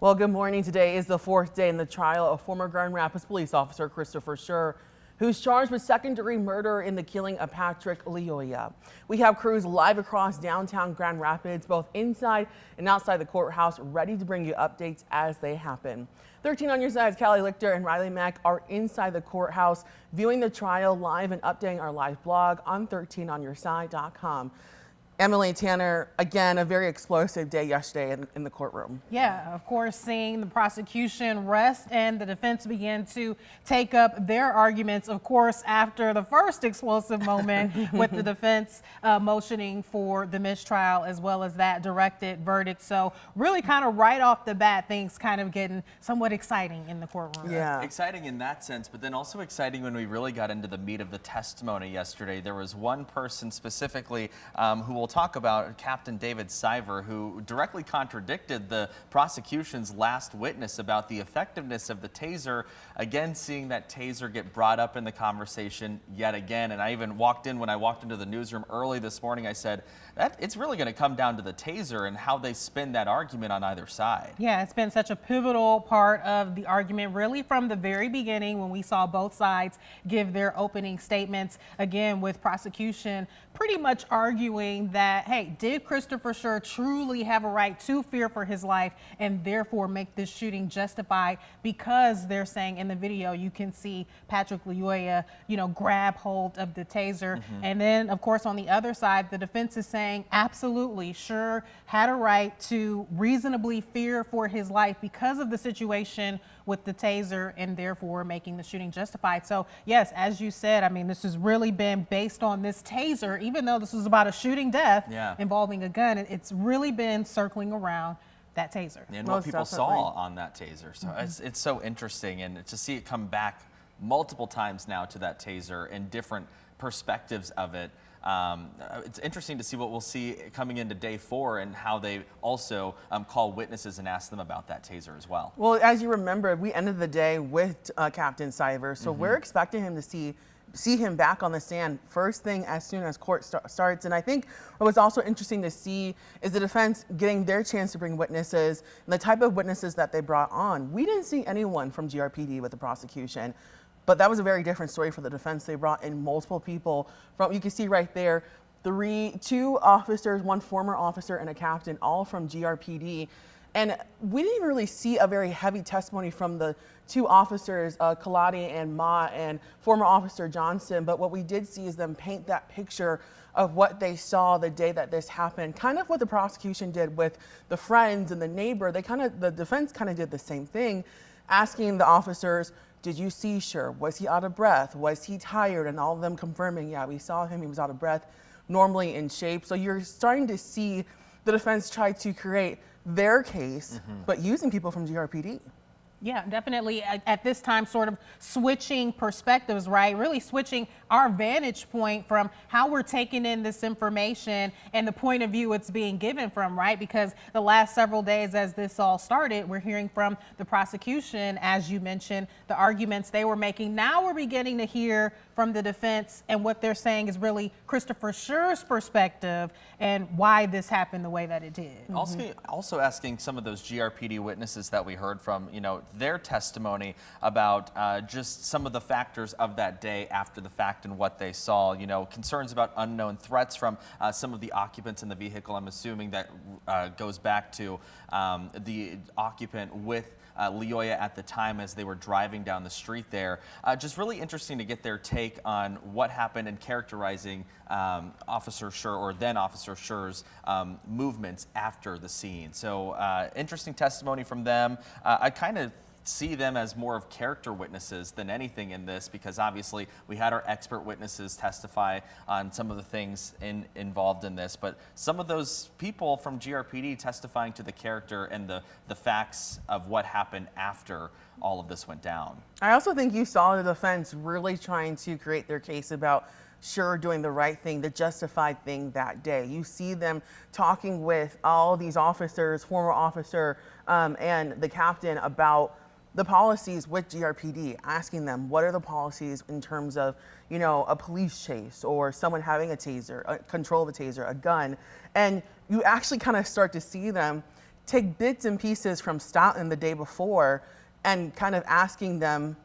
Well, good morning. Today is the fourth day in the trial of former Grand Rapids police officer Christopher Schurr, who's charged with second-degree murder in the killing of Patrick Lyoya. We have crews live across downtown Grand Rapids, both inside and outside the courthouse, ready to bring you updates as they happen. 13 on your side's Callie Lichter and Riley Mack are inside the courthouse, viewing the trial live and updating our live blog on 13onyourside.com. Emily, Tanner, again, a very explosive day yesterday in the courtroom. Yeah, of course, seeing the prosecution rest and the defense begin to take up their arguments, of course, after the first explosive moment with the defense motioning for the mistrial as well as that directed verdict. So really kind of right off the bat, things kind of getting somewhat exciting in the courtroom. Yeah. Exciting in that sense, but then also exciting when we really got into the meat of the testimony yesterday. There was one person specifically who will talk about, Captain David Siver, who directly contradicted the prosecution's last witness about the effectiveness of the taser. Again, seeing that taser get brought up in the conversation yet again. And I even when I walked into the newsroom early this morning, I said that it's really going to come down to the taser and how they spin that argument on either side. Yeah, it's been such a pivotal part of the argument, really from the very beginning when we saw both sides give their opening statements, again with prosecution pretty much arguing that, hey, did Christopher Schurr truly have a right to fear for his life and therefore make this shooting justified? Because they're saying in the video you can see Patrick Lyoya, grab hold of the taser. And then, of course, on the other side, the defense is saying absolutely Schurr had a right to reasonably fear for his life because of the situation with the taser and therefore making the shooting justified. So yes, as you said, I mean, this has really been based on this taser, even though this was about a shooting death involving a gun, it's really been circling around that taser. And what people saw on that taser. So it's so interesting, and to see it come back multiple times now to that taser and different perspectives of it. It's interesting to see what we'll see coming into day 4 and how they also call witnesses and ask them about that taser as well. Well, as you remember, we ended the day with Captain Siver, so we're expecting him to see him back on the stand first thing as soon as court starts. And I think what was also interesting to see is the defense getting their chance to bring witnesses and the type of witnesses that they brought on. We didn't see anyone from GRPD with the prosecution, but that was a very different story for the defense. They brought in multiple people from, you can see right there, 2 officers, 1 former officer and a captain, all from GRPD. And we didn't even really see a very heavy testimony from the 2 officers, Kaladi and Ma, and former officer Johnson. But what we did see is them paint that picture of what they saw the day that this happened. Kind of what the prosecution did with the friends and the neighbor. The defense kind of did the same thing, asking the officers, did you see Schurr? Was he out of breath? Was he tired? And all of them confirming, yeah, we saw him. He was out of breath, normally in shape. So you're starting to see the defense try to create their case, but using people from GRPD. Yeah, definitely at this time sort of switching perspectives, right? Really switching our vantage point from how we're taking in this information and the point of view it's being given from, right? Because the last several days as this all started, we're hearing from the prosecution, as you mentioned, the arguments they were making. Now we're beginning to hear from the defense, and what they're saying is really Christopher Schurr's perspective and why this happened the way that it did. Also asking some of those GRPD witnesses that we heard from, their testimony about just some of the factors of that day after the fact and what they saw. Concerns about unknown threats from some of the occupants in the vehicle. I'm assuming that goes back to the occupant with Lyoya at the time as they were driving down the street there. Just really interesting to get their take on what happened and characterizing Officer Schurr, or then Officer Schurr's movements after the scene. So interesting testimony from them. I kind of see them as more of character witnesses than anything in this, because obviously we had our expert witnesses testify on some of the things involved in this, but some of those people from GRPD testifying to the character and the facts of what happened after all of this went down. I also think you saw the defense really trying to create their case about Schurr doing the right thing, the justified thing that day. You see them talking with all these officers, former officer and the captain, about the policies with GRPD, asking them what are the policies in terms of, a police chase or someone having a taser, control of a taser, a gun. And you actually kind of start to see them take bits and pieces from Stoughton the day before and kind of asking them,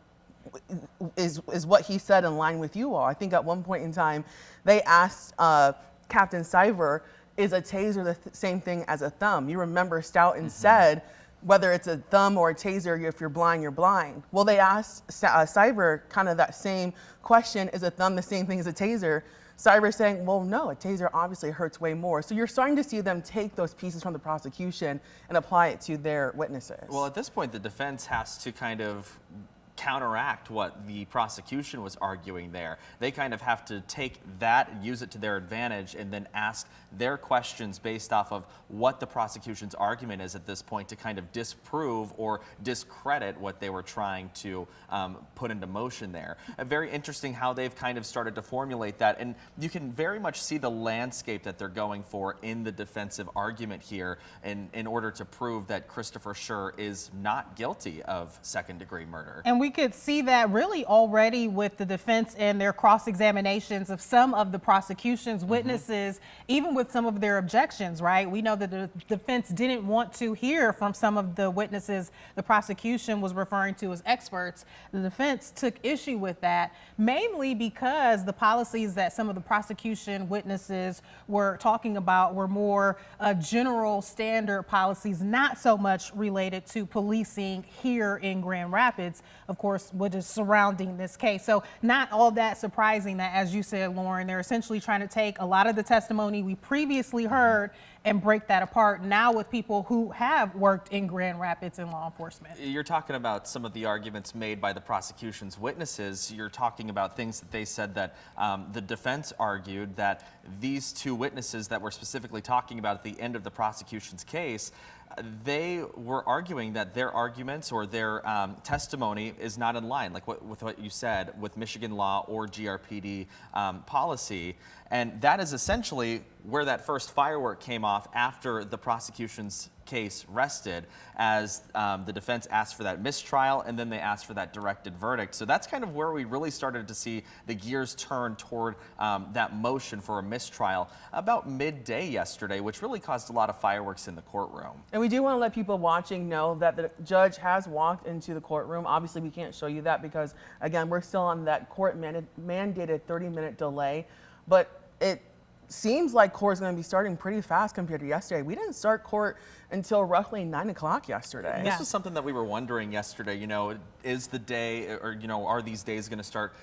is what he said in line with you all? I think at one point in time, they asked Captain Siver, is a taser the same thing as a thumb? You remember Stoughton said, whether it's a thumb or a taser, if you're blind, you're blind. Well, they asked Siver kind of that same question, is a thumb the same thing as a taser? Siver saying, well, no, a taser obviously hurts way more. So you're starting to see them take those pieces from the prosecution and apply it to their witnesses. Well, at this point, the defense has to kind of counteract what the prosecution was arguing there. They kind of have to take that and use it to their advantage and then ask their questions based off of what the prosecution's argument is at this point to kind of disprove or discredit what they were trying to put into motion there. Very interesting how they've kind of started to formulate that, and you can very much see the landscape that they're going for in the defensive argument here in order to prove that Christopher Schurr is not guilty of second-degree murder. And we could see that really already with the defense and their cross-examinations of some of the prosecution's witnesses, even with some of their objections, right? We know that the defense didn't want to hear from some of the witnesses the prosecution was referring to as experts. The defense took issue with that, mainly because the policies that some of the prosecution witnesses were talking about were more general standard policies, not so much related to policing here in Grand Rapids, of course, what is surrounding this case. So not all that surprising that, as you said, Lauren, they're essentially trying to take a lot of the testimony we previously heard and break that apart now with people who have worked in Grand Rapids in law enforcement. You're talking about some of the arguments made by the prosecution's witnesses. You're talking about things that they said that the defense argued that these two witnesses that we're specifically talking about at the end of the prosecution's case, they were arguing that their arguments or their testimony is not in line, like with what you said, with Michigan law or GRPD policy. And that is essentially where that first firework came off after the prosecution's case rested, as the defense asked for that mistrial and then they asked for that directed verdict. So that's kind of where we really started to see the gears turn toward that motion for a mistrial about midday yesterday, which really caused a lot of fireworks in the courtroom. And we do want to let people watching know that the judge has walked into the courtroom. Obviously, we can't show you that because, again, we're still on that court-mandated 30-minute delay. But it seems like court is going to be starting pretty fast compared to yesterday. We didn't start court until roughly 9 o'clock yesterday. This was something that we were wondering yesterday, you know, is the day, or, you know, are these days going to start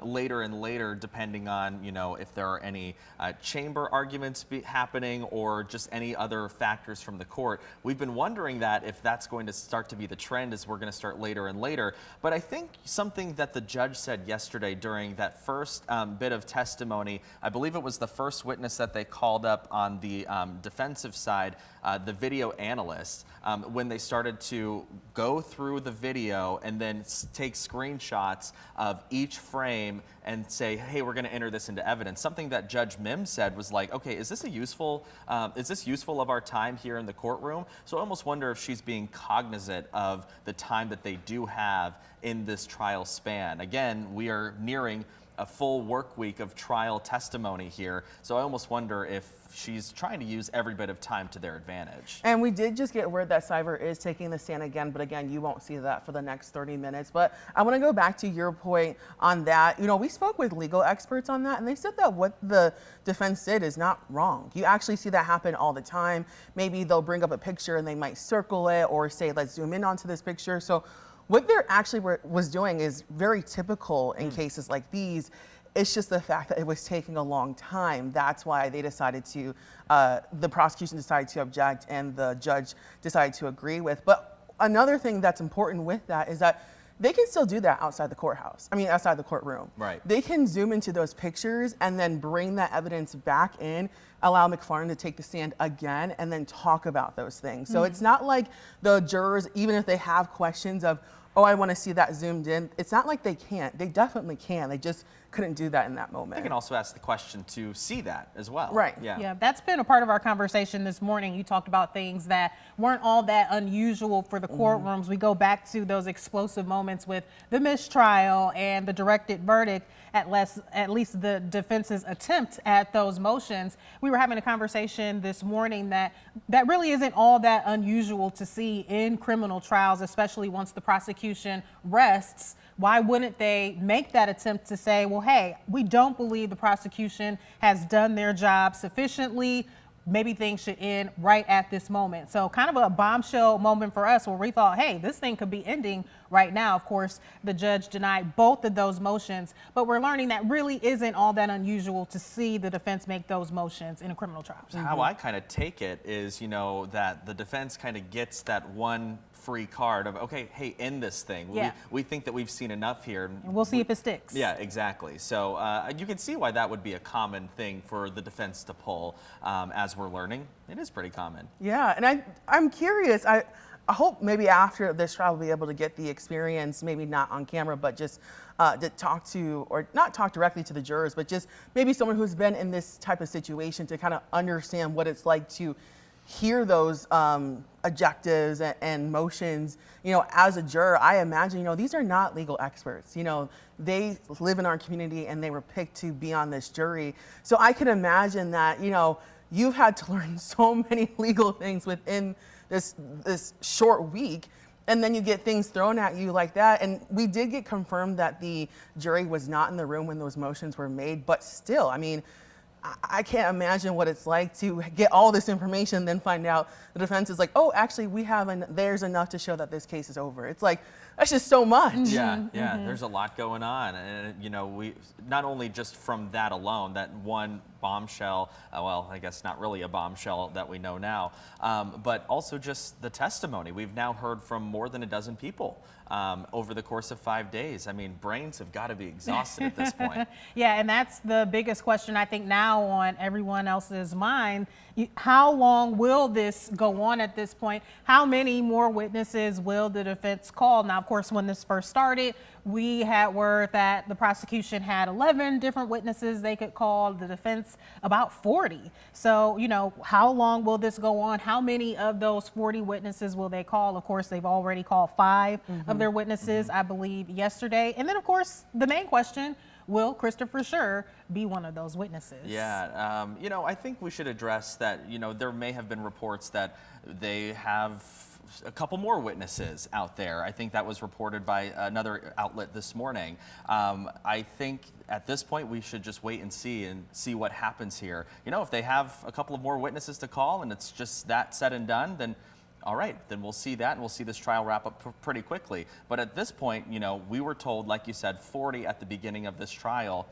later and later depending on, you know, if there are any chamber arguments happening or just any other factors from the court. We've been wondering that if that's going to start to be the trend, as we're going to start later and later. But I think something that the judge said yesterday during that first bit of testimony, I believe it was the first witness that they called up on the defensive side, the video analyst, when they started to go through the video and then take screenshots of each frame and say, hey, we're going to enter this into evidence. Something that Judge Mims said was like, okay, is this useful of our time here in the courtroom? So I almost wonder if she's being cognizant of the time that they do have in this trial span. Again, we are nearing a full work week of trial testimony here. So I almost wonder if she's trying to use every bit of time to their advantage. And we did just get word that Siver is taking the stand again, but again, you won't see that for the next 30 minutes. But I want to go back to your point on that. You know, we spoke with legal experts on that, and they said that what the defense did is not wrong. You actually see that happen all the time. Maybe they'll bring up a picture and they might circle it or say, let's zoom in onto this picture. So what they're actually was doing is very typical in cases like these. It's just the fact that it was taking a long time. That's why they decided to, the prosecution decided to object and the judge decided to agree with. But another thing that's important with that is that they can still do that outside the courthouse. I mean, outside the courtroom. Right. They can zoom into those pictures and then bring that evidence back in, allow McFarland to take the stand again, and then talk about those things. So it's not like the jurors, even if they have questions of, oh, I want to see that zoomed in, it's not like they can't. They definitely can. They just couldn't do that in that moment. I can also ask the question to see that as well. Right. Yeah, that's been a part of our conversation this morning. You talked about things that weren't all that unusual for the courtrooms. We go back to those explosive moments with the mistrial and the directed verdict, at least the defense's attempt at those motions. We were having a conversation this morning that really isn't all that unusual to see in criminal trials, especially once the prosecution rests. Why wouldn't they make that attempt to say, well, hey, we don't believe the prosecution has done their job sufficiently. Maybe things should end right at this moment. So kind of a bombshell moment for us where we thought, hey, this thing could be ending right now. Of course, the judge denied both of those motions, but we're learning that really isn't all that unusual to see the defense make those motions in a criminal trial. How I kind of take it is, that the defense kind of gets that one free card of, okay, hey, end this thing. Yeah. We think that we've seen enough here. And we'll see if it sticks. Yeah, exactly. So you can see why that would be a common thing for the defense to pull. As we're learning, it is pretty common. Yeah, and I'm curious. I hope maybe after this trial we'll be able to get the experience, maybe not on camera, but just to talk to, or not talk directly to the jurors, but just maybe someone who's been in this type of situation to kind of understand what it's like to hear those objectives and motions. As a juror, I imagine, these are not legal experts. They live in our community and they were picked to be on this jury. So I can imagine that, you've had to learn so many legal things within this short week, and then you get things thrown at you like that. And we did get confirmed that the jury was not in the room when those motions were made, but still, I can't imagine what it's like to get all this information, then find out the defense is like, oh, actually, there's enough to show that this case is over. It's like, that's just so much. Yeah, there's a lot going on. And, we not only just from that alone, that one bombshell, well, I guess not really a bombshell that we know now, but also just the testimony. We've now heard from more than a dozen people over the course of 5 days. Brains have got to be exhausted at this point. Yeah, and that's the biggest question I think now on everyone else's mind. How long will this go on at this point? How many more witnesses will the defense call? Now, of course, when this first started, we had word that the prosecution had 11 different witnesses they could call, the defense about 40. So, how long will this go on? How many of those 40 witnesses will they call? Of course, they've already called 5 of their witnesses, I believe, yesterday. And then, of course, the main question, will Christopher Schurr be one of those witnesses? Yeah, I think we should address that, there may have been reports that they have a couple more witnesses out there. I think that was reported by another outlet this morning. I think at this point we should just wait and see what happens here. If they have a couple of more witnesses to call and it's just that said and done, then all right, then we'll see that and we'll see this trial wrap up pretty quickly. But at this point, we were told, like you said, 40 at the beginning of this trial.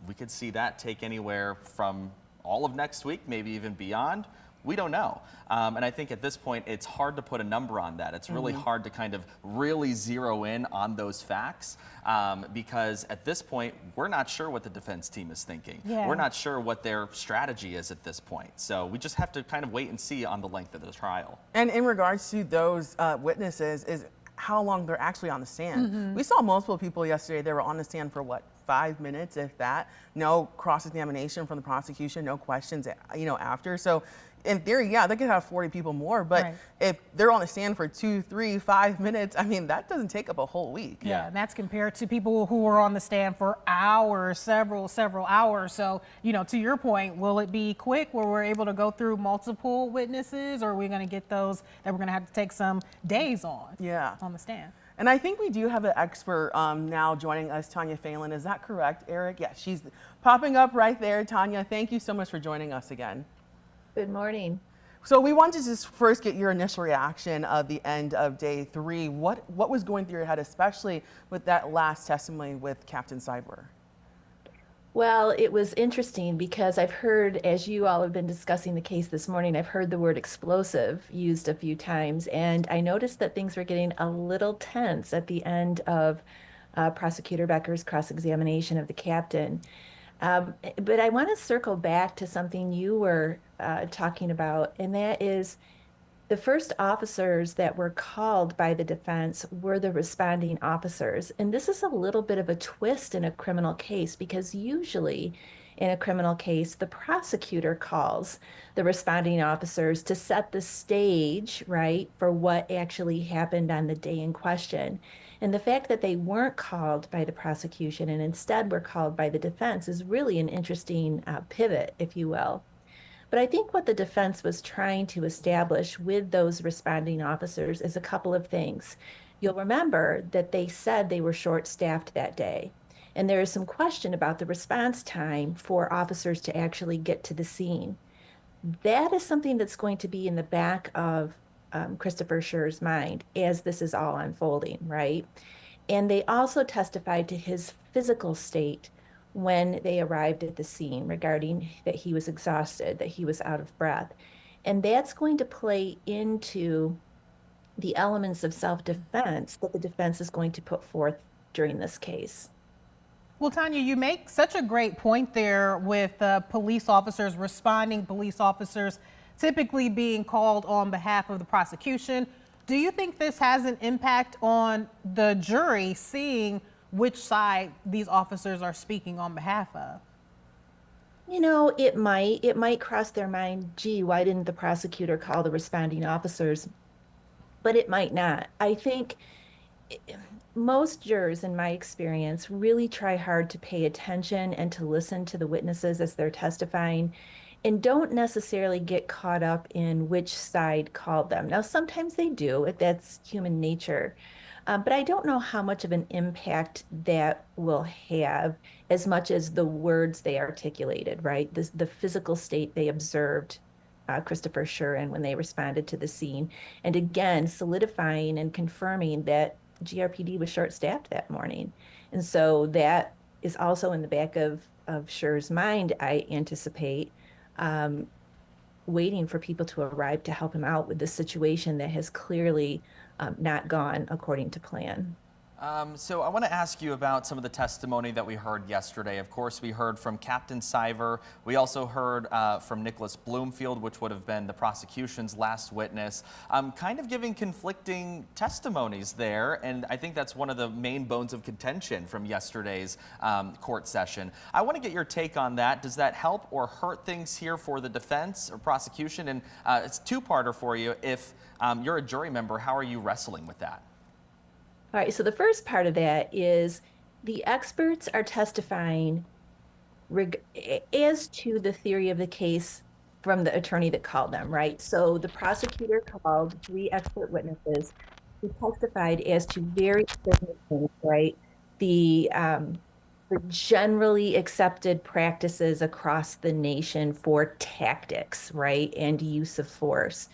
We could see that take anywhere from all of next week, maybe even beyond. We don't know. And I think at this point, it's hard to put a number on that. It's really hard to kind of really zero in on those facts because at this point, we're not sure what the defense team is thinking. Yeah. We're not sure what their strategy is at this point. So we just have to kind of wait and see on the length of the trial. And in regards to those witnesses, is how long they're actually on the stand. We saw multiple people yesterday, they were on the stand for 5 minutes, if that. No cross-examination from the prosecution, no questions, after. So in theory, yeah, they could have 40 people more, but if they're on the stand for 2, 3, 5 minutes, that doesn't take up a whole week. Yeah, and that's compared to people who were on the stand for hours, several hours. So, to your point, will it be quick where we're able to go through multiple witnesses, or are we going to get those that we're going to have to take some days on the stand? And I think we do have an expert now joining us, Tanya Phelan. Is that correct, Eric? Yeah, she's popping up right there. Tanya, thank you so much for joining us again. Good morning. So we wanted to just first get your initial reaction of the end of day 3. What was going through your head, especially with that last testimony with Captain Cyber? Well, it was interesting because I've heard, as you all have been discussing the case this morning, I've heard the word explosive used a few times, and I noticed that things were getting a little tense at the end of Prosecutor Becker's cross-examination of the captain. But I want to circle back to something you were talking about, and that is The first officers that were called by the defense were the responding officers. And this is a little bit of a twist in a criminal case because usually in a criminal case, the prosecutor calls the responding officers to set the stage, right, for what actually happened on the day in question. And the fact that they weren't called by the prosecution and instead were called by the defense is really an interesting pivot, if you will. But I think what the defense was trying to establish with those responding officers is a couple of things. You'll remember that they said they were short-staffed that day. And there is some question about the response time for officers to actually get to the scene. That is something that's going to be in the back of Christopher Schurr's mind as this is all unfolding, right? And they also testified to his physical state when they arrived at the scene regarding that he was exhausted, that he was out of breath. And that's going to play into the elements of self-defense that the defense is going to put forth during this case. Well, Tanya, you make such a great point there with police officers, responding police officers typically being called on behalf of the prosecution. Do you think this has an impact on the jury seeing which side these officers are speaking on behalf of? You know, it might cross their mind, gee, why didn't the prosecutor call the responding officers? But it might not. I think most jurors, in my experience, really try hard to pay attention and to listen to the witnesses as they're testifying and don't necessarily get caught up in which side called them. Now, sometimes they do, if that's human nature. But I don't know how much of an impact that will have as much as the words they articulated, right? The physical state they observed Christopher Schurr in when they responded to the scene. And again, solidifying and confirming that GRPD was short-staffed that morning. And so that is also in the back of Schurr's mind, I anticipate, waiting for people to arrive to help him out with this situation that has clearly not gone according to plan. So I want to ask you about some of the testimony that we heard yesterday. Of course, we heard from Captain Siver. We also heard from Nicholas Bloomfield, which would have been the prosecution's last witness, kind of giving conflicting testimonies there. And I think that's one of the main bones of contention from yesterday's court session. I want to get your take on that. Does that help or hurt things here for the defense or prosecution? And it's a two-parter for you. If you're a jury member, how are you wrestling with that? All right, so the first part of that is the experts are testifying as to the theory of the case from the attorney that called them, right? So the prosecutor called 3 expert witnesses who testified as to very specific things, right? The generally accepted practices across the nation for tactics, right, and use of force.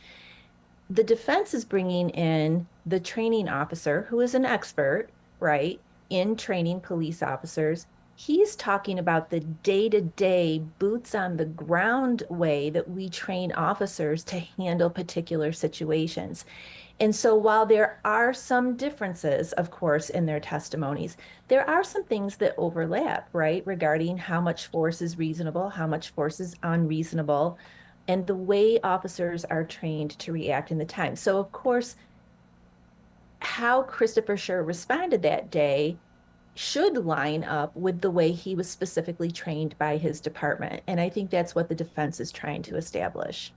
The defense is bringing in the training officer, who is an expert, right, in training police officers. He's talking about the day-to-day, boots-on-the-ground way that we train officers to handle particular situations. And so while there are some differences, of course, in their testimonies, there are some things that overlap, right, regarding how much force is reasonable, how much force is unreasonable, and the way officers are trained to react in the time. So, of course, how Christopher Schurr responded that day should line up with the way he was specifically trained by his department. And I think that's what the defense is trying to establish.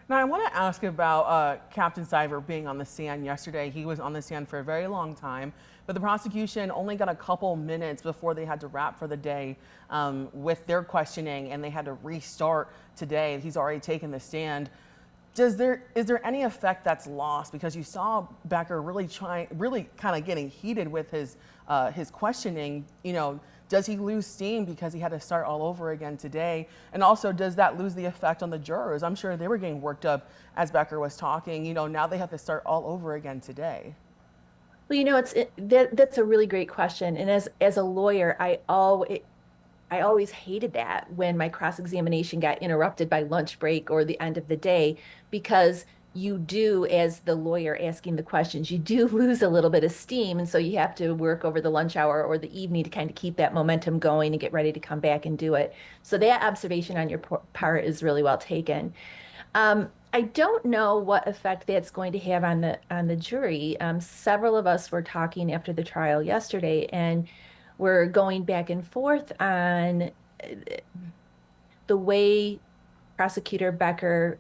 Now, I want to ask about Captain Siver being on the stand yesterday. He was on the stand for a very long time, but the prosecution only got a couple minutes before they had to wrap for the day with their questioning, and they had to restart today. He's already taken the stand. Is there any effect that's lost? Because you saw Becker really kind of getting heated with his questioning. You know, does he lose steam because he had to start all over again today? And also, does that lose the effect on the jurors? I'm sure they were getting worked up as Becker was talking. You know, now they have to start all over again today. Well, you know, that's a really great question. And as a lawyer, I always hated that when my cross-examination got interrupted by lunch break or the end of the day, because you do, as the lawyer asking the questions, you do lose a little bit of steam. And so you have to work over the lunch hour or the evening to kind of keep that momentum going and get ready to come back and do it. So that observation on your part is really well taken. I don't know what effect that's going to have on the jury. Several of us were talking after the trial yesterday, and we're going back and forth on the way Prosecutor Becker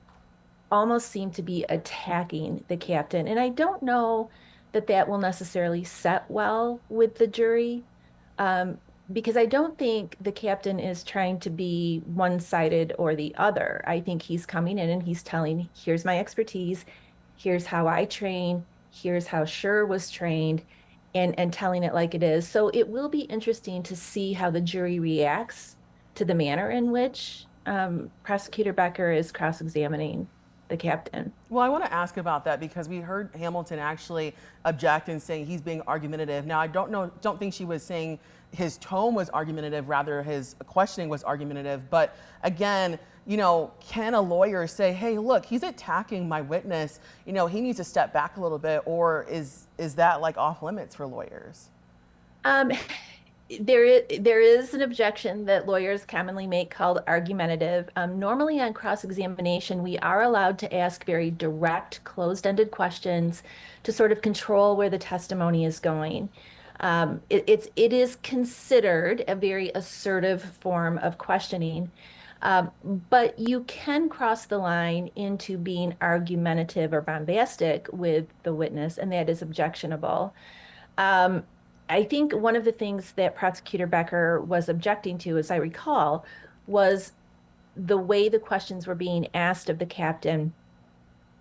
almost seemed to be attacking the captain. And I don't know that that will necessarily set well with the jury, because I don't think the captain is trying to be one-sided or the other. I think he's coming in and he's telling, here's my expertise, here's how I train, here's how Schurr was trained, and telling it like it is. So it will be interesting to see how the jury reacts to the manner in which Prosecutor Becker is cross-examining the captain. Well, I want to ask about that because we heard Hamilton actually object and saying he's being argumentative. Now, I don't think she was saying his tone was argumentative, rather his questioning was argumentative. But again, you know, can a lawyer say, hey, look, he's attacking my witness, you know, he needs to step back a little bit, or is that like off limits for lawyers? There is an objection that lawyers commonly make called argumentative. Normally on cross-examination, we are allowed to ask very direct, closed-ended questions to sort of control where the testimony is going. It is considered a very assertive form of questioning, but you can cross the line into being argumentative or bombastic with the witness, and that is objectionable. I think one of the things that Prosecutor Becker was objecting to, as I recall, was the way the questions were being asked of the captain,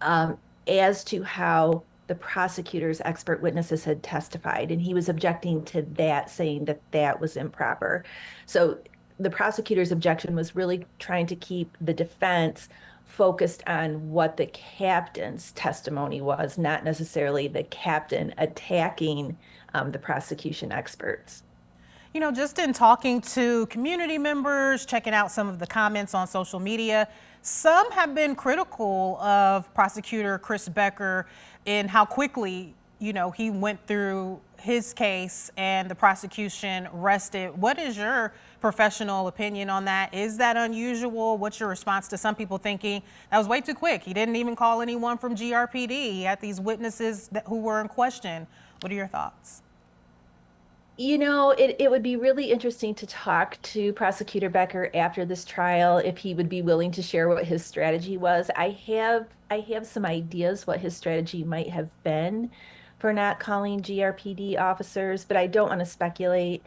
as to how the prosecutor's expert witnesses had testified. And he was objecting to that, saying that that was improper. So the prosecutor's objection was really trying to keep the defense focused on what the captain's testimony was, not necessarily the captain attacking the prosecution experts. You know, just in talking to community members, checking out some of the comments on social media, some have been critical of Prosecutor Chris Becker in how quickly, you know, he went through his case and the prosecution rested. What is your professional opinion on that? Is that unusual? What's your response to some people thinking that was way too quick? He didn't even call anyone from GRPD. He had these witnesses who were in question. What are your thoughts? You know, it would be really interesting to talk to Prosecutor Becker after this trial, if he would be willing to share what his strategy was. I have some ideas what his strategy might have been for not calling GRPD officers, but I don't want to speculate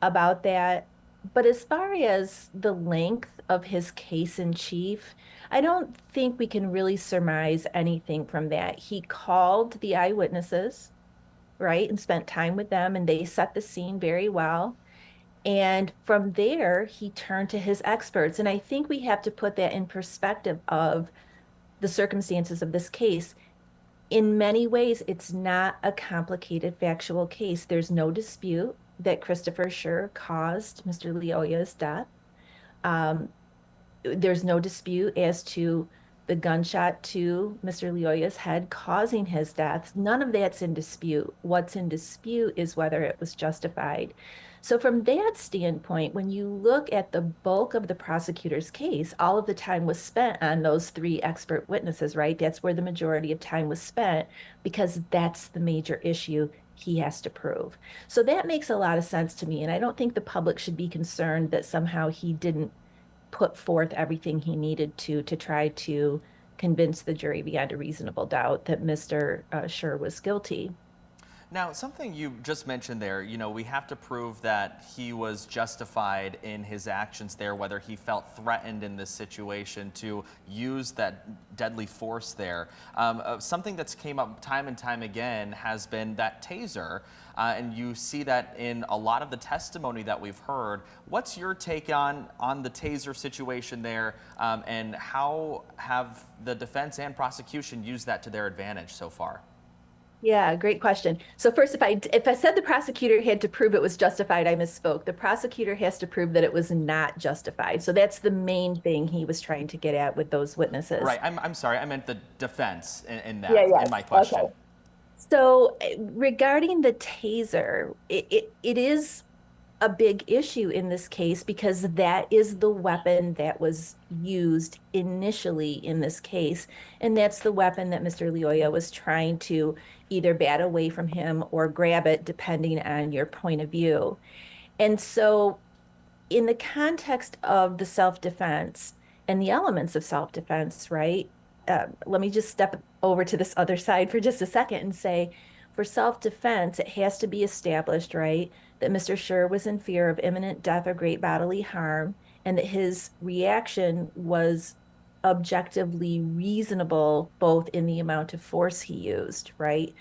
about that. But as far as the length of his case in chief, I don't think we can really surmise anything from that. He called the eyewitnesses, right, and spent time with them, and they set the scene very well. And from there, he turned to his experts. And I think we have to put that in perspective of the circumstances of this case. In many ways, it's not a complicated factual case. There's no dispute that Christopher Schurr caused Mr. Lyoya's death. There's no dispute as to the gunshot to Mr. Lyoya's head causing his death. None of that's in dispute. What's in dispute is whether it was justified. So from that standpoint, when you look at the bulk of the prosecutor's case, all of the time was spent on those three expert witnesses, right? That's where the majority of time was spent, because that's the major issue he has to prove. So that makes a lot of sense to me. And I don't think the public should be concerned that somehow he didn't put forth everything he needed to try to convince the jury beyond a reasonable doubt that Mr. Schurr was guilty. Now, something you just mentioned there, you know, we have to prove that he was justified in his actions there, whether he felt threatened in this situation to use that deadly force there. Something that's came up time and time again has been that taser, and you see that in a lot of the testimony that we've heard. What's your take on the taser situation there, and how have the defense and prosecution used that to their advantage so far? Yeah, great question. So first, if I said the prosecutor had to prove it was justified, I misspoke. The prosecutor has to prove that it was not justified. So that's the main thing he was trying to get at with those witnesses. Right. I'm sorry. I meant the defense in Yeah, that, in yes. my Okay. question. So regarding the taser, it is a big issue in this case because that is the weapon that was used initially in this case. And that's the weapon that Mr. Lioya was trying to either bat away from him or grab it, depending on your point of view. And so, in the context of the self-defense and the elements of self-defense, right? Let me just step over to this other side for just a second and say, for self-defense, it has to be established, right, that Mr. Schurr was in fear of imminent death or great bodily harm, and that his reaction was objectively reasonable, both in the amount of force he used, right,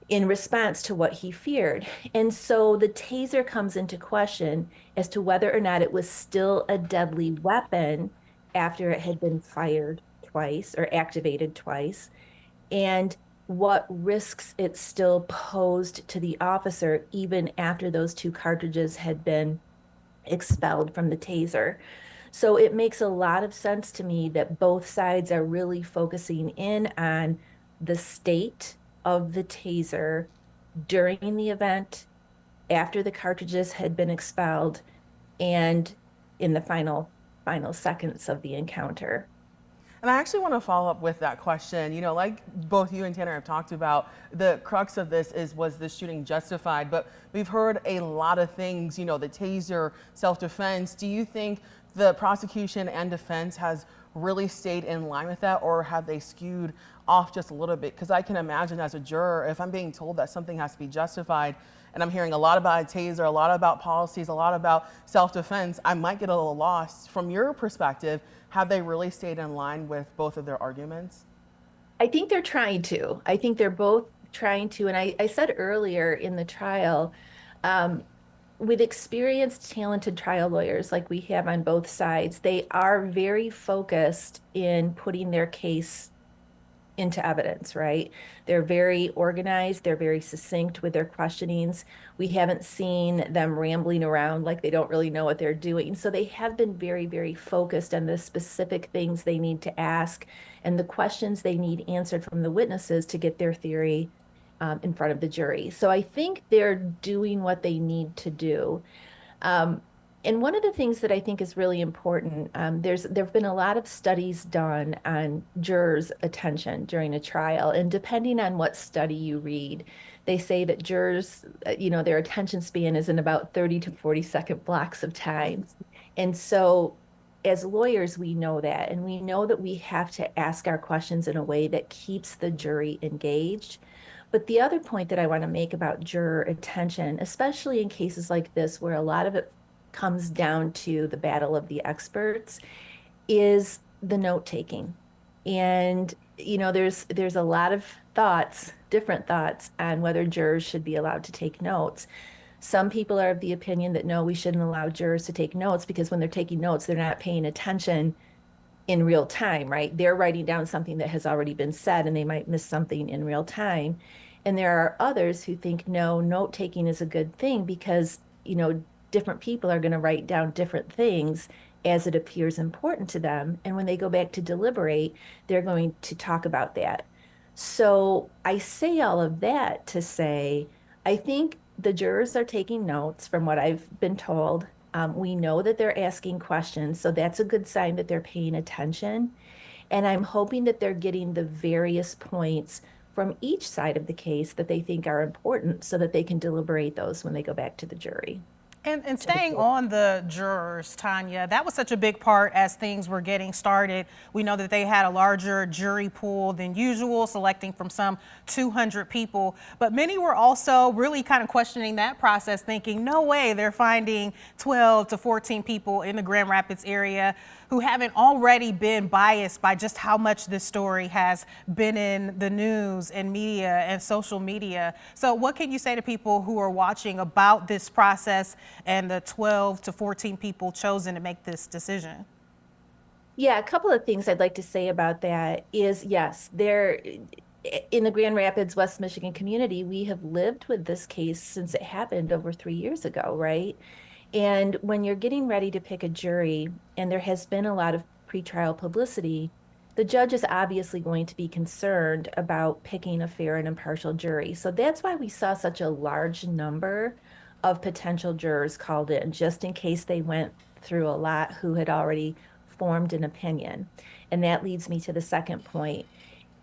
in response to what he feared. And so the taser comes into question as to whether or not it was still a deadly weapon after it had been fired twice or activated twice, and what risks it still posed to the officer even after those two cartridges had been expelled from the taser. So it makes a lot of sense to me that both sides are really focusing in on the state of the taser during the event, after the cartridges had been expelled, and in the final seconds of the encounter. And I actually want to follow up with that question. You know, like both you and Tanner have talked about, the crux of this is, was this shooting justified? But we've heard a lot of things, you know, the taser, self-defense. Do you think the prosecution and defense has really stayed in line with that, or have they skewed off just a little bit? Because I can imagine as a juror, if I'm being told that something has to be justified, and I'm hearing a lot about a taser, a lot about policies, a lot about self-defense, I might get a little lost. From your perspective, have they really stayed in line with both of their arguments? I think they're trying to. I think they're both trying to. And I said earlier in the trial, with experienced, talented trial lawyers like we have on both sides, they are very focused in putting their case into evidence, right? They're very organized, they're very succinct with their questionings. We haven't seen them rambling around like they don't really know what they're doing. So they have been very, very focused on the specific things they need to ask and the questions they need answered from the witnesses to get their theory in front of the jury. So I think they're doing what they need to do. And one of the things that I think is really important, there've been a lot of studies done on jurors' attention during a trial, and depending on what study you read, they say that jurors, their attention span is in about 30 to 40-second blocks of time. And so as lawyers, we know that, and we know that we have to ask our questions in a way that keeps the jury engaged. But the other point that I want to make about juror attention, especially in cases like this, where a lot of it comes down to the battle of the experts, is the note taking. And there's a lot of different thoughts on whether jurors should be allowed to take notes. Some people are of the opinion that no, we shouldn't allow jurors to take notes, because when they're taking notes, they're not paying attention in real time, right? They're writing down something that has already been said, and they might miss something in real time. And there are others who think, no, note taking is a good thing, because different people are going to write down different things as it appears important to them. And when they go back to deliberate, they're going to talk about that. So I say all of that to say, I think the jurors are taking notes from what I've been told. We know that they're asking questions, so that's a good sign that they're paying attention. And I'm hoping that they're getting the various points from each side of the case that they think are important, so that they can deliberate those when they go back to the jury. And staying on the jurors, Tanya, that was such a big part as things were getting started. We know that they had a larger jury pool than usual, selecting from some 200 people. But many were also really kind of questioning that process, thinking, no way they're finding 12 to 14 people in the Grand Rapids area who haven't already been biased by just how much this story has been in the news and media and social media. So what can you say to people who are watching about this process and the 12 to 14 people chosen to make this decision? Yeah, a couple of things I'd like to say about that is, yes, in the Grand Rapids, West Michigan community, we have lived with this case since it happened over 3 years ago, right? And when you're getting ready to pick a jury, and there has been a lot of pretrial publicity, the judge is obviously going to be concerned about picking a fair and impartial jury. So that's why we saw such a large number of potential jurors called in, just in case they went through a lot who had already formed an opinion. And that leads me to the second point.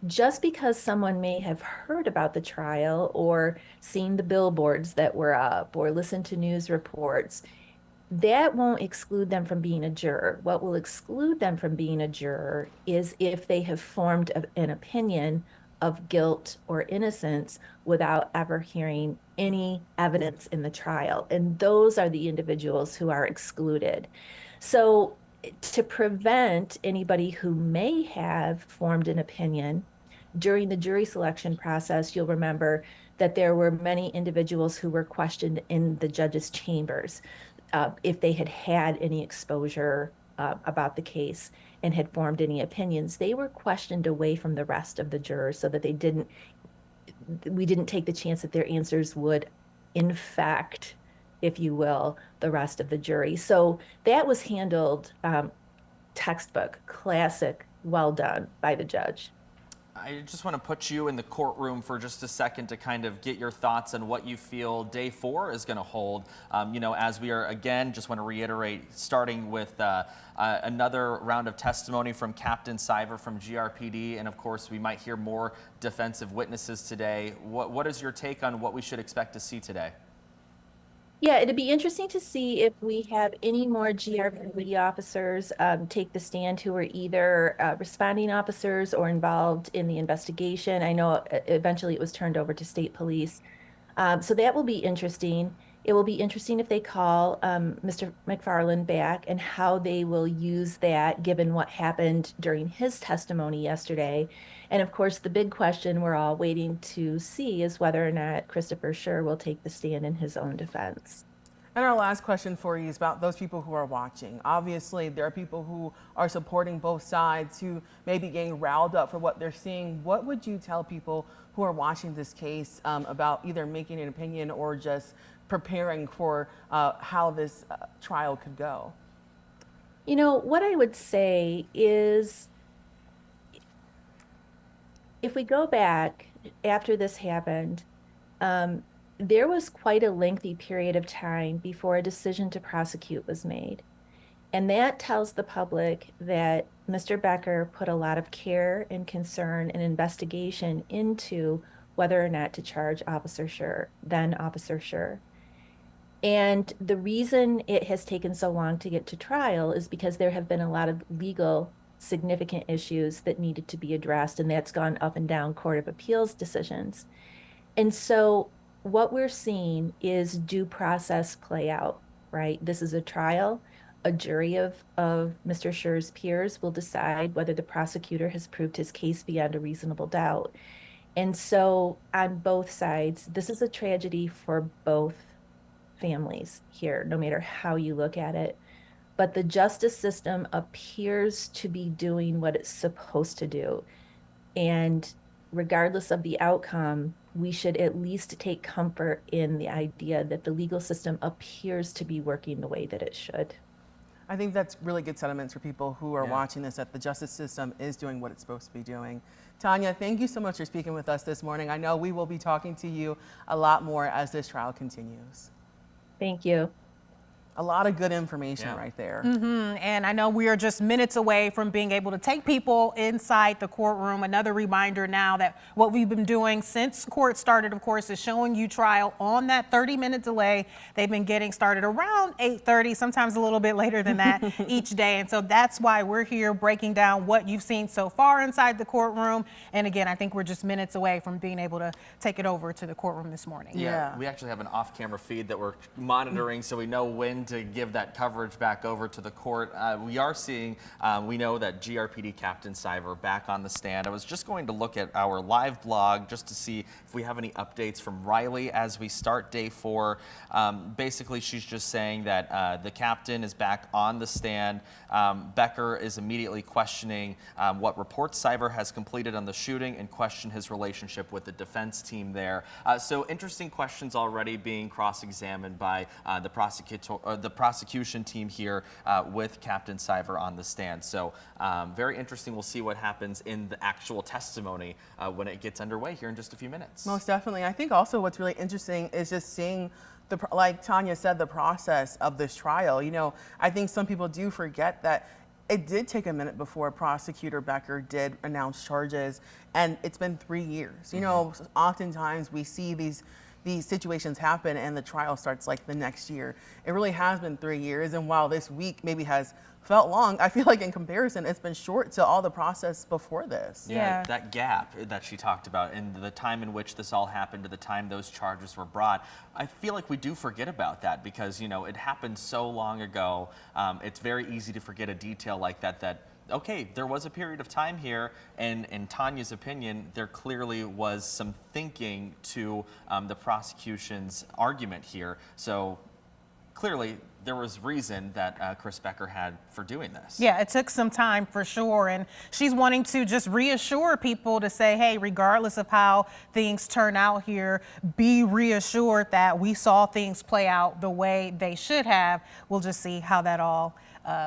Just because someone may have heard about the trial or seen the billboards that were up or listened to news reports, that won't exclude them from being a juror. What will exclude them from being a juror is if they have formed an opinion of guilt or innocence without ever hearing any evidence in the trial. And those are the individuals who are excluded. So to prevent anybody who may have formed an opinion during the jury selection process, you'll remember that there were many individuals who were questioned in the judge's chambers if they had had any exposure about the case and had formed any opinions. They were questioned away from the rest of the jurors so that we didn't take the chance that their answers would infect, if you will, the rest of the jury. So that was handled textbook, classic, well done by the judge. I just want to put you in the courtroom for just a second to kind of get your thoughts on what you feel day 4 is going to hold. As we are, again, just want to reiterate, starting with another round of testimony from Captain Siver from GRPD, and of course, we might hear more defensive witnesses today. What is your take on what we should expect to see today? Yeah, it'd be interesting to see if we have any more GRPD officers take the stand who are either responding officers or involved in the investigation. I know eventually it was turned over to state police. So that will be interesting. It will be interesting if they call Mr. McFarland back and how they will use that given what happened during his testimony yesterday. And of course, the big question we're all waiting to see is whether or not Christopher Schurr will take the stand in his own defense. And our last question for you is about those people who are watching. Obviously, there are people who are supporting both sides, who may be getting riled up for what they're seeing. What would you tell people who are watching this case about either making an opinion or just preparing for how this trial could go? You know, what I would say is, if we go back after this happened, there was quite a lengthy period of time before a decision to prosecute was made. And that tells the public that Mr. Becker put a lot of care and concern and investigation into whether or not to charge Officer Schurr, then Officer Schurr. And the reason it has taken so long to get to trial is because there have been a lot of legal significant issues that needed to be addressed, and that's gone up and down Court of Appeals decisions. And so what we're seeing is due process play out, right? This is a trial. A jury of Mr. Schurr's peers will decide whether the prosecutor has proved his case beyond a reasonable doubt. And so on both sides, this is a tragedy for both families here, no matter how you look at it. But the justice system appears to be doing what it's supposed to do. And regardless of the outcome, we should at least take comfort in the idea that the legal system appears to be working the way that it should. I think that's really good sentiments for people who are watching this, that the justice system is doing what it's supposed to be doing. Tanya, thank you so much for speaking with us this morning. I know we will be talking to you a lot more as this trial continues. Thank you. A lot of good information right there. And I know we are just minutes away from being able to take people inside the courtroom. Another reminder now that what we've been doing since court started, of course, is showing you trial on that 30-minute delay. They've been getting started around 8:30, sometimes a little bit later than that each day. And so that's why we're here breaking down what you've seen so far inside the courtroom. And again, I think we're just minutes away from being able to take it over to the courtroom this morning. Yeah, we actually have an off-camera feed that we're monitoring so we know when to give that coverage back over to the court. We are seeing, we know that GRPD Captain Siver back on the stand. I was just going to look at our live blog just to see if we have any updates from Riley as we start day 4. Basically, she's just saying that the captain is back on the stand. Becker is immediately questioning what reports Siver has completed on the shooting and question his relationship with the defense team there. So interesting questions already being cross-examined by the prosecution team here with Captain Siver on the stand. So very interesting. We'll see what happens in the actual testimony when it gets underway here in just a few minutes. Most definitely. I think also what's really interesting is just seeing like Tanya said, the process of this trial. You know, I think some people do forget that it did take a minute before Prosecutor Becker did announce charges, and it's been 3 years. You know, oftentimes we see these situations happen and the trial starts like the next year. It really has been 3 years, and while this week maybe has felt long, I feel like in comparison it's been short to all the process before this. Yeah, that gap that she talked about and the time in which this all happened to the time those charges were brought, I feel like we do forget about that because, you know, it happened so long ago. It's very easy to forget a detail like that, okay, there was a period of time here, and in Tanya's opinion, there clearly was some thinking to the prosecution's argument here. So clearly, there was reason that Chris Becker had for doing this. Yeah, it took some time for sure. And she's wanting to just reassure people to say, hey, regardless of how things turn out here, be reassured that we saw things play out the way they should have. We'll just see how that all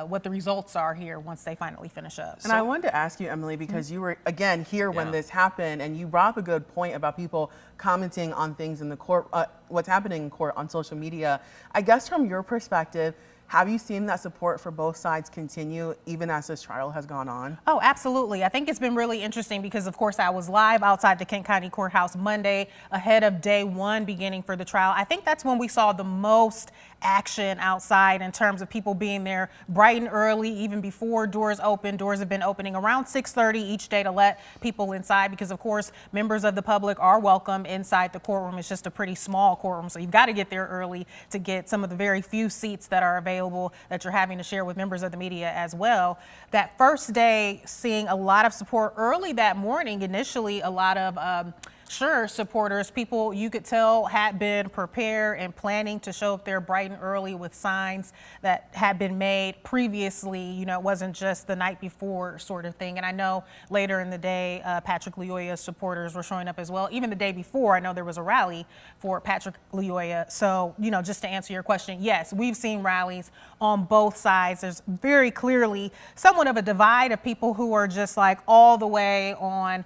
what the results are here once they finally finish up. And I wanted to ask you, Emily, because you were, again, here when this happened, and you brought up a good point about people commenting on things in the court, what's happening in court on social media. I guess from your perspective, have you seen that support for both sides continue even as this trial has gone on? Oh, absolutely. I think it's been really interesting because, of course, I was live outside the Kent County Courthouse Monday ahead of day 1 beginning for the trial. I think that's when we saw the most action outside in terms of people being there bright and early, even before doors open. Doors have been opening around 6:30 each day to let people inside because, of course, members of the public are welcome inside the courtroom. It's just a pretty small courtroom, so you've got to get there early to get some of the very few seats that are available that you're having to share with members of the media as well. That first day, seeing a lot of support early that morning, initially a lot of Schurr supporters, people you could tell had been prepared and planning to show up there bright and early with signs that had been made previously. You know, it wasn't just the night before sort of thing. And I know later in the day, Patrick Lyoya's supporters were showing up as well. Even the day before, I know there was a rally for Patrick Lyoya. So, you know, just to answer your question, yes, we've seen rallies on both sides. There's very clearly somewhat of a divide of people who are just like all the way on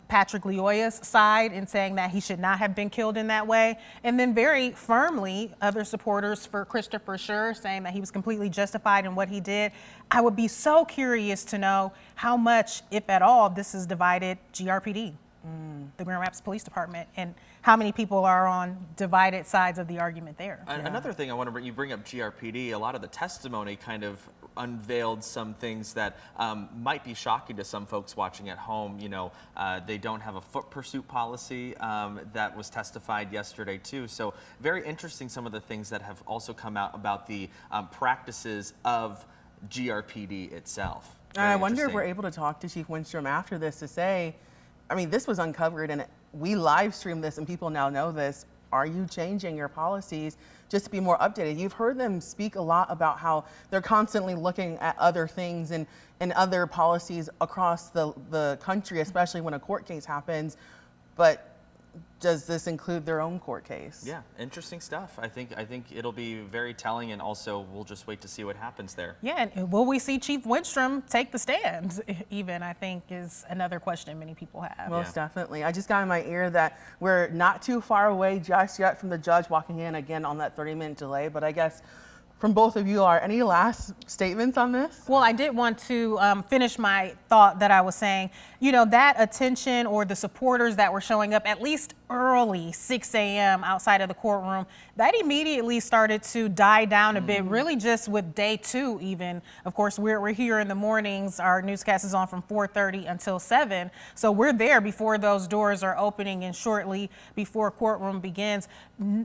Patrick Lyoya's side and saying that he should not have been killed in that way. And then very firmly, other supporters for Christopher Schurr saying that he was completely justified in what he did. I would be so curious to know how much, if at all, this has divided GRPD, the Grand Rapids Police Department, and how many people are on divided sides of the argument there. Another thing I want to bring up GRPD, a lot of the testimony kind of unveiled some things that might be shocking to some folks watching at home. You know, they don't have a foot pursuit policy that was testified yesterday too. So very interesting some of the things that have also come out about the practices of GRPD itself. I wonder if we're able to talk to Chief Winstrom after this to say, I mean, this was uncovered and we live streamed this and people now know this. Are you changing your policies just to be more updated? You've heard them speak a lot about how they're constantly looking at other things and other policies across the country, especially when a court case happens. But does this include their own court case? Yeah, interesting stuff. I think it'll be very telling, and also we'll just wait to see what happens there. Yeah, and will we see Chief Winstrom take the stand? Even, I think, is another question many people have. Most definitely. I just got in my ear that we're not too far away just yet from the judge walking in again on that 30-minute delay, but I guess from both of you, are any last statements on this? Well, I did want to finish my thought that I was saying. You know, that attention or the supporters that were showing up at least early, 6 a.m. outside of the courtroom, that immediately started to die down a bit, really just with day 2 even. Of course, we're here in the mornings. Our newscast is on from 4:30 until 7. So we're there before those doors are opening and shortly before courtroom begins.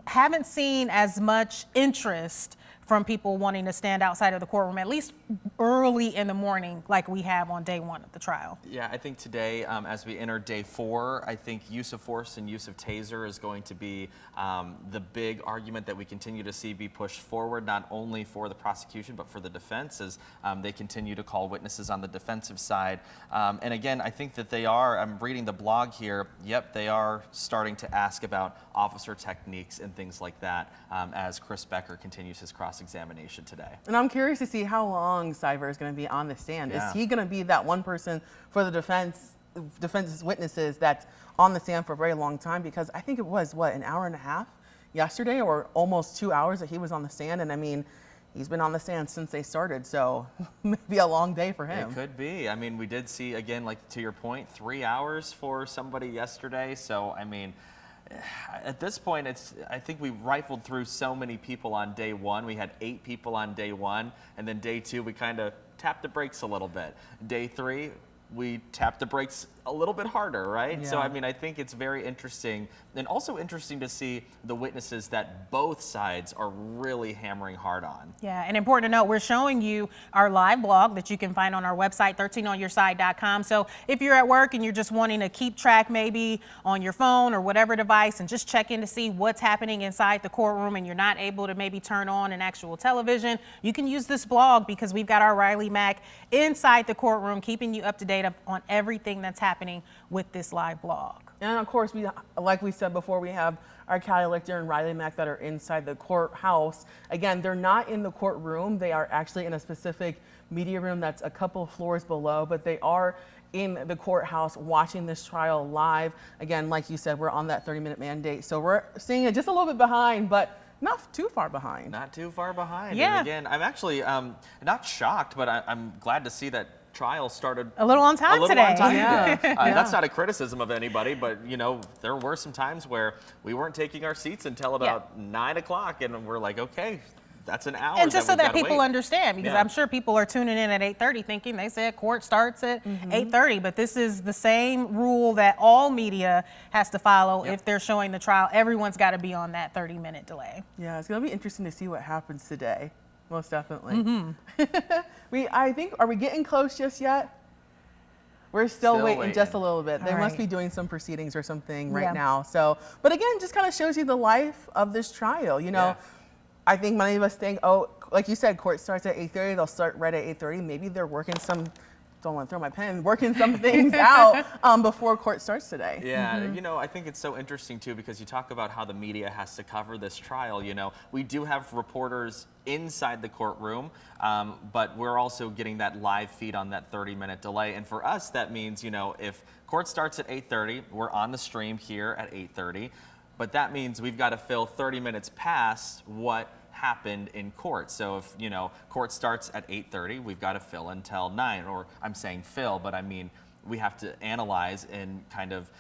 Haven't seen as much interest from people wanting to stand outside of the courtroom, at least early in the morning, like we have on day one of the trial. Yeah, I think today, as we enter day 4, I think use of force and use of taser is going to be the big argument that we continue to see be pushed forward, not only for the prosecution, but for the defense as they continue to call witnesses on the defensive side. And again, I think that they are, I'm reading the blog here, yep, they are starting to ask about officer techniques and things like that as Chris Becker continues his cross-examination today. And I'm curious to see how long Cyver is going to be on the stand. Yeah. Is he going to be that one person for the defense's witnesses that's on the stand for a very long time? Because I think it was, what, an hour and a half yesterday, or almost 2 hours that he was on the stand. And I mean, he's been on the stand since they started, so maybe a long day for him. It could be. I mean, we did see, again, like to your point, 3 hours for somebody yesterday. So, I mean, at this point, I think we rifled through so many people on day 1. We had 8 people on day 1, and then day 2, we kind of tapped the brakes a little bit. Day 3, we tapped the brakes a little bit harder, right? Yeah. So, I mean, I think it's very interesting, and also interesting to see the witnesses that both sides are really hammering hard on. Yeah, and important to note, we're showing you our live blog that you can find on our website, 13onyourside.com. So if you're at work and you're just wanting to keep track maybe on your phone or whatever device and just check in to see what's happening inside the courtroom and you're not able to maybe turn on an actual television, you can use this blog because we've got our Riley Mac inside the courtroom keeping you up to date on everything that's happening with this live blog. And of course, like we said before, we have our Callie Lichter and Riley Mack that are inside the courthouse. Again, they're not in the courtroom. They are actually in a specific media room that's a couple floors below, but they are in the courthouse watching this trial live. Again, like you said, we're on that 30-minute mandate. So we're seeing it just a little bit behind, but not too far behind. Not too far behind. Yeah. And again, I'm actually not shocked, but I'm glad to see that trial started A little on time today. Yeah. That's not a criticism of anybody, but you know, there were some times where we weren't taking our seats until about 9 o'clock, and we're like, okay, that's an hour. And just so that people wait. understand, because Yeah. I'm sure people are tuning in at 8:30 thinking they said court starts at 8:30, but this is the same rule that all media has to follow if they're showing the trial. Everyone's got to be on that 30-minute delay. Yeah, it's going to be interesting to see what happens today. Most definitely. I think, are we getting close just yet? We're still waiting just a little bit. They All must right. be doing some proceedings or something Yeah. right now. So, but again, just kind of shows you the life of this trial. You know, Yeah. I think many of us think, oh, like you said, court starts at 8:30. They'll start right at 8:30. Maybe they're working some. Don't want to throw my pen. Working some things out before court starts today. Yeah, you know, I think it's so interesting too because you talk about how the media has to cover this trial. You know, we do have reporters inside the courtroom, but we're also getting that live feed on that 30-minute delay. And for us, that means, you know, if court starts at 8:30, we're on the stream here at 8:30, but that means we've got to fill 30 minutes past what happened in court. So if, you know, court starts at 8:30, we've got to fill until 9, or I'm saying fill, but I mean, we have to analyze and kind of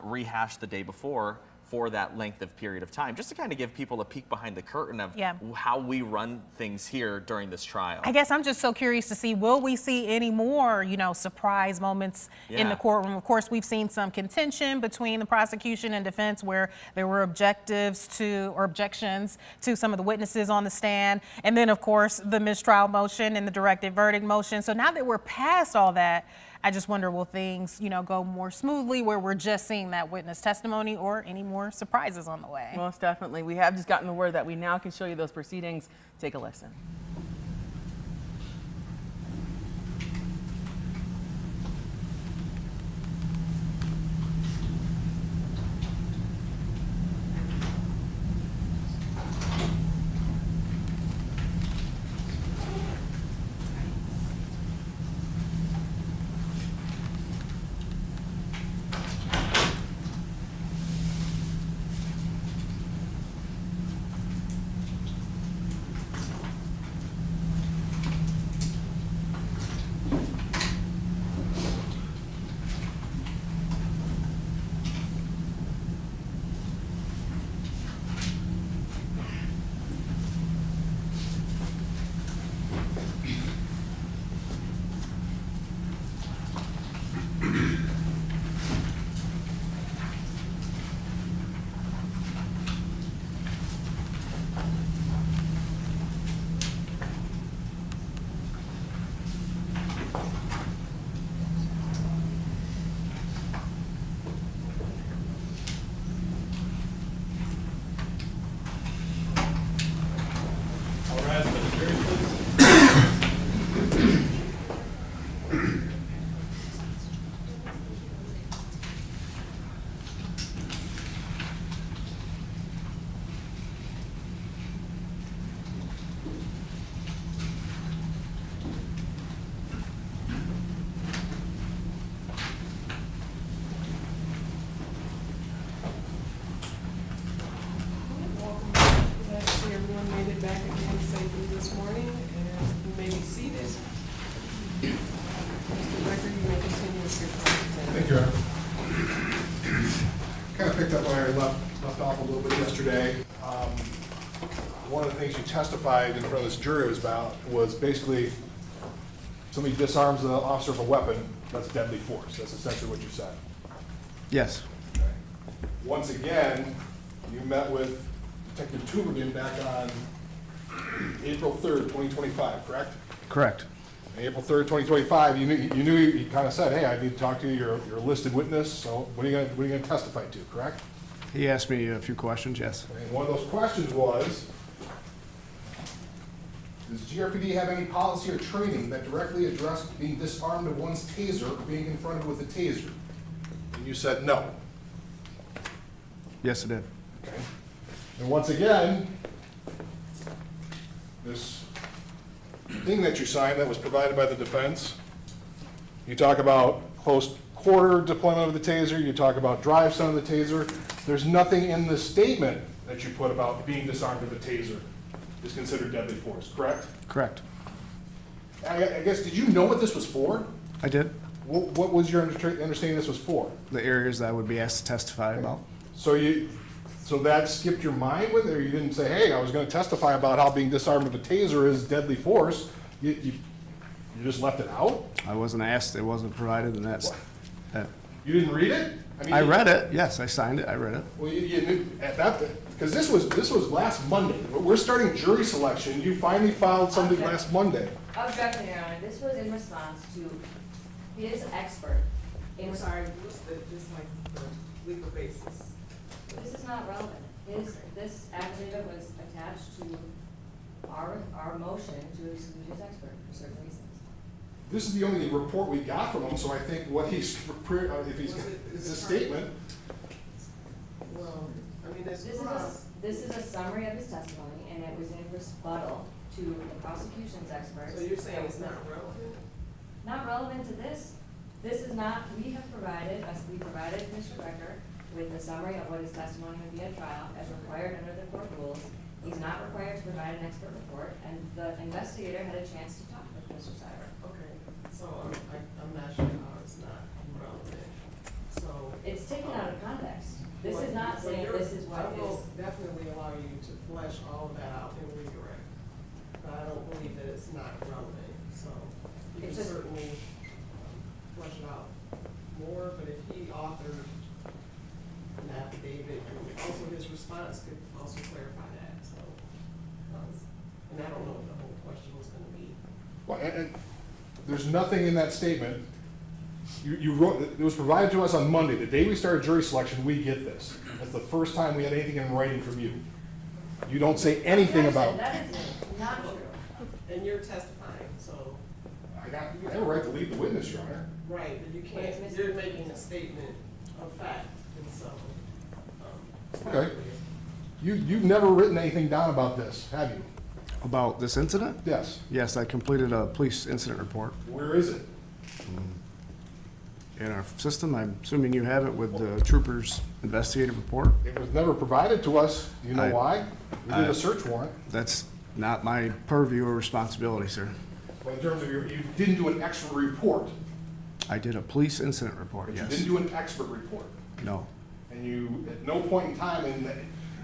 rehash the day before for that length of period of time, just to kind of give people a peek behind the curtain of how we run things here during this trial. I guess I'm just so curious to see, will we see any more, you know, surprise moments in the courtroom? Of course, we've seen some contention between the prosecution and defense where there were objections to some of the witnesses on the stand. And then, of course, the mistrial motion and the directed verdict motion. So now that we're past all that, I just wonder, will things, you know, go more smoothly where we're just seeing that witness testimony, or any more surprises on the way? Most definitely. We have just gotten the word that we now can show you those proceedings. Take a listen. this morning, and you may be seated. Mr. Becker, you may continue with your presentation. Thank you, Your Honor. Kind of picked up where I left off a little bit yesterday. One of the things you testified in front of this jury was basically somebody disarms the officer of a weapon, that's deadly force. That's essentially what you said. Yes, Okay. Once again, you met with Detective Tubergen back on April 3rd, 2025, correct? correct. April 3rd, 2025, you knew he kind of said, hey, I need to talk to you, you're a listed witness, so what are you gonna testify to, correct? He asked me a few questions, yes. And one of those questions was, does GRPD have any policy or training that directly address being disarmed of one's taser or being confronted with a taser? And you said no. Yes, it did. Okay. And once again, this thing that you signed that was provided by the defense, you talk about close quarter deployment of the taser, you talk about drive stun of the taser. There's nothing in the statement that you put about being disarmed of a taser is considered deadly force, correct? Correct. I guess, did you know what this was for? I did. What was your understanding this was for? The areas that I would be asked to testify about. So that skipped your mind with it, or you didn't say, hey, I was gonna testify about how being disarmed of a taser is deadly force? You just left it out? I wasn't asked, it wasn't provided, and that. You didn't read it? mean, I read it, yes, I signed it, I read it. Well, you knew at that, because this was last Monday. We're starting jury selection. You finally filed something last Monday. Objection, Your Honor. This was in response to his expert. I'm sorry, what's the legal basis? This is not relevant. This affidavit was attached to our motion to exclude his expert for certain reasons. This is the only report we got from him, so I think what he's, if he's, it's a statement. Well, I mean, This is a summary of his testimony, and it was in rebuttal to the prosecution's experts. so you're saying it's not relevant? Not relevant to this. This is not, we provided Mr. Becker with a summary of what his testimony would be at trial as required under the court rules. He's not required to provide an expert report, and the investigator had a chance to talk with Mr. Cyber. Okay, so I'm not sure how it's not relevant, so. It's taken out of context. This is not saying this is what I will is. definitely allow you to flesh all of that out and redirect, but I don't believe that it's not relevant, so you can It's just- certainly flesh it out more, but if he authored an affidavit, and also his response could also clarify that, so. And I don't know what the whole question was gonna be. Well, and there's nothing in that statement. You wrote, it was provided to us on Monday. The day we started jury selection, we get this. That's the first time we had anything in writing from you. You don't say anything about. That is not true. And you're testifying, so. I have a right to lead the witness, Your Honor. Right, but you But it's can't, mis- you're making a statement of fact, and so. It's not Okay. clear. You've never written anything down about this, have you? About this incident? Yes. Yes, I completed a police incident report Where is it? in our system. I'm assuming you have it with the trooper's investigative report. It was never provided to us. Do you know why? We did a search warrant. That's not my purview or responsibility, sir. But in terms of you didn't do an expert report. I did a police incident report, But you yes. didn't do an expert report. No, And you, at no point in time in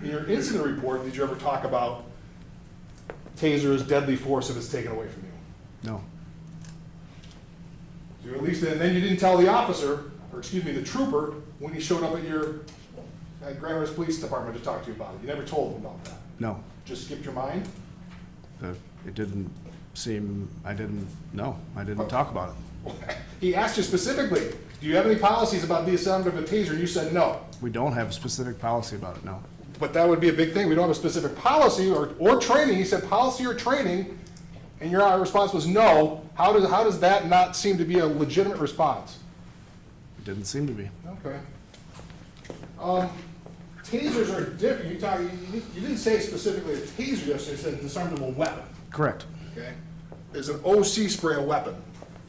your incident report, did you ever talk about tasers, deadly force if it's taken away from you? no, So at least, and then you didn't tell the officer, or excuse me, the trooper, when he showed up at Grand Rapids Police Department to talk to you about it. You never told him about that. no. Just skipped your mind? It didn't seem, I didn't talk about it. He asked you specifically, do you have any policies about the assembly of a taser? You said no. We don't have a specific policy about it, no. But that would be a big thing. We don't have a specific policy or training. He said policy or training, and your response was no. How does that not seem to be a legitimate response? It didn't seem to be. Okay. Tasers are different. You didn't say specifically a taser yesterday. You said disarmable weapon. Correct. Okay. Is an OC spray a weapon?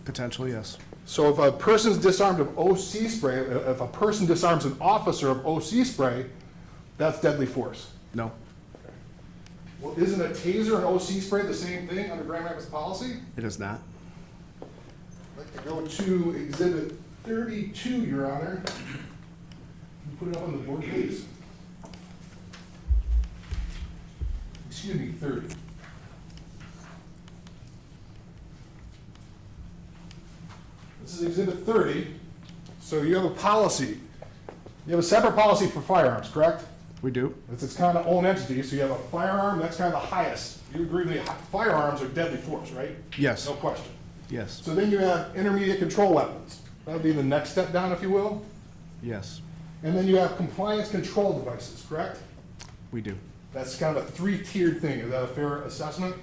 Potentially, yes. So if a person's disarmed of OC spray, if a person disarms an officer of OC spray, that's deadly force. No, Well, isn't a taser and OC spray the same thing under Grand Rapids policy? It is not. I'd like to go to Exhibit 32, Your Honor. Can you put it up on the board, please? Excuse me, 30. This is Exhibit 30. So you have a policy. You have a separate policy for firearms, correct? We do. It's its kind of own entity, so you have a firearm, that's kind of the highest. You agree with me, firearms are deadly force, right? Yes. No question. Yes. So then you have intermediate control weapons. That would be the next step down, if you will. Yes. And then you have compliance control devices, correct? We do. That's kind of a three-tiered thing. Is that a fair assessment?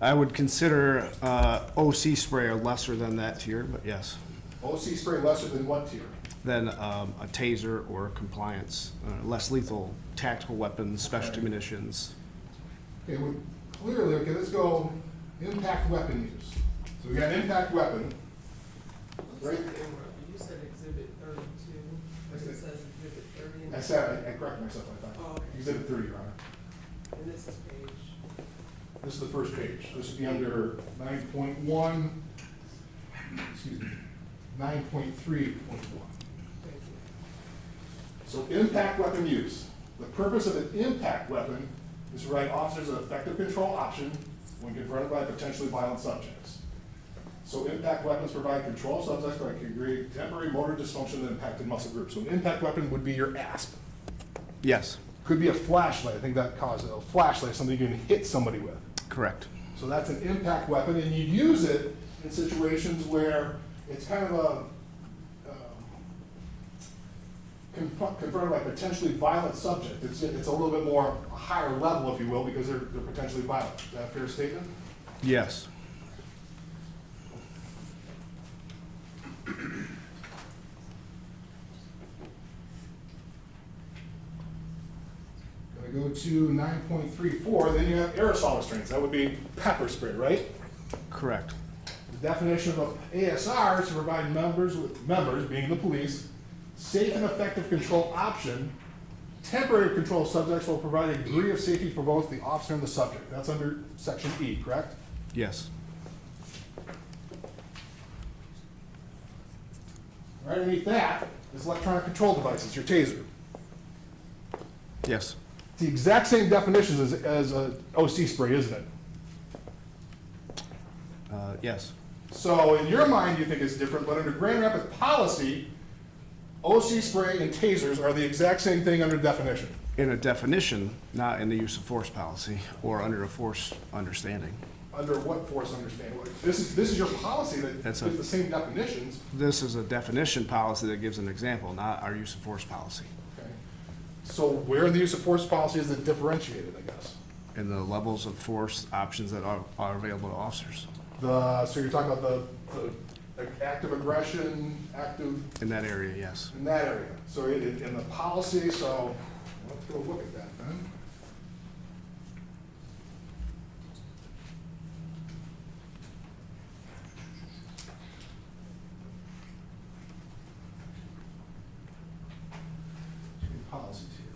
I would consider OC spray a lesser than that tier, but yes. OC spray lesser than what tier? Then a taser or compliance, less lethal tactical weapons, specialty Okay. munitions. Okay, well, clearly, okay, let's go impact weapon use. So we got impact weapon, right? You said exhibit 32, but it says exhibit 30. I said, I corrected myself, I Oh, thought. okay. Exhibit 30, Your Honor. And this is page, This is the first page. This would be under 9.1, excuse me, 9.3.1. thank you. So impact weapon use. The purpose of an impact weapon is to provide officers an effective control option when confronted by potentially violent subjects. So impact weapons provide control of subjects by creating temporary motor dysfunction in impacted muscle groups. So an impact weapon would be your ASP. Yes, Could be a flashlight. I think that causes it. A flashlight, something you can hit somebody with. correct. So that's an impact weapon, and you use it in situations where it's kind of a confronted by potentially violent subject. It's a little bit more a higher level, if you will, because they're potentially violent. Is that a fair statement? Yes. Gonna go to 9.34, then you have aerosol restraints. That would be pepper spray, right? Correct. The definition of ASR is to provide members, being the police, safe and effective control option. Temporary control subjects will provide a degree of safety for both the officer and the subject. That's under section E, correct? Yes. Right underneath that is electronic control devices, your taser. Yes. It's the exact same definitions as a OC spray, isn't it? Yes. So in your mind, you think it's different, but under Grand Rapids policy, OC spray and tasers are the exact same thing under definition. In a definition, not in the use of force policy or under a force understanding. Under what force understanding? This is your policy that That's gives the same definitions. This is a definition policy that gives an example, not our use of force policy. Okay. So where in the use of force policy is it differentiated, I guess? And the levels of force options that are available to officers So you're talking about the active aggression, active, in that area, yes. in that area. So in the policy, so let's go look at that then. Policies here.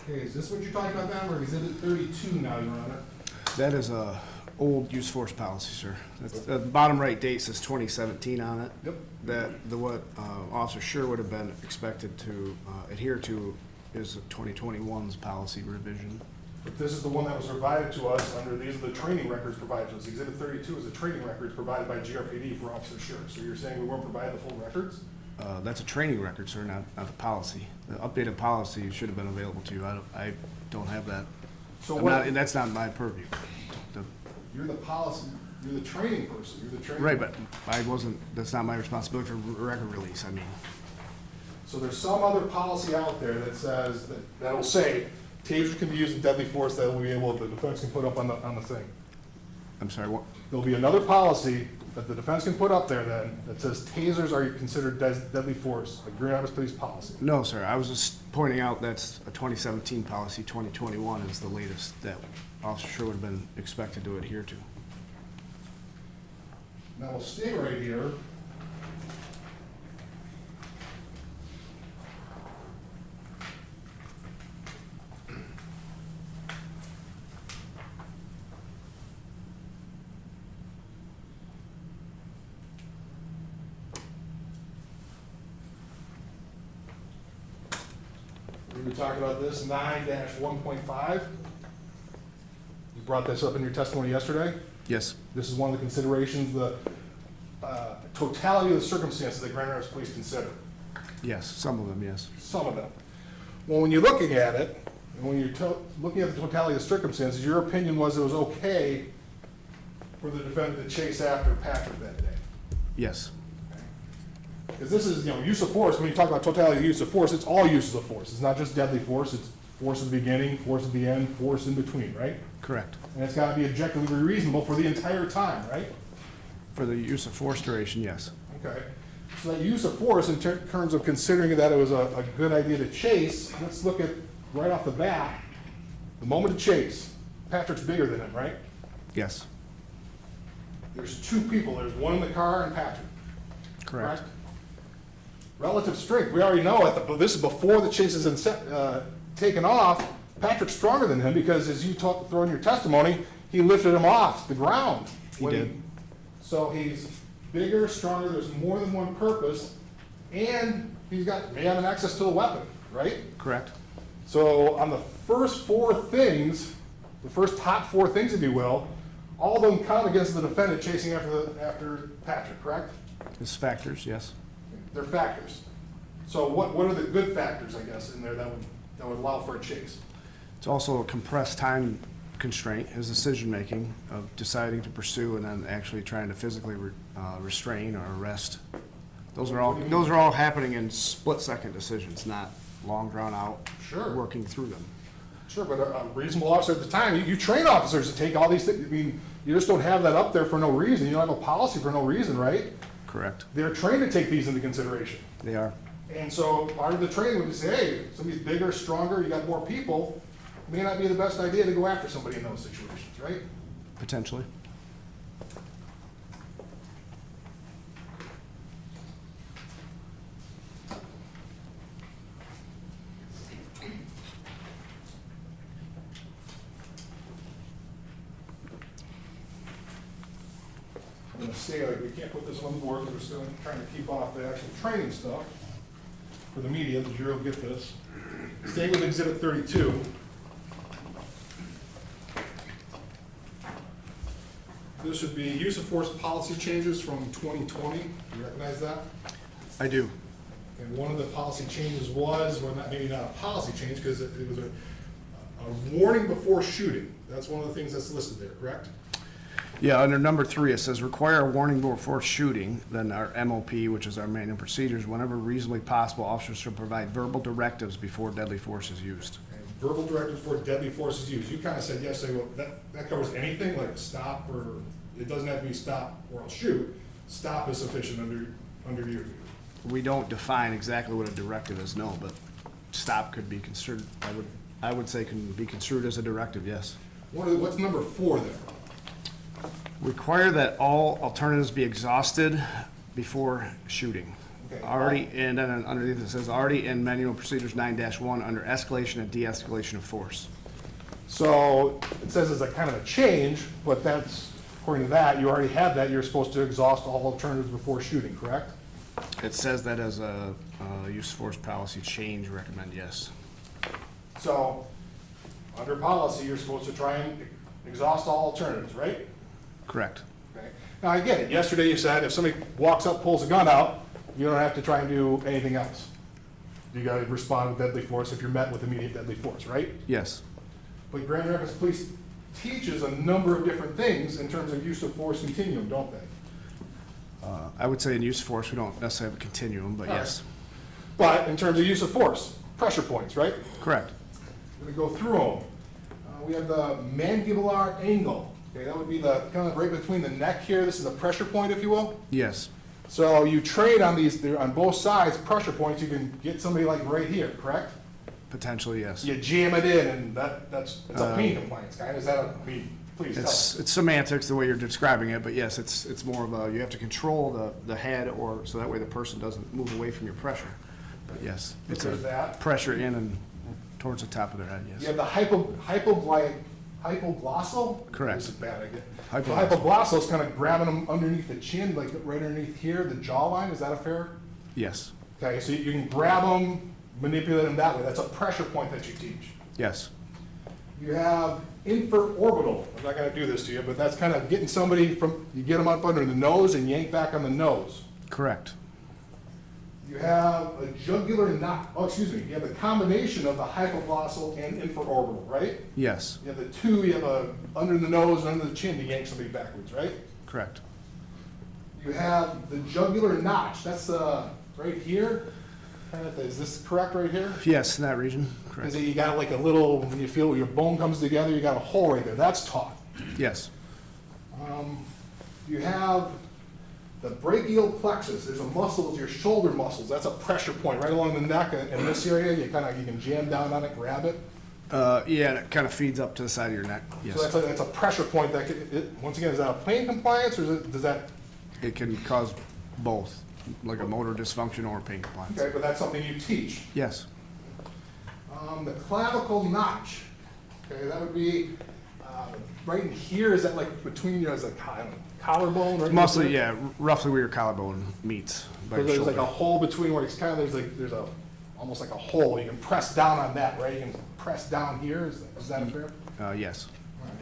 Okay, is this what you're talking about now, or exhibit 32 now, Your Honor? That is a old use force policy, sir. That's, the bottom right date says 2017 on it. Yep. What Officer Schurr would have been expected to adhere to is 2021's policy revision. But this is the one that was provided to us under, these are the training records provided to us. Exhibit 32 is the training records provided by GRPD for Officer Schurr. So you're saying we weren't provided the full records? That's a training record, sir, not the policy. The updated policy should have been available to you. I don't have that. So I'm what- not, that's not my purview. You're the policy, you're the training person, you're the training. Right, but that's not my responsibility for record release, I mean. So there's some other policy out there that says, that'll say, taser can be used in deadly force, that will be able, the defense can put up on the thing. I'm sorry, what? There'll be another policy that the defense can put up there then, that says tasers are considered deadly force, like Grand Rapids Police policy. No, sir, I was just pointing out that's a 2017 policy, 2021 is the latest that Officer Schurr would have been expected to adhere to. Now we'll stay right here. We were talking about this 9-1.5. You brought this up in your testimony yesterday. Yes, This is one of the considerations, the totality of the circumstances that Grand Rapids Police consider. yes, some of them, yes. Some of them. Well, when you're looking at it, and when you're looking at the totality of the circumstances, your opinion was it was okay for the defendant to chase after Patrick that day. Yes, Because this is, use of force, when you talk about totality of use of force, it's all uses of force. It's not just deadly force, it's force at the beginning, force at the end, force in between, right? correct. And it's gotta be objectively reasonable for the entire time, right? For the use of force duration, yes. Okay. So that use of force in terms of considering that it was a good idea to chase, let's look at right off the bat, the moment to chase. Patrick's bigger than him, right? Yes, There's two people, there's one in the car and Patrick. correct. Relative strength, we already know, this is before the chase is taken off, Patrick's stronger than him because as you throw in your testimony, he lifted him off the ground. He did. So he's bigger, stronger, there's more than one purpose, and may have an access to a weapon, right? Correct. So on the first four things, the first top four things, if you will, all of them count against the defendant chasing after Patrick, correct? His factors, yes. They're factors. So what are the good factors, I guess, in there that would allow for a chase? It's also a compressed time constraint, his decision-making of deciding to pursue and then actually trying to physically restrain or arrest. Those are all happening in split-second decisions, not long drawn-out, Sure. working through them. Sure, but a reasonable officer at the time, you train officers to take all these things. I mean, you just don't have that up there for no reason. You don't have a policy for no reason, right? Correct. They're trained to take these into consideration. They are. And so part of the training would be say, hey, somebody's bigger, stronger, you got more people, it may not be the best idea to go after somebody in those situations, right? Potentially. I'm gonna say, like, we can't put this on the board because we're still trying to keep off the actual training stuff for the media, the jury will get this. Staying with Exhibit 32. This would be use of force policy changes from 2020. Do you recognize that? I do. And one of the policy changes was, well, maybe not a policy change, because it was a warning before shooting. That's one of the things that's listed there, correct? Yeah, under number 3, it says require a warning before shooting. Then our MOP, which is our manual procedures, whenever reasonably possible, officers should provide verbal directives before deadly force is used. And verbal directives before deadly force is used. You kind of said yesterday, well, that covers anything, like stop, or it doesn't have to be stop or I'll shoot. Stop is sufficient under your view. We don't define exactly what a directive is, no, but stop could be construed, I would say can be construed as a directive, yes. What's number 4 there? Require that all alternatives be exhausted before shooting. Okay. Already, and then underneath it says already in manual procedures 9-1 under escalation and de-escalation of force. So it says it's a kind of a change, but that's, according to that, you already had that, you're supposed to exhaust all alternatives before shooting, correct? It says that as a use of force policy change, recommend yes. So, under policy, you're supposed to try and exhaust all alternatives, right? Correct. Okay. Now, I get it. Yesterday you said if somebody walks up, pulls a gun out, you don't have to try and do anything else. You gotta respond with deadly force if you're met with immediate deadly force, right? Yes. But Grand Rapids Police teaches a number of different things in terms of use of force continuum, don't they? I would say in use of force, we don't necessarily have a continuum, but yes. But in terms of use of force, pressure points, right? Correct. I'm gonna go through them. We have the mandibular angle. Okay, that would be the kind of right between the neck here. This is a pressure point, if you will. Yes. So you trade on these, they're on both sides, pressure points. You can get somebody like right here, correct? Potentially, yes. You jam it in, and it's a pain compliance, guy. Is that a, I mean, please tell us. It's semantics the way you're describing it, but yes, it's more of a, you have to control the head, or so that way the person doesn't move away from your pressure. But yes, it's There's a that. pressure in and towards the top of their head, You yes. have the hypoglossal? Correct. This is bad, I get. Hypoglossal. The hypoglossal is kind of grabbing them underneath the chin, like right underneath here, the jawline. Is that a fair? Yes. Okay, so you can grab them, manipulate them that way. That's a pressure point that you teach. Yes. You have infraorbital. I'm not gonna do this to you, but that's kind of getting somebody from, you get them up under the nose and yank back on the nose. Correct. You have a jugular knot, you have the combination of the hypoglossal and infraorbital, right? Yes. You have the two, you have a under the nose and under the chin to yank somebody backwards, right? Correct. You have the jugular notch, that's right here. Is this correct right here? Yes, in that region. Is Correct. it, you got like a little, when you feel your bone comes together, you got a hole right there, that's taut. Yes. You have the brachial plexus, there's a muscle, it's your shoulder muscles, that's a pressure point right along the neck. In this area, you can jam down on it, grab it. Yeah, and it kind of feeds up to the side of your neck. Yes. So that's a pressure point that once again, is that a plain compliance or does that, It can cause both, like a motor dysfunction or pain compliance. okay, but that's something you teach. Yes. The clavicle notch, okay, that would be right in here, is that like between your, is a collarbone? Right Mostly, there? yeah, roughly where your collarbone meets by So your there's shoulder. like a hole between where it's kind of, there's a, almost like a hole, you can press down on that, right? You can press down here, is that fair? Yes. Alright.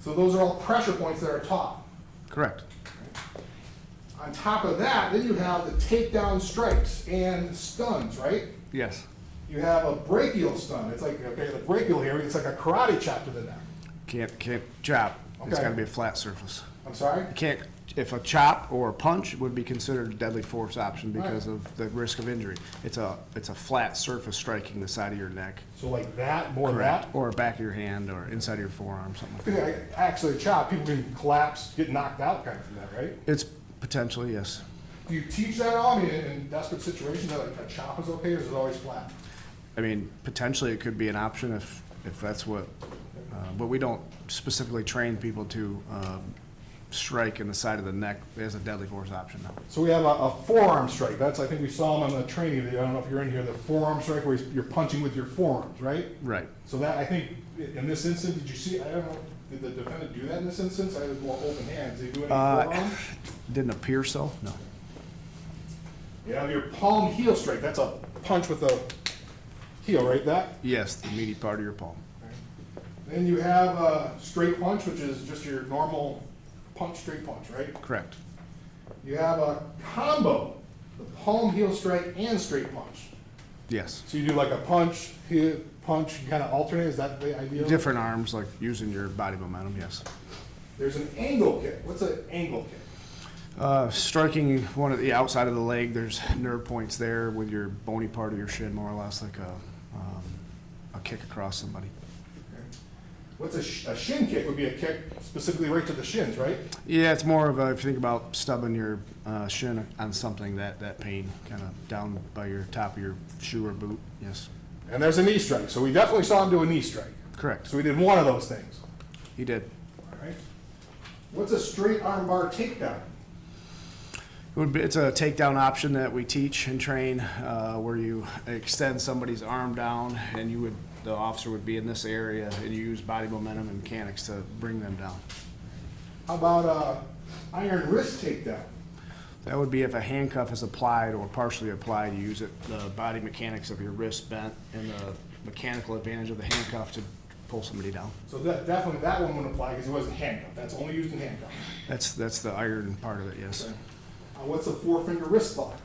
So those are all pressure points that are taught. Correct. On top of that, then you have the takedown strikes and stuns, right? Yes. You have a brachial stun, it's like, okay, the brachial here, it's like a karate chop to the neck. Can't chop. It's Okay. got to be a flat surface. I'm sorry? You can't, if a chop or a punch would be considered a deadly force option because of the risk of injury. It's a flat surface striking the side of your neck. So like that, more of Correct. that? Or back of your hand or inside of your forearm, something like that. Yeah, actually, a chop, people can collapse, get knocked out kind of from that, right? It's potentially, yes. Do you teach that all? I mean, in desperate situations, that like a chop is okay, or is it always flat? I mean, potentially it could be an option if that's what, but we don't specifically train people to strike in the side of the neck as a deadly force option, no. So we have a forearm strike. That's, I think we saw them on the training video. I don't know if you're in here, the forearm strike where you're punching with your forearms, right? Right. So that, I think, in this instance, did you see, I don't know, did the defendant do that in this instance? I was more open hands. Did he do any forearms? Didn't appear so, no. You have your palm heel strike. That's a punch with the heel, right? That? Yes, the meaty part of your palm. Then you have a straight punch, which is just your normal punch, straight punch, right? Correct. You have a combo, the palm heel strike and straight punch. Yes. So you do like a punch, hit, punch, you kind of alternate, is that the idea? Different arms, like using your body momentum, yes. There's an angle kick. What's an angle kick? Striking one of the outside of the leg, there's nerve points there with your bony part of your shin, more or less like a kick across somebody. Okay. What's a shin kick? Would be a kick specifically right to the shins, right? Yeah, it's more of a, if you think about stubbing your shin on something, that pain kind of down by your top of your shoe or boot, yes. And there's a knee strike. So we definitely saw him do a knee strike. Correct. So we did one of those things. He did. All right. What's a straight arm bar takedown? It's a takedown option that we teach and train, where you extend somebody's arm down, and the officer would be in this area, and you use body momentum and mechanics to bring them down. How about iron wrist takedown? That would be if a handcuff is applied or partially applied, you use the body mechanics of your wrist bent and the mechanical advantage of the handcuff to pull somebody down. So definitely that one wouldn't apply because he wasn't handcuffed. That's only used in handcuffs. That's the iron part of it, yes. What's a 4-finger wrist lock?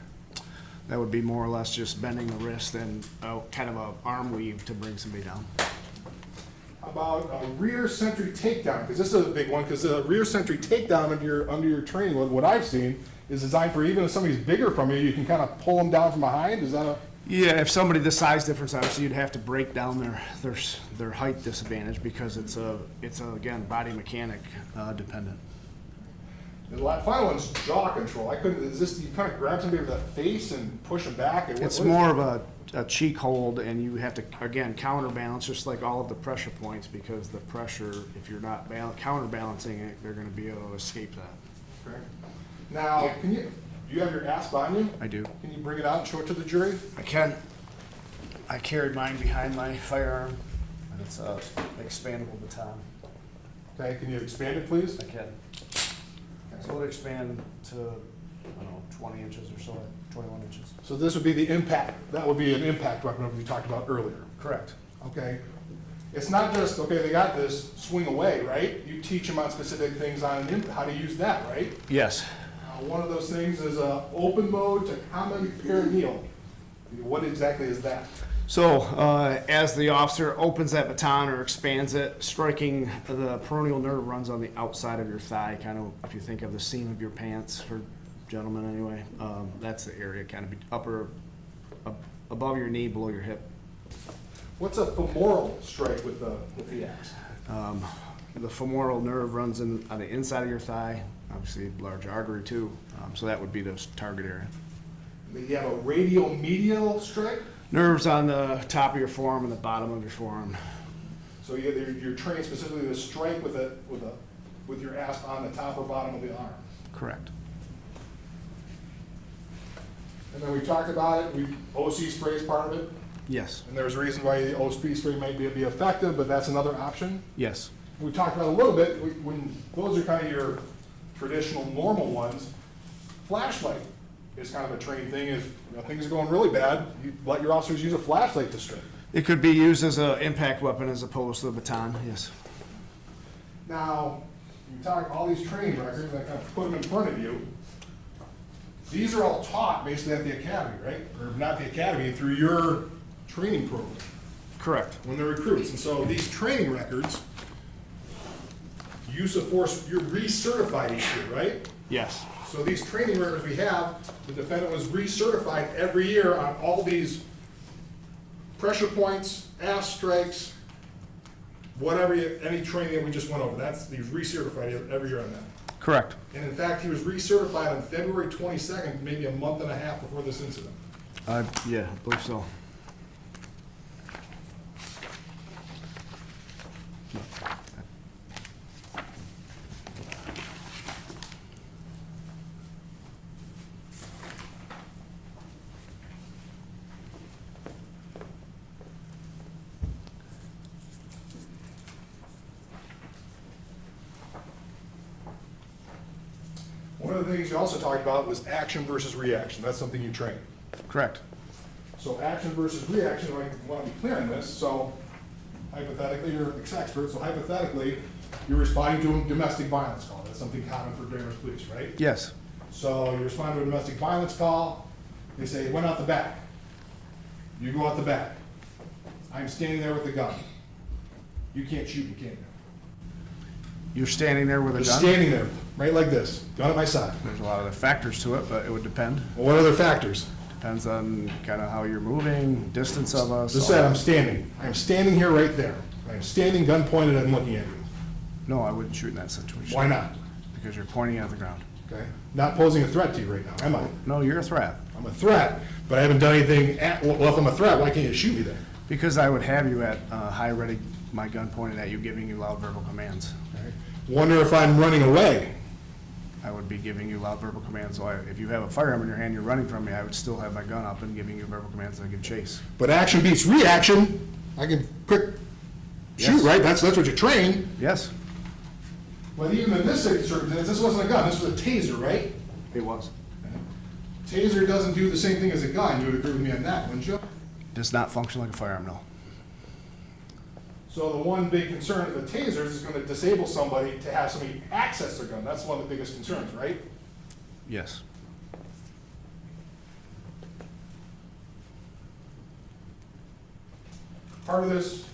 That would be more or less just bending the wrist and kind of a arm weave to bring somebody down. How about a rear sentry takedown? Because this is a big one, because the rear sentry takedown under your training, what I've seen, is designed for even if somebody's bigger from you, you can kind of pull them down from behind. Is that a... Yeah, if somebody the size difference, obviously you'd have to break down their height disadvantage because it's again body mechanic dependent. The final one's jaw control. Is this, you kind of grab somebody with the face and push them back? It's more of a cheek hold, and you have to, again, counterbalance, just like all of the pressure points, because the pressure, if you're not counterbalancing it, they're gonna be able to escape that. Okay. Now, do you have your ASP on you? I do. Can you bring it out and show it to the jury? I can. I carried mine behind my firearm, and it's a expandable baton. Okay, can you expand it, please? I can. So it would expand to, I don't know, 20 inches or so, 21 inches. So this would be the impact. That would be an impact weapon that we talked about earlier. Correct. Okay. It's not just, okay, they got this, swing away, right? You teach them on specific things on how to use that, right? Yes. One of those things is open mode to common perineal. What exactly is that? So as the officer opens that baton or expands it, striking the peroneal nerve runs on the outside of your thigh, kind of if you think of the seam of your pants, for gentlemen anyway. That's the area, kind of above your knee, below your hip. What's a femoral strike with the axe? The femoral nerve runs on the inside of your thigh, obviously large artery too, so that would be the target area. You have a radial medial strike? Nerves on the top of your forearm and the bottom of your forearm. So you're trained specifically to strike with your asp on the top or bottom of the arm. Correct. And then we talked about it. OC spray is part of it. Yes. And there's a reason why the OC spray might be effective, but that's another option. Yes. We talked about it a little bit. When those are kind of your traditional normal ones. Flashlight is kind of a trained thing. If things are going really bad, you let your officers use a flashlight to strike. It could be used as an impact weapon as opposed to a baton, yes. Now, you talk all these training records, I kind of put them in front of you. These are all taught basically at the academy, right? Or not the academy, through your training program. Correct. When they're recruits. And so these training records, use of force, you're recertified each year, right? Yes. So these training records we have, the defendant was recertified every year on all these pressure points, ass strikes, whatever, any training that we just went over. He was recertified every year on that. Correct. And in fact, he was recertified on February 22nd, maybe a month and a half before this incident. Yeah, I believe so. One of the things you also talked about was action versus reaction. That's something you train. Correct. So action versus reaction, I want to be clear on this. So hypothetically, you're an expert, so hypothetically, you're responding to a domestic violence call. That's something common for Dartmouth police, right? Yes. So you respond to a domestic violence call, they say, it went out the back. You go out the back. I'm standing there with a gun. You can't shoot me, can you? You're standing there with a Just gun? standing there, right like this, gun at my side. There's a lot of other factors to it, but it would depend. Well, what other factors? Depends on kind of how you're moving, distance of us. Just all said that. I'm standing. I'm standing here right there. I'm standing, gun pointed, and looking at you. No, I wouldn't shoot in that situation. Why not? Because you're pointing at the ground. Okay? Not posing a threat to you right now, am I? No, you're a threat. I'm a threat, but I haven't done anything well, if I'm a threat, why can't you shoot me then? Because I would have you at high ready, my gun pointed at you, giving you loud verbal commands. Okay? Wonder if I'm running away. I would be giving you loud verbal commands. So if you have a firearm in your hand, you're running from me, I would still have my gun up and giving you verbal commands that I give chase. But action beats reaction. I can quick shoot, Yes. right? That's what you're trained. Yes, But even in this circumstance, this wasn't a gun, this was a taser, right? it was. Taser doesn't do the same thing as a gun. You would agree with me on that, wouldn't you? Does not function like a firearm, no. So the one big concern of the tasers is going to disable somebody to have somebody access their gun. That's one of the biggest concerns, right? Yes. Part of this,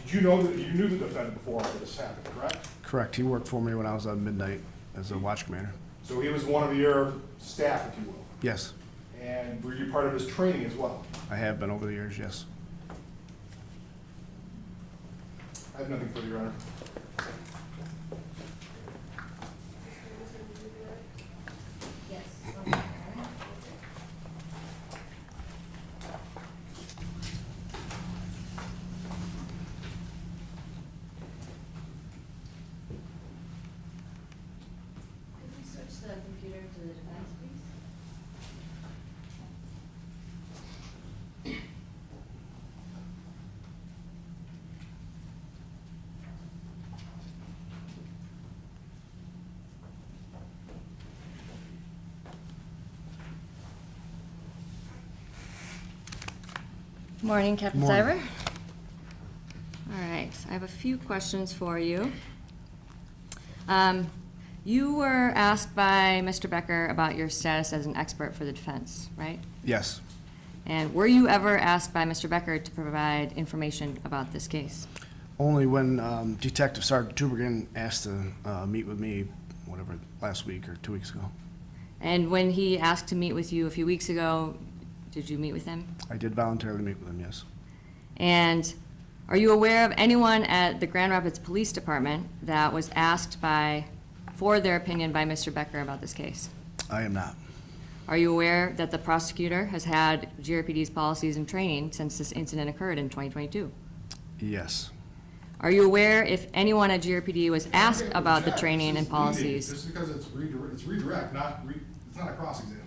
did you know that you knew the defendant before all this happened, correct? Correct. He worked for me when I was on midnight as a watch commander. So he was one of your staff, if you will. Yes, And were you part of his training as well? I have been over the years, yes. I have nothing further, Your Honor. Yes. Could we switch the computer to the defense, please? Morning, Captain Morning. Cyber. All right, I have a few questions for you. You were asked by Mr. Becker about your status as an expert for the defense, right? Yes. And were you ever asked by Mr. Becker to provide information about this case? Only when Detective Sergeant Tubergen asked to meet with me, whatever, last week or 2 weeks ago. And when he asked to meet with you a few weeks ago, did you meet with him? I did voluntarily meet with him, yes. And are you aware of anyone at the Grand Rapids Police Department that was asked for their opinion by Mr. Becker about this case? I am not. Are you aware that the prosecutor has had GRPD's policies and training since this incident occurred in 2022? Yes. Are you aware if anyone at GRPD was asked about the training and policies? Just because it's redirect, it's not a cross-exam.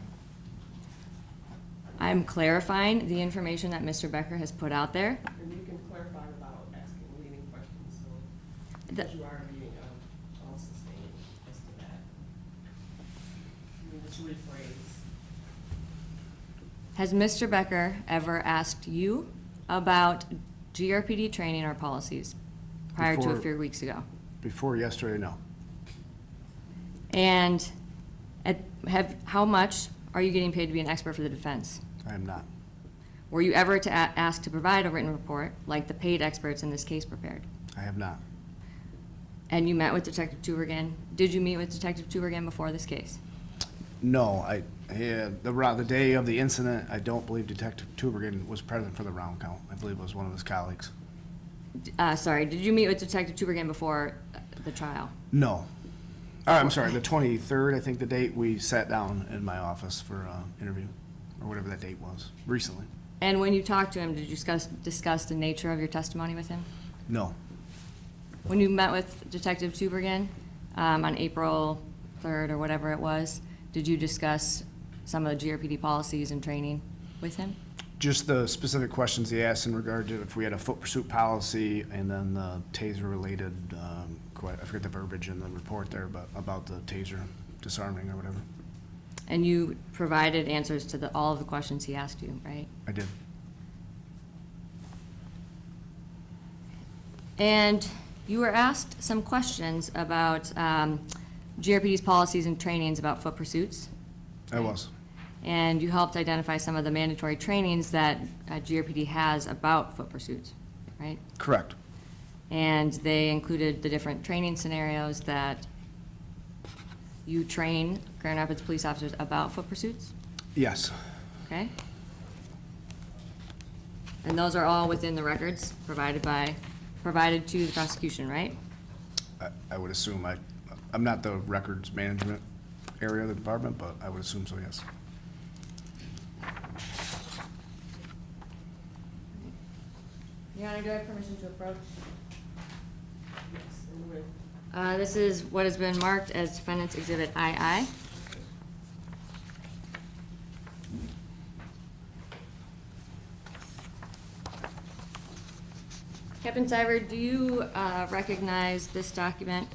I'm clarifying the information that Mr. Becker has put out there. And you can clarify without asking leading questions, so, The- because you are being, also stating as to that. You need to rephrase. Has Mr. Becker ever asked you about GRPD training or policies prior to a Before- few weeks ago? Before yesterday, no. And how much are you getting paid to be an expert for the defense? I am not. Were you ever asked to provide a written report like the paid experts in this case prepared? I have not. And you met with Detective Tubergen? Did you meet with Detective Tubergen before this case? No, the day of the incident, I don't believe Detective Tubergen was present for the round count. I believe it was one of his colleagues. Sorry, did you meet with Detective Tubergen before the trial? No. I'm sorry, the 23rd, I think the date, we sat down in my office for an interview, or whatever that date was, recently. And when you talked to him, did you discuss the nature of your testimony with him? No. When you met with Detective Tubergen on April 3rd or whatever it was, did you discuss some of the GRPD policies and training with him? Just the specific questions he asked in regard to if we had a foot pursuit policy, and then the taser-related, I forget the verbiage in the report there, but about the taser disarming or whatever. And you provided answers to all of the questions he asked you, right? I did. And you were asked some questions about GRPD's policies and trainings about foot pursuits. I was. And you helped identify some of the mandatory trainings that GRPD has about foot pursuits, right? Correct. And they included the different training scenarios that you train Grand Rapids police officers about foot pursuits, Yes. okay? And those are all within the records provided to the prosecution, right? I would assume, I'm not the records management area of the department, but I would assume so, yes. Your Honor, do I have permission to approach? Yes, and with This is what has been marked as Defendant's Exhibit II. Captain Seibert, do you recognize this document?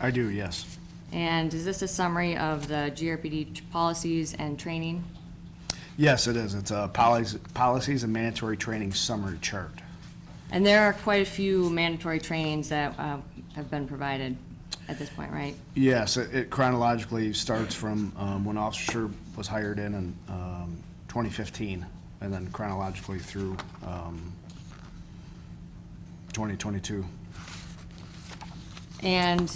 I do, yes. And is this a summary of the GRPD policies and training? Yes, it is. It's a policies and mandatory training summary chart. And there are quite a few mandatory trainings that have been provided at this point, right? Yes, it chronologically starts from when Officer Schurr was hired in 2015, and then chronologically through 2022. And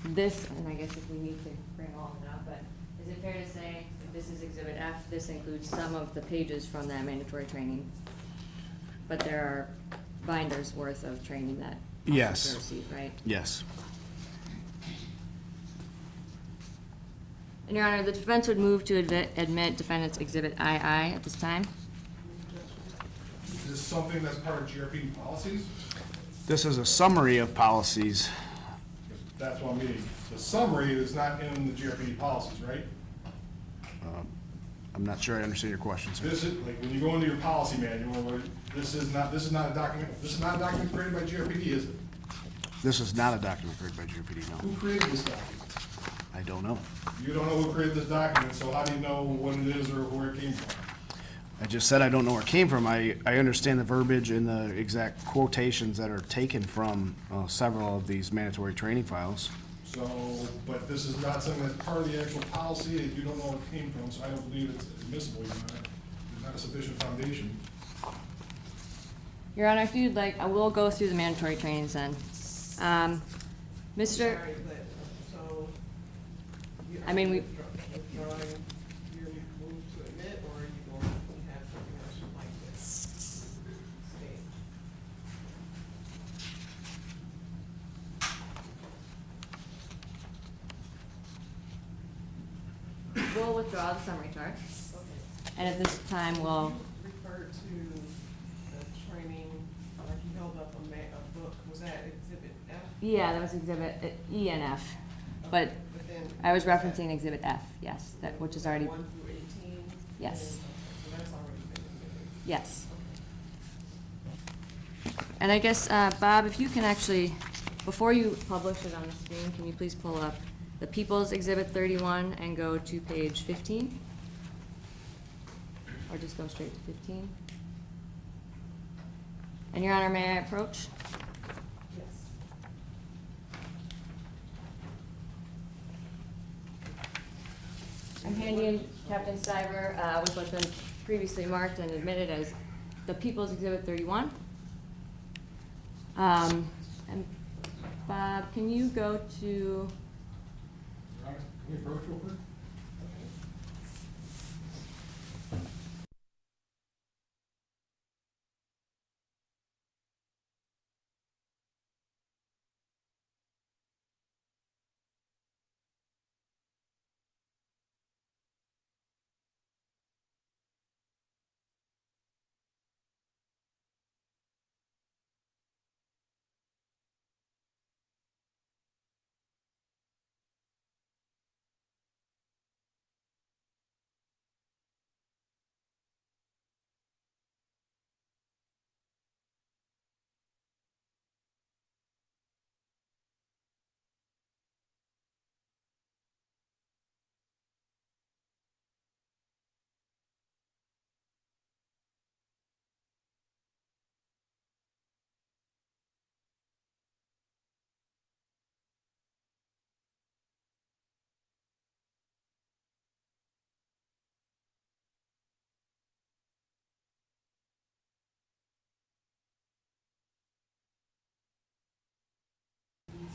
this, and I guess if we need to bring all of it up, but is it fair to say that this is Exhibit F? This includes some of the pages from that mandatory training, but there are binders worth of training that Yes. officers received, right? Yes. And Your Honor, the defense would move to admit Defendant's Exhibit II at this time. Is this something that's part of GRPD policies? This is a summary of policies. That's what I'm meaning. The summary is not in the GRPD policies, right? I'm not sure I understand your question, sir. This is, like, when you go into your policy manual, this is not a document created by GRPD, is it? This is not a document created by GRPD, no. Who created this document? I don't know. You don't know who created this document, so how do you know what it is or where it came from? I just said I don't know where it came from. I understand the verbiage and the exact quotations that are taken from several of these mandatory training files. So, but this is not something that's part of the actual policy, and you don't know where it came from, so I don't believe it's admissible. There's not a sufficient foundation. Your Honor, if you'd like, I will go through the mandatory trainings then. Mr. Sorry, but, so. I mean, we- Withdrawing your move to admit, or are you going to have something else you'd like to state? We'll withdraw the summary chart, Okay. and at this time, we'll, Refer to the training, like you held up a book, was that Exhibit F? yeah, that was Exhibit E and F, but But then. I was referencing Exhibit F, yes, that, which is already, 1 through 18? Yes. So that's already been admitted. yes. And I guess, Bob, if you can actually, before you publish it on the screen, can you please pull up the People's Exhibit 31 and go to page 15? Or just go straight to 15? And Your Honor, may I approach? Yes. I'm handing Captain Stiver with what's been previously marked and admitted as the People's Exhibit 31. And Bob, can you go to, Your Honor, can we approach real quick?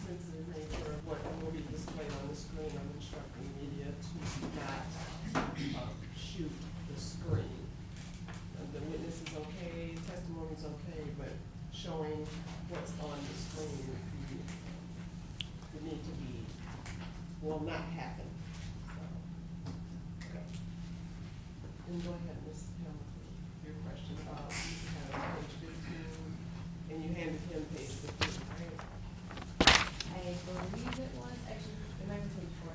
Sensitive nature of what will be displayed on the screen, I'm instructing the media to not shoot the screen. The witness is okay, testimony is okay, but showing what's on the screen would need to be, will not happen. So, okay. And go ahead, Ms. Hamilton, your question about, you have page 15, and you handed him page 15, right? believe it was, actually, it might be page 14.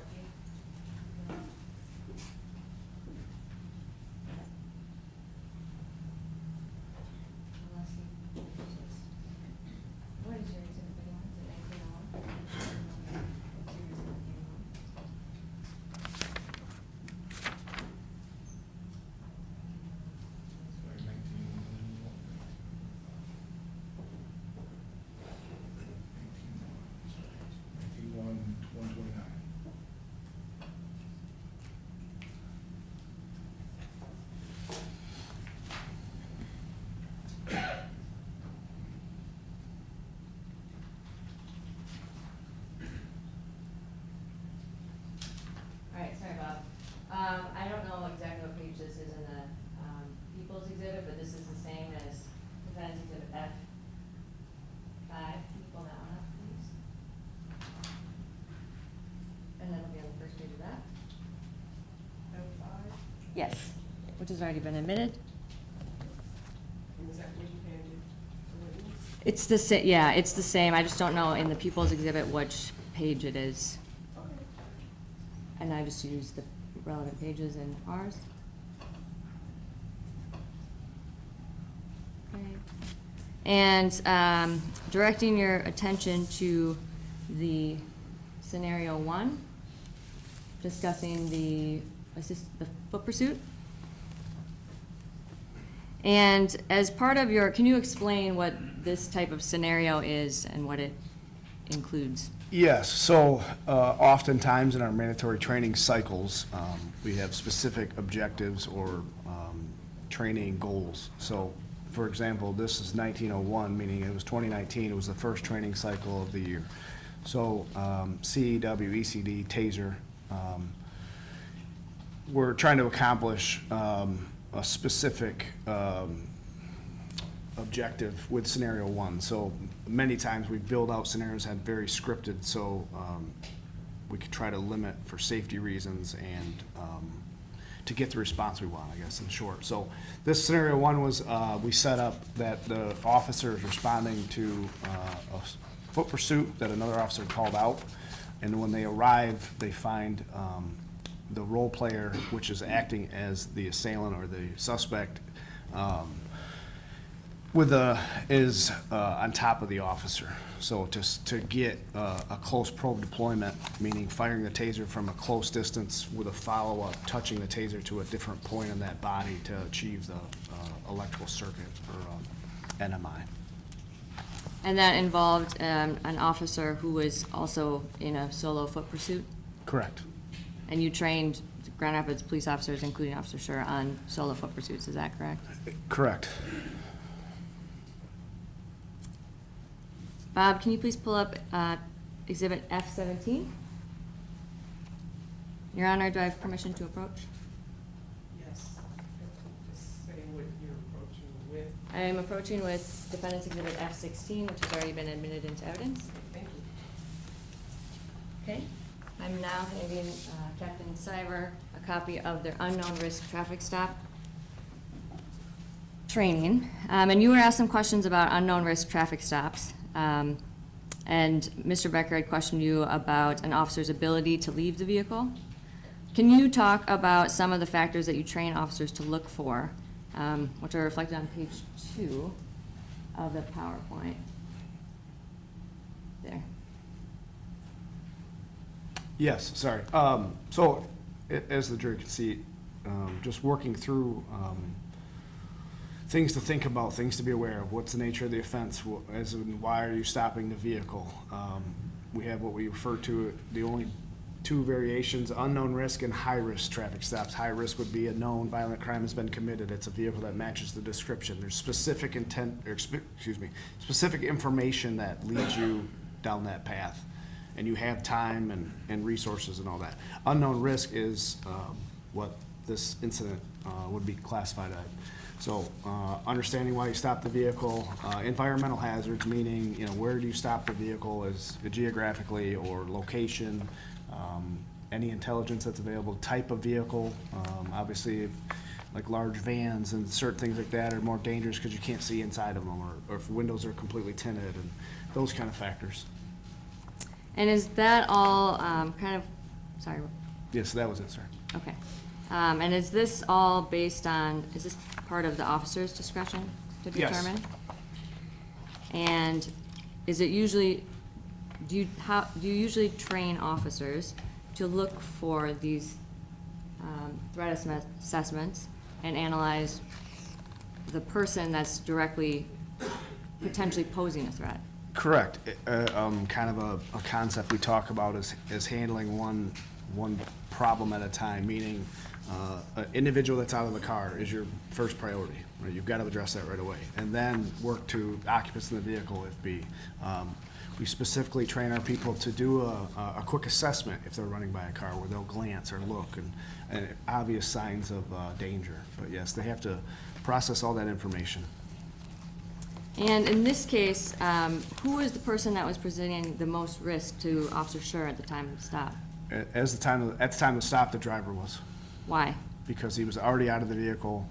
Unless he chooses. What is your exhibit that you want? Is it 1901? What's your exhibit that you want? All right, sorry, Bob. I don't know exactly what page this is in the People's Exhibit, but this is the same as Defense Exhibit F5. Can you pull that one up, please? And that'll be on the first page of that. F5, Yes, which has already been admitted. and is that what you handed the witness? It's the same, yeah, it's the same. I just don't know in the People's Exhibit which page it is. Okay. And I just used the relevant pages in ours. Okay. And directing your attention to the scenario 1, discussing the foot pursuit. And as part of your, can you explain what this type of scenario is and what it includes? Yes, so oftentimes in our mandatory training cycles, we have specific objectives or training goals. So, for example, this is 1901, meaning it was 2019, it was the first training cycle of the year. So CEW, ECD, Taser, we're trying to accomplish a specific objective with scenario 1. So many times we build out scenarios that are very scripted, so we could try to limit for safety reasons and to get the response we want, I guess, in short. So this scenario 1 was, we set up that the officer is responding to a foot pursuit that another officer called out, and when they arrive, they find the role player, which is acting as the assailant or the suspect, is on top of the officer. So to get a close probe deployment, meaning firing the taser from a close distance with a follow-up, touching the taser to a different point in that body to achieve the electrical circuit or NMI. And that involved an officer who was also in a solo foot pursuit? Correct. And you trained Grand Rapids police officers, including Officer Schurr, on solo foot pursuits, is that correct? Correct. Bob, can you please pull up Exhibit F17? Your Honor, do I have permission to approach? Yes. Just say what you're approaching with. I am approaching with Defendant's Exhibit F16, which has already been admitted into evidence. Thank you. Okay. I'm now handing Captain Cyber a copy of their unknown risk traffic stop training. And you were asked some questions about unknown risk traffic stops. And Mr. Becker had questioned you about an officer's ability to leave the vehicle. Can you talk about some of the factors that you train officers to look for, which are reflected on page 2 of the PowerPoint? There. Yes, sorry. So as the jury can see, just working through things to think about, things to be aware of. What's the nature of the offense? As in, why are you stopping the vehicle? We have what we refer to, the only 2 variations, unknown risk and high-risk traffic stops. High risk would be a known violent crime has been committed. It's a vehicle that matches the description. There's specific intent, or specific information that leads you down that path, and you have time and resources and all that. Unknown risk is what this incident would be classified as. So understanding why you stopped the vehicle, environmental hazards, meaning, where do you stop the vehicle as geographically or location, any intelligence that's available, type of vehicle, obviously like large vans and certain things like that are more dangerous because you can't see inside of them, or if windows are completely tinted and those kind of factors. And is that all kind of, sorry, Yes, that was it, sir. okay. And is this all based on, is this part of the officer's discretion to Yes. determine? And is it usually, do you usually train officers to look for these threat assessments and analyze the person that's directly potentially posing a threat? Correct. Kind of a concept we talk about is handling one problem at a time, meaning an individual that's out of the car is your first priority. Right? You've got to address that right away. And then work to occupants in the vehicle if be. We specifically train our people to do a quick assessment if they're running by a car where they'll glance or look and obvious signs of danger. But yes, they have to process all that information. And in this case, who was the person that was presenting the most risk to Officer Schurr at the time of the stop? At the time of the stop, the driver was, Why? because he was already out of the vehicle.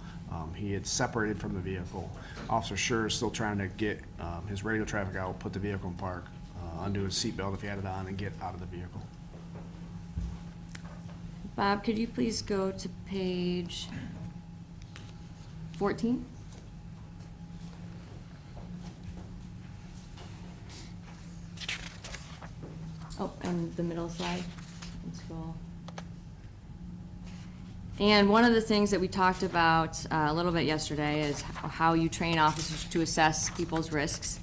He had separated from the vehicle. Officer Schurr is still trying to get his radio traffic out, put the vehicle in park, undo his seatbelt if he had it on, and get out of the vehicle. Bob, could you please go to page 14? Oh, and the middle slide, and scroll. And one of the things that we talked about a little bit yesterday is how you train officers to assess people's risks,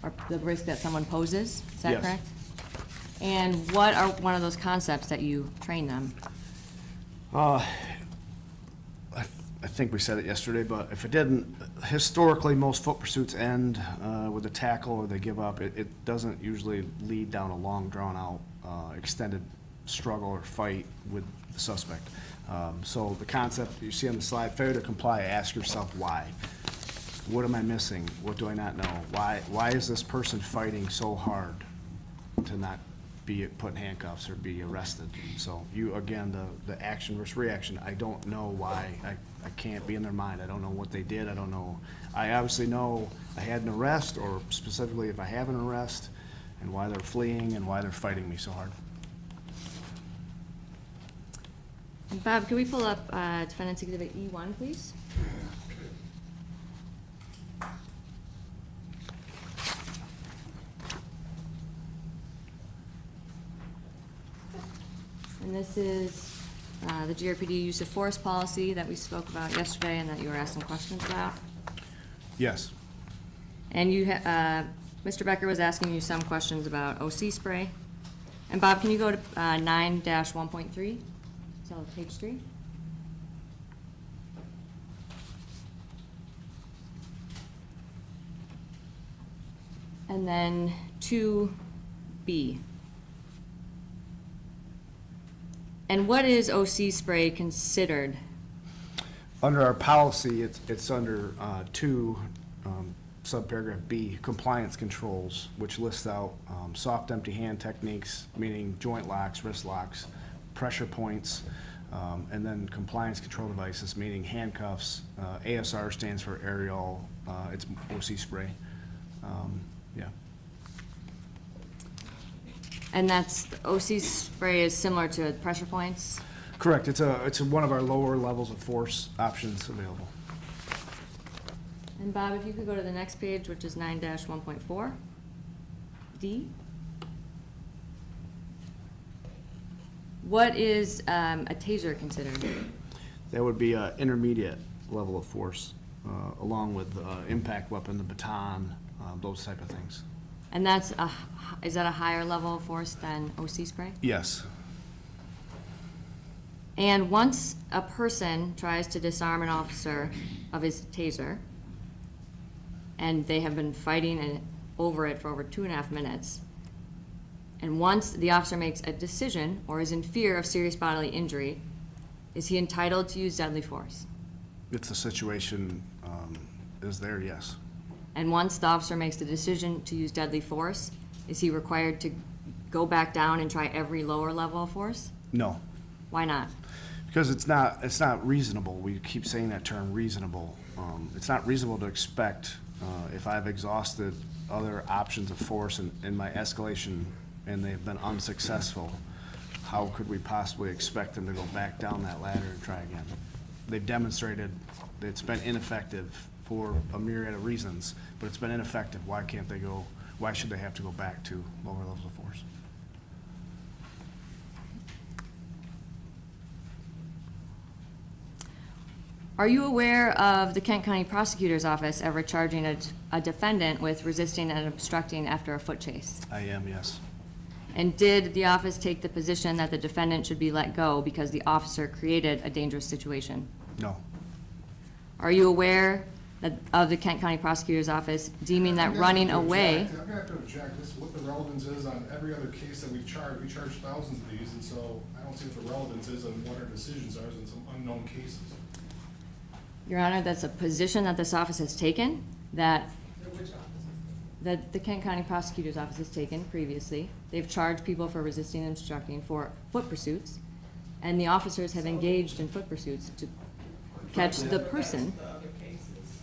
or the risk that someone poses, is that Yes. correct? And what are one of those concepts that you train them? I think we said it yesterday, but if it didn't, historically, most foot pursuits end with a tackle or they give up. It doesn't usually lead down a long, drawn-out, extended struggle or fight with the suspect. So the concept you see on the slide, failure to comply, ask yourself why. What am I missing? What do I not know? Why is this person fighting so hard to not be put in handcuffs or be arrested? So you, again, the action versus reaction, I don't know why. I can't be in their mind. I don't know what they did. I don't know. I obviously know I had an arrest, or specifically if I have an arrest, and why they're fleeing and why they're fighting me so hard. And Bob, can we pull up Defendant's Exhibit E1, please? And this is the GRPD use of force policy that we spoke about yesterday and that you were asking questions about. Yes. And you, Mr. Becker was asking you some questions about OC spray. And Bob, can you go to 9-1.3? So page 3. And then 2B. And what is OC spray considered? Under our policy, it's under 2, subparagraph B, compliance controls, which lists out soft empty hand techniques, meaning joint locks, wrist locks, pressure points, and then compliance control devices, meaning handcuffs. ASR stands for aerial, it's OC spray. Yeah. And that's, OC spray is similar to pressure points? Correct. It's one of our lower levels of force options available. And Bob, if you could go to the next page, which is 9-1.4, D. What is a taser considered? That would be an intermediate level of force, along with impact weapon, the baton, those type of things. And that's is that a higher level of force than OC spray? Yes. And once a person tries to disarm an officer of his taser, and they have been fighting over it for over 2.5 minutes, and once the officer makes a decision or is in fear of serious bodily injury, is he entitled to use deadly force? If the situation is there, yes. And once the officer makes the decision to use deadly force, is he required to go back down and try every lower level of force? No, Why not? because it's not reasonable. We keep saying that term, reasonable. It's not reasonable to expect, if I've exhausted other options of force and my escalation and they've been unsuccessful, how could we possibly expect them to go back down that ladder and try again? They've demonstrated that it's been ineffective for a myriad of reasons, but it's been ineffective. Why can't they go, why should they have to go back to lower levels of force? Are you aware of the Kent County Prosecutor's Office ever charging a defendant with resisting and obstructing after a foot chase? I am, yes. And did the office take the position that the defendant should be let go because the officer created a dangerous situation? No. Are you aware of the Kent County Prosecutor's Office deeming that running away? I'm gonna have to object. This is what the relevance is on every other case that we charge. We charge thousands of these, and so I don't see what the relevance is on what our decisions are in some unknown cases. Your Honor, that's a position that this office has taken, that Which office? that the Kent County Prosecutor's Office has taken previously. They've charged people for resisting and obstructing for foot pursuits, and the officers have engaged in foot pursuits to catch the person. The other cases.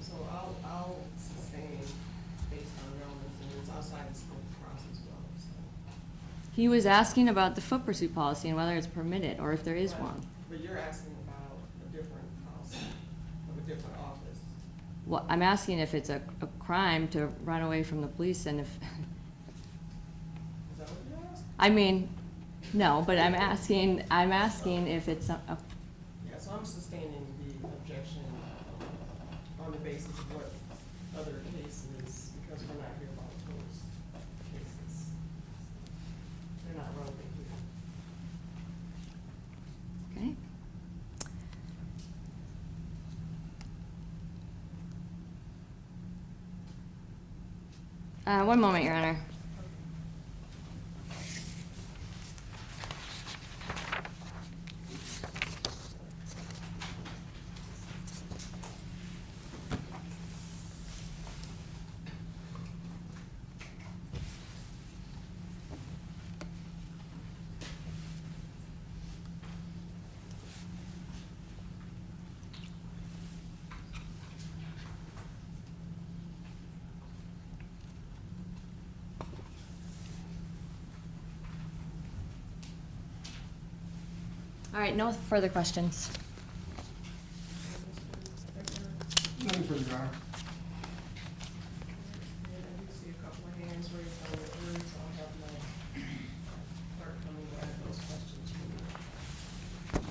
So I'll sustain based on relevance, and it's outside the scope of cross as well, so. He was asking about the foot pursuit policy and whether it's permitted, or if there is one. But you're asking about a different policy of a different office. Well, I'm asking if it's a crime to run away from the police, and if, Is that what you're asking? I mean, no, but I'm asking if it's a, Yeah, so I'm sustaining the objection on the basis of what other cases, because we're not here about those cases. They're not relevant here. okay. One moment, Your Honor. All right, no further questions. Nothing further, Your Honor. And I do see a couple of hands raised on the room, so I'll have my clerk come and grab those questions for you.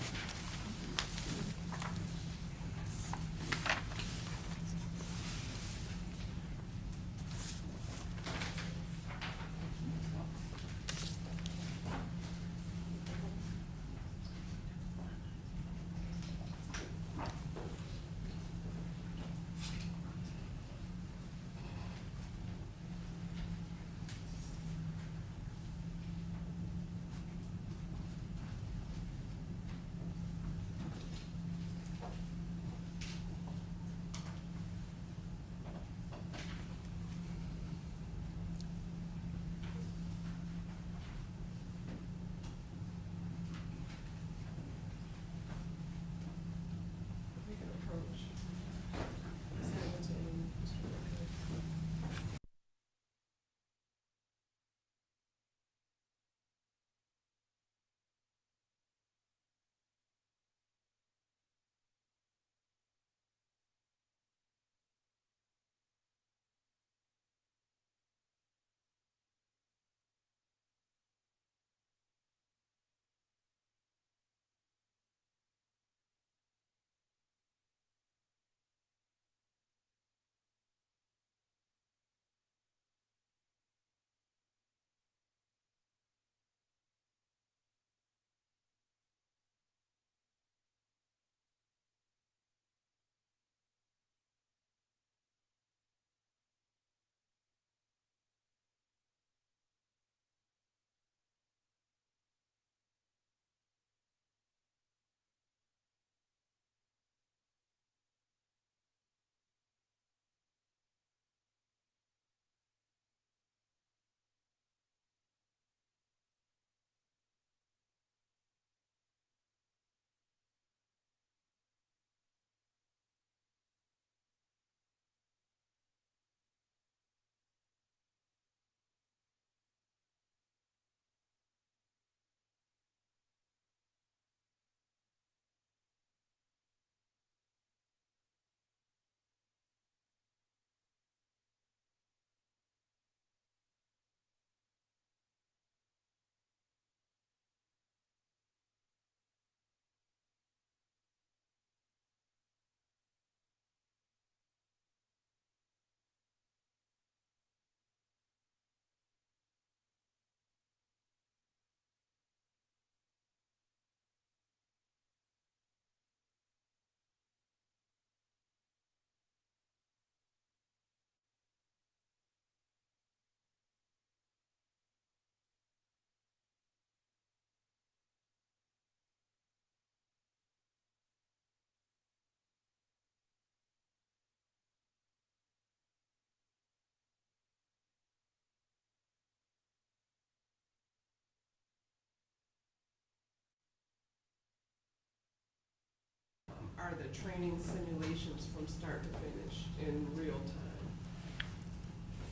are the training simulations from start to finish in real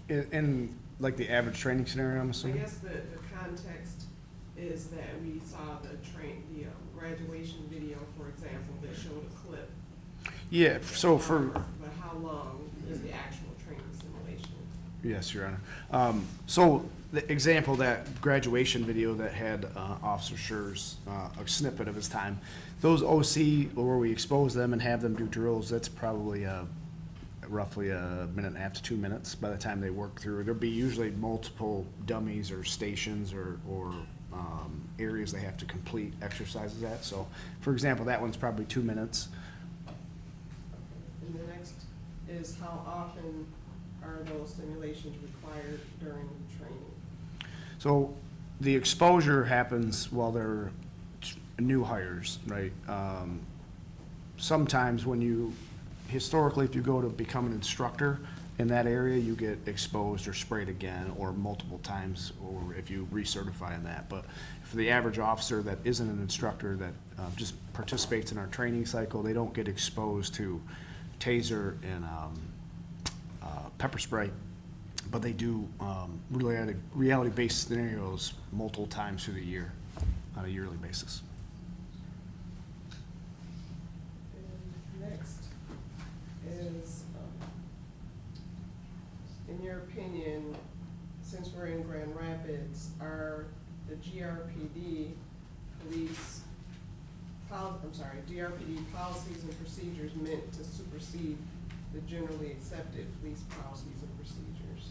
time? In like the average training scenario, I'm I assuming? guess the context is that we saw the graduation video, for example, that showed a clip. Yeah, so for, But how long is the actual training simulation? yes, Your Honor. So the example, that graduation video that had Officer Schurr's, a snippet of his time, those OC, where we expose them and have them do drills, that's probably roughly a minute and a half to 2 minutes by the time they work through. There'll be usually multiple dummies or stations or areas they have to complete exercises at. So, for example, that one's probably 2 minutes. And the next is how often are those simulations required during training? So the exposure happens while they're new hires, right? Sometimes when you, historically, if you go to become an instructor in that area, you get exposed or sprayed again, or multiple times, or if you recertify in that. But for the average officer that isn't an instructor, that just participates in our training cycle, they don't get exposed to taser and pepper spray, but they do reality-based scenarios multiple times through the year on a yearly basis. And next is, in your opinion, since we're in Grand Rapids, are the GRPD GRPD policies and procedures meant to supersede the generally accepted police policies and procedures?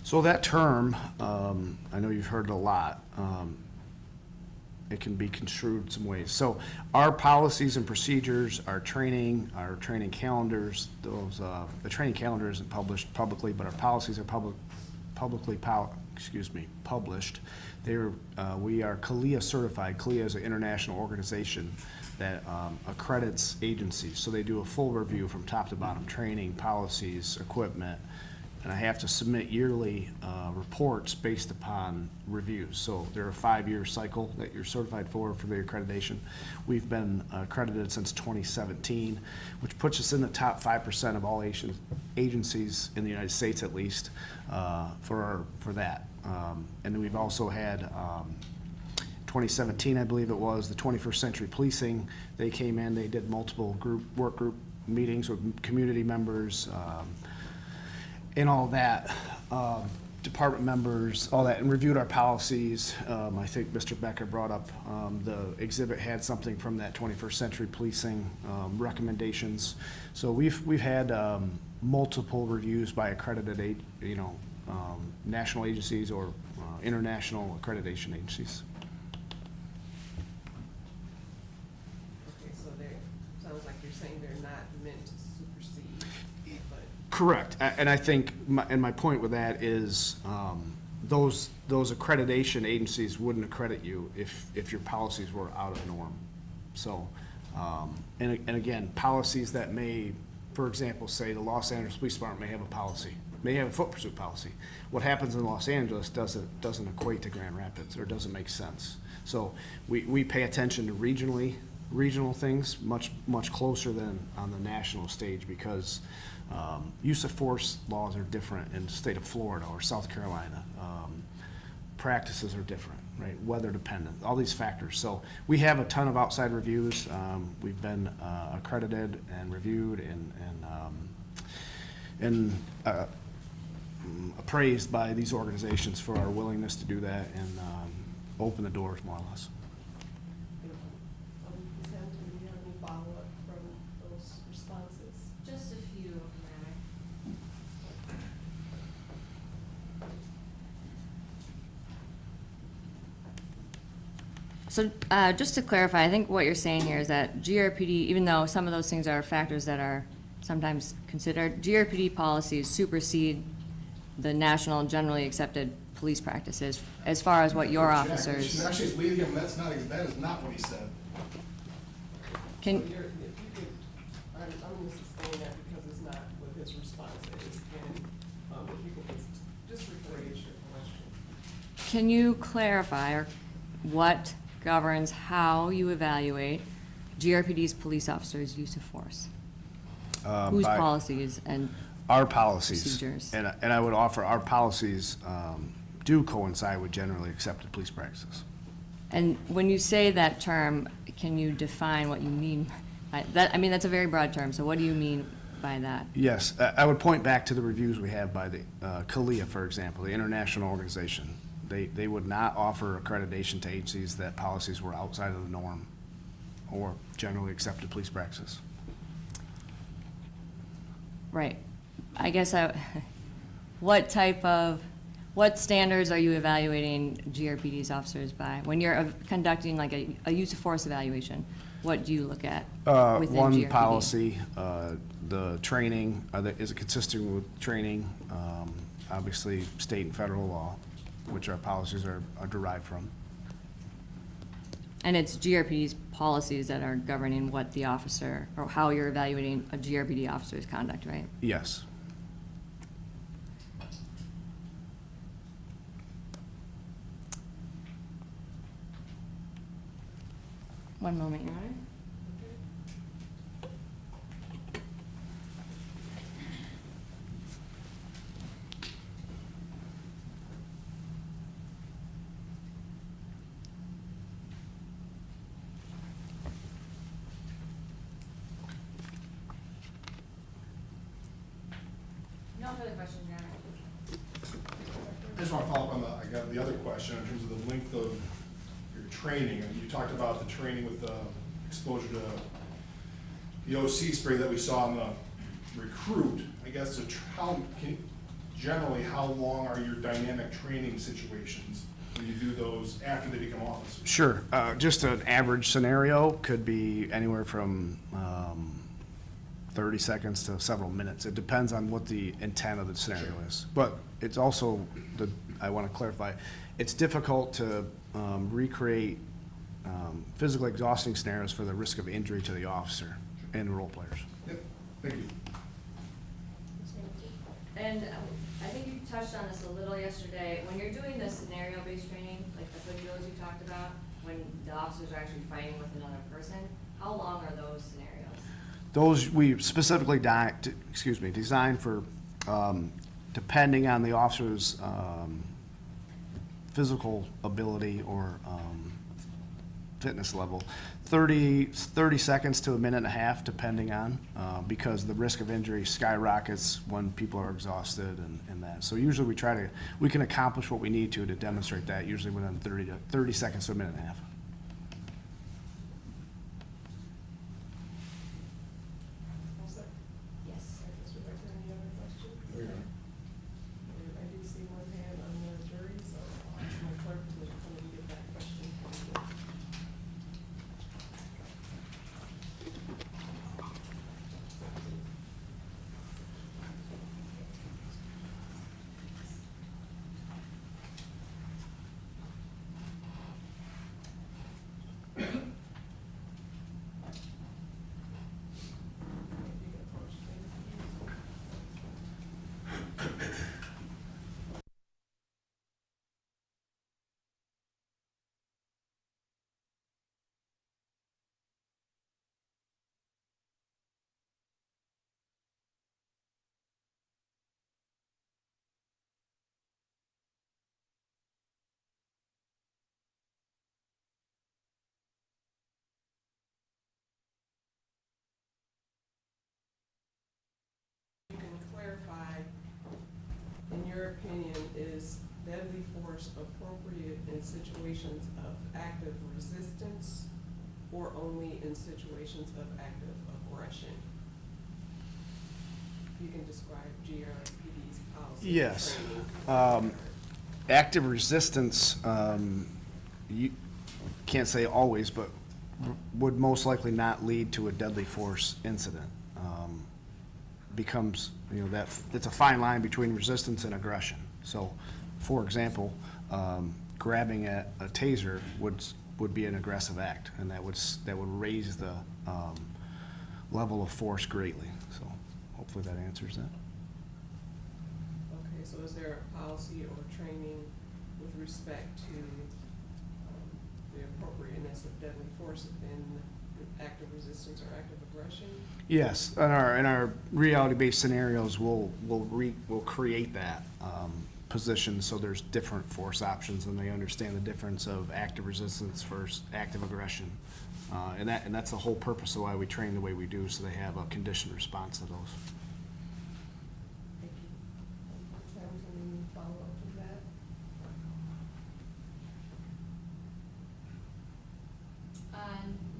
So that term, I know you've heard it a lot. It can be construed some ways. So our policies and procedures, our training calendars, those, the training calendar isn't published publicly, but our policies are publicly published. We are CALIA certified. CALIA is an international organization that accredits agencies. So they do a full review from top to bottom, training, policies, equipment, and I have to submit yearly reports based upon reviews. So they're a 5-year cycle that you're certified for the accreditation. We've been accredited since 2017, which puts us in the top 5% of all agencies in the United States, at least, for that. And then we've also had 2017, I believe it was, the 21st Century Policing. They came in, they did multiple work group meetings with community members, and all that, department members, all that, and reviewed our policies. I think Mr. Becker brought up, the exhibit had something from that 21st Century Policing recommendations. So we've had multiple reviews by accredited, national agencies or international accreditation agencies. Okay, so sounds like you're saying they're not meant to supersede, but. Correct, and I think, my point with that is, those accreditation agencies wouldn't accredit you if your policies were out of norm. So, and again, policies that may, for example, say the Los Angeles Police Department may have a policy, may have a foot pursuit policy. What happens in Los Angeles doesn't equate to Grand Rapids, or doesn't make sense. So we pay attention to regional things much closer than on the national stage, because use of force laws are different in the state of Florida or South Carolina. Practices are different, right? Weather dependent, all these factors. So we have a ton of outside reviews. We've been accredited and reviewed and appraised by these organizations for our willingness to do that and open the doors, more or less. Ms. Hampton, do you have any follow-up from those responses? Just a few, Madam. So just to clarify, I think what you're saying here is that GRPD, even though some of those things are factors that are sometimes considered, GRPD policies supersede the national generally accepted police practices as far as what your officers. Actually, it's leading him, that is not what he said. Can, So if you could, I'm going to sustain that because it's not what his response is, and if you could just rephrase your question. Can you clarify what governs how you evaluate GRPD's police officers' use of force? Whose by policies and Our policies. procedures? And I would offer our policies do coincide with generally accepted police practices. And when you say that term, can you define what you mean by that? I mean, that's a very broad term, so what do you mean by that? Yes, I would point back to the reviews we have by the CALIA, for example, the international organization. They would not offer accreditation to agencies that policies were outside of the norm or generally accepted police practices. Right. I guess what standards are you evaluating GRPD's officers by? When you're conducting like a use of force evaluation, what do you look at within One GRPD? policy, the training, is it consistent with training? Obviously, state and federal law, which our policies are derived from. And it's GRPD's policies that are governing what the officer, or how you're evaluating a GRPD officer's conduct, right? Yes. One moment, Your Honor. No further questions, Your Honor. I just want to follow up on the other question in terms of the length of your training. And you talked about the training with the exposure to the OC spray that we saw in the recruit. I guess generally, how long are your dynamic training situations when you do those after they become officers? Sure. Just an average scenario could be anywhere from 30 seconds to several minutes. It depends on what the intent of the scenario is. But it's also, I want to clarify, it's difficult to recreate physically exhausting scenarios for the risk of injury to the officer and role players. Yep, thank you. And I think you touched on this a little yesterday. When you're doing the scenario-based training, like the videos you talked about, when the officers are actually fighting with another person, how long are those scenarios? Those we specifically designed for, depending on the officer's physical ability or fitness level, 30 seconds to a minute and a half, depending on, because the risk of injury skyrockets when people are exhausted and that. So usually we can accomplish what we need to demonstrate that, usually within 30 seconds to a minute and a half. Yes. Mr. Becker, any other questions? I do see one hand on the jury, so I'll ask my clerk to come and get that question from you. If you can approach, please. You can clarify, in your opinion, is deadly force appropriate in situations of active resistance or only in situations of active aggression? You can describe GRPD's policy. Yes. Training. Active resistance, you can't say always, but would most likely not lead to a deadly force incident. Becomes, it's a fine line between resistance and aggression. So, for example, grabbing at a taser would be an aggressive act, and that would raise the level of force greatly. So, hopefully that answers that. Okay, so is there a policy or training with respect to the appropriateness of deadly force in active resistance or active aggression? Yes, in our reality-based scenarios, we'll create that position so there's different force options and they understand the difference of active resistance versus active aggression. And that's the whole purpose of why we train the way we do, so they have a conditioned response to those. Thank you. Members, any follow-up to that?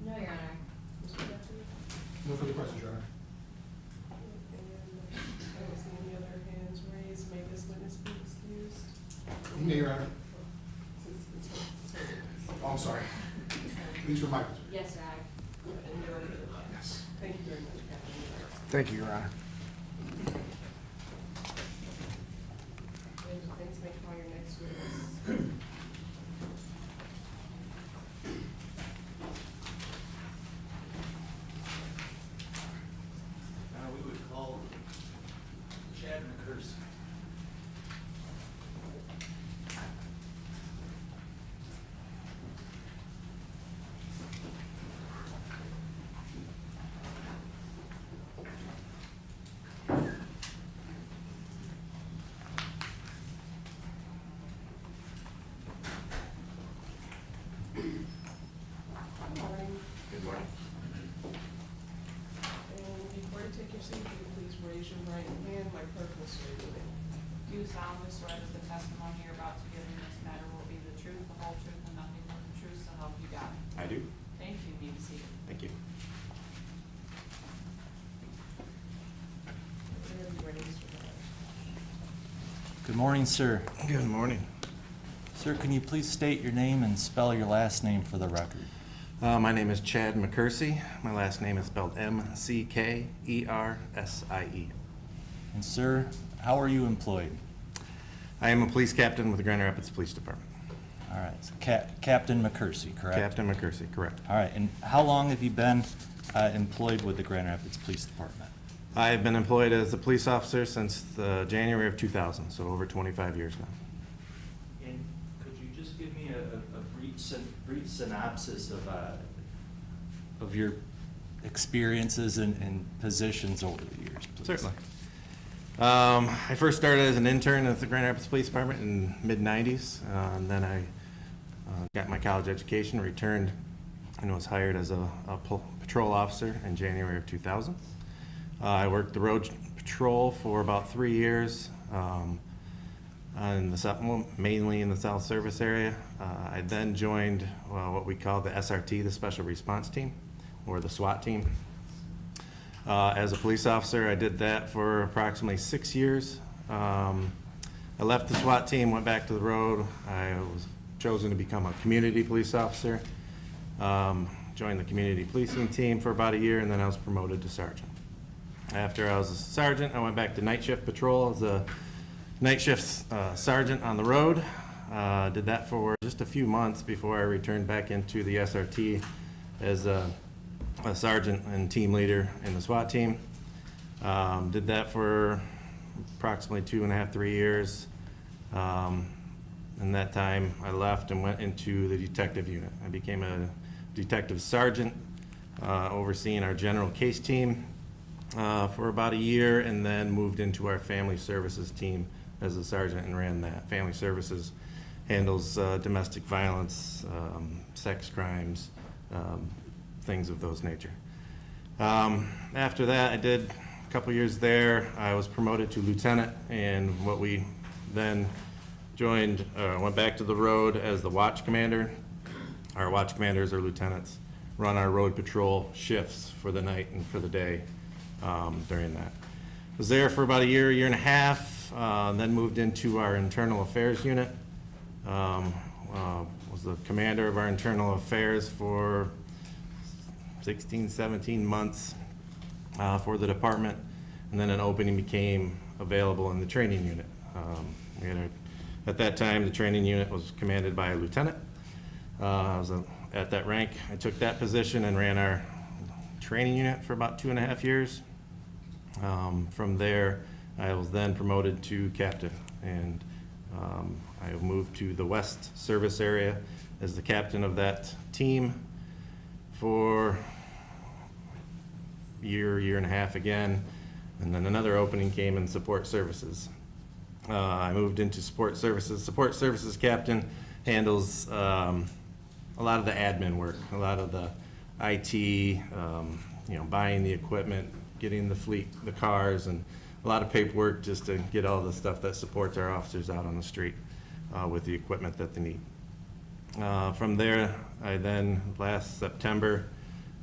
No, Your Honor. Mr. Guthrie? No further questions, Your Honor. And I don't see any other hands raised. May this witness be excused? Nay, Your Honor. Since it's Oh, I'm sorry. Please remind us. Yes, Your Honor. and you're okay with that? Yes. Thank you very much, Captain. Thank you, Your Honor. And thanks, may call your next witness. We would call Chad Mccersie. Good morning. Good morning. And before you take your seat, if you could please raise your right hand. My clerk will swear you in. Do you solemnly swear that the testimony you're about to give in this matter will be the truth, the whole truth, and nothing but the truth, so help you God? I do. Thank you. Be seated. Thank you. Whenever you're ready, Mr. Miller. Good morning, sir. Good morning. Sir, can you please state your name and spell your last name for the record? My name is Chad Mccersie. My last name is spelled Mckersie. And sir, how are you employed? I am a police captain with the Grand Rapids Police Department. All right, so Captain Mccersie, correct? Captain Mccersie, correct. All right, and how long have you been employed with the Grand Rapids Police Department? I have been employed as a police officer since January of 2000, so over 25 years now. And could you just give me a brief synopsis of your experiences and positions over the years, please? Certainly. I first started as an intern at the Grand Rapids Police Department in mid-90s. And then I got my college education, returned, and was hired as a patrol officer in January of 2000. I worked the road patrol for about 3 years, mainly in the South Service area. I then joined what we call the SRT, the Special Response Team, or the SWAT team. As a police officer, I did that for approximately 6 years. I left the SWAT team, went back to the road. I was chosen to become a community police officer. Joined the community policing team for about a year, and then I was promoted to sergeant. After I was a sergeant, I went back to night shift patrol as a night shift sergeant on the road. Did that for just a few months before I returned back into the SRT as a sergeant and team leader in the SWAT team. Did that for approximately 2.5, 3 years. In that time, I left and went into the detective unit. I became a detective sergeant, overseeing our general case team for about a year, and then moved into our family services team as a sergeant and ran that. Family services handles domestic violence, sex crimes, things of those nature. After that, I did a couple years there. I was promoted to lieutenant, and what we then joined, went back to the road as the watch commander. Our watch commanders or lieutenants run our road patrol shifts for the night and for the day during that. Was there for about a year and a half, then moved into our internal affairs unit. Was the commander of our internal affairs for 16, 17 months for the department, and then an opening became available in the training unit. At that time, the training unit was commanded by a lieutenant. I was at that rank. I took that position and ran our training unit for about 2.5 years. From there, I was then promoted to captain, and I moved to the West Service area as the captain of that team for year and a half again, and then another opening came in support services. I moved into support services. Support services captain handles a lot of the admin work, a lot of the IT, buying the equipment, getting the fleet, the cars, and a lot of paperwork just to get all the stuff that supports our officers out on the street with the equipment that they need. From there, I then, last September,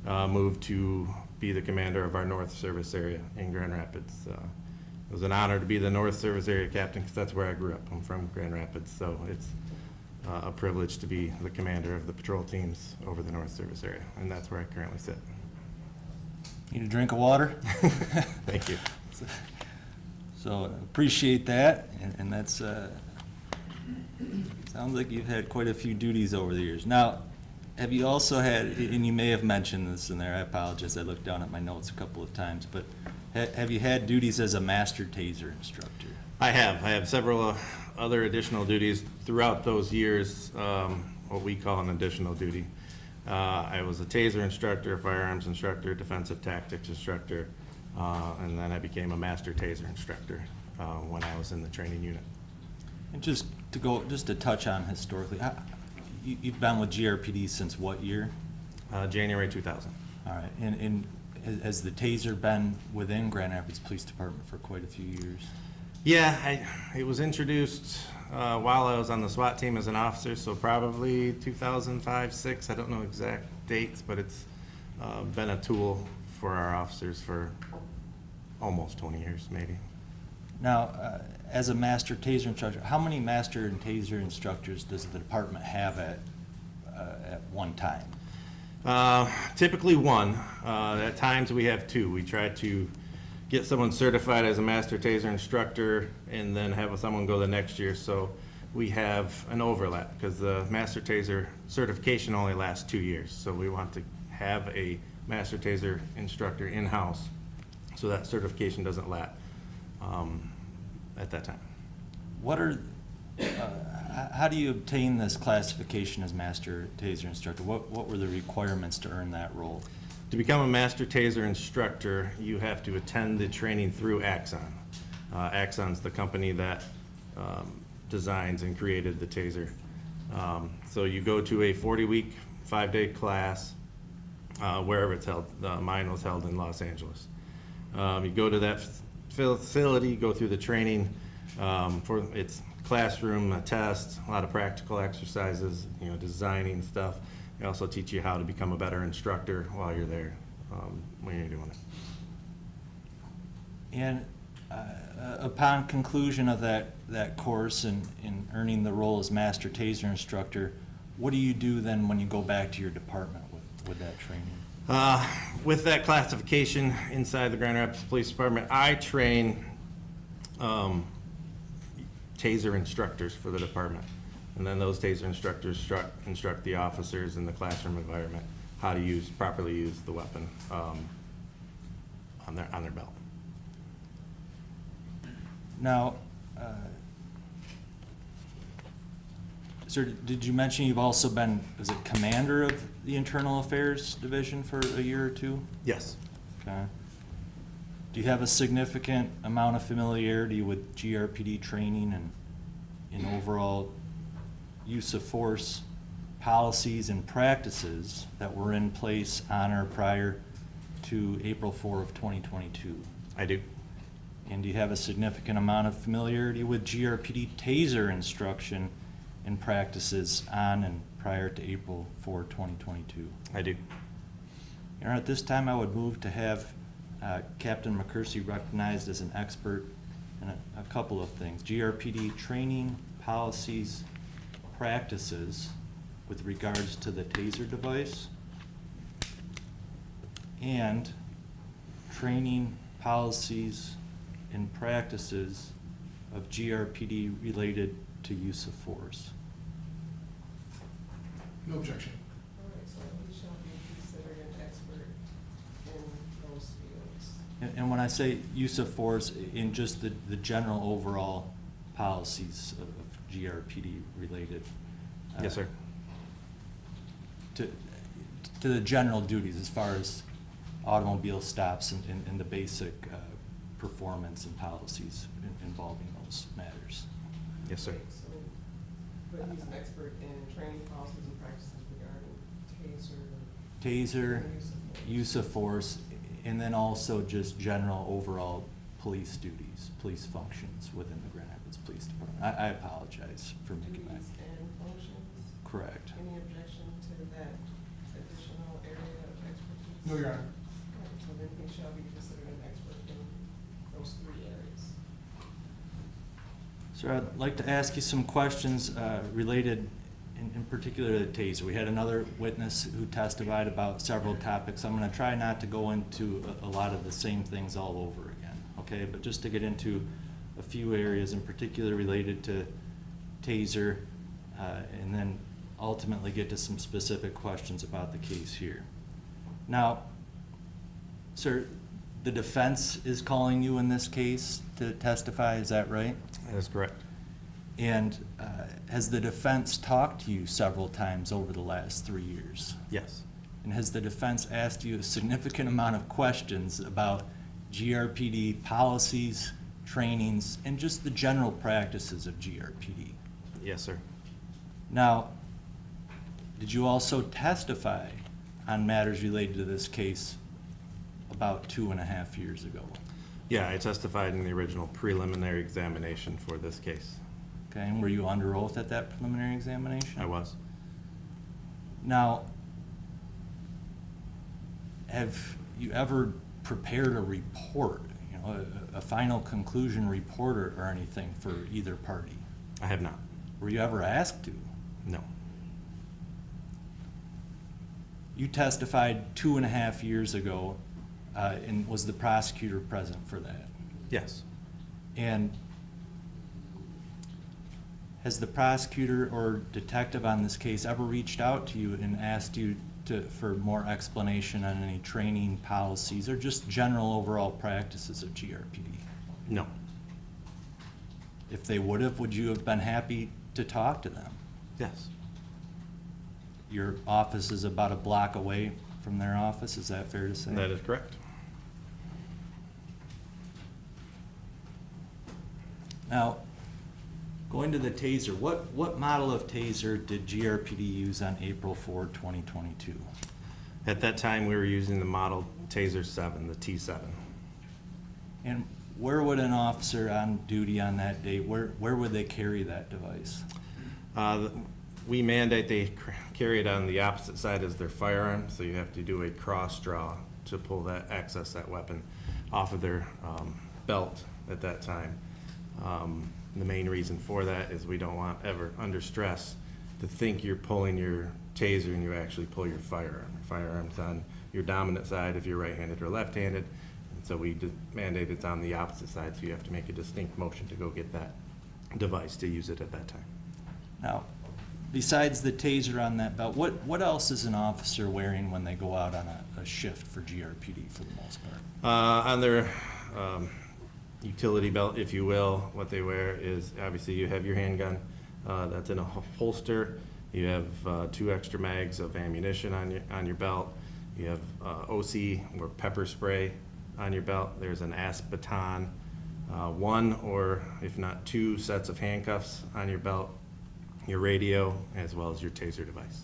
moved to be the commander of our North Service area in Grand Rapids. It was an honor to be the North Service area captain because that's where I grew up. I'm from Grand Rapids, so it's a privilege to be the commander of the patrol teams over the North Service area, and that's where I currently sit. Need a drink of water? Thank you. So appreciate that, and that's, sounds like you've had quite a few duties over the years. Now, have you also had, and you may have mentioned this in there, I apologize, I looked down at my notes a couple of times, but have you had duties as a master taser instructor? I have several other additional duties throughout those years, what we call an additional duty. I was a taser instructor, firearms instructor, defensive tactics instructor, and then I became a master taser instructor when I was in the training unit. And just to touch on historically, you've been with GRPD since what year? January 2000. All right, and has the taser been within Grand Rapids Police Department for quite a few years? Yeah, it was introduced while I was on the SWAT team as an officer, so probably 2005, 6, I don't know exact dates, but it's been a tool for our officers for almost 20 years, maybe. Now, as a master taser instructor, how many master and taser instructors does the department have at one time? Typically one. At times we have two. We try to get someone certified as a master taser instructor and then have someone go the next year. So we have an overlap because the master taser certification only lasts 2 years. So we want to have a master taser instructor in-house so that certification doesn't lapse at that time. How do you obtain this classification as master taser instructor? What were the requirements to earn that role? To become a master taser instructor, you have to attend the training through Axon. Axon's the company that designs and created the taser. So you go to a 40-week, 5-day class, wherever it's held. Mine was held in Los Angeles. You go to that facility, go through the training for its classroom, a test, a lot of practical exercises, designing stuff. They also teach you how to become a better instructor while you're there, when you're doing it. And upon conclusion of that course and earning the role as master taser instructor, what do you do then when you go back to your department with that training? With that classification inside the Grand Rapids Police Department, I train taser instructors for the department. And then those taser instructors instruct the officers in the classroom environment how to properly use the weapon on their belt. Now, sir, did you mention you've also been, is it commander of the Internal Affairs Division for a year or two? Yes. Okay. Do you have a significant amount of familiarity with GRPD training and overall use of force policies and practices that were in place on or prior to April 4 of 2022? I do. And do you have a significant amount of familiarity with GRPD taser instruction and practices on and prior to April 4, 2022? I do. At this time, I would move to have Captain McCersie recognized as an expert in a couple of things. GRPD training, policies, practices with regards to the taser device, and training, policies, and practices of GRPD related to use of force. No objection. All right, so he shall be considered an expert in those fields. And when I say use of force, in just the general overall policies of GRPD related. Yes, sir. To the general duties as far as automobile stops and the basic performance and policies involving those matters. Yes, sir. So, but he's an expert in training policies and practices regarding taser. Taser, use of force, and then also just general overall police duties, police functions within the Grand Rapids Police Department. I apologize for making that. Duties and functions. Correct. Any objection to that additional area of expertise? No, Your Honor. Okay, so then he shall be considered an expert in those 3 areas. Sir, I'd like to ask you some questions related in particular to the taser. We had another witness who testified about several topics. I'm going to try not to go into a lot of the same things all over again, okay? But just to get into a few areas in particular related to taser, and then ultimately get to some specific questions about the case here. Now, sir, the defense is calling you in this case to testify, is that right? That is correct. And has the defense talked to you several times over the last 3 years? Yes. And has the defense asked you a significant amount of questions about GRPD policies, trainings, and just the general practices of GRPD? Yes, sir. Now, did you also testify on matters related to this case about 2.5 years ago? Yeah, I testified in the original preliminary examination for this case. Okay, and were you under oath at that preliminary examination? I was. Now, have you ever prepared a report, you know, a final conclusion report or anything for either party? I have not. Were you ever asked to? No. You testified 2.5 years ago, and was the prosecutor present for that? Yes. And has the prosecutor or detective on this case ever reached out to you and asked you for more explanation on any training policies or just general overall practices of GRPD? No. If they would you have been happy to talk to them? Yes. Your office is about a block away from their office, is that fair to say? That is correct. Now, going to the taser, what model of taser did GRPD use on April 4, 2022? At that time, we were using the model Taser 7, the T7. And where would an officer on duty on that day, where would they carry that device? We mandate they carry it on the opposite side as their firearm, so you have to do a cross draw to pull that, access that weapon off of their belt at that time. The main reason for that is we don't want ever under stress to think you're pulling your taser and you actually pull your firearm. Your firearm's on your dominant side if you're right-handed or left-handed, and so we mandate it's on the opposite side, so you have to make a distinct motion to go get that device to use it at that time. Now, besides the taser on that belt, what else is an officer wearing when they go out on a shift for GRPD for the most part? On their utility belt, if you will, what they wear is, obviously you have your handgun that's in a holster. You have 2 extra mags of ammunition on your belt. You have OC or pepper spray on your belt. There's an ASP baton, 1 or if not 2 sets of handcuffs on your belt, your radio, as well as your taser device.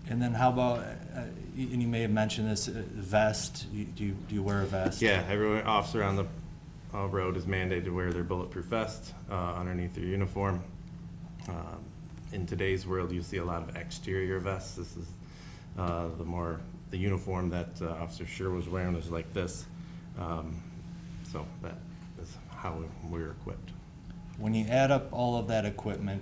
And then how about, and you may have mentioned this, vest, do you wear a vest? Yeah, every officer on the road is mandated to wear their bulletproof vest underneath their uniform. In today's world, you see a lot of exterior vests. This is the uniform that Officer Schurr was wearing was like this. So that is how we're equipped. When you add up all of that equipment,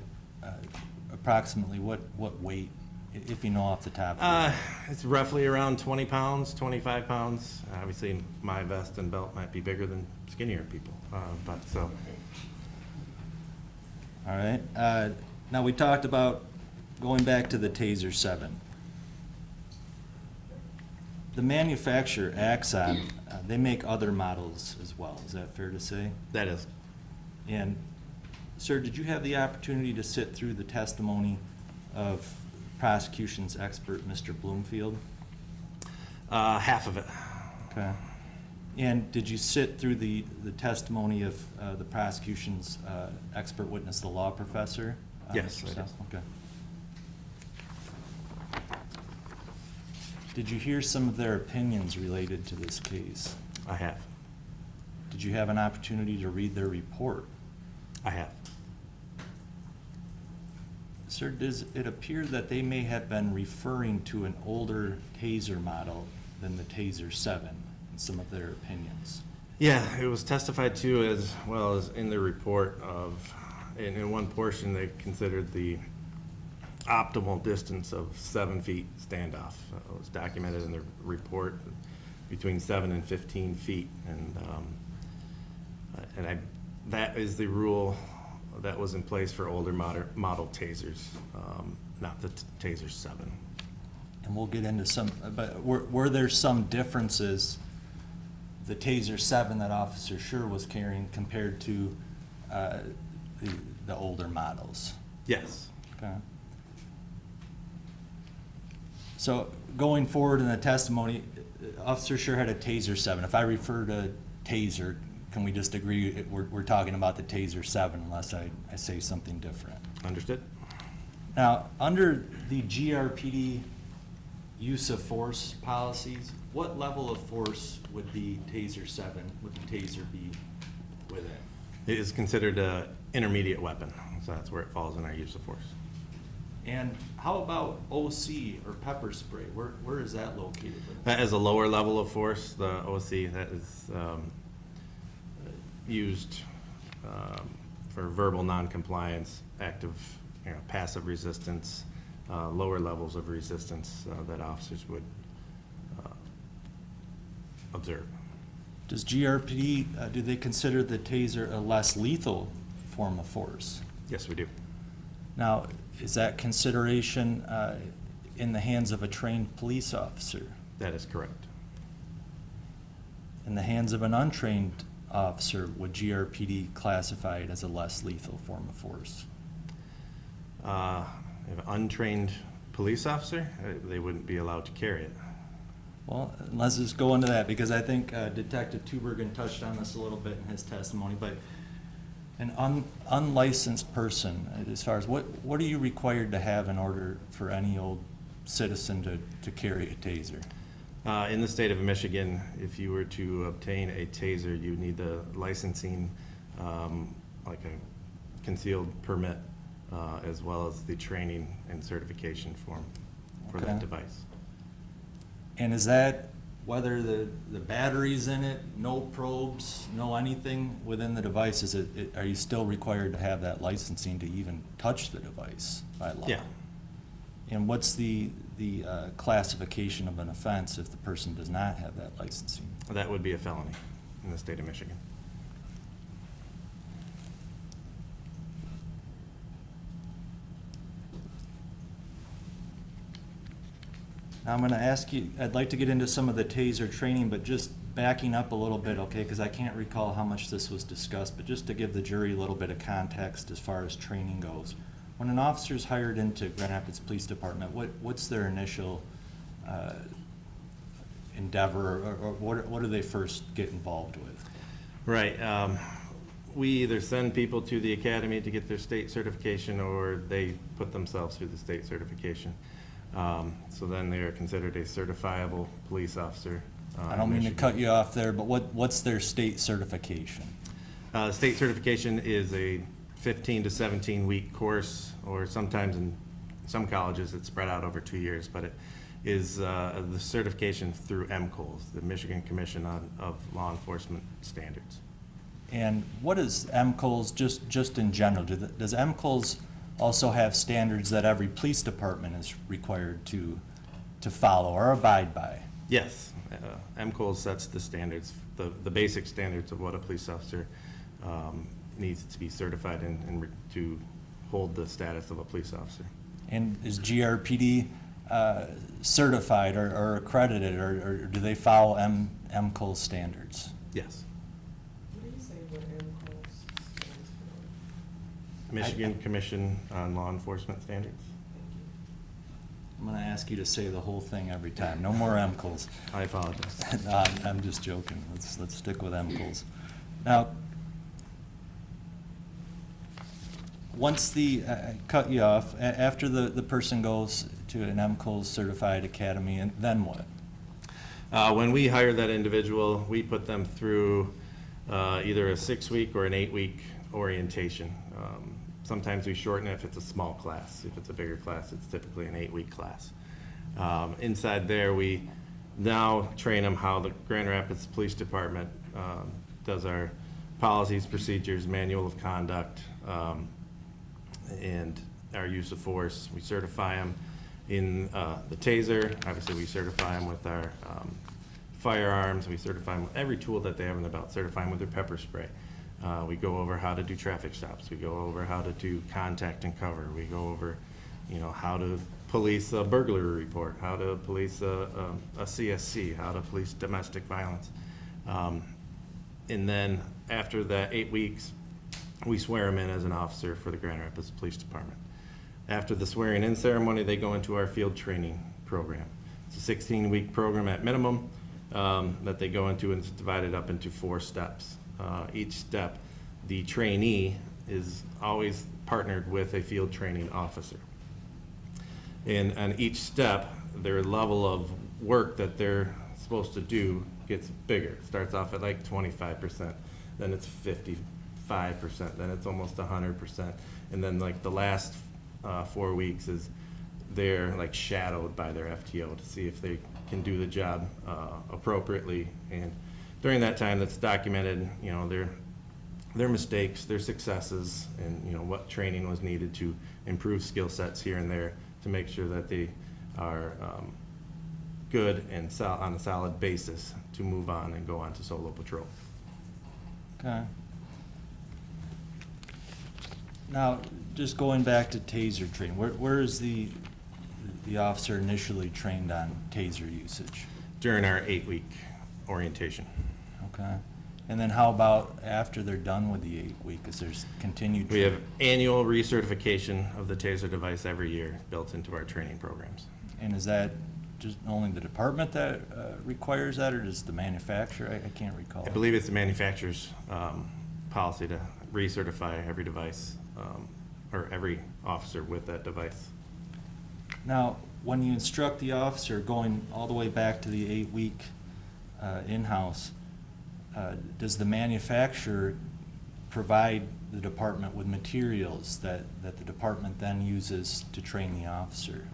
approximately what weight, if you know off the top of your head? It's roughly around 20 pounds, 25 pounds. Obviously, my vest and belt might be bigger than skinnier people, but so. All right. Now, we talked about going back to the Taser 7. The manufacturer, Axon, they make other models as well. Is that fair to say? That is. And, sir, did you have the opportunity to sit through the testimony of prosecution's expert, Mr. Bloomfield? Half of it. Okay. And did you sit through the testimony of the prosecution's expert witness, the law professor? Yes, Mr. I did. Sessler? Okay. Did you hear some of their opinions related to this case? I have. Did you have an opportunity to read their report? I have. Sir, does it appear that they may have been referring to an older Taser model than the Taser 7 in some of their opinions? Yeah, it was testified to as well as in the report of, in one portion, they considered the optimal distance of 7 feet standoff. It was documented in the report between 7 and 15 feet. That is the rule that was in place for older model Tasers, not the Taser 7. And we'll get into some, but were there some differences, the Taser 7 that Officer Schurr was carrying compared to the older models? Yes. Okay. So going forward in the testimony, Officer Schurr had a Taser 7. If I refer to Taser, can we just agree we're talking about the Taser 7 unless I say something different? Understood. Now, under the GRPD use of force policies, what level of force would the Taser 7, would the Taser be within? It is considered an intermediate weapon, so that's where it falls in our use of force. And how about OC or pepper spray? Where is that located? That is a lower level of force. The OC, that is used for verbal noncompliance, active, passive resistance, lower levels of resistance that officers would observe. Does GRPD, do they consider the Taser a less lethal form of force? Yes, we do. Now, is that consideration in the hands of a trained police officer? That is correct. In the hands of an untrained officer, would GRPD classify it as a less lethal form of force? If an untrained police officer, they wouldn't be allowed to carry it. Well, let's just go into that, because I think Detective Tubergen touched on this a little bit in his testimony, but an unlicensed person, as far as what are you required to have in order for any old citizen to carry a Taser? In the state of Michigan, if you were to obtain a Taser, you need the licensing, like a concealed permit, as well as the training and certification form for that device. And is that whether the battery's in it, no probes, no anything within the device, are you still required to have that licensing to even touch the device by law? Yeah. And what's the classification of an offense if the person does not have that licensing? That would be a felony in the state of Michigan. Now I'm going to ask you, I'd like to get into some of the Taser training, but just backing up a little bit, okay, because I can't recall how much this was discussed, but just to give the jury a little bit of context as far as training goes. When an officer is hired into Grand Rapids Police Department, what's their initial endeavor, or what do they first get involved with? Right. We either send people to the academy to get their state certification, or they put themselves through the state certification. So then they are considered a certifiable police officer. I don't mean to cut you off there, but what's their state certification? State certification is a 15 to 17 week course, or sometimes in some colleges it's spread out over 2 years, but it is the certification through MCOLS, the Michigan Commission of Law Enforcement Standards. And what is MCOLS just in general? Does MCOLS also have standards that every police department is required to follow or abide by? Yes, MCOLS sets the standards, the basic standards of what a police officer needs to be certified in and to hold the status of a police officer. And is GRPD certified or accredited, or do they follow MCOLS standards? Yes. What do you say what MCOLS stands for? Michigan Commission on Law Enforcement Standards. I'm gonna ask you to say the whole thing every time. No more MCLs. I apologize. No, I'm just joking. Let's stick with MCLs. Now, once I cut you off, after the person goes to an MCLs certified academy, and then what? When we hire that individual, we put them through either a 6-week or an 8-week orientation. Sometimes we shorten it if it's a small class. If it's a bigger class, it's typically an 8-week class. Inside there, we now train them how the Grand Rapids Police Department does our policies, procedures, manual of conduct, and our use of force. We certify them in the Taser. Obviously, we certify them with our firearms. We certify them with every tool that they have in the belt. Certify them with their pepper spray. We go over how to do traffic stops. We go over how to do contact and cover. We go over, how to police a burglary report, how to police a CSC, how to police domestic violence. And then after that 8 weeks, we swear them in as an officer for the Grand Rapids Police Department. After the swearing in ceremony, they go into our field training program. It's a 16-week program at minimum that they go into, and it's divided up into 4 steps. Each step, the trainee is always partnered with a field training officer. And on each step, their level of work that they're supposed to do gets bigger. It starts off at like 25%, then it's 55%, then it's almost 100%. And then like the last 4 weeks is they're like shadowed by their FTO to see if they can do the job appropriately. And during that time, that's documented, their mistakes, their successes, and what training was needed to improve skill sets here and there to make sure that they are good and on a solid basis to move on and go on to solo patrol. Okay. Now, just going back to Taser training, where is the officer initially trained on Taser usage? During our 8-week orientation. Okay. And then how about after they're done with the 8-week? Is there continued We training? have annual recertification of the Taser device every year built into our training programs. And is that just only the department that requires that, or does the manufacturer? I can't recall. I believe it's the manufacturer's policy to recertify every device or every officer with that device. Now, when you instruct the officer, going all the way back to the 8-week in-house, does the manufacturer provide the department with materials that the department then uses to train the officer?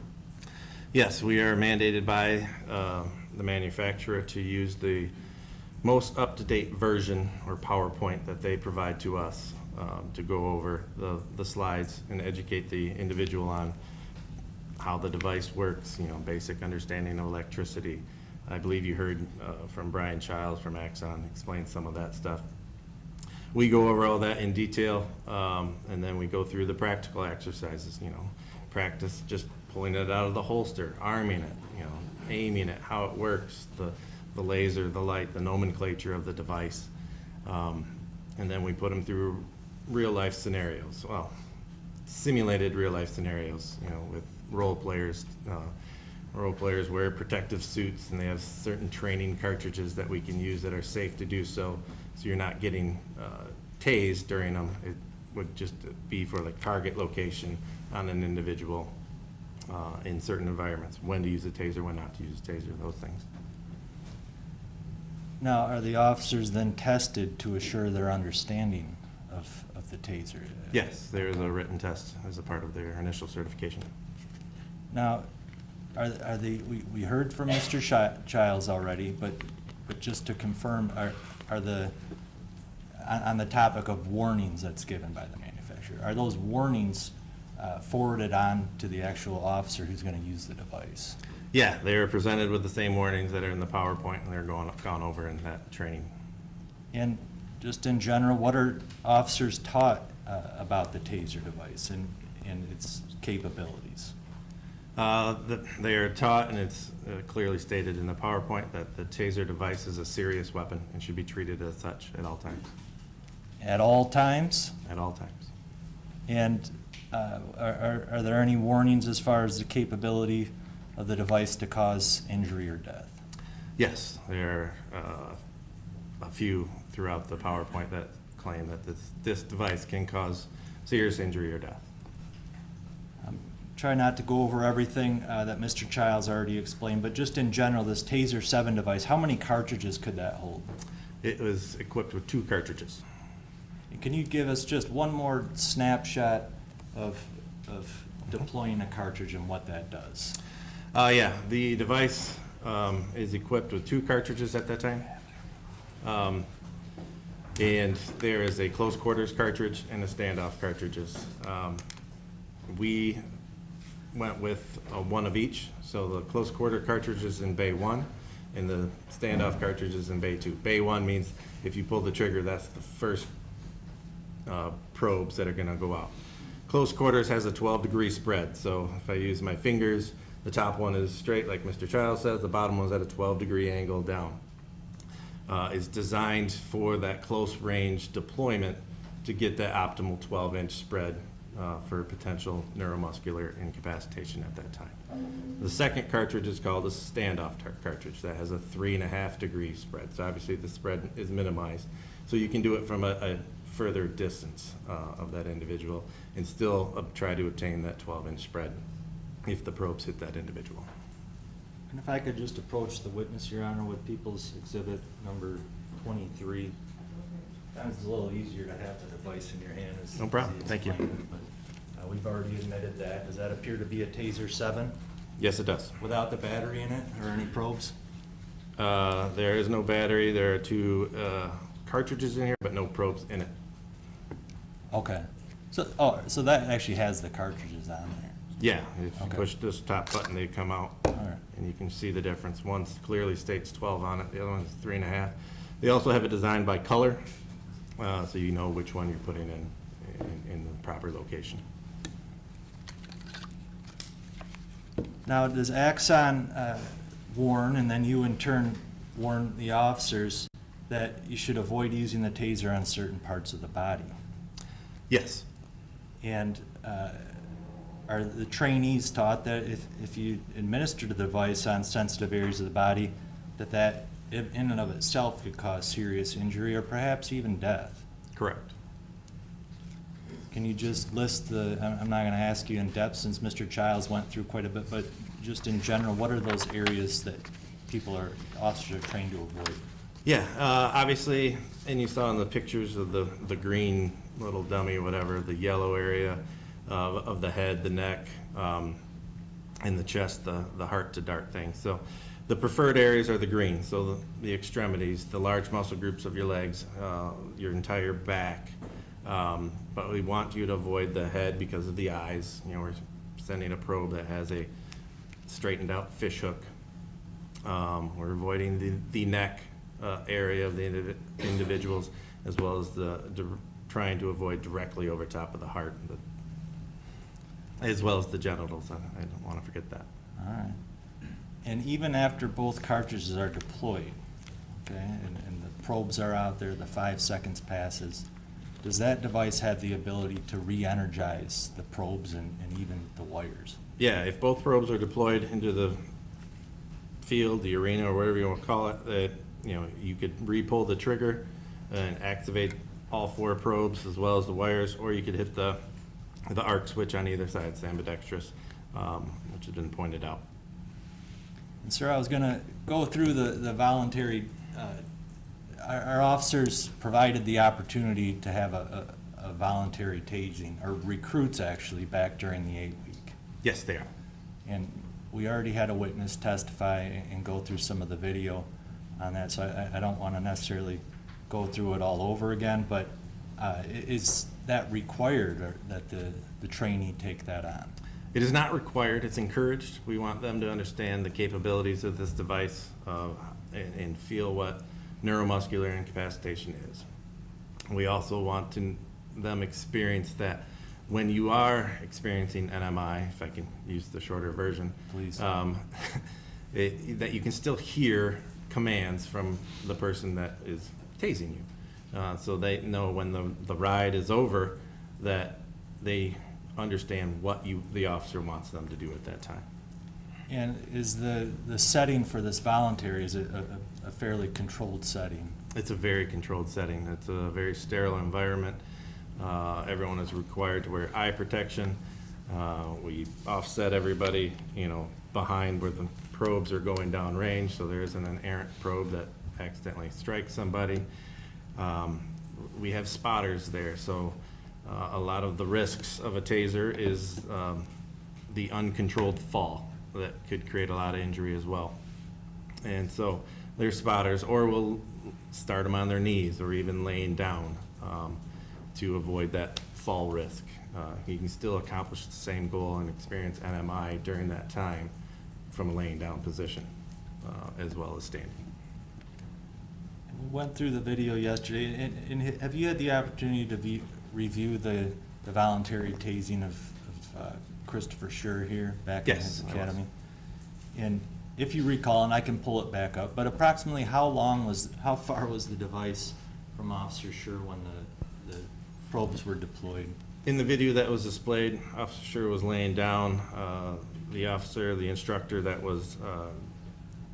Yes, we are mandated by the manufacturer to use the most up-to-date version or PowerPoint that they provide to us to go over the slides and educate the individual on how the device works, basic understanding of electricity. I believe you heard from Brian Childs from Axon explain some of that stuff. We go over all that in detail, and then we go through the practical exercises, practice just pulling it out of the holster, arming it, aiming it, how it works, the laser, the light, the nomenclature of the device. And then we put them through real life scenarios, simulated real life scenarios, with role players. Role players wear protective suits, and they have certain training cartridges that we can use that are safe to do so you're not getting tased during them. It would just be for like target location on an individual in certain environments, when to use a taser, when not to use a taser, those things. Now, are the officers then tested to assure their understanding of the Taser? Yes, there is a written test as a part of their initial certification. Now, we heard from Mr. Childs already, but just to confirm, are on the topic of warnings that's given by the manufacturer, are those warnings forwarded on to the actual officer who's going to use the device? Yeah, they are presented with the same warnings that are in the PowerPoint, and they're gone over in that training. And just in general, what are officers taught about the Taser device and its capabilities? They are taught, and it's clearly stated in the PowerPoint, that the Taser device is a serious weapon and should be treated as such at all times. At all times? At all times. And are there any warnings as far as the capability of the device to cause injury or death? Yes, there are a few throughout the PowerPoint that claim that this device can cause serious injury or death. Try not to go over everything that Mr. Childs already explained, but just in general, this Taser 7 device, how many cartridges could that hold? It was equipped with 2 cartridges. And can you give us just one more snapshot of deploying a cartridge and what that does? Yeah, the device is equipped with 2 cartridges at that time. And there is a close quarters cartridge and a standoff cartridges. We went with one of each. So the close quarter cartridge is in bay 1 and the standoff cartridge is in bay 2. Bay 1 means if you pull the trigger, that's the first probes that are gonna go out. Close quarters has a 12-degree spread. So if I use my fingers, the top one is straight like Mr. Childs says, the bottom one's at a 12-degree angle down. Is designed for that close range deployment to get that optimal 12-inch spread for potential neuromuscular incapacitation at that time. The second cartridge is called a standoff cartridge that has a 3.5-degree spread. So obviously the spread is minimized. So you can do it from a further distance of that individual and still try to obtain that 12-inch spread if the probes hit that individual. And if I could just approach the witness, Your Honor, with People's Exhibit number 23. It's a little easier to have the device in your hand. No problem. Thank you. But we've already admitted that. Does that appear to be a Taser 7 Yes, it does. without the battery in it or any probes? There is no battery. There are 2 cartridges in here, but no probes in it. Okay. So that actually has the cartridges on there. Yeah, if you Okay. push this top button, they come out, All right. and you can see the difference. One clearly states 12 on it, the other one's 3.5. They also have it designed by color, so you know which one you're putting in the proper location. Now, does Axon warn, and then you in turn warn the officers that you should avoid using the Taser on certain parts of the body? Yes. And are the trainees taught that if you administer the device on sensitive areas of the body, that in and of itself could cause serious injury or perhaps even death? Correct. Can you just list I'm not going to ask you in depth since Mr. Childs went through quite a bit, but just in general, what are those areas that officers are trained to avoid? Yeah, obviously, and you saw in the pictures of the green little dummy or whatever, the yellow area of the head, the neck, and the chest, the heart to dart thing. So the preferred areas are the green, so the extremities, the large muscle groups of your legs, your entire back. But we want you to avoid the head because of the eyes. You know, we're sending a probe that has a straightened out fish hook. We're avoiding the neck area of the individuals, as well as trying to avoid directly over top of the heart, as well as the genitals. I don't want to forget that. All right. And even after both cartridges are deployed, okay, and the probes are out there, the 5 seconds passes, does that device have the ability to re-energize the probes and even the wires? Yeah, if both probes are deployed into the field, the arena, or whatever you want to call it, you could re-pull the trigger and activate all 4 probes as well as the wires, or you could hit the arc switch on either side, it's ambidextrous, which has been pointed out. And sir, I was going to go through the voluntary. Our officers provided the opportunity to have a voluntary tasing, or recruits actually, back during the 8-week. Yes, they are. And we already had a witness testify and go through some of the video on that, so I don't want to necessarily go through it all over again, but is that required, or that the trainee take that on? It is not required, it's encouraged. We want them to understand the capabilities of this device and feel what neuromuscular incapacitation is. We also want them experience that when you are experiencing NMI, if I can use the shorter version, Please. That you can still hear commands from the person that is tasing you. So they know when the ride is over that they understand what the officer wants them to do at that time. And is the setting for this voluntary, is it a fairly controlled setting? It's a very controlled setting. It's a very sterile environment. Everyone is required to wear eye protection. We offset everybody, behind where the probes are going down range, so there isn't an errant probe that accidentally strikes somebody. We have spotters there, so a lot of the risks of a taser is the uncontrolled fall that could create a lot of injury as well. And so there's spotters, or we'll start them on their knees or even laying down to avoid that fall risk. You can still accomplish the same goal and experience NMI during that time from a laying down position as well as standing. We went through the video yesterday, and have you had the opportunity to review the voluntary tasing of Christopher Schurr here back in his academy? And if you recall, and I can pull it back up, but approximately how far was the device from Officer Schurr when the probes were deployed? In the video that was displayed, Officer Schurr was laying down. The instructor that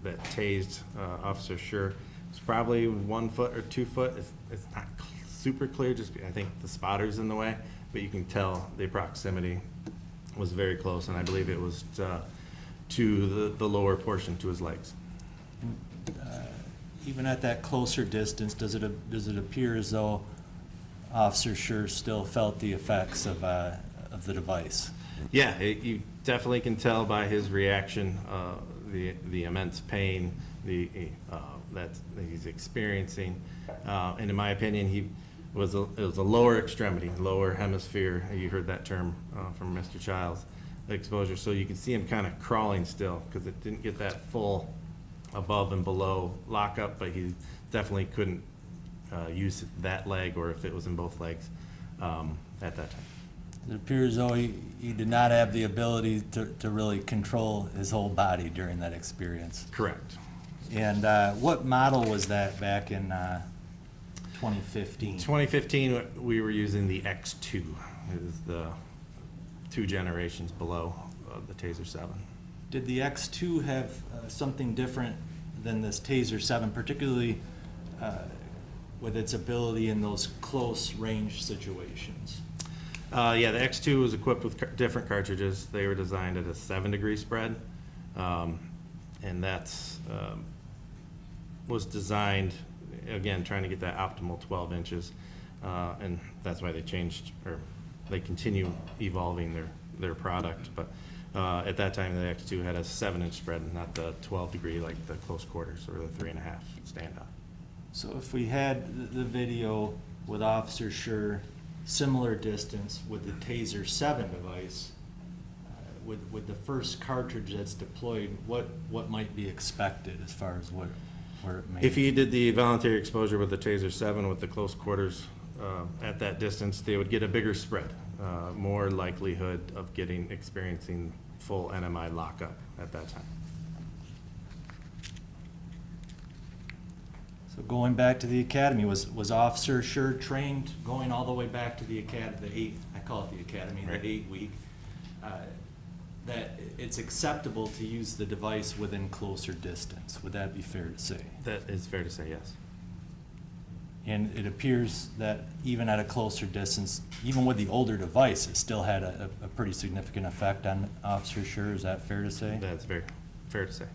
tased Officer Schurr was probably 1 foot or 2 foot. It's not super clear, I think the spotter's in the way, but you can tell the proximity was very close, and I believe it was to the lower portion, to his legs. Even at that closer distance, does it appear as though Officer Schurr still felt the effects of the device? Yeah, you definitely can tell by his reaction, the immense pain that he's experiencing, and in my opinion, it was a lower extremity, lower hemisphere. You heard that term from Mr. Childs, exposure. So you can see him kind of crawling still because it didn't get that full above and below lockup, but he definitely couldn't use that leg, or if it was in both legs at that time. It appears as though he did not have the ability to really control his whole body during that experience. Correct. And what model was that back in 2015? 2015, we were using the X2. It is the 2 generations below the Taser 7. Did the X2 have something different than this Taser 7, particularly with its ability in those close range situations? Yeah, the X2 was equipped with different cartridges. They were designed at a 7-degree spread, and that's was designed, again, trying to get that optimal 12 inches, and that's why they changed, or they continue evolving their product. But at that time, the X2 had a 7-inch spread, not the 12-degree like the close quarters or the 3.5 standoff. So if we had the video with Officer Schurr, similar distance with the Taser 7 device, with the first cartridge that's deployed, what might be expected as far as where it may... If you did the voluntary exposure with the Taser 7 with the close quarters at that distance, they would get a bigger spread, more likelihood of experiencing full NMI lockup at that time. So going back to the academy, was Officer Schurr trained going all the way back to the academy, I call it the academy, Right. the 8-week, that it's acceptable to use the device within closer distance? Would that be fair to say? That is fair to say, yes. And it appears that even at a closer distance, even with the older device, it still had a pretty significant effect on Officer Schurr. Is that fair to say? That's very fair to say.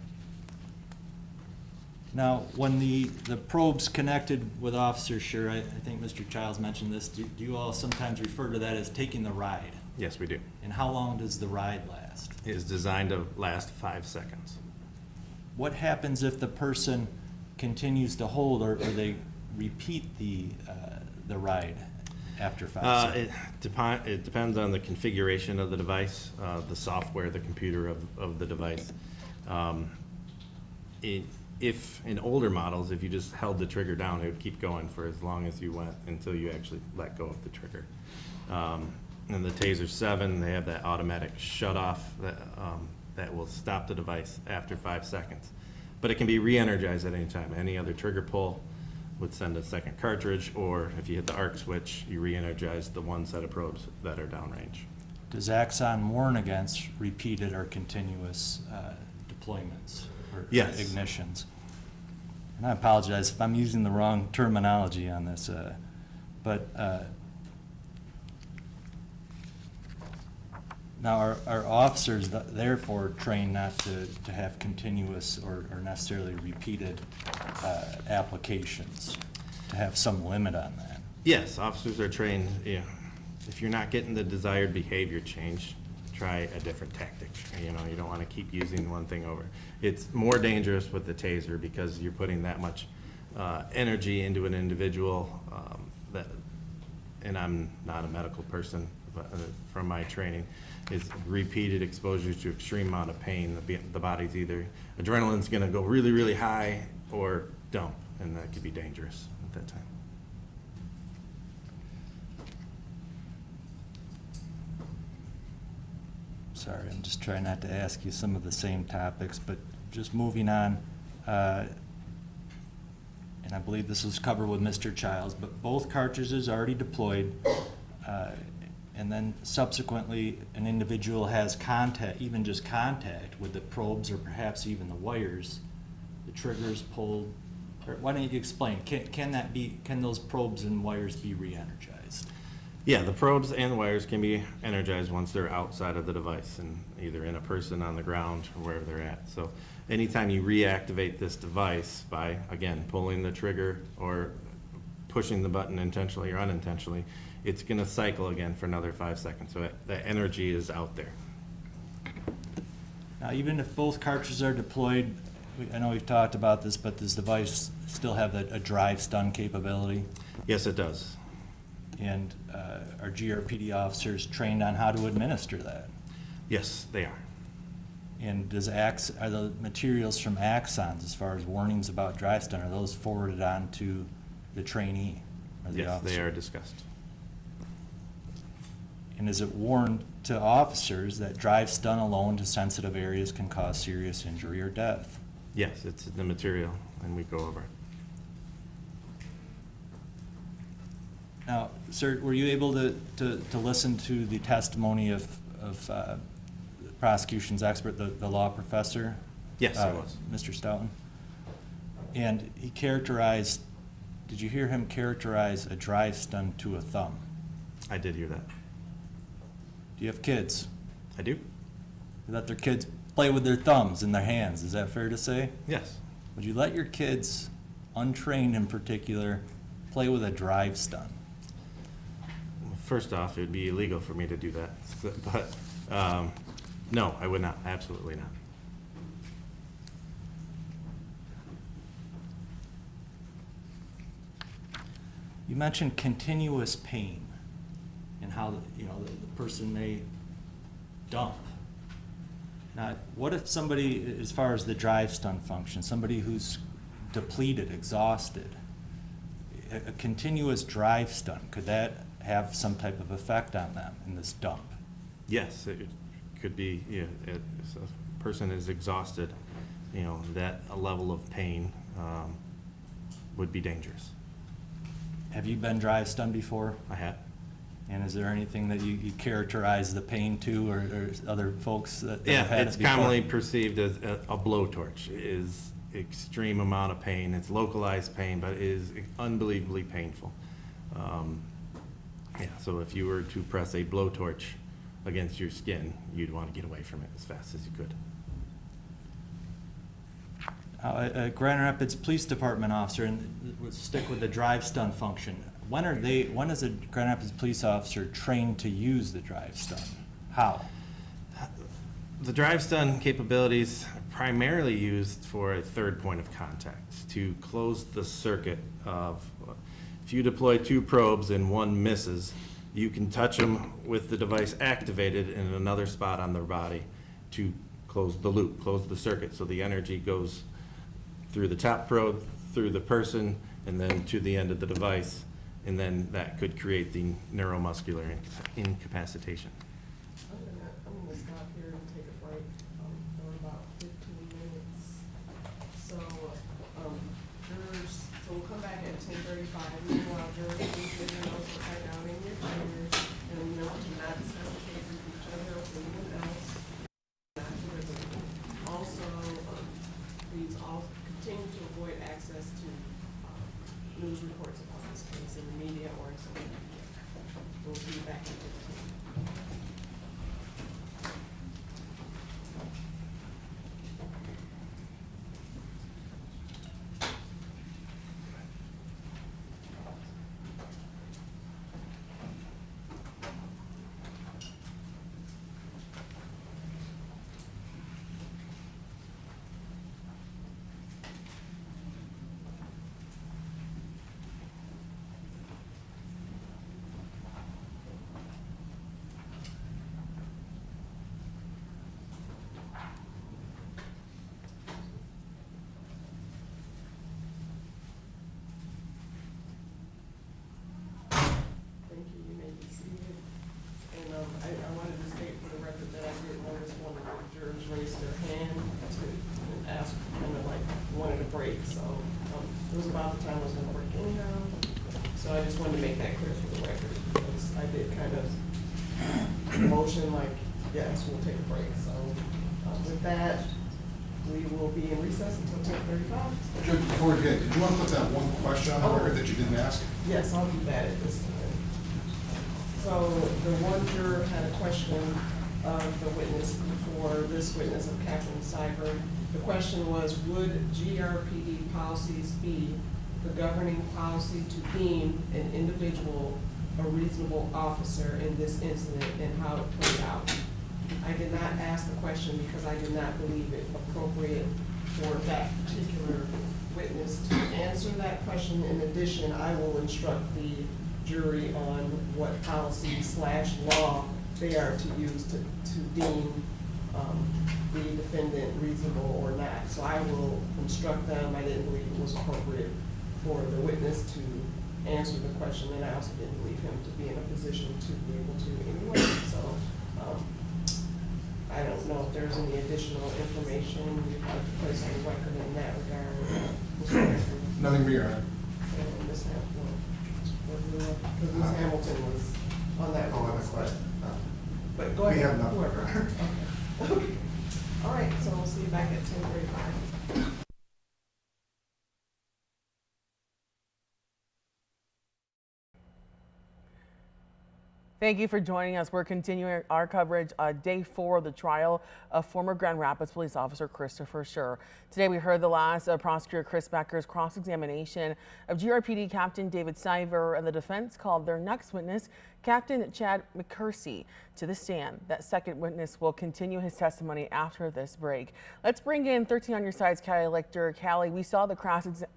Now, when the probes connected with Officer Schurr, I think Mr. Childs mentioned this, do you all sometimes refer to that as taking the ride? Yes, we do. And how long does the ride last? It is designed to last 5 seconds. What happens if the person continues to hold, or they repeat the ride after 5 seconds? It depends on the configuration of the device, the software, the computer of the device. If in older models, if you just held the trigger down, it would keep going for as long as you went until you actually let go of the trigger. In the Taser 7, they have that automatic shut-off that will stop the device after 5 seconds. But it can be re-energized at any time. Any other trigger pull would send a second cartridge, or if you hit the arc switch, you re-energize the one set of probes that are downrange. Does Axon warn against repeated or continuous deployments or Yes. ignitions. And I apologize if I'm using the wrong terminology on this, but now are officers therefore trained not to have continuous or necessarily repeated applications, to have some limit on that? Yes, officers are trained, if you're not getting the desired behavior change, try a different tactic. You don't want to keep using one thing over. It's more dangerous with the taser because you're putting that much energy into an individual and I'm not a medical person, but from my training, is repeated exposure to extreme amount of pain. The body's either, adrenaline's gonna go really, really high or dump, and that could be dangerous at that time. Sorry, I'm just trying not to ask you some of the same topics, but just moving on. And I believe this was covered with Mr. Childs, but both cartridges already deployed, and then subsequently an individual has contact, even just contact with the probes or perhaps even the wires, the triggers pulled. Or why don't you explain? Can those probes and wires be re-energized? Yeah, the probes and wires can be energized once they're outside of the device and either in a person on the ground or wherever they're at. So anytime you reactivate this device by, again, pulling the trigger or pushing the button intentionally or unintentionally, it's gonna cycle again for another 5 seconds. So that energy is out there. Now, even if both cartridges are deployed, I know we've talked about this, but does the device still have a drive stun capability? Yes, it does. And are GRPD officers trained on how to administer that? Yes, they are. And are the materials from Axons, as far as warnings about drive stun, are those forwarded on to the trainee or the Yes, officer? they are discussed. And is it warned to officers that drive stun alone to sensitive areas can cause serious injury or death? Yes, it's the material, and we go over it. Now, sir, were you able to listen to the testimony of the prosecution's expert, the law professor? Yes, I was. Mr. Stoughton? And he characterized, did you hear him characterize a drive stun to a thumb? I did hear that. Do you have kids? I do? You let their kids play with their thumbs in their hands, is that fair to say? Yes. Would you let your kids, untrained in particular, play with a drive stun? First off, it would be illegal for me to do that, but no, I would not, absolutely not. You mentioned continuous pain and how the person may dump. Now, what if somebody, as far as the drive stun function, somebody who's depleted, exhausted, a continuous drive stun, could that have some type of effect on them in this dump? Yes, it could be, if a person is exhausted, that a level of pain would be dangerers. Have you been drive stunned before? I have. And is there anything that you characterize the pain to, or other folks that have had It's it before? commonly perceived as a blowtorch. It is extreme amount of pain. It's localized pain, but it is unbelievably painful. So if you were to press a blowtorch against your skin, you'd want to get away from it as fast as you could. A Grand Rapids Police Department officer, and we'll stick with the drive stun function. When is a Grand Rapids police officer trained to use the drive stun? How? The drive stun capabilities are primarily used for a third point of contact, to close the circuit of, if you deploy 2 probes and one misses, you can touch them with the device activated in another spot on their body to close the loop, close the circuit, so the energy goes through the top probe, through the person, and then to the end of the device, and then that could create the neuromuscular incapacitation. I'm gonna stop here and take a break for about 15 minutes. So, jurors, so we'll come back at 10:35. Meanwhile, jurors, please get your notes right down in your chairs, and note to not discuss the case with each other or with anyone else. Also, February, so we'll see you back in 15. Thank you. You may be seated. And I wanted to state for the record that I did notice one of the jurors raise their hand to ask, kind of like, wanted a break. So it was about the time I was going to break anyhow. So I just wanted to make that clear for the record, because I did kind of motion like, yes, we'll take a break. So with that, we will be in recess until 10:35. Judge, before we begin, did you want to put that one question on the record that you didn't ask? Yes, I'll do that at this time. So the one juror had a question of the witness before this witness of Captain Cyber. The question was, would GRPD policies be the governing policy to deem an individual a reasonable officer in this incident, and how it played out? I did not ask the question because I did not believe it appropriate for that particular witness to answer that question. In addition, I will instruct the jury on what policy/law they are to use to deem the defendant reasonable or not. So I will instruct them. I didn't believe it was appropriate for the witness to answer the question, and I also didn't believe him to be in a position to be able to anyway. So I don't know if there's any additional information you'd like to place on the record in that regard. Mr. Becker? Nothing beyond. And Ms. Hamilton, because Ms. Hamilton was on that. Oh, that's question. But go ahead. We have nothing. Whoever. Okay. All right, so we'll see you back at 10:35. Thank you for joining us. We're continuing our coverage day 4 of the trial of former Grand Rapids police officer Christopher Schurr. Today we heard the last of prosecutor Chris Becker's cross-examination of GRPD Captain David Siver, and the defense called their next witness, Captain Chad Mccersie, to the stand. That second witness will continue his testimony after this break. Let's bring in 13 on your side's Callie Lichter. Callie, we saw the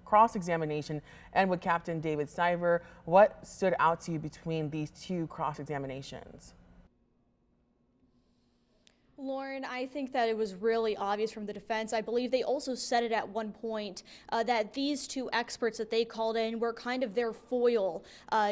cross-examination end with Captain David Siver. What stood out to you between these two cross-examinations? Lauren, I think that it was really obvious from the defense. I believe they also said it at one point that these two experts that they called in were kind of their foil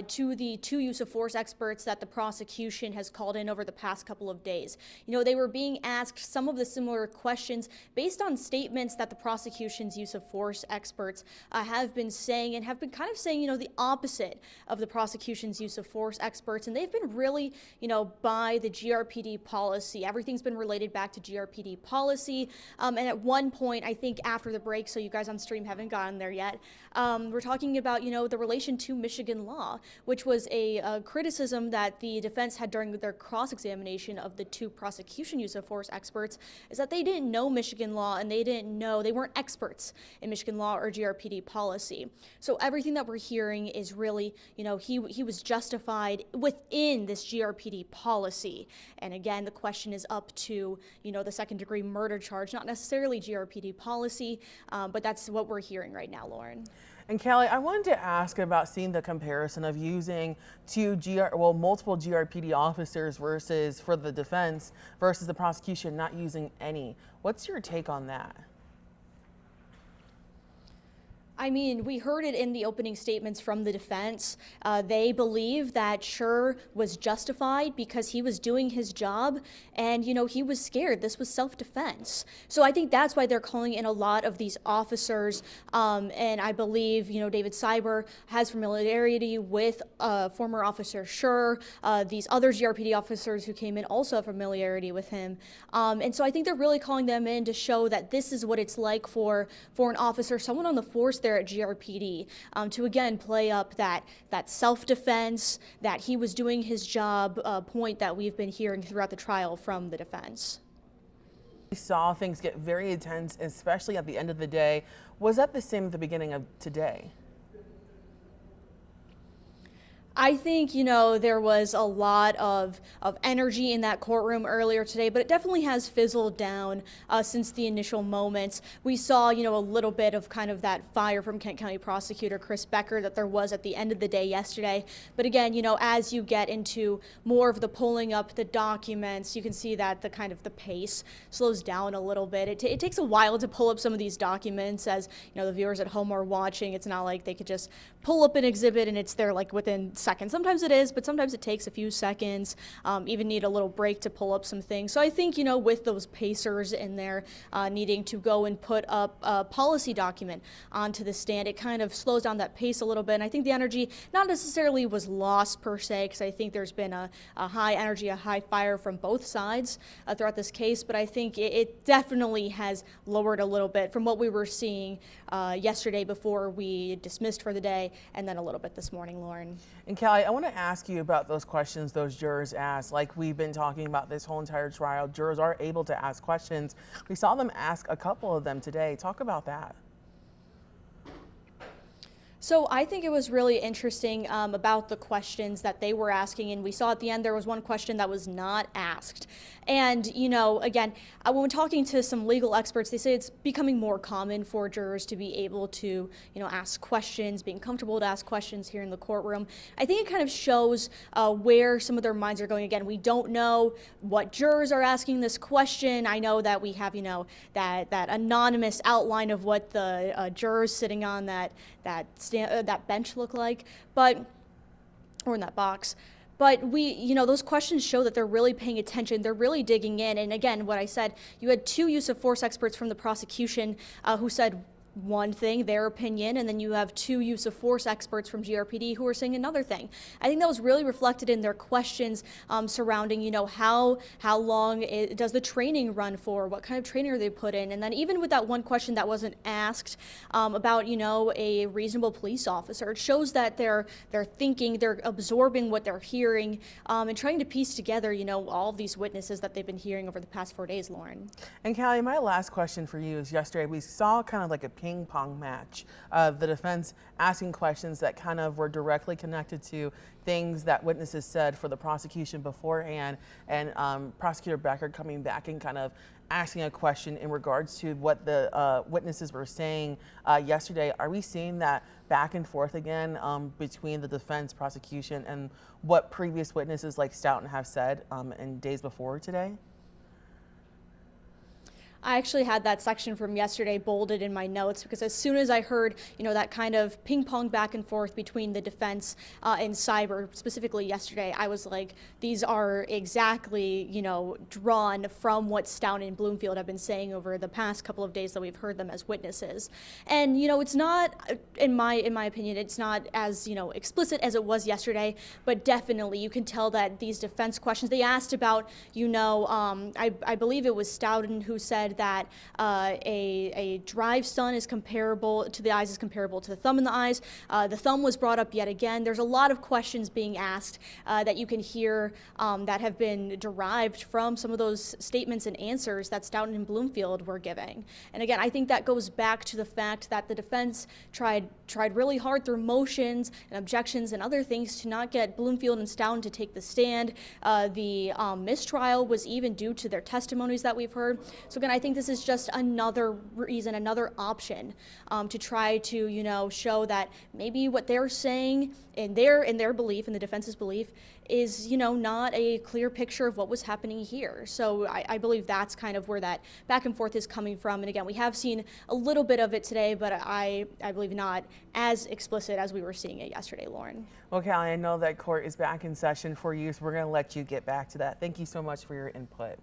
to the two use of force experts that the prosecution has called in over the past couple of days. You know, they were being asked some of the similar questions based on statements that the prosecution's use of force experts have been saying, and have been kind of saying, you know, the opposite of the prosecution's use of force experts. And they've been really, you know, by the GRPD policy. Everything's been related back to GRPD policy. And at one point, I think after the break, so you guys on stream haven't gotten there yet, we're talking about, you know, the relation to Michigan law, which was a criticism that the defense had during their cross-examination of the two prosecution use of force experts, is that they didn't know Michigan law, and they weren't experts in Michigan law or GRPD policy. So everything that we're hearing is really, you know, he was justified within this GRPD policy. And again, the question is up to, you know, the second-degree murder charge, not necessarily GRPD policy, but that's what we're hearing right now, Lauren. And Callie, I wanted to ask about seeing the comparison of using multiple GRPD officers versus, for the defense, versus the prosecution not using any. What's your take on that? I mean, we heard it in the opening statements from the defense. They believe that Schurr was justified because he was doing his job, and, you know, he was scared. This was self-defense. So I think that's why they're calling in a lot of these officers. And I believe, you know, David Siver has familiarity with former Officer Schurr. These other GRPD officers who came in also have familiarity with him. And so I think they're really calling them in to show that this is what it's like for an officer, someone on the force there at GRPD to again play up that self-defense, that he was doing his job point that we've been hearing throughout the trial from the defense. We saw things get very intense, especially at the end of the day. Was that the same at the beginning of today? I think, you know, there was a lot of energy in that courtroom earlier today, but it definitely has fizzled down since the initial moments. We saw, you know, a little bit of kind of that fire from Kent County Prosecutor Chris Becker that there was at the end of the day yesterday. But again, you know, as you get into more of the pulling up the documents, you can see that the kind of the pace slows down a little bit. It takes a while to pull up some of these documents, as, you know, the viewers at home are watching. It's not like they could just pull up an exhibit and it's there like within seconds. Sometimes it is, but sometimes it takes a few seconds, even need a little break to pull up some things. So I think, you know, with those pacers in there needing to go and put up a policy document onto the stand, it kind of slows down that pace a little bit. And I think the energy not necessarily was lost per se, because I think there's been a high energy, a high fire from both sides throughout this case, but I think it definitely has lowered a little bit from what we were seeing yesterday before we dismissed for the day, and then a little bit this morning, Lauren. And Callie, I want to ask you about those questions those jurors asked. Like we've been talking about this whole entire trial, jurors are able to ask questions. We saw them ask a couple of them today. Talk about that. So I think it was really interesting about the questions that they were asking, and we saw at the end there was one question that was not asked. And, you know, again, when we're talking to some legal experts, they say it's becoming more common for jurors to be able to, you know, ask questions, being comfortable to ask questions here in the courtroom. I think it kind of shows where some of their minds are going. Again, we don't know what jurors are asking this question. I know that we have, you know, that anonymous outline of what the jurors sitting on that bench look like, or in that box. But you know, those questions show that they're really paying attention. They're really digging in. And again, what I said, you had two use of force experts from the prosecution who said one thing, their opinion, and then you have two use of force experts from GRPD who are saying another thing. I think that was really reflected in their questions surrounding, you know, how long does the training run for? What kind of training are they put in? And then even with that one question that wasn't asked about, you know, a reasonable police officer, it shows that they're thinking, they're absorbing what they're hearing, and trying to piece together, you know, all of these witnesses that they've been hearing over the past 4 days, Lauren. And Callie, my last question for you is yesterday we saw kind of like a ping pong match of the defense asking questions that kind of were directly connected to things that witnesses said for the prosecution beforehand, and Prosecutor Becker coming back and kind of asking a question in regards to what the witnesses were saying yesterday. Are we seeing that back and forth again between the defense, prosecution, and what previous witnesses like Stoughton have said in days before today? I actually had that section from yesterday bolded in my notes, because as soon as I heard, you know, that kind of ping pong back and forth between the defense and cyber, specifically yesterday, I was like, these are exactly, you know, drawn from what Stoughton and Bloomfield have been saying over the past couple of days that we've heard them as witnesses. And, you know, it's not, in my opinion, it's not as, you know, explicit as it was yesterday, but definitely you can tell that these defense questions, they asked about, you know, I believe it was Stoughton who said that a drive stun is comparable to the eyes, is comparable to the thumb in the eyes. The thumb was brought up yet again. There's a lot of questions being asked that you can hear that have been derived from some of those statements and answers that Stoughton and Bloomfield were giving. And again, I think that goes back to the fact that the defense tried really hard through motions and objections and other things to not get Bloomfield and Stoughton to take the stand. The mistrial was even due to their testimonies that we've heard. So again, I think this is just another reason, another option to try to, you know, show that maybe what they're saying in their belief, in the defense's belief, is, you know, not a clear picture of what was happening here. So I believe that's kind of where that back and forth is coming from. And again, we have seen a little bit of it today, but I believe not as explicit as we were seeing it yesterday, Lauren. Well, Callie, I know that court is back in session for you, so we're going to let you get back to that. Thank you so much for your input.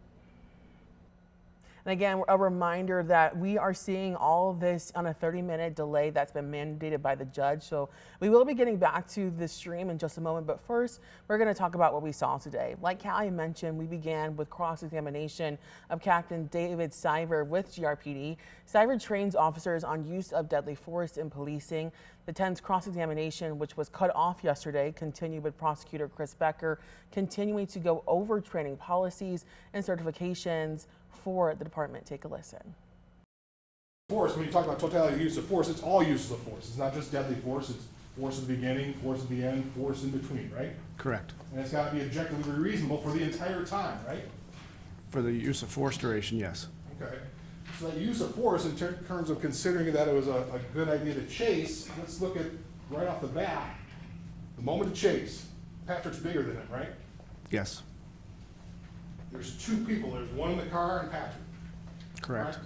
And again, a reminder that we are seeing all of this on a 30-minute delay that's been mandated by the judge. So we will be getting back to the stream in just a moment, but first we're going to talk about what we saw today. Like Callie mentioned, we began with cross-examination of Captain David Siver with GRPD. Siver trains officers on use of deadly force in policing. The 10th cross-examination, which was cut off yesterday, continued with Prosecutor Chris Becker continuing to go over training policies and certifications for the department. Take a listen. Force, when you talk about totality of use of force, it's all uses of force. It's not just deadly force, it's force at the beginning, force at the end, force in between, right? Correct. And it's got to be objectively reasonable for the entire time, right? For the use of force duration, yes. Okay. So that use of force in terms of considering that it was a good idea to chase, let's look at right off the bat, the moment to chase. Patrick's bigger than him, right? Yes. There's two people. There's one in the car and Patrick. Correct.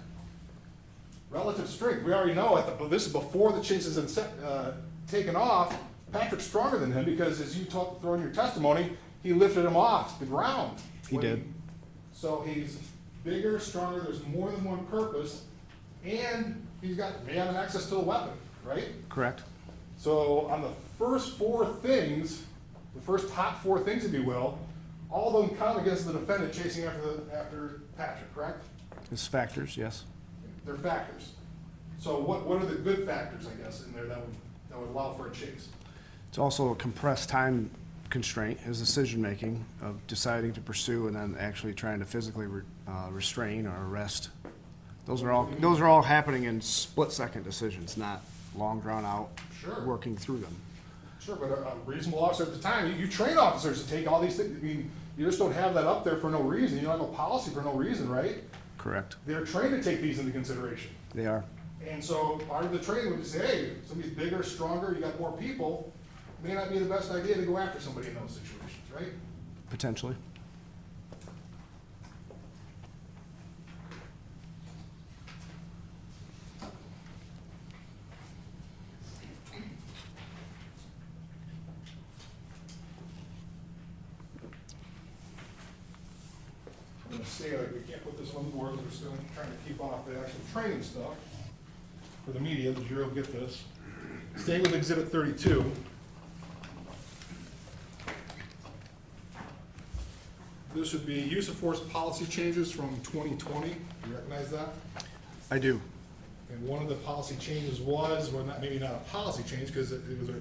Relative strength, we already know this is before the chase is taken off. Patrick's stronger than him because, as you throw in your testimony, he lifted him off the ground. He did. So he's bigger, stronger, there's more than one purpose, and may have access to a weapon, right? Correct. So on the first four things, the first top four things, if you will, all of them count against the defendant chasing after Patrick, correct? It's factors, yes. They're factors. So what are the good factors, I guess, in there that would allow for a chase? It's also a compressed time constraint, his decision-making of deciding to pursue and then actually trying to physically restrain or arrest. Those are all happening in split-second decisions, not long drawn-out, Sure. working through them. Sure, but a reasonable officer at the time, you train officers to take all these things. I mean, you just don't have that up there for no reason. You don't have a policy for no reason, right? Correct. They're trained to take these into consideration. They are. And so part of the training would be say, hey, somebody's bigger, stronger, you got more people, may not be the best idea to go after somebody in those situations, right? Potentially. I'm gonna say, like, we can't put this on the board because we're still trying to keep off the actual training stuff. For the media, the jury will get this. Staying with Exhibit 32. This would be use of force policy changes from 2020. Do you recognize that? I do. And one of the policy changes was, well, maybe not a policy change, because it was a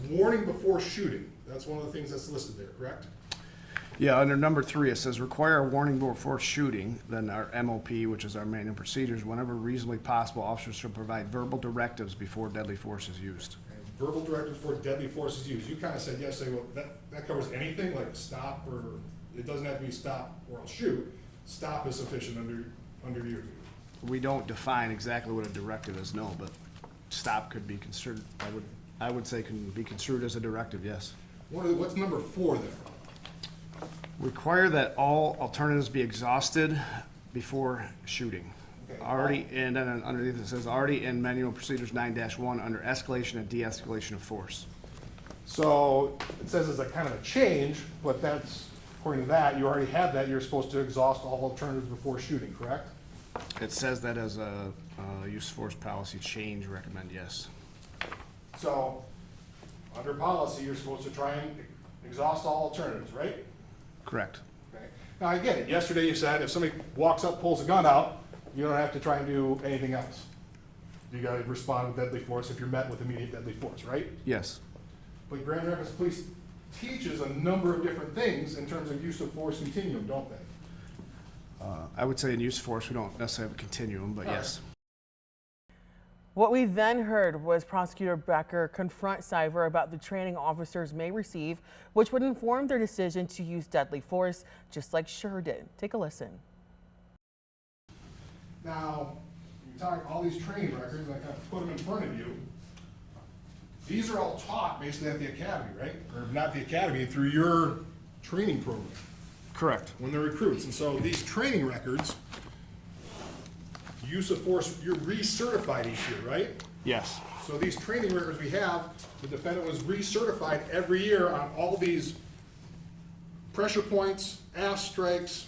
warning before shooting. That's one of the things that's listed there, correct? Yeah, under number 3, it says require a warning before shooting. Then our MOP, which is our manual procedures, whenever reasonably possible, officers should provide verbal directives before deadly force is used. And verbal directives before deadly force is used. You kind of said yesterday, well, that covers anything, like stop, or it doesn't have to be stop or I'll shoot. Stop is sufficient under your view. We don't define exactly what a directive is, no, but stop could be considered, I would say can be construed as a directive, yes. What's number 4 there? Require that all alternatives be exhausted before shooting. Okay. And then underneath it says already in manual procedures 9-1 under escalation and de-escalation of force. So it says it's a kind of a change, but that's, according to that, you already had that, you're supposed to exhaust all alternatives before shooting, correct? It says that as a use of force policy change, recommend yes. So, under policy, you're supposed to try and exhaust all alternatives, right? Correct. Okay. Now, I get it. Yesterday you said if somebody walks up, pulls a gun out, you don't have to try and do anything else. You got to respond with deadly force if you're met with immediate deadly force, right? Yes. But Grand Rapids Police teaches a number of different things in terms of use of force continuum, don't they? I would say in use of force, we don't necessarily have a continuum, but yes. What we then heard was Prosecutor Becker confront Siver about the training officers may receive, which would inform their decision to use deadly force, just like Schurr did. Take a listen. Now, you talk all these training records, I kind of put them in front of you. These are all taught basically at the academy, right? Or not the academy, through your training program. Correct. When they're recruits. And so these training records, use of force, you're recertified each year, right? Yes. So these training records we have, the defendant was recertified every year on all these pressure points, ass strikes,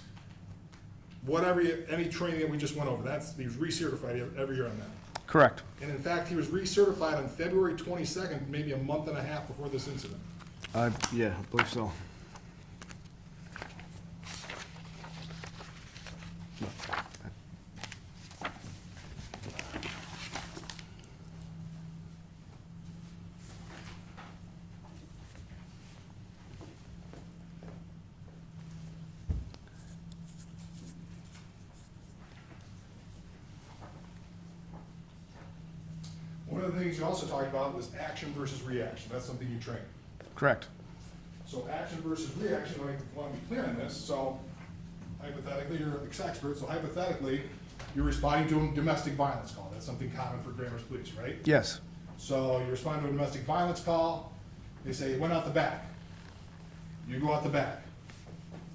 whatever, any training that we just went over, he was recertified every year on that. Correct. And in fact, he was recertified on February 22nd, maybe a month and a half before this incident. Yeah, I believe so. One of the things you also talked about was action versus reaction. That's something you train. Correct. So action versus reaction, I want to be clear on this. So hypothetically, you're an expert, so hypothetically, you're responding to a domestic violence call. That's something common for Grammars police, right? Yes. So you respond to a domestic violence call, they say, it went out the back. You go out the back.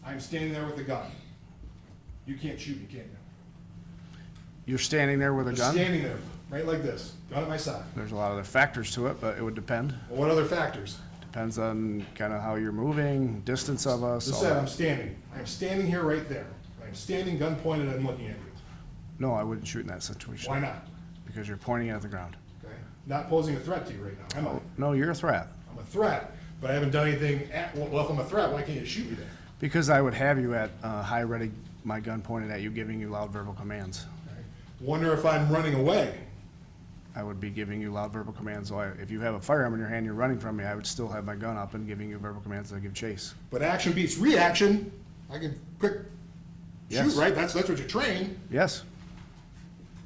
I'm standing there with a gun. You can't shoot me, can you? You're standing there with a Just gun? standing there, right like this, gun at my side. There's a lot of other factors to it, but it would depend. Well, what other factors? Depends on kind of how you're moving, distance of us. Just all said, that. I'm standing. I'm standing here right there. I'm standing, gun pointed, and looking at you. No, I wouldn't shoot in that situation. Why not? Because you're pointing at the ground. Okay. Not posing a threat to you right now, am I? No, you're a threat. I'm a threat, but I haven't done anything. Well, if I'm a threat, why can't you shoot me then? Because I would have you at high ready, my gun pointed at you, giving you loud verbal commands. Okay. Wonder if I'm running away. I would be giving you loud verbal commands. So if you have a firearm in your hand, you're running from me, I would still have my gun up and giving you verbal commands that give chase. But action beats reaction. I can quick Yes. shoot, right? That's what you train. Yes,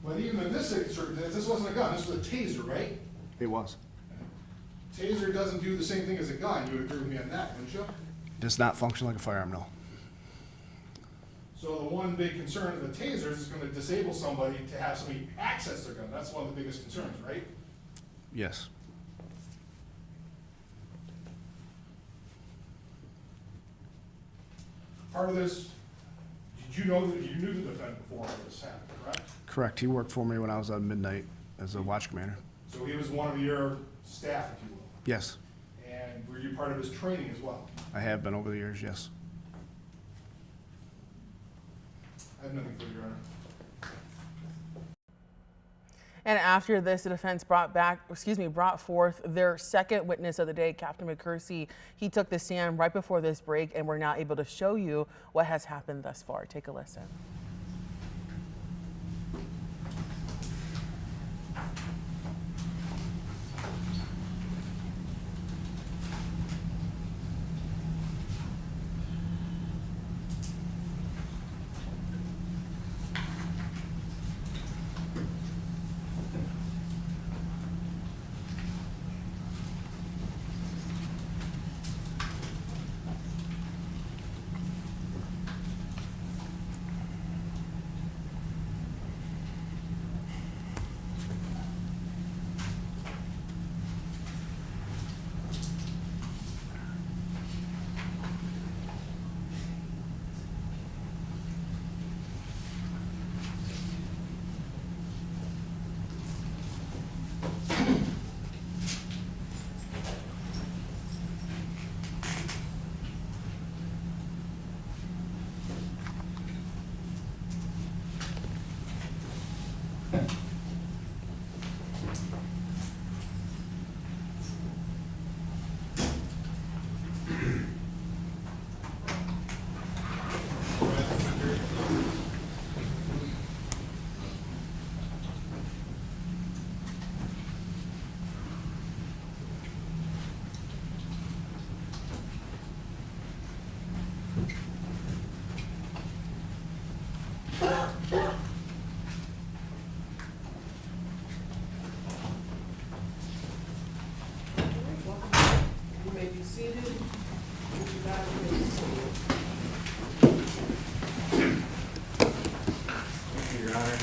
But even in this circumstance, this wasn't a gun. This was a taser, right? it was. Taser doesn't do the same thing as a gun. You would agree with me on that, wouldn't you? Does not function like a firearm, no. So the one big concern of the tasers is going to disable somebody to have somebody access their gun. That's one of the biggest concerns, right? Yes. Part of this, did you know that you knew the defendant before all this happened, correct? Correct. He worked for me when I was on midnight as a watch commander. So he was one of your staff, if you will. Yes, And were you part of his training as well? I have been over the years, yes. I have nothing for you, Your Honor. And after this, the defense brought forth their second witness of the day, Captain McCursie. He took the stand right before this break, and we're now able to show you what has happened thus far. Take a listen. You may be seated. You guys may be seated. Thank you, Your Honor.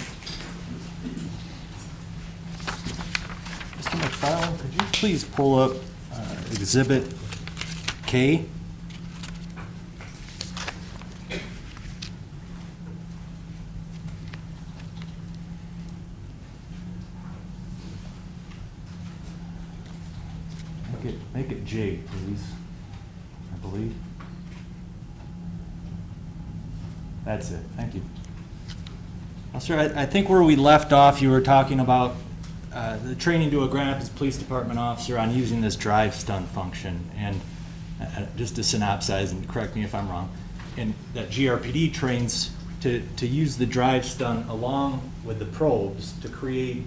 Mr. McFarland, could you please pull up Exhibit K? Make it J, please, I believe. That's it, thank you. Sir, I think where we left off, you were talking about the training to a Grand Rapids Police Department officer on using this drive stun function. And just to synopsize, and correct me if I'm wrong, and that GRPD trains to use the drive stun along with the probes to create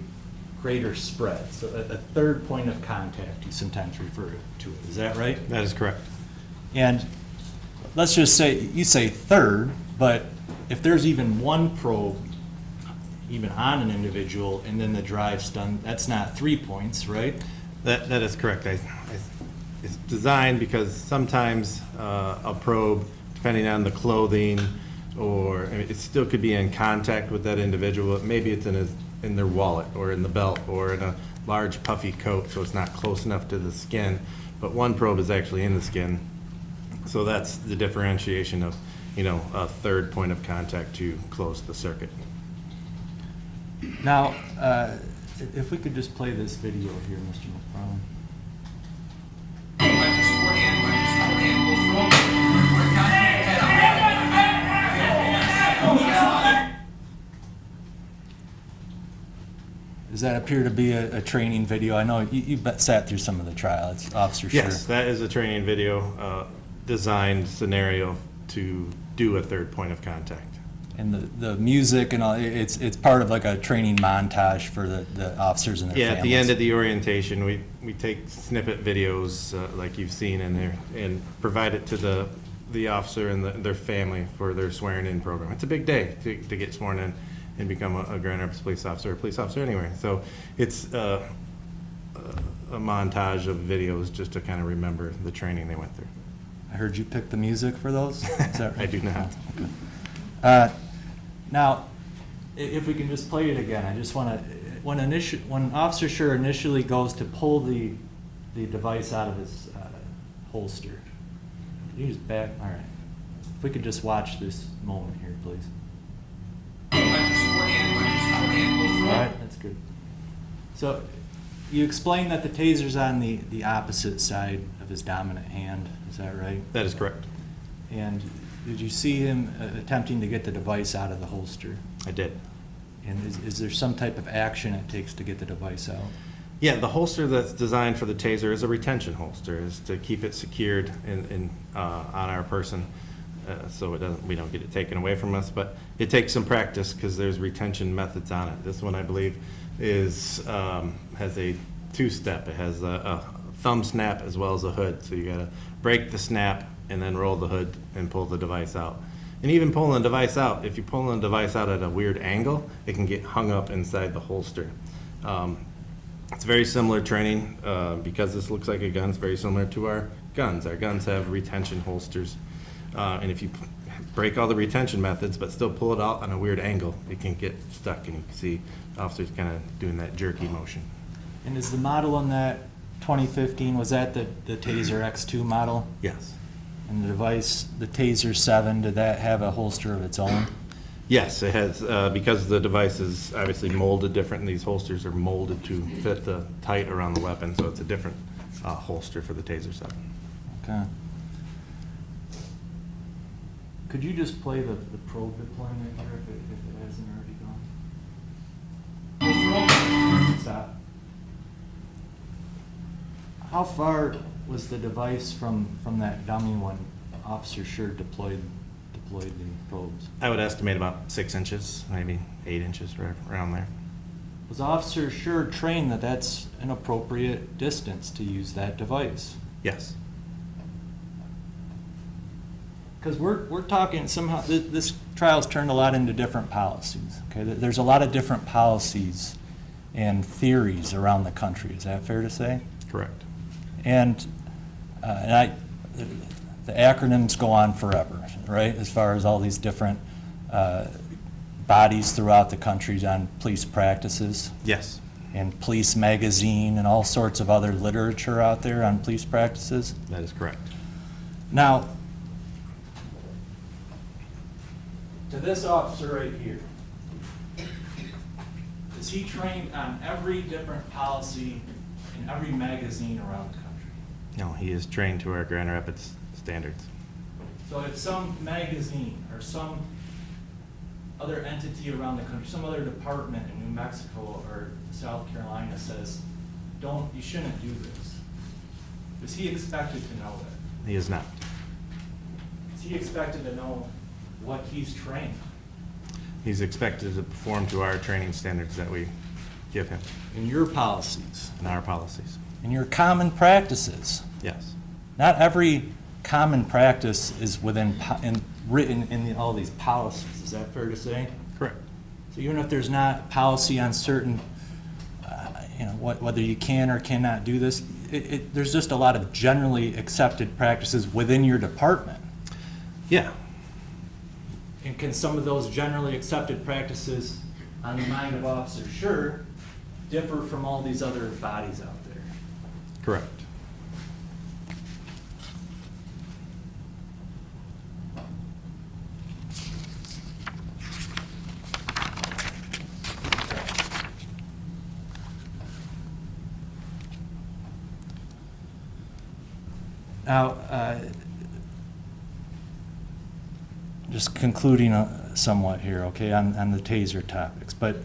greater spread. So a third point of contact, you sometimes refer to it. Is that right? That is correct. And let's just say, you say third, but if there's even one probe even on an individual and then the drive stun, that's not 3 points, right? That is correct. It's designed because sometimes a probe, depending on the clothing, or I mean, it still could be in contact with that individual. Maybe it's in their wallet or in the belt or in a large puffy coat, so it's not close enough to the skin. But one probe is actually in the skin, so that's the differentiation of, a third point of contact to close the circuit. Now, if we could just play this video here, Mr. McFarland. Does that appear to be a training video? I know you sat through some of the trial. It's Officer Schurr. Yes, that is a training video designed scenario to do a third point of contact. And the music and all, it's part of like a training montage for the officers and their families. Yeah, at the end of the orientation, we take snippet videos like you've seen in there and provide it to the officer and their family for their swearing in program. It's a big day to get sworn in and become a Grand Rapids police officer or a police officer anywhere. So it's a montage of videos just to kind of remember the training they went through. I heard you pick the music for those? Is that right? I do not. Okay. Now, if we can just play it again, I just want to, when Officer Schurr initially goes to pull the device out of his holster, you just back, all right. If we could just watch this moment here, please. All right, that's good. So, you explained that the taser's on the opposite side of his dominant hand, is that right? That is correct. And did you see him attempting to get the device out of the holster? I did. And is there some type of action it takes to get the device out? Yeah, the holster that's designed for the taser is a retention holster, is to keep it secured on our person, so we don't get it taken away from us. But it takes some practice because there's retention methods on it. This one, I believe, has a two-step. It has a thumb snap as well as a hood. So you got to break the snap and then roll the hood and pull the device out. And even pulling the device out, if you pull the device out at a weird angle, it can get hung up inside the holster. It's very similar training because this looks like a gun. It's very similar to our guns. Our guns have retention holsters. And if you break all the retention methods but still pull it out on a weird angle, it can get stuck. And you can see officers kind of doing that jerky motion. And is the model on that 2015, was that the Taser X2 model? Yes. And the device, the Taser 7, did that have a holster of its own? Yes, it has, because the device is obviously molded different, and these holsters are molded to fit the tight around the weapon, so it's a different holster for the Taser 7. Okay. Could you just play the probe deployment here if it hasn't already gone? Stop. How far was the device from that dummy when Officer Schurr deployed the probes? I would estimate about 6 inches, maybe 8 inches, right around there. Was Officer Schurr trained that that's an appropriate distance to use that device? Yes. Because we're talking somehow, this trial's turned a lot into different policies. Okay, there's a lot of different policies and theories around the country. Is that fair to say? Correct. And the acronyms go on forever, right? As far as all these different bodies throughout the country on police practices. Yes. And Police Magazine and all sorts of other literature out there on police practices. That is correct. Now, to this officer right here, is he trained on every different policy in every magazine around the country? No, he is trained to our Grand Rapids standards. So if some magazine or some other entity around the country, some other department in New Mexico or South Carolina says, you shouldn't do this, is he expected to know that? He is not. Is he expected to know what he's trained? He's expected to perform to our training standards that we give him In your policies, in our policies. in your common practices. Yes. Not every common practice is written in all these policies. Is that fair to say? Correct. So even if there's not policy on certain, whether you can or cannot do this, there's just a lot of generally accepted practices within your department. Yeah. And can some of those generally accepted practices on the mind of Officer Schurr differ from all these other bodies out there? Correct. Now, just concluding somewhat here, okay, on the taser topics. But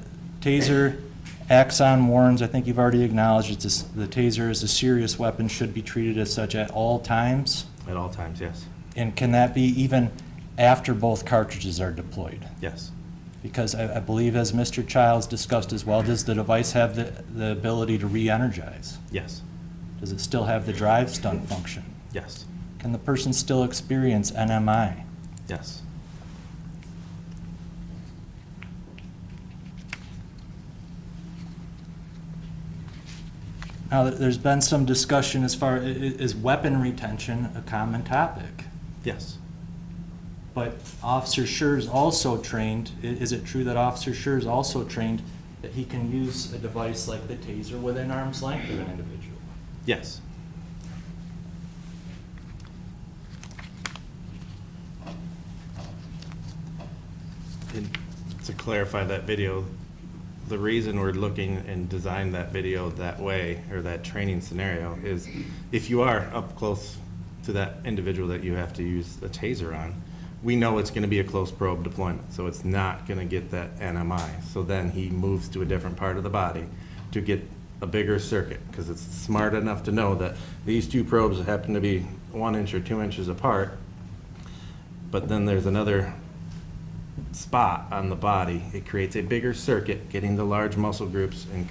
taser, axon warns, I think you've already acknowledged, the taser is a serious weapon, should be treated as such at all times. At all times, yes. And can that be even after both cartridges are deployed? Yes. Because I believe, as Mr. Childs discussed as well, does the device have the ability to re-energize? Yes. Does it still have the drive stun function? Yes. Can the person still experience NMI? Yes. Now, there's been some discussion as far, is weapon retention a common topic? Yes. But Officer Schurr is also trained, is it true that Officer Schurr is also trained that he can use a device like the taser within arm's length of an individual? Yes. And to clarify that video, the reason we're looking and designed that video that way, or that training scenario, is if you are up close to that individual that you have to use the taser on, we know it's going to be a close probe deployment, so it's not going to get that NMI. So then he moves to a different part of the body to get a bigger circuit, because it's smart enough to know that these two probes happen to be 1 inch or 2 inches apart, but then there's another spot on the body. It creates a bigger circuit, getting the large muscle groups and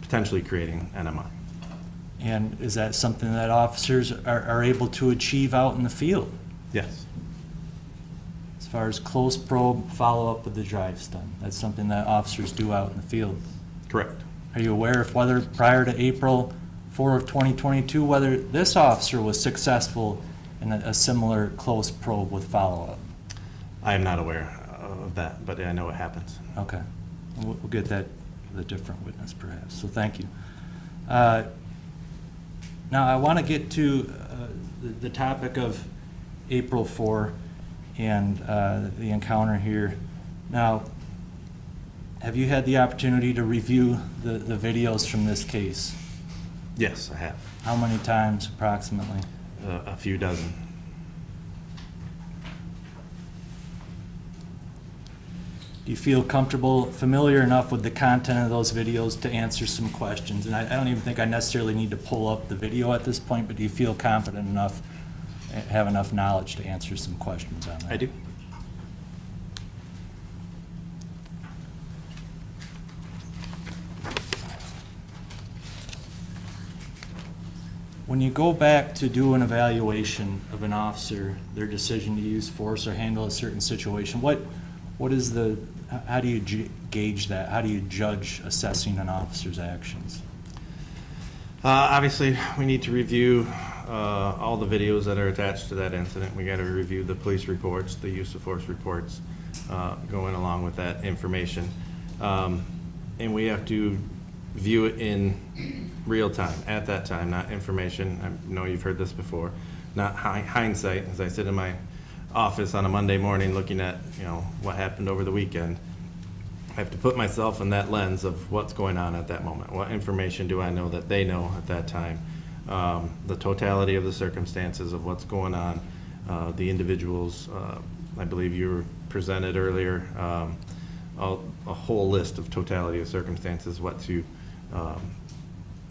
potentially creating NMI. And is that something that officers are able to achieve out in the field? Yes. As far as close probe, follow up with the drive stun, that's something that officers do out in the field? Correct. Are you aware of whether prior to April 4 of 2022, whether this officer was successful in a similar close probe with follow-up? I am not aware of that, but I know it happens. Okay. We'll get that with a different witness perhaps, so thank you. Now I want to get to the topic of April 4 and the encounter here. Now, have you had the opportunity to review the videos from this case? Yes, I have. How many times approximately? A few dozen. Do you feel comfortable, familiar enough with the content of those videos to answer some questions? And I don't even think I necessarily need to pull up the video at this point, but do you feel confident enough, have enough knowledge to answer some questions on that? I do. When you go back to do an evaluation of an officer, their decision to use force or handle a certain situation, what is how do you gauge that? How do you judge assessing an officer's actions? Obviously, we need to review all the videos that are attached to that incident. We got to review the police reports, the use of force reports, going along with that information. And we have to view it in real time, at that time, not information. I know you've heard this before, not hindsight, as I sit in my office on a Monday morning looking at what happened over the weekend. I have to put myself in that lens of what's going on at that moment. What information do I know that they know at that time? The totality of the circumstances of what's going on, the individual's I believe you were presented earlier, a whole list of totality of circumstances,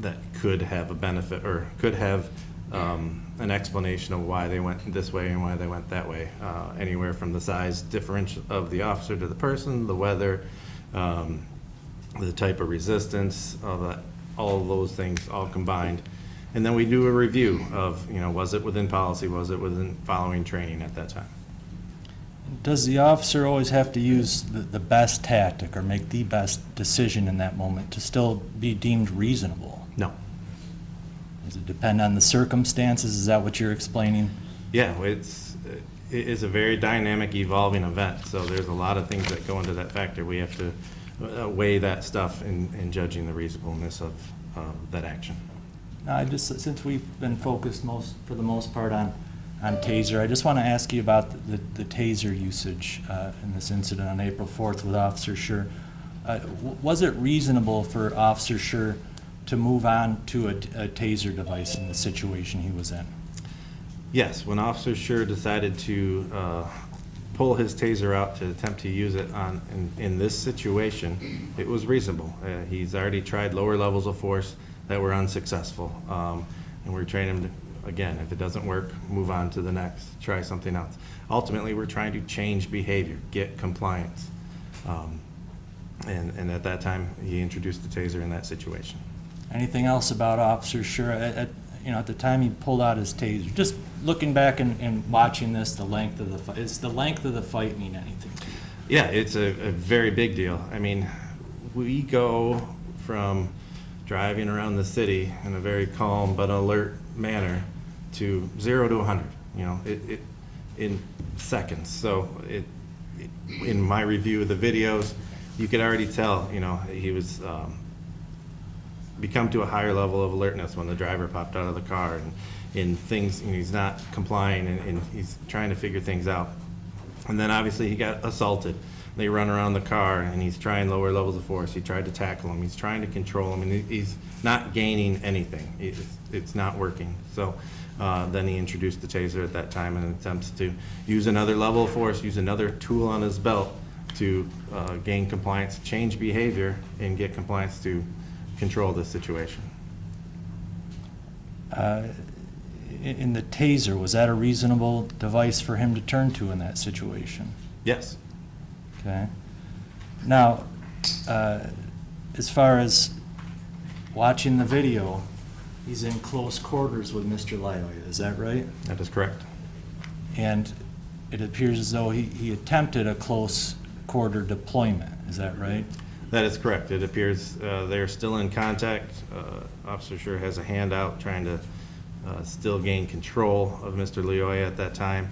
that could have a benefit or could have an explanation of why they went this way and why they went that way. Anywhere from the size differential of the officer to the person, the weather, the type of resistance, all of those things all combined. And then we do a review of, was it within policy, was it within following training at that time? Does the officer always have to use the best tactic or make the best decision in that moment to still be deemed reasonable? No. Does it depend on the circumstances? Is that what you're explaining? Yeah, it is a very dynamic, evolving event. So there's a lot of things that go into that factor. We have to weigh that stuff in judging the reasonableness of that action. Now, since we've been focused for the most part on Taser, I just want to ask you about the Taser usage in this incident on April 4th with Officer Schurr. Was it reasonable for Officer Schurr to move on to a Taser device in the situation he was in? Yes, when Officer Schurr decided to pull his Taser out to attempt to use it in this situation, it was reasonable. He's already tried lower levels of force that were unsuccessful, and we're training him to, again, if it doesn't work, move on to the next, try something else. Ultimately, we're trying to change behavior, get compliance. And at that time, he introduced the Taser in that situation. Anything else about Officer Schurr? At the time he pulled out his Taser, just looking back and watching this, the length of the fight, does the length of the fight mean anything to you? Yeah, it's a very big deal. I mean, we go from driving around the city in a very calm but alert manner to 0 to 100, it in seconds. So in my review of the videos, you could already tell, he was become to a higher level of alertness when the driver popped out of the car and things, he's not complying and he's trying to figure things out. And then obviously he got assaulted. They run around the car and he's trying lower levels of force. He tried to tackle him. He's trying to control him, and he's not gaining anything. It's not working. So then he introduced the Taser at that time and attempts to use another level of force, use another tool on his belt to gain compliance, change behavior, and get compliance to control this situation. In the Taser, was that a reasonable device for him to turn to in that situation? Yes. Okay. Now, as far as watching the video, he's in close quarters with Mr. Loyola, is that right? That is correct. And it appears as though he attempted a close quarter deployment, is that right? That is correct. It appears they're still in contact. Officer Schurr has a hand out trying to still gain control of Mr. Loyola at that time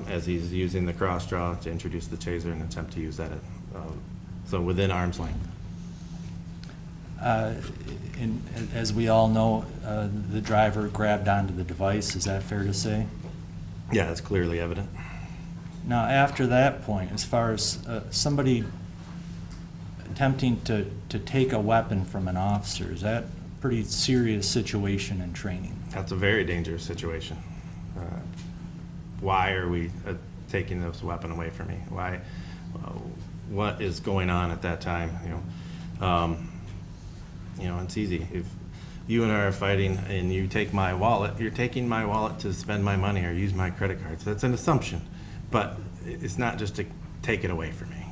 as he's using the cross draw to introduce the Taser and attempt to use that so within arm's length. And as we all know, the driver grabbed onto the device, is that fair to say? Yeah, it's clearly evident. Now, after that point, as far as somebody attempting to take a weapon from an officer, is that a pretty serious situation in training? That's a very dangerous situation. Why are we taking this weapon away from me? Why? What is going on at that time? It's easy. If you and I are fighting and you take my wallet, you're taking my wallet to spend my money or use my credit cards. That's an assumption, but it's not just to take it away from me.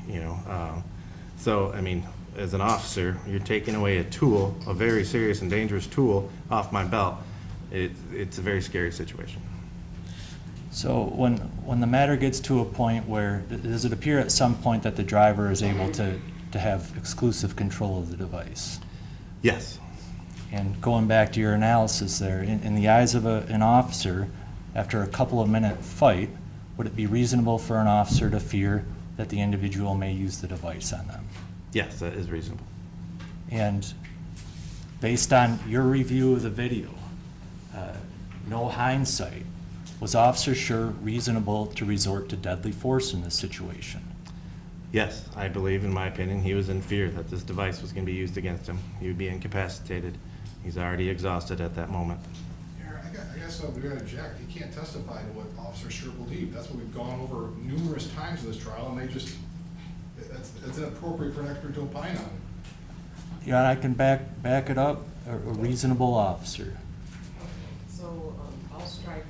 So, I mean, as an officer, you're taking away a tool, a very serious and dangerous tool off my belt. It's a very scary situation. So when the matter gets to a point where, does it appear at some point that the driver is able to have exclusive control of the device? Yes. And going back to your analysis there, in the eyes of an officer, after a couple of minute fight, would it be reasonable for an officer to fear that the individual may use the device on them? Yes, that is reasonable. And based on your review of the video, no hindsight, was Officer Schurr reasonable to resort to deadly force in this situation? Yes, I believe, in my opinion, he was in fear that this device was going to be used against him. He would be incapacitated. He's already exhausted at that moment. Aaron, I testified, we're gonna object. He can't testify to what Officer Schurr believed. That's what we've gone over numerous times in this trial, and they just, it's inappropriate for an expert to opine on it. Yeah, I can back it up, a reasonable officer. So, I'll strike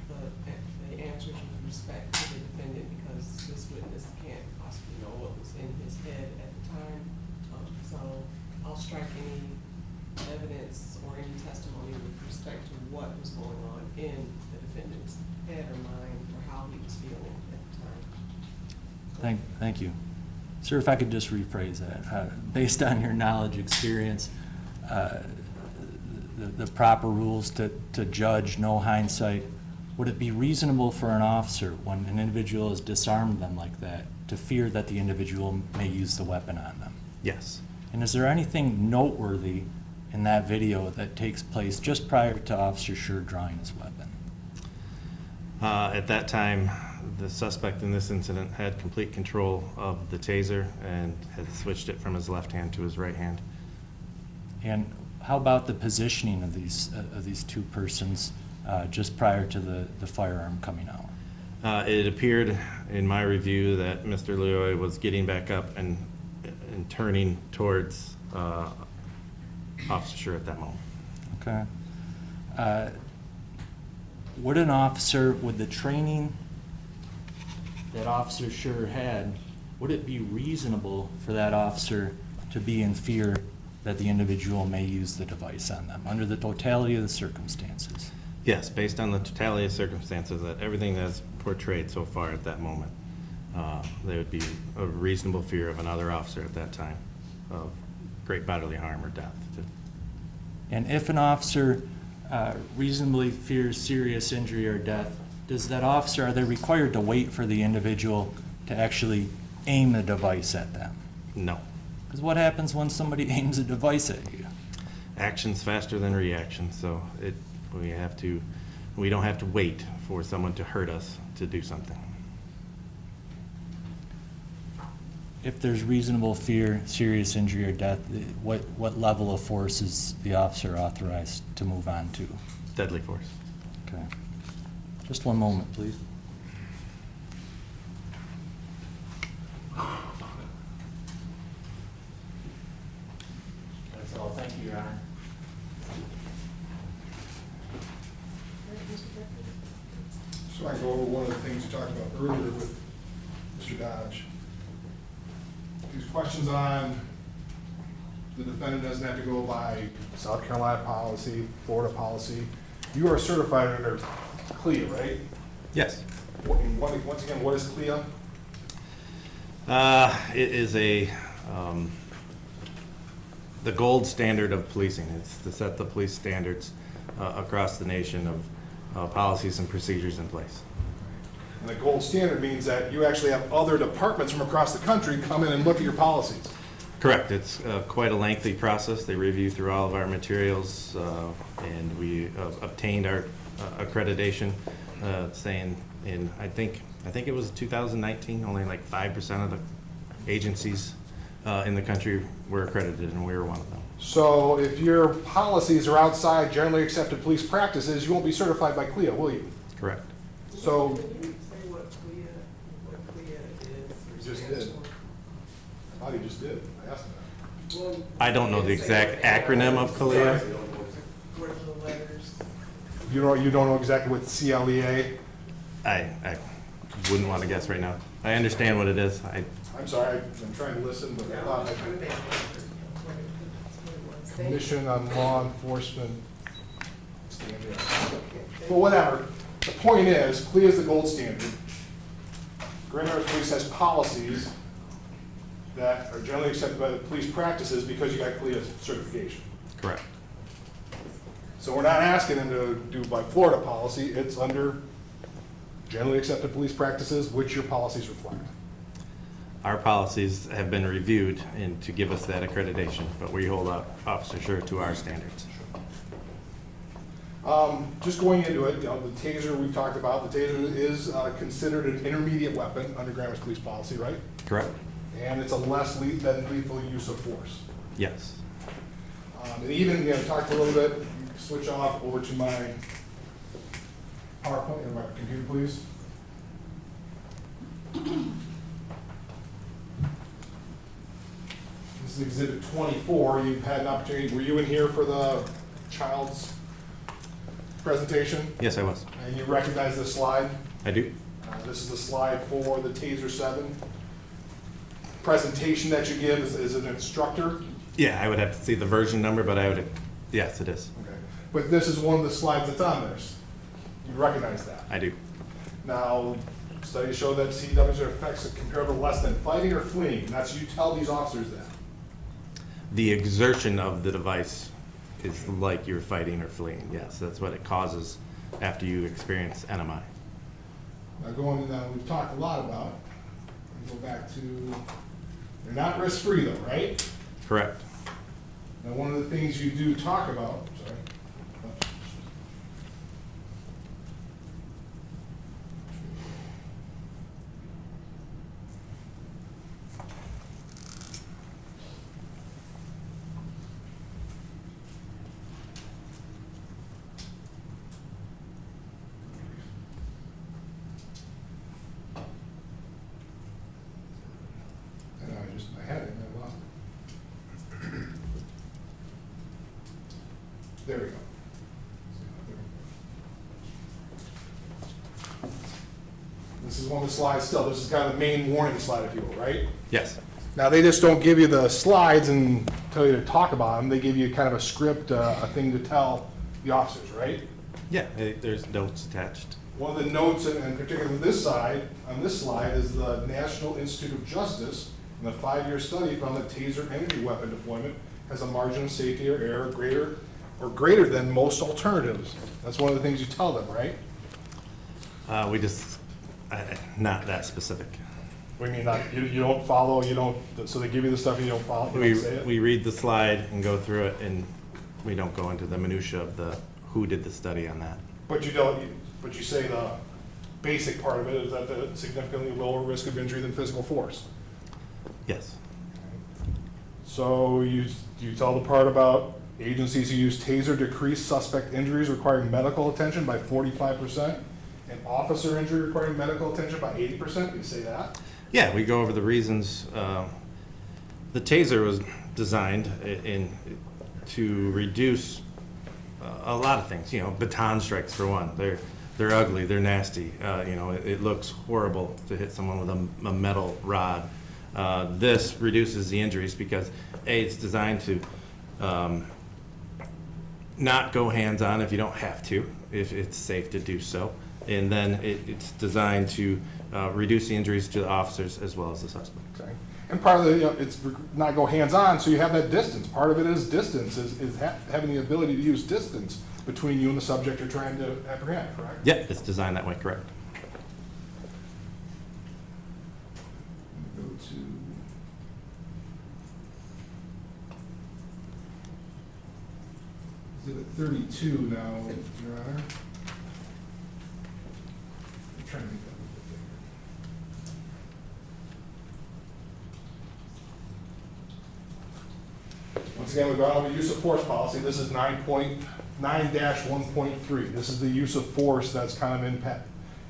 the answers with respect to the defendant because this witness can't possibly know what was in his head at the time. So I'll strike any evidence or any testimony with respect to what was going on in the defendant's head or mind or how he was feeling at the time. Thank you. Sir, if I could just rephrase that. Based on your knowledge, experience, the proper rules to judge, no hindsight, would it be reasonable for an officer, when an individual has disarmed them like that, to fear that the individual may use the weapon on them? Yes. And is there anything noteworthy in that video that takes place just prior to Officer Schurr drawing his weapon? At that time, the suspect in this incident had complete control of the taser and had switched it from his left hand to his right hand. And how about the positioning of these two persons just prior to the firearm coming out? It appeared in my review that Mr. Leoy was getting back up and turning towards Officer Schurr at that moment. Okay. Would an officer, with the training that Officer Schurr had, would it be reasonable for that officer to be in fear that the individual may use the device on them under the totality of the circumstances? Yes, based on the totality of circumstances, that everything that's portrayed so far at that moment, there would be a reasonable fear of another officer at that time of great bodily harm or death. And if an officer reasonably fears serious injury or death, does that officer, are they required to wait for the individual to actually aim the device at them? No. Because what happens when somebody aims a device at you? Action's faster than reaction, so we don't have to wait for someone to hurt us to do something. If there's reasonable fear, serious injury or death, what level of force is the officer authorized to move on to? Deadly force. Okay. Just one moment, please. That's all. Thank you, Your Honor. So I go over one of the things you talked about earlier with Mr. Dodge. These questions on the defendant doesn't have to go by South Carolina policy, Florida policy. You are certified under CLIA, right? Yes. Once again, what is CLIA? It is the gold standard of policing. It's to set the police standards across the nation of policies and procedures in place. And the gold standard means that you actually have other departments from across the country come in and look at your policies. Correct. It's quite a lengthy process. They review through all of our materials, and we obtained our accreditation saying I think it was 2019, only like 5% of the agencies in the country were accredited, and we were one of them. So if your policies are outside generally accepted police practices, you won't be certified by CLIA, will you? Correct. So Can you say what CLIA is? you just did. I thought he just did. I asked him that. Well, I don't know the exact acronym of CLIA. what are the letters? You don't know exactly what CLEA? I wouldn't want to guess right now. I understand what it is. I'm sorry, I'm trying to listen, but I thought Commission on Law Enforcement Standard. Well, whatever. The point is, CLIA is the gold standard. Grand Rapids Police has policies that are generally accepted by the police practices because you got CLIA certification. Correct. So we're not asking them to do by Florida policy, it's under generally accepted police practices, which your policies reflect. Our policies have been reviewed and to give us that accreditation, but we hold up Officer Schurr to our standards. Just going into it, the taser we've talked about, the taser is considered an intermediate weapon under Grand Rapids Police policy, right? Correct? And it's a less than lethal use of force. Yes. And even, talked a little bit, switch off over to my PowerPoint in my computer, please. This is Exhibit 24. You've had an opportunity, were you in here for the child's presentation? Yes, I was. And you recognize this slide? I do. This is the slide for the Taser 7. Presentation that you give is an instructor. Yeah, I would have to see the version number, but I would, yes, it is. Okay. But this is one of the slides that's on there. You recognize that? I do. Now, studies show that CWs are effects comparable to less than fighting or fleeing. And that's you tell these officers that. The exertion of the device is like you're fighting or fleeing. Yes, that's what it causes after you experience NMI. Now going to, we've talked a lot about, go back to, they're not risk-free though, right? Correct. Now one of the things you do talk about, sorry. I had it and I lost it. There we go. This is one of the slides still. This is kind of the main warning slide, if you will, right? Yes. Now, they just don't give you the slides and tell you to talk about them. They give you kind of a script, a thing to tell the officers, right? Yeah, there's notes attached. One of the notes, and particularly this side, on this slide, is the National Institute of Justice, and the 5-year study found that Taser energy weapon deployment has a margin of safety or error greater than most alternatives. That's one of the things you tell them, right? We just, not that specific. What do you mean, not, you don't follow, you don't, so they give you the stuff and you don't follow, you don't say it? We read the slide and go through it, and we don't go into the minutia of the, who did the study on that. But you don't, but you say the basic part of it is that the significantly lower risk of injury than physical force. Yes. So you tell the part about agencies who use Taser decrease suspect injuries requiring medical attention by 45%, and officer injury requiring medical attention by 80%. You say that? Yeah, we go over the reasons. The Taser was designed to reduce a lot of things. You know, baton strikes for one. They're ugly. They're nasty. You know, it looks horrible to hit someone with a metal rod. This reduces the injuries because it's designed to not go hands-on if you don't have to, if it's safe to do so. And then it's designed to reduce the injuries to the officers as well as the suspect. Okay. And part of the, it's not go hands-on, so you have that distance. Part of it is distance, is having the ability to use distance between you and the subject you're trying to apprehend, correct? Yeah, it's designed that way, correct. Go to Exhibit 32 now, Your Honor. I'm trying to make that a little bit bigger. Once again, we've gone over use of force policy. This is 9.9-1.3. This is the use of force that's kind of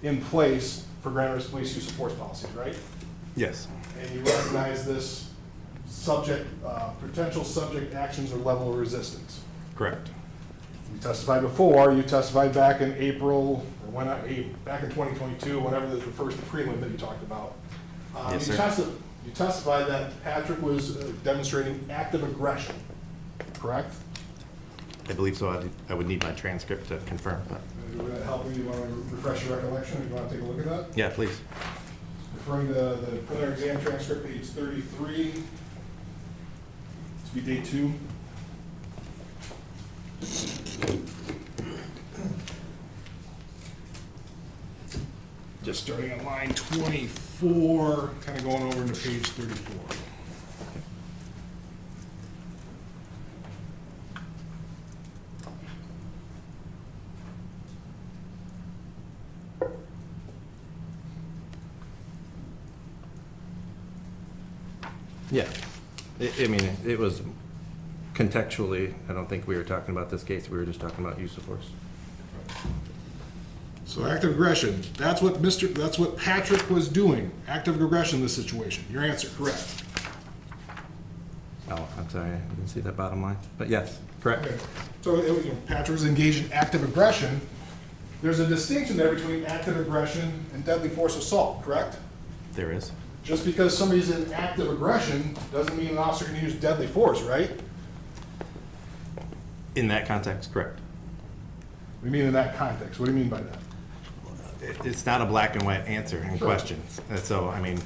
in place for Grand Rapids Police use of force policies, right? Yes. And you recognize this subject, potential subject actions or level of resistance. Correct. You testified before, you testified back in April, or back in 2022, whenever the first prelim that you talked about. Yes, You sir. You testified that Patrick was demonstrating active aggression, correct? I believe so. I would need my transcript to confirm, but Would that help you? You want to refresh your recollection? You want to take a look at that? yeah, please. Referring to the preliminary exam transcript, page 33, to be day 2. Just starting on line 24, kind of going over into page 34. Yeah. I mean, it was contextually, I don't think we were talking about this case. We were just talking about use of force. So active aggression, that's what Patrick was doing, active aggression in this situation. Your answer, correct. Oh, I'm sorry, I didn't see that bottom line, but yes, correct. Okay. So Patrick was engaged in active aggression. There's a distinction there between active aggression and deadly force assault, correct? There is. Just because somebody's in active aggression doesn't mean an officer can use deadly force, right? In that context, correct. What do you mean in that context? What do you mean by that? It's not a black and white answer in Sure. questions. So, I mean,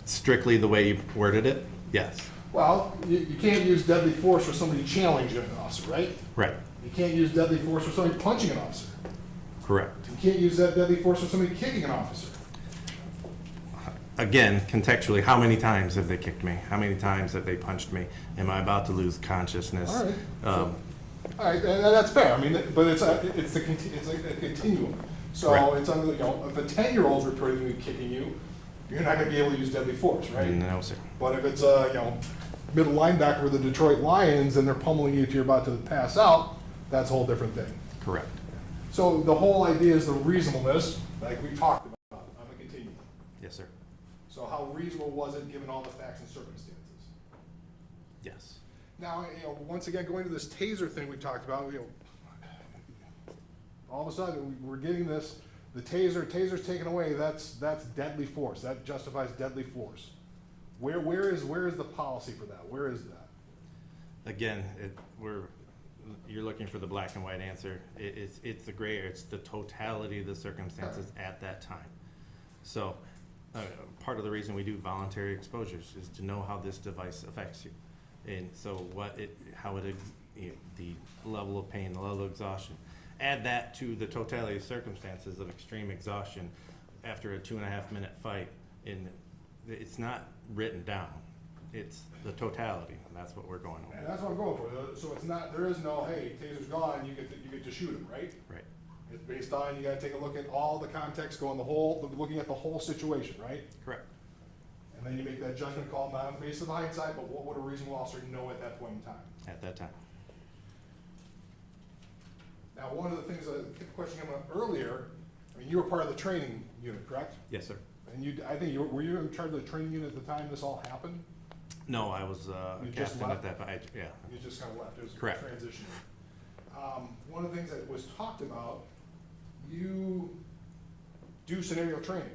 strictly the way you worded it, yes. Well, you can't use deadly force for somebody challenging an officer, right? Right, You can't use deadly force for somebody punching an officer. correct. You can't use that deadly force for somebody kicking an officer. Again, contextually, how many times have they kicked me? How many times have they punched me? Am I about to lose consciousness? All right. Um, All right, and that's fair. I mean, but it's like a continuum. So Correct. it's under, if a 10-year-old's reportedly kicking you, you're not going to be able to use deadly force, right? No, sir. But if it's a middle linebacker with the Detroit Lions and they're pummeling you till you're about to pass out, that's a whole different thing. Correct. So the whole idea is the reasonableness, like we talked about on the continuum. Yes, sir. So how reasonable was it given all the facts and circumstances? Yes. Now, once again, going to this taser thing we talked about, all of a sudden we're getting this, the taser's taken away, that's deadly force. That justifies deadly force. Where is the policy for that? Where is that? Again, you're looking for the black and white answer. It's the gray area. It's the totality of the circumstances at that time. So part of the reason we do voluntary exposures is to know how this device affects you. And so the level of pain, the level of exhaustion. Add that to the totality of circumstances of extreme exhaustion after a 2.5-minute fight. And it's not written down. It's the totality, and that's what we're going over. And that's what I'm going for. So it's not, there is no, hey, taser's gone, you get to shoot him, right? Right. It's based on, you gotta take a look at all the context, looking at the whole situation, right? Correct. And then you make that judgment call, not on the basis of hindsight, but what would a reasonable officer know at that point in time? At that time. Now, one of the things, the question came up earlier, I mean, you were part of the training unit, correct? Yes, sir. And I think were you in charge of the training unit at the time this all happened? No, I was a You just captain left? at that point. Yeah. You just kind of left, it was Correct. transition. One of the things that was talked about, you do scenario training,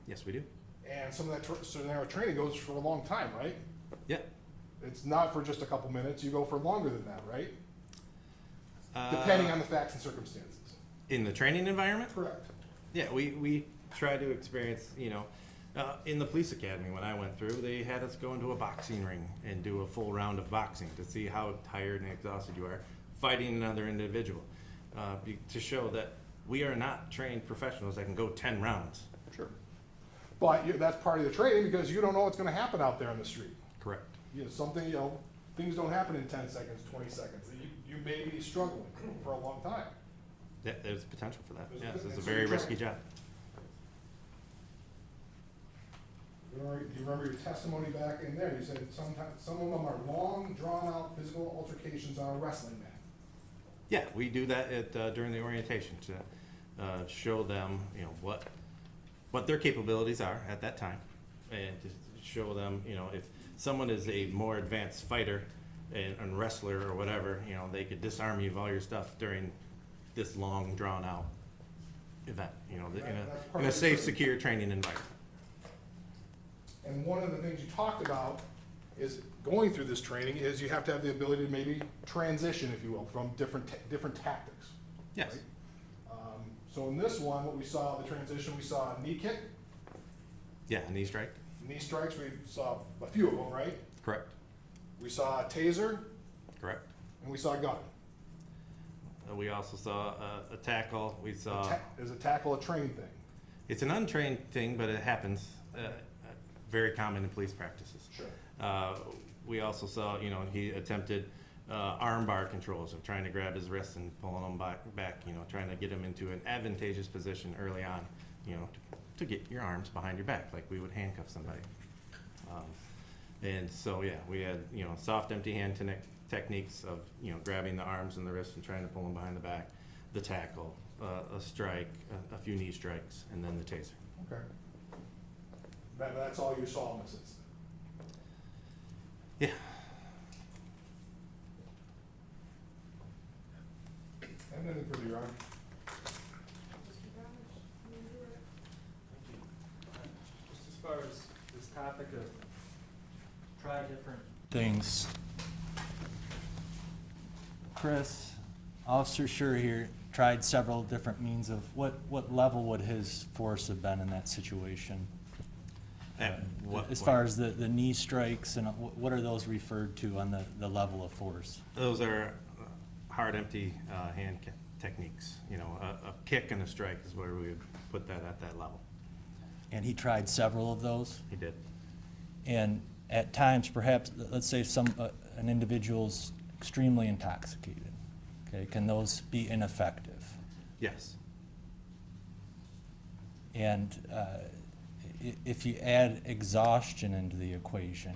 Yes, we do. and some of that scenario training goes for a long time, right? Yeah. It's not for just a couple minutes, you go for longer than that, right? Depending on the facts and circumstances. In the training environment? Correct. Yeah, we try to experience, in the police academy when I went through, they had us go into a boxing ring and do a full round of boxing to see how tired and exhausted you are fighting another individual, to show that we are not trained professionals that can go 10 rounds. Sure. But that's part of the training because you don't know what's gonna happen out there on the street. Correct. Things don't happen in 10 seconds, 20 seconds. You may be struggling for a long time. Yeah, there's potential for that. There's Yes, it's a so very you're risky trying- job. Do you remember your testimony back in there? You said sometimes some of them are long, drawn-out physical altercations on a wrestling mat. Yeah, we do that during the orientation to show them, what their capabilities are at that time, and to show them, if someone is a more advanced fighter and wrestler or whatever, they could disarm you of all your stuff during this long, drawn-out event, in a safe, secure training environment. And one of the things you talked about is going through this training is you have to have the ability to maybe transition, if you will, from different tactics. Yes. Right? So in this one, what we saw, the transition, we saw a knee kick, Yeah, knee strike. knee strikes, we saw a few of them, right? Correct. We saw a taser, Correct. and we saw a gun. We also saw a tackle. We saw. Is a tackle a trained thing? It's an untrained thing, but it happens. Very common in police practices. Sure. We also saw, he attempted arm bar controls of trying to grab his wrists and pulling them back, trying to get him into an advantageous position early on, to get your arms behind your back, like we would handcuff somebody. And so, yeah, we had, soft, empty hand techniques of, grabbing the arms and the wrists and trying to pull them behind the back, the tackle, a strike, a few knee strikes, and then the taser. Okay. That's all you saw in this incident? Yeah. And anything further, Your Honor? Just as far as this topic of try different things. Chris, Officer Schurr here tried several different means of what level would his force have been in that situation? At what As point? far as the knee strikes, and what are those referred to on the level of force? Those are hard, empty hand techniques. You know, a kick and a strike is where we would put that at that level. And he tried several of those? He did. And at times, perhaps, let's say an individual's extremely intoxicated, okay, can those be ineffective? Yes. And if you add exhaustion into the equation,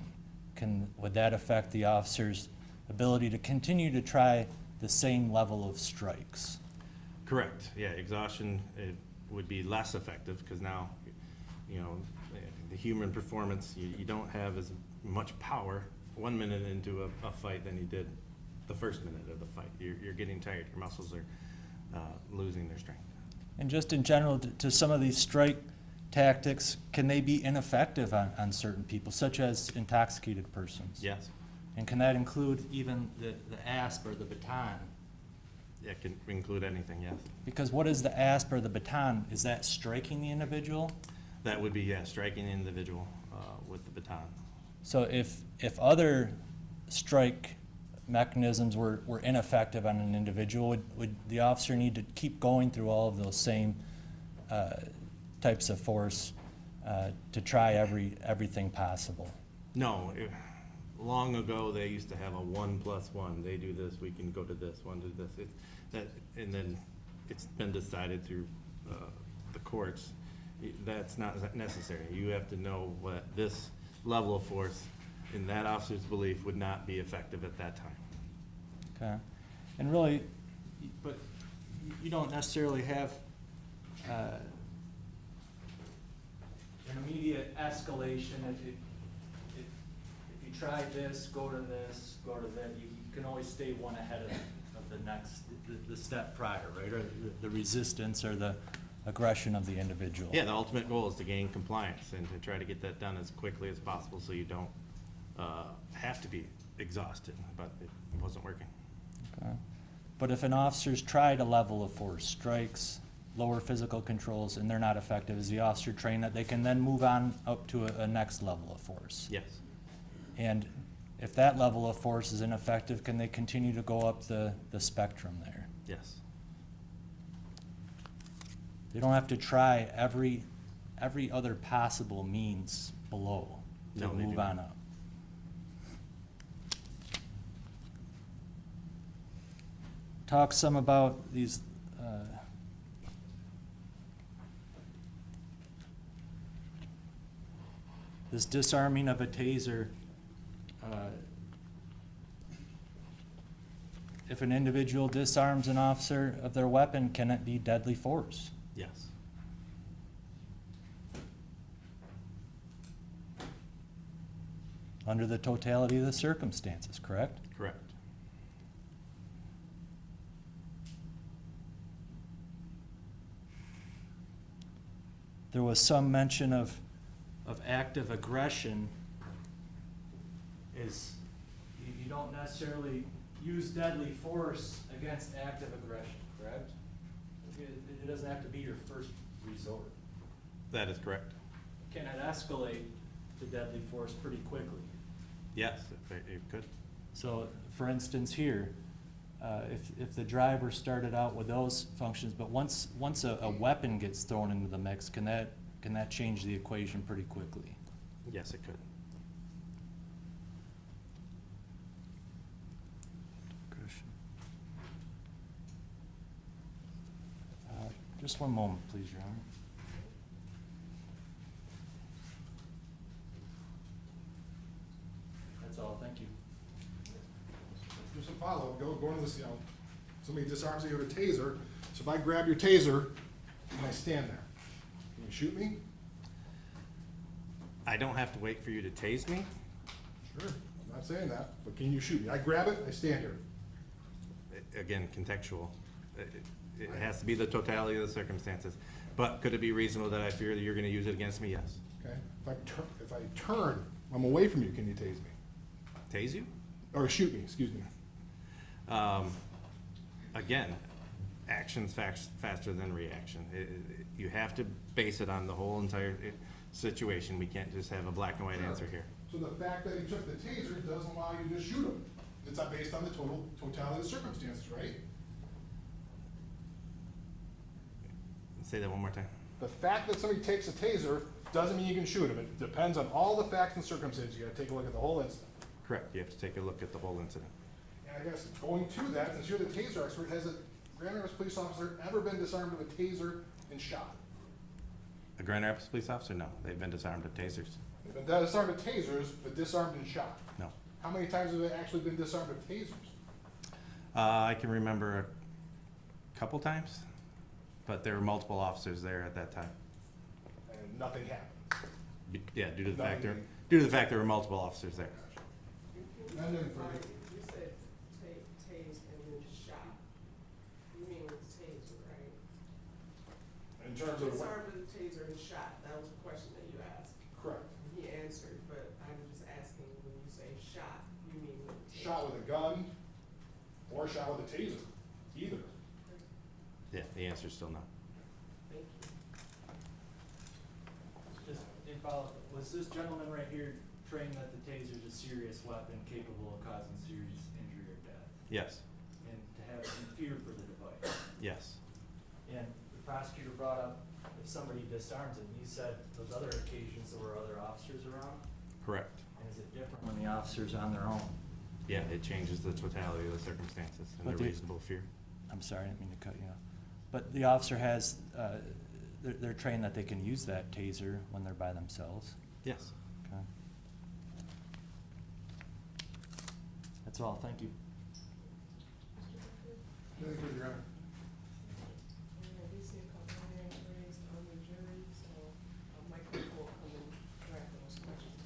would that affect the officer's ability to continue to try the same level of strikes? Correct. Yeah, exhaustion, it would be less effective because now, you know, the human performance, you don't have as much power 1 minute into a fight than you did the first minute of the fight. You're getting tired. Your muscles are losing their strength. And just in general, to some of these strike tactics, can they be ineffective on certain people, such as intoxicated persons? Yes. And can that include even the asp or the baton? It can include anything, yes. Because what is the asp or the baton? Is that striking the individual? That would be, yeah, striking the individual with the baton. So if other strike mechanisms were ineffective on an individual, would the officer need to keep going through all of those same types of force to try everything possible? No. Long ago, they used to have a 1+1. They do this, we can go to this, one to this. And then it's been decided through the courts, that's not necessary. You have to know what this level of force, in that officer's belief, would not be effective at that time. Okay. And really, but you don't necessarily have an immediate escalation. If you try this, go to this, go to that, you can always stay one ahead of the next, the step prior, right? Or the resistance or the aggression of the individual. Yeah, the ultimate goal is to gain compliance and to try to get that done as quickly as possible so you don't have to be exhausted, but it wasn't working. Okay. But if an officer's tried a level of force, strikes, lower physical controls, and they're not effective, is the officer trained that they can then move on up to a next level of force? Yes. And if that level of force is ineffective, can they continue to go up the spectrum there? Yes. They don't have to try every other possible means below to No, they do move not. on up. Talk some about these this disarming of a taser. If an individual disarms an officer of their weapon, can it be deadly force? Yes. Under the totality of the circumstances, correct? Correct. There was some mention of active aggression. You don't necessarily use deadly force against active aggression, correct? It doesn't have to be your first resort. That is correct. Can it escalate to deadly force pretty quickly? Yes, it could. So, for instance, here, if the driver started out with those functions, but once a weapon gets thrown into the mix, can that change the equation pretty quickly? Yes, it could. Just one moment, please, Your Honor. That's all, thank you. Do some follow-up, go into this, somebody disarms you with a taser, So if I grab your taser and I stand there, can you shoot me? I don't have to wait for you to tase me. Sure, I'm not saying that, but can you shoot me? I grab it, I stand here. Again, contextual. It has to be the totality of the circumstances. But could it be reasonable that I fear that you're gonna use it against me? Yes. Okay, if I turn, I'm away from you, can you tase me? Tase you? Or shoot me, excuse me. Again, action's faster than reaction. You have to base it on the whole entire situation. We can't just have a black and white answer here. So the fact that he took the taser doesn't allow you to just shoot him. It's not based on the totality of the circumstances, right? Say that one more time. The fact that somebody takes a taser doesn't mean you can shoot him. It depends on all the facts and circumstances. You gotta take a look at the whole incident. Correct. You have to take a look at the whole incident. And I guess going to that, since you're the taser expert, has a Grand Rapids police officer ever been disarmed with a taser and shot? A Grand Rapids police officer? No. They've been disarmed of tasers. They've been disarmed with tasers, but disarmed and shot. No. How many times have they actually been disarmed with tasers? I can remember a couple times, but there were multiple officers there at that time. And nothing happened. Yeah, due to the Nothing. fact there were multiple officers there. Nothing further. You said tase and then shot. You mean with the taser, right? In terms of what? Disarmed with the taser and shot, that was the question that you asked. Correct. He answered, but I'm just asking, when you say shot, you mean with the taser? Shot with a gun or shot with a taser, either. Yeah, the answer's still no. Thank you. Just in follow, was this gentleman right here trained that the taser is a serious weapon capable of causing serious injury or death? Yes. And to have some fear for the device? Yes. And the prosecutor brought up if somebody disarms it, and you said those other occasions there were other officers around? Correct. And is it different when the officer's on their own? Yeah, it changes the totality of the circumstances and But the the- reasonable fear. I'm sorry, I didn't mean to cut you off. But the officer has, they're trained that they can use that taser when they're by themselves. Yes. Okay. That's all, thank you. Anything further, Your Honor? Yeah, we see a couple of hands raised on the jury, so Mike will come and direct those questions.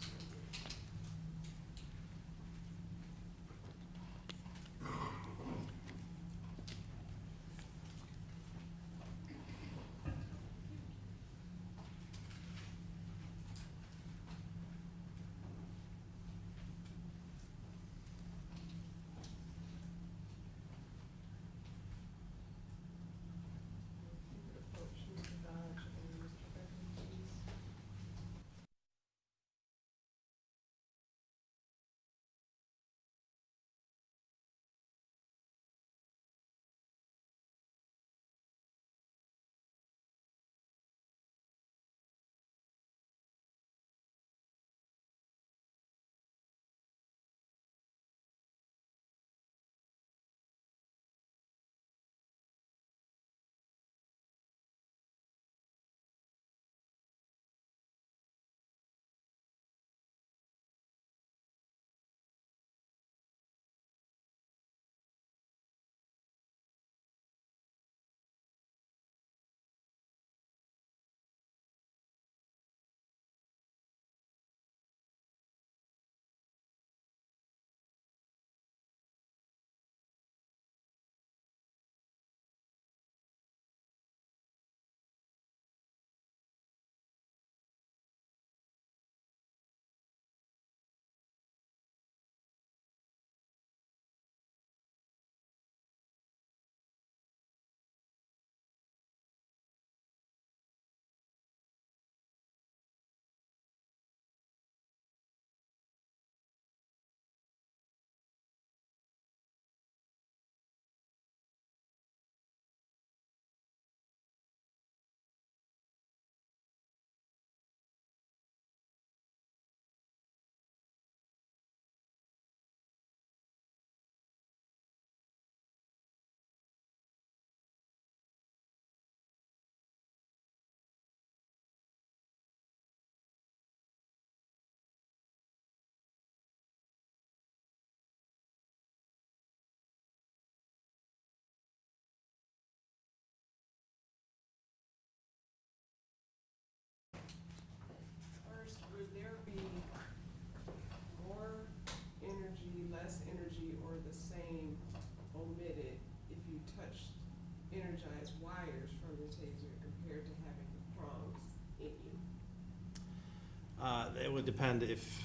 It would depend. If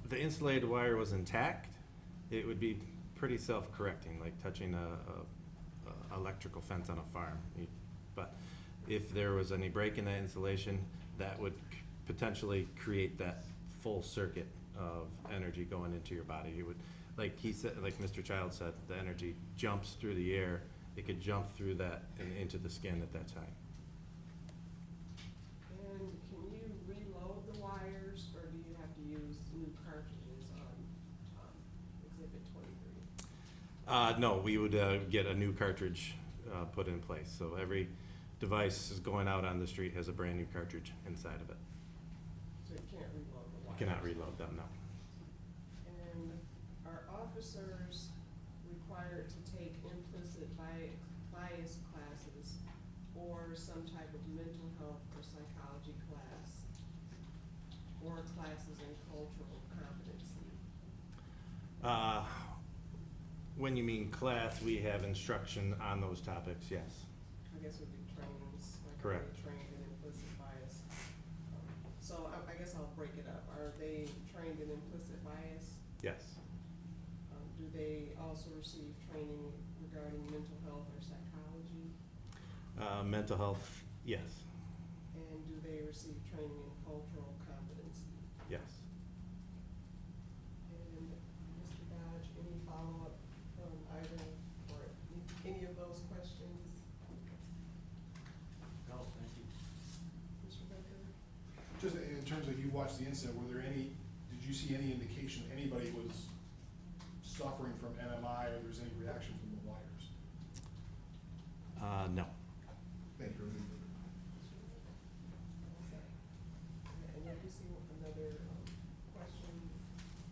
the insulated wire was intact, it would be pretty self-correcting, like touching a electrical fence on a farm. But if there was any break in that insulation, that would potentially create that full circuit of energy going into your body. You would, like he said, like Mr. Child said, the energy jumps through the air. It could jump through that and into the skin at that time. And can you reload the wires, or do you have to use new cartridges on Exhibit 23? No, we would get a new cartridge put in place. So every device is going out on the street has a brand new cartridge inside of it. So you can't reload the You wires? cannot reload them, no. And are officers required to take implicit bias classes or some type of mental health or psychology class, or classes in cultural competency? When you mean class, we have instruction on those topics, yes. I guess would be trainings, like are Correct. they trained in implicit bias? So I guess I'll break it up. Are they trained in implicit bias? Yes. Do they also receive training regarding mental health or psychology? Mental health, yes. And do they receive training in cultural competency? Yes. And Mr. Dodge, any follow-up from either or any of those questions? No, thank you. Mr. Becker? Just in terms of you watched the incident, did you see any indication anybody was suffering from NMI, or there was any reaction from the wires? No. Thank you. And yet we see another question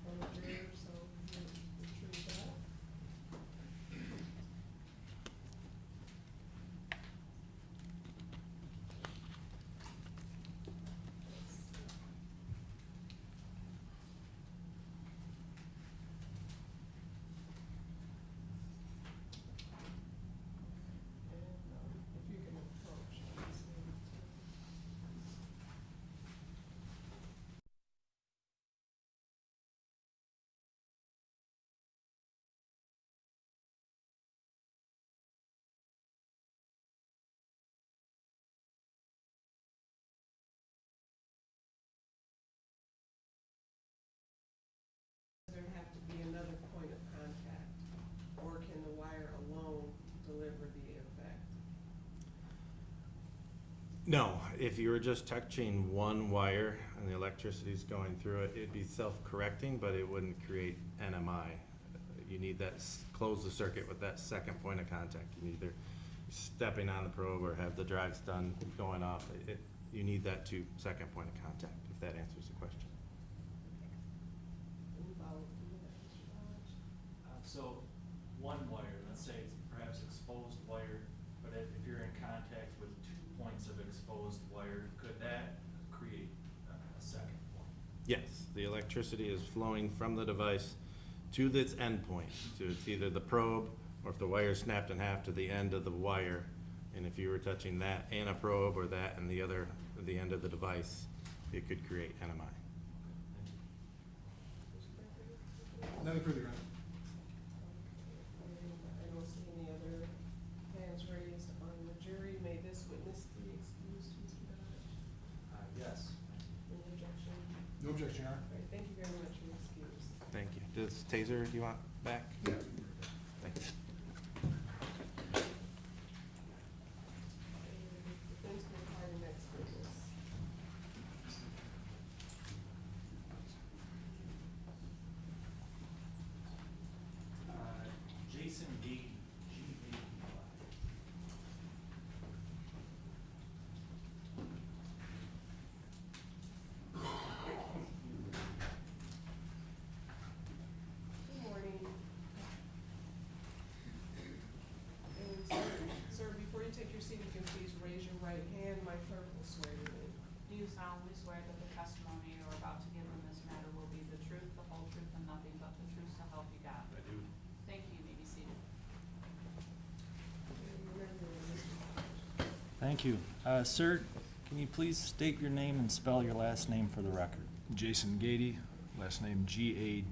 from the juror, so we'll retrieve that. If you can approach, please. Does there have to be another point of contact, or can the wire alone deliver the effect? No, if you were just touching one wire and the electricity's going through it, it'd be self-correcting, but it wouldn't create NMI. You need that, close the circuit with that second point of contact. You either stepping on the probe or have the drive stun going off. You need that second point of contact, if that answers the question. Any follow-up from that, Mr. Dodge? So, one wire, let's say it's perhaps exposed wire, but if you're in contact with 2 points of exposed wire, could that create a second point? Yes, the electricity is flowing from the device to its end point. So it's either the probe, or if the wire snapped in half, to the end of the wire. And if you were touching that and a probe, or that and the end of the device, it could create NMI. Nothing further, Your Honor. I don't see any other hands raised on the jury. May this witness be excused, Mr. Dodge? Yes. Any objection? No objection, Your Honor. All right, thank you very much. You're excused. Thank you. Does Taser, you want back? Yeah. Thank you. Defense will call the next witness. Jason Gaty, G-A-T-Y. Good morning. And sir, before you take your seat, you can please raise your right hand. My clerk will swear you in. Do you solemnly swear that the testimony you are about to give in this matter will be the truth, the whole truth, and nothing but the truth, so help you God? I do. Thank you. You may be seated. And remember, Mr. Dodge. Thank you. Sir, Can you please state your name and spell your last name for the record? Jason Gaty, last name Gady.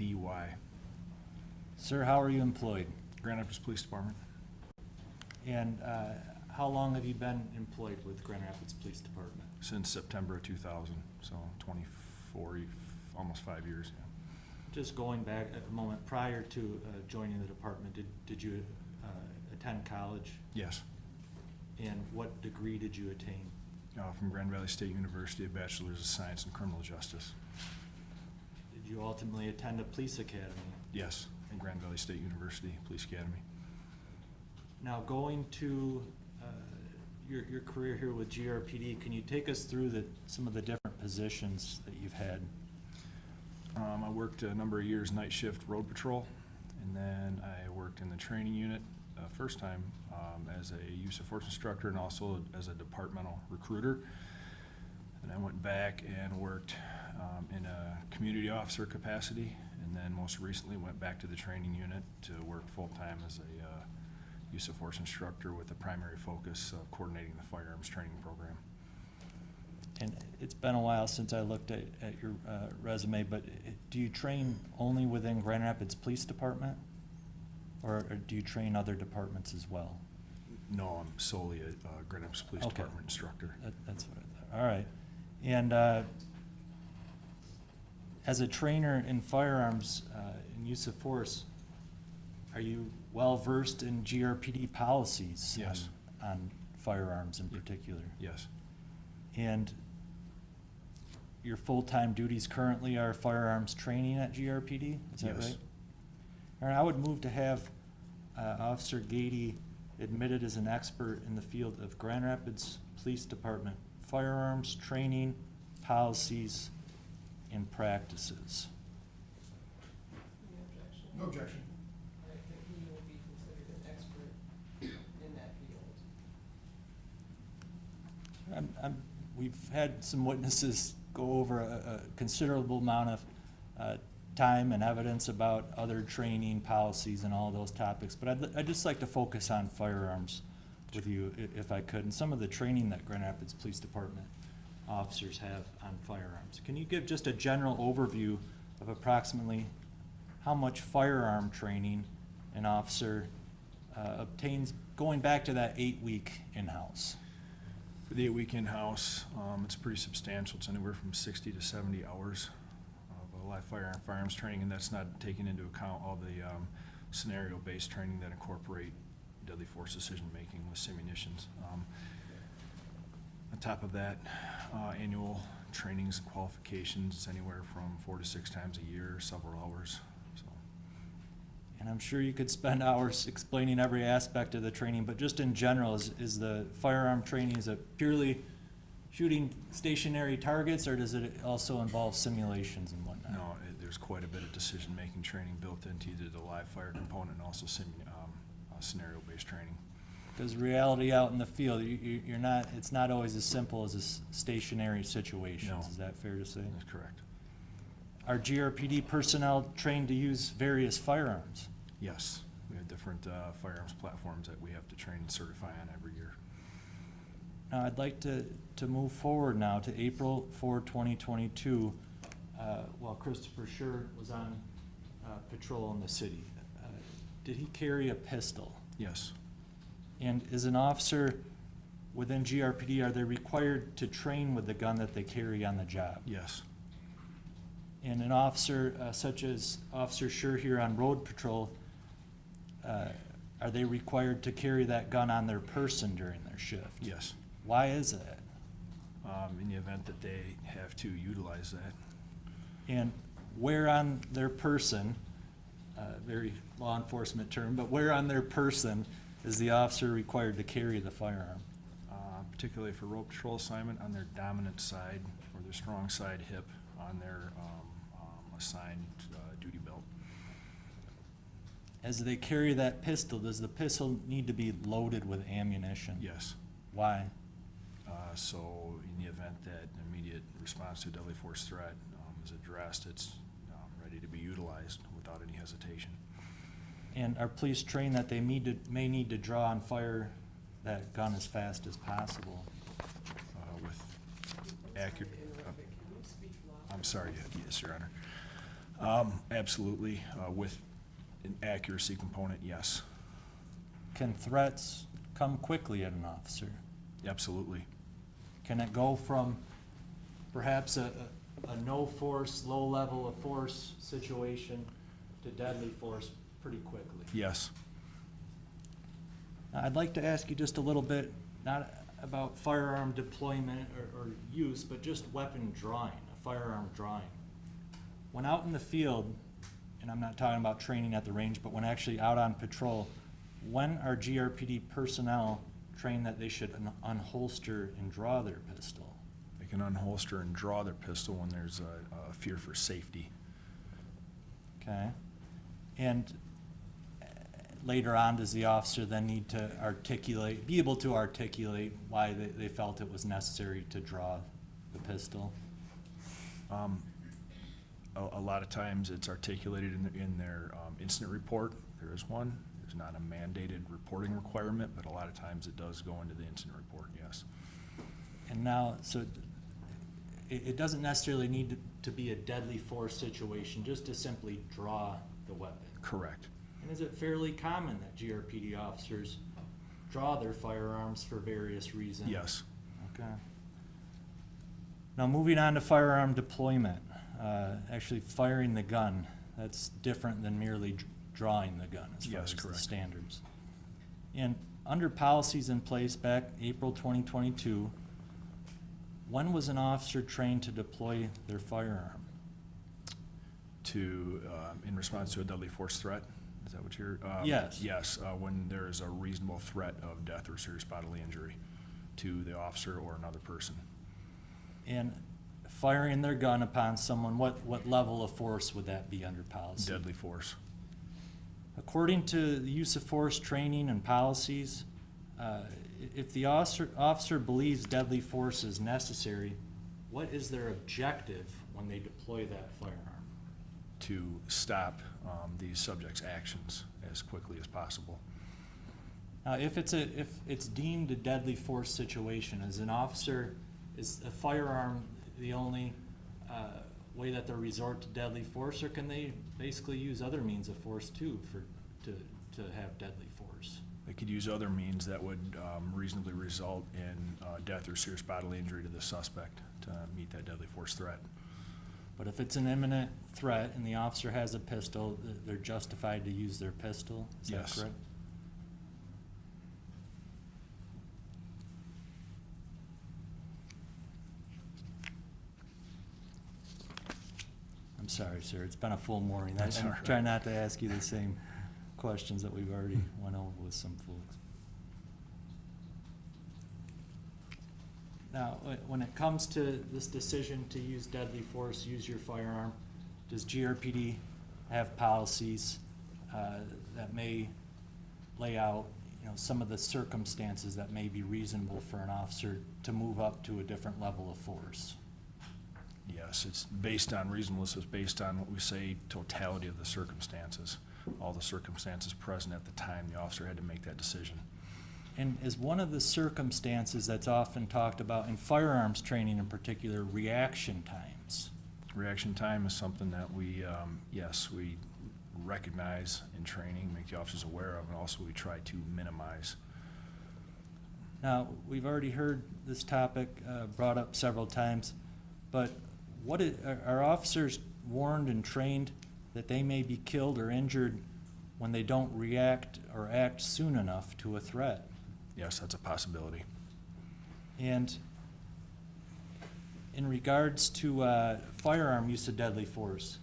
Sir, how are you employed? Grand Rapids Police Department. And how long have you been employed with Grand Rapids Police Department? Since September of 2000, so 24, almost 5 years. Yeah. Just going back a moment, prior to joining the department, did you attend college? Yes. And what degree did you attain? From Grand Valley State University, a Bachelor's of Science in Criminal Justice. Did you ultimately attend a police academy? Yes, in Grand Valley State University Police Academy. Now, going to your career here with GRPD, can you take us through some of the different positions that you've had? I worked a number of years night shift road patrol, and then I worked in the training unit first time as a use of force instructor and also as a departmental recruiter. And I went back and worked in a community officer capacity, and then most recently went back to the training unit to work full-time as a use of force instructor with the primary focus of coordinating the firearms training program. And it's been a while since I looked at your resume, but do you train only within Grand Rapids Police Department? Or do you train other departments as well? No, I'm solely a Grand Rapids Police Okay. Department instructor. That's what I thought. All right. And as a trainer in firearms and use of force, are you well-versed in GRPD policies? Yes. On firearms in particular? Yes. And your full-time duties currently are firearms training at GRPD? Is that Yes. right? All right, I would move to have Officer Gaty admitted as an expert in the field of Grand Rapids Police Department firearms training, policies, and practices. Any objection? No objection. I think he will be considered an expert in that field. We've had some witnesses go over a considerable amount of time and evidence about other training policies and all those topics, but I'd just like to focus on firearms with you if I could, and some of the training that Grand Rapids Police Department officers have on firearms. Can you give just a general overview of approximately how much firearm training an officer obtains going back to that 8-week in-house? For the 8-week in-house, it's pretty substantial. It's anywhere from 60 to 70 hours of live firearms training, and that's not taking into account all the scenario-based training that incorporate deadly force decision-making with simunitions. On top of that, annual trainings and qualifications, it's anywhere from 4 to 6 times a year, several hours. So. And I'm sure you could spend hours explaining every aspect of the training, but just in general, is the firearm training, is it purely shooting stationary targets, or does it also involve simulations and whatnot? No, there's quite a bit of decision-making training built into either the live fire component and also scenario-based training. Because reality out in the field, you're not, it's not always as simple as a stationary situations. No. Is that fair to say? That's correct. Are GRPD personnel trained to use various firearms? Yes, we have different firearms platforms that we have to train and certify on every year. Now, I'd like to move forward now to April 4, 2022, while Christopher Schurr was on patrol in the city. Did he carry a pistol? Yes. And as an officer within GRPD, are they required to train with the gun that they carry on the job? Yes. And an officer such as Officer Schurr here on road patrol, are they required to carry that gun on their person during their shift? Yes. Why is that? In the event that they have to utilize that. And where on their person, very law enforcement term, but where on their person is the officer required to carry the firearm? Particularly for road patrol assignment, on their dominant side or their strong side hip on their assigned duty belt. As they carry that pistol, does the pistol need to be loaded with ammunition? Yes. Why? So in the event that an immediate response to a deadly force threat is addressed, it's ready to be utilized without any hesitation. And are police trained that they may need to draw and fire that gun as fast as possible? With accurate. Interrupted. Can you speak louder? I'm sorry, yes, Your Honor. Absolutely, with an accuracy component, yes, Can threats come quickly at an officer? absolutely. Can it go from perhaps a no force, low level of force situation to deadly force pretty quickly? Yes. Now, I'd like to ask you just a little bit, not about firearm deployment or use, but just weapon drawing, a firearm drawing. When out in the field, and I'm not talking about training at the range, but when actually out on patrol, when are GRPD personnel trained that they should unholster and draw their pistol? They can unholster and draw their pistol when there's a fear for safety. Okay? And later on, does the officer then need to be able to articulate why they felt it was necessary to draw the pistol? A lot of times it's articulated in their incident report. There is one. There's not a mandated reporting requirement, but a lot of times it does go into the incident report, yes. And now, so it doesn't necessarily need to be a deadly force situation, just to simply draw the weapon. Correct. And is it fairly common that GRPD officers draw their firearms for various reasons? Yes. Okay. Now, moving on to firearm deployment, actually firing the gun, that's different than merely drawing the gun as far Yes, as the correct. standards. And under policies in place back April 2022, when was an officer trained to deploy their firearm? In response to a deadly force threat? Is that what you're? Yes. Yes, when there is a reasonable threat of death or serious bodily injury to the officer or another person. And firing their gun upon someone, what level of force would that be under policy? Deadly force. According to the use of force training and policies, if the officer believes deadly force is necessary, what is their objective when they deploy that firearm? To stop these subjects' actions as quickly as possible. Now, if it's deemed a deadly force situation, is a firearm the only way that they resort to deadly force, or can they basically use other means of force too to have deadly force? They could use other means that would reasonably result in death or serious bodily injury to the suspect to meet that deadly force threat. But if it's an imminent threat and the officer has a pistol, they're justified to use their pistol? Is Yes. that correct? I'm sorry, sir. It's been a full morning. That's I'm all right. trying not to ask you the same questions that we've already went over with some folks. Now, when it comes to this decision to use deadly force, use your firearm, does GRPD have policies that may lay out, some of the circumstances that may be reasonable for an officer to move up to a different level of force? Yes, it's based on reasonableness, it's based on what we say totality of the circumstances, all the circumstances present at the time the officer had to make that decision. And is one of the circumstances that's often talked about in firearms training in particular, reaction times? Reaction time is something that we, yes, we recognize in training, make the officers aware of, and also we try to minimize. Now, we've already heard this topic brought up several times, but are officers warned and trained that they may be killed or injured when they don't react or act soon enough to a threat? Yes, that's a possibility. And in regards to firearm use of deadly force,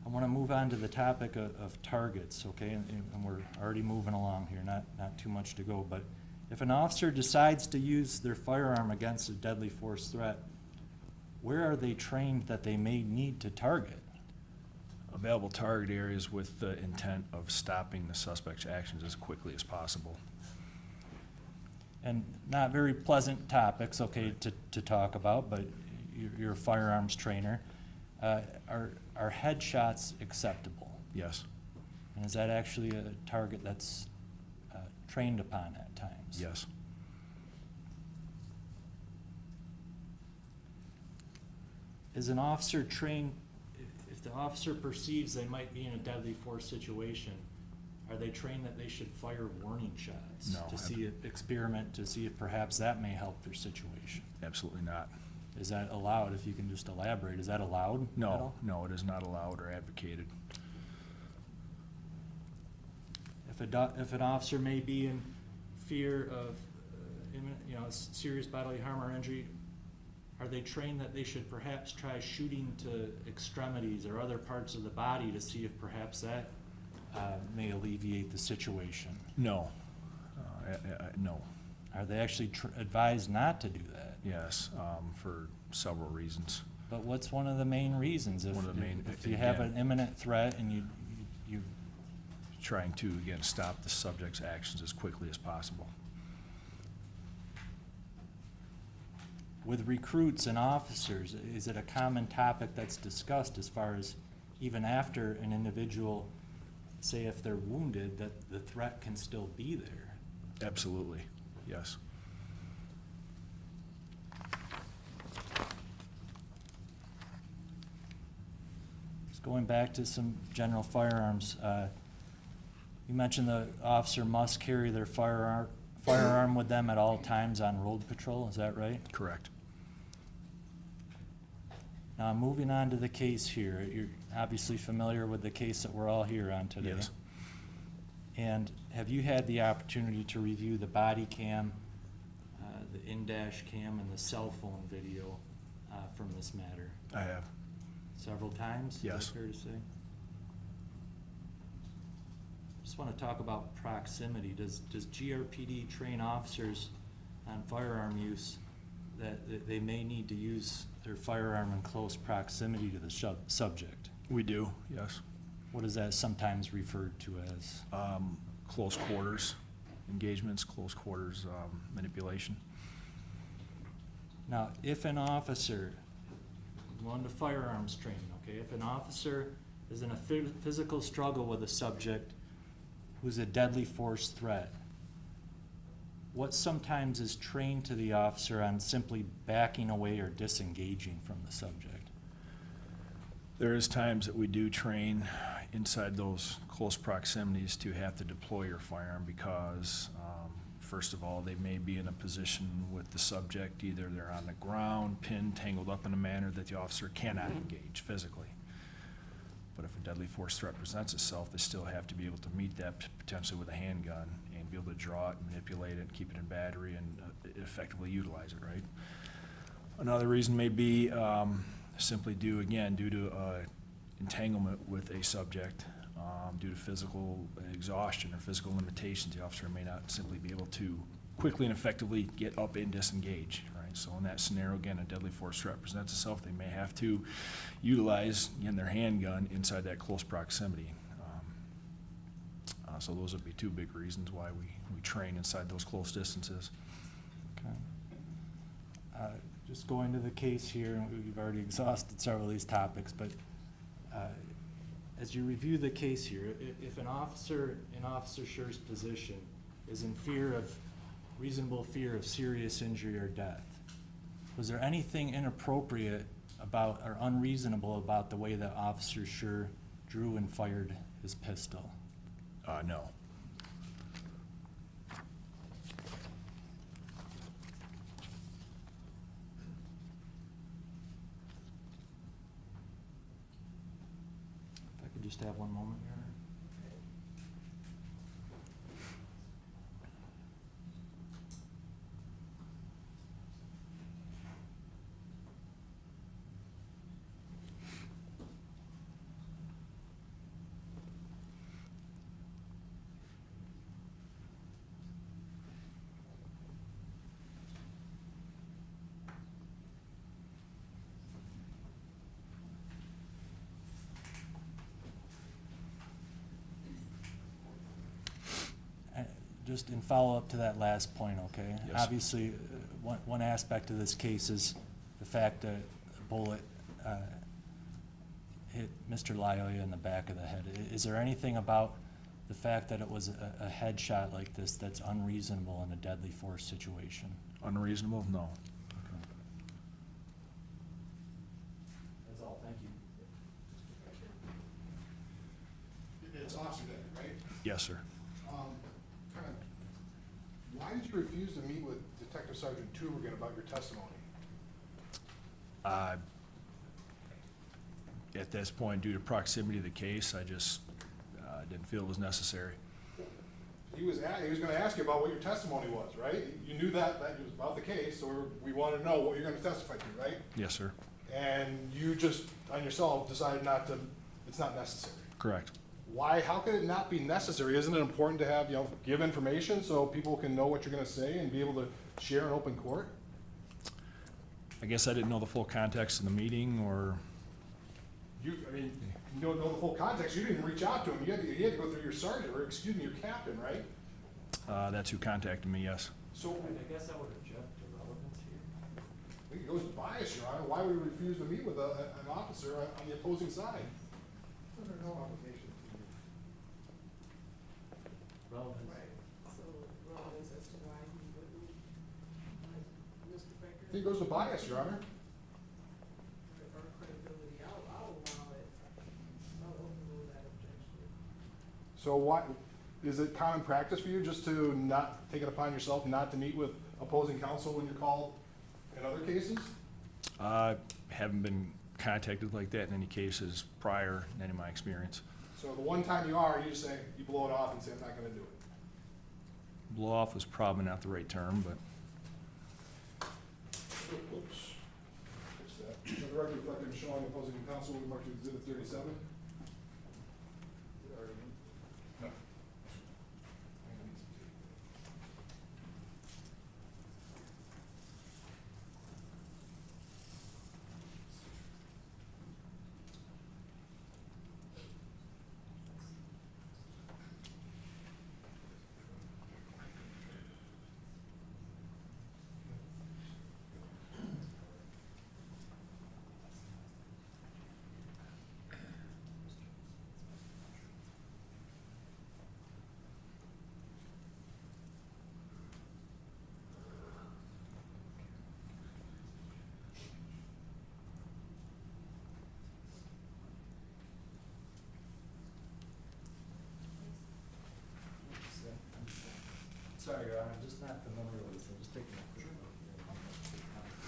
I want to move on to the topic of targets, okay? And we're already moving along here, not too much to go. But if an officer decides to use their firearm against a deadly force threat, where are they trained that they may need to target? Available target areas with the intent of stopping the suspect's actions as quickly as possible. And not very pleasant topics, okay, to talk about, but you're a firearms trainer. Are headshots acceptable? Yes. And is that actually a target that's trained upon at times? Yes. Is an officer trained, if the officer perceives they might be in a deadly force situation, are they trained that they should fire warning shots? No, To see if, experiment, to see if perhaps that may help their situation? Absolutely not. Is that allowed? If you can just elaborate, is that allowed? at No, all? no, it is not allowed or advocated. If an officer may be in fear of, serious bodily harm or injury, are they trained that they should perhaps try shooting to extremities or other parts of the body to see if perhaps that may alleviate the situation? No, no. Are they actually advised not to do that? Yes, for several reasons. But what's one of the main reasons? One of the main- If you have again- an imminent threat and you Trying to, again, stop the subject's actions as quickly as possible. with recruits and officers, is it a common topic that's discussed as far as even after an individual, say if they're wounded, that the threat can still be there? Absolutely, yes. Just going back to some general firearms, you mentioned the officer must carry their firearm with them at all times on road patrol, is that right? Correct. Now, moving on to the case here, you're obviously familiar with the case that we're all here on today. Yes. And have you had the opportunity to review the body cam, the in-dash cam, and the cell phone video from this matter? I have. Several times? Yes. Is that fair to say? Just want to talk about proximity. Does GRPD train officers on firearm use that they may need to use their firearm in close proximity to the subject? We do, yes. What is that sometimes referred to as? Close quarters engagements, close quarters manipulation. Now, if an officer, going to firearms training, okay, if an officer is in a physical struggle with a subject who's a deadly force threat, what sometimes is trained to the officer on simply backing away or disengaging from the subject? There is times that we do train inside those close proximities to have to deploy your firearm because, first of all, they may be in a position with the subject, either they're on the ground, pinned, tangled up in a manner that the officer cannot engage physically. But if a deadly force threat presents itself, they still have to be able to meet that potentially with a handgun and be able to draw it, manipulate it, keep it in battery, and effectively utilize it, right? Another reason may be simply due to entanglement with a subject, due to physical exhaustion or physical limitations. The officer may not simply be able to quickly and effectively get up and disengage, right? So in that scenario, again, a deadly force threat presents itself. They may have to utilize, again, their handgun inside that close proximity. So those would be two big reasons why we train inside those close distances. Okay. Just going to the case here, we've already exhausted several of these topics, but as you review the case here, if an officer in Officer Schurr's position is in reasonable fear of serious injury or death, was there anything inappropriate about or unreasonable about the way that Officer Schurr drew and fired his pistol? No. If I could just have one moment here. Just in follow-up to that last point, okay? Yes. Obviously, one aspect of this case is the fact that a bullet hit Mr. Lyoya in the back of the head. Is there anything about the fact that it was a headshot like this that's unreasonable in a deadly force situation? Unreasonable? No. this officer did, right? Yes, sir. Kind of, why did you refuse to meet with Detective Sergeant Tubergen about your testimony? At this point, due to proximity to the case, I just didn't feel it was necessary. He was gonna ask you about what your testimony was, right? You knew that it was about the case, or we want to know what you're gonna testify to, right? Yes, sir. And you just, on yourself, decided not to, it's not necessary. Correct. Why, how could it not be necessary? Isn't it important to have, give information so people can know what you're gonna say and be able to share in open court? I guess I didn't know the full context of the meeting, or You don't know the full context. You didn't reach out to him. You had to go through your sergeant, or excuse me, your captain, right? that's who contacted me, yes. So, I guess I would object to relevance here. I think it goes to bias, Your Honor. Why would we refuse to meet with an officer on the opposing side? Under no obligation. Relevance. Right, so relevance as to why he wouldn't, like, Mr. Becker. I think it goes to bias, Your Honor. Or credibility, I'll allow it, I'll overrule that objection. So why, is it common practice for you just to not take it upon yourself not to meet with opposing counsel when you're called in other cases? I haven't been contacted like that in any cases prior in any of my experience. So the one time you are, you just say, you blow it off and say, I'm not gonna do it. Blow off was probably not the right term, but Oops. Fix that. The record reflecting showing opposing counsel with marked exhibit 37. No. Sorry, Your Honor, I'm just not familiar with this, I'm just taking a quick look here.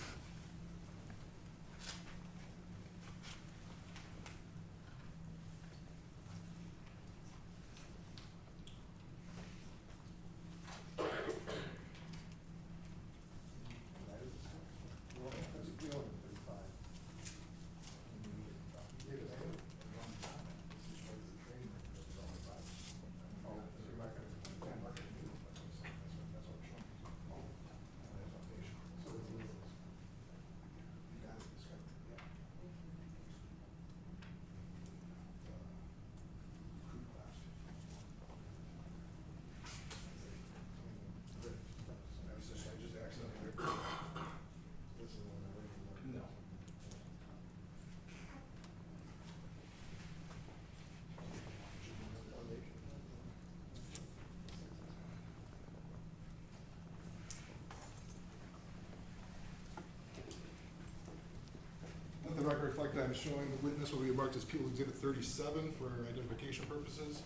Let the record reflect that I'm showing the witness will be marked as People's Exhibit 37 for identification purposes.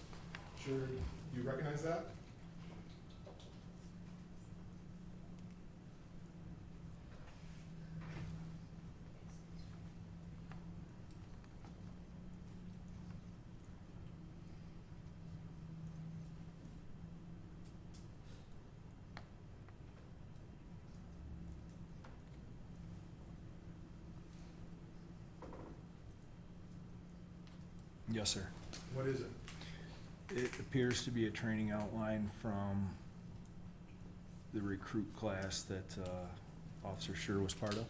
Sure, you recognize that? yes, sir. What is it? It appears to be a training outline from the recruit class that Officer Schurr was part of.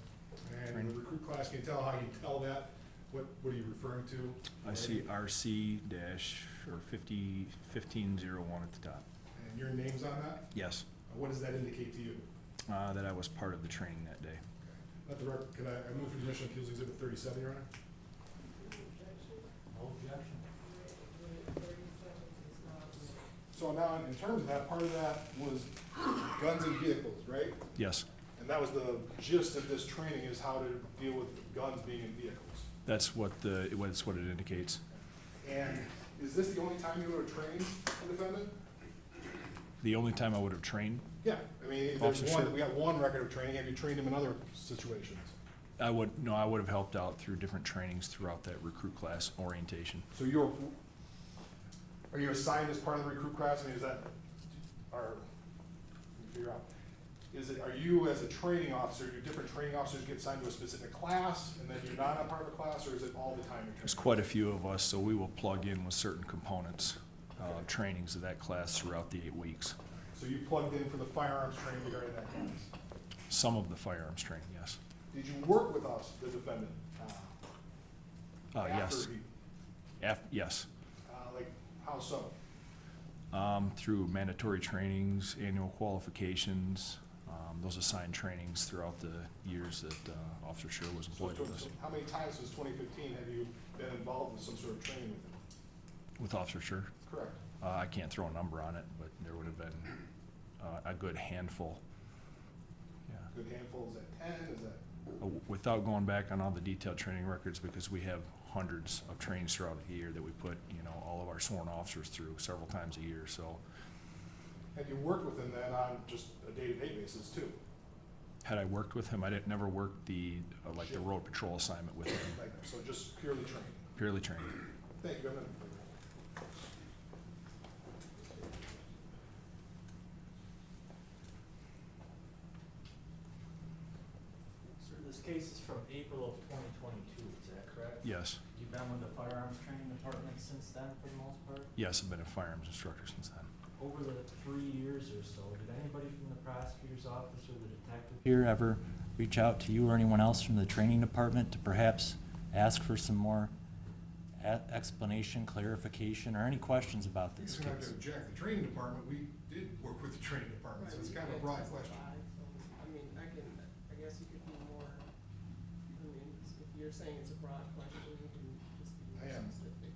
And the recruit class, can you tell how you tell that? What are you referring to? I see RC dash or 1501 at the top. And your name's on that? Yes, What does that indicate to you? that I was part of the training that day. Let the record, can I move for the admission of Appeals Exhibit 37, Your Honor? No objection. So now, in terms of that, part of that was guns and vehicles, right? Yes, And that was the gist of this training, is how to deal with guns being in vehicles. that's what it indicates. And Is this the only time you would have trained the defendant? The only time I would have trained, Yeah, I mean, if there's Officer one, Schurr. we got one record of training, have you trained him in other situations? I would have helped out through different trainings throughout that recruit class orientation. So are you assigned as part of the recruit class? I mean, is that, let me figure out. Are you as a training officer, do different training officers get assigned to a specific class and then you're not a part of a class, or is it all the time you're There's training? quite a few of us, so we will plug in with certain components, trainings of that class throughout the 8 weeks. So you plugged in for the firearms training during that class? Some of the firearms training, yes. Did you work with us, the defendant? Yes. After he, Yes. like, how so? Through mandatory trainings, annual qualifications, those assigned trainings throughout the years that Officer Schurr was So employed with us. how many times since 2015 have you been involved with some sort of training with him? With Officer Schurr? Correct. I can't throw a number on it, but there would have been a good handful. Yeah. Good handful, is that 10, is that? Without going back on all the detailed training records, because we have hundreds of trainings throughout the year that we put, all of our sworn officers through several times a year, so. Have you worked with him then on just a day-to-day basis too? Had I worked with him, I didn't never work the road patrol assignment with him, Like, so just purely training? purely training. Thank you, Sir, this case is from April of 2022, is that correct? Yes, You've been with the firearms training department since then, for the most part? yes, I've been a firearms instructor since then. Over the 3 years or so, did anybody from the prosecutor's office or the detective here ever reach out to you or anyone else from the training department to perhaps ask for some more explanation, clarification, or any questions about this You're not case? gonna object. The training department, we did work with the training department, so it's kind of a broad question. I mean, I guess you could be more, if you're saying it's a broad question, you can just be I more am. specific.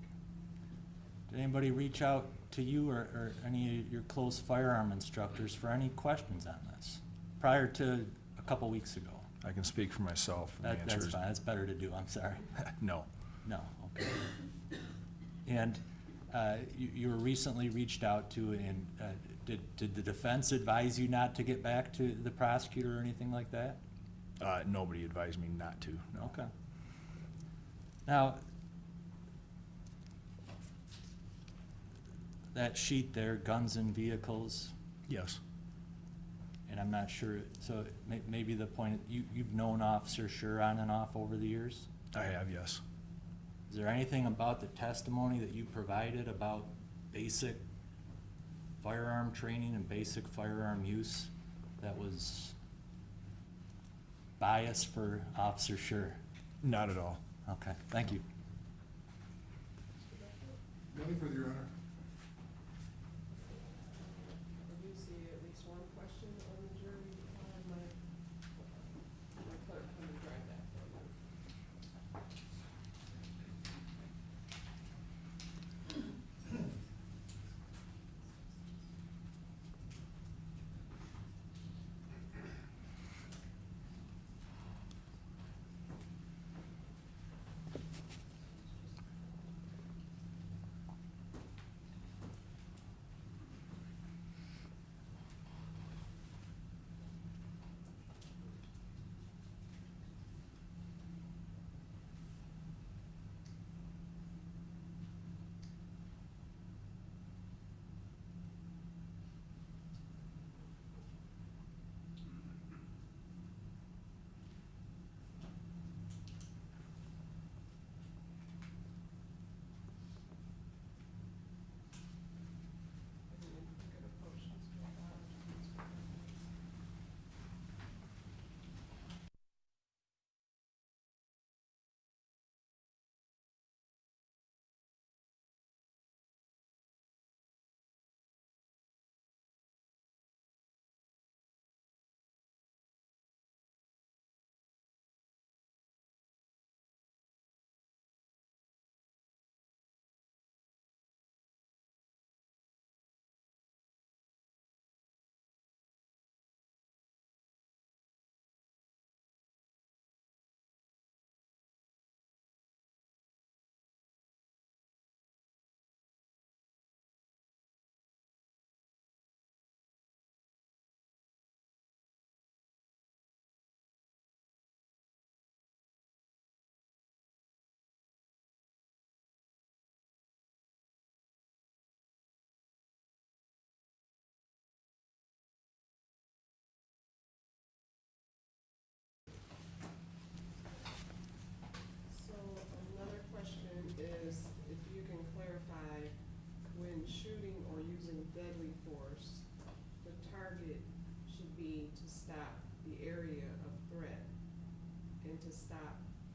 Did anybody reach out to you or any of your close firearm instructors for any questions on this prior to a couple weeks ago? I can speak for myself. and the answer That's is fine, that's better to do, I'm sorry. No. No, okay. And you were recently reached out to, and did the defense advise you not to get back to the prosecutor or anything like that? Nobody advised me not to, no. Okay. Now, that sheet there, guns and vehicles, Yes, and I'm not sure, so maybe the point, you've known Officer Schurr on and off over the years? I have, yes. Is there anything about the testimony that you provided about basic firearm training and basic firearm use that was biased for Officer Schurr? Not at all. Okay, thank you. Nothing further, Your Honor. I do see at least one question on the jury. My clerk can drive that for you.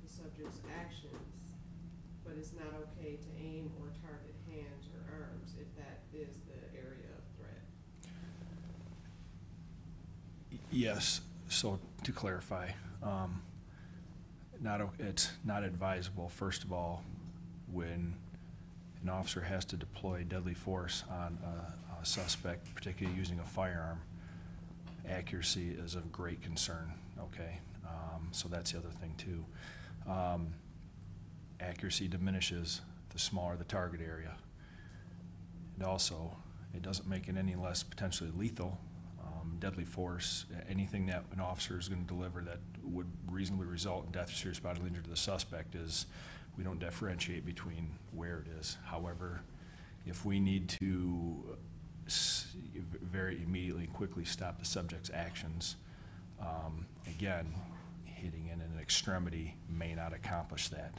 the subject's actions, but it's not okay to aim or target hands or arms if that is the area of threat. Yes, so to clarify, it's not advisable, first of all, when an officer has to deploy deadly force on a suspect, particularly using a firearm. Accuracy is of great concern, okay? So that's the other thing too. Accuracy diminishes the smaller the target area. And also, it doesn't make it any less potentially lethal. Deadly force, anything that an officer is going to deliver that would reasonably result in death or serious bodily injury to the suspect is, we don't differentiate between where it is. However, if we need to very immediately and quickly stop the subject's actions, again, hitting in an extremity may not accomplish that.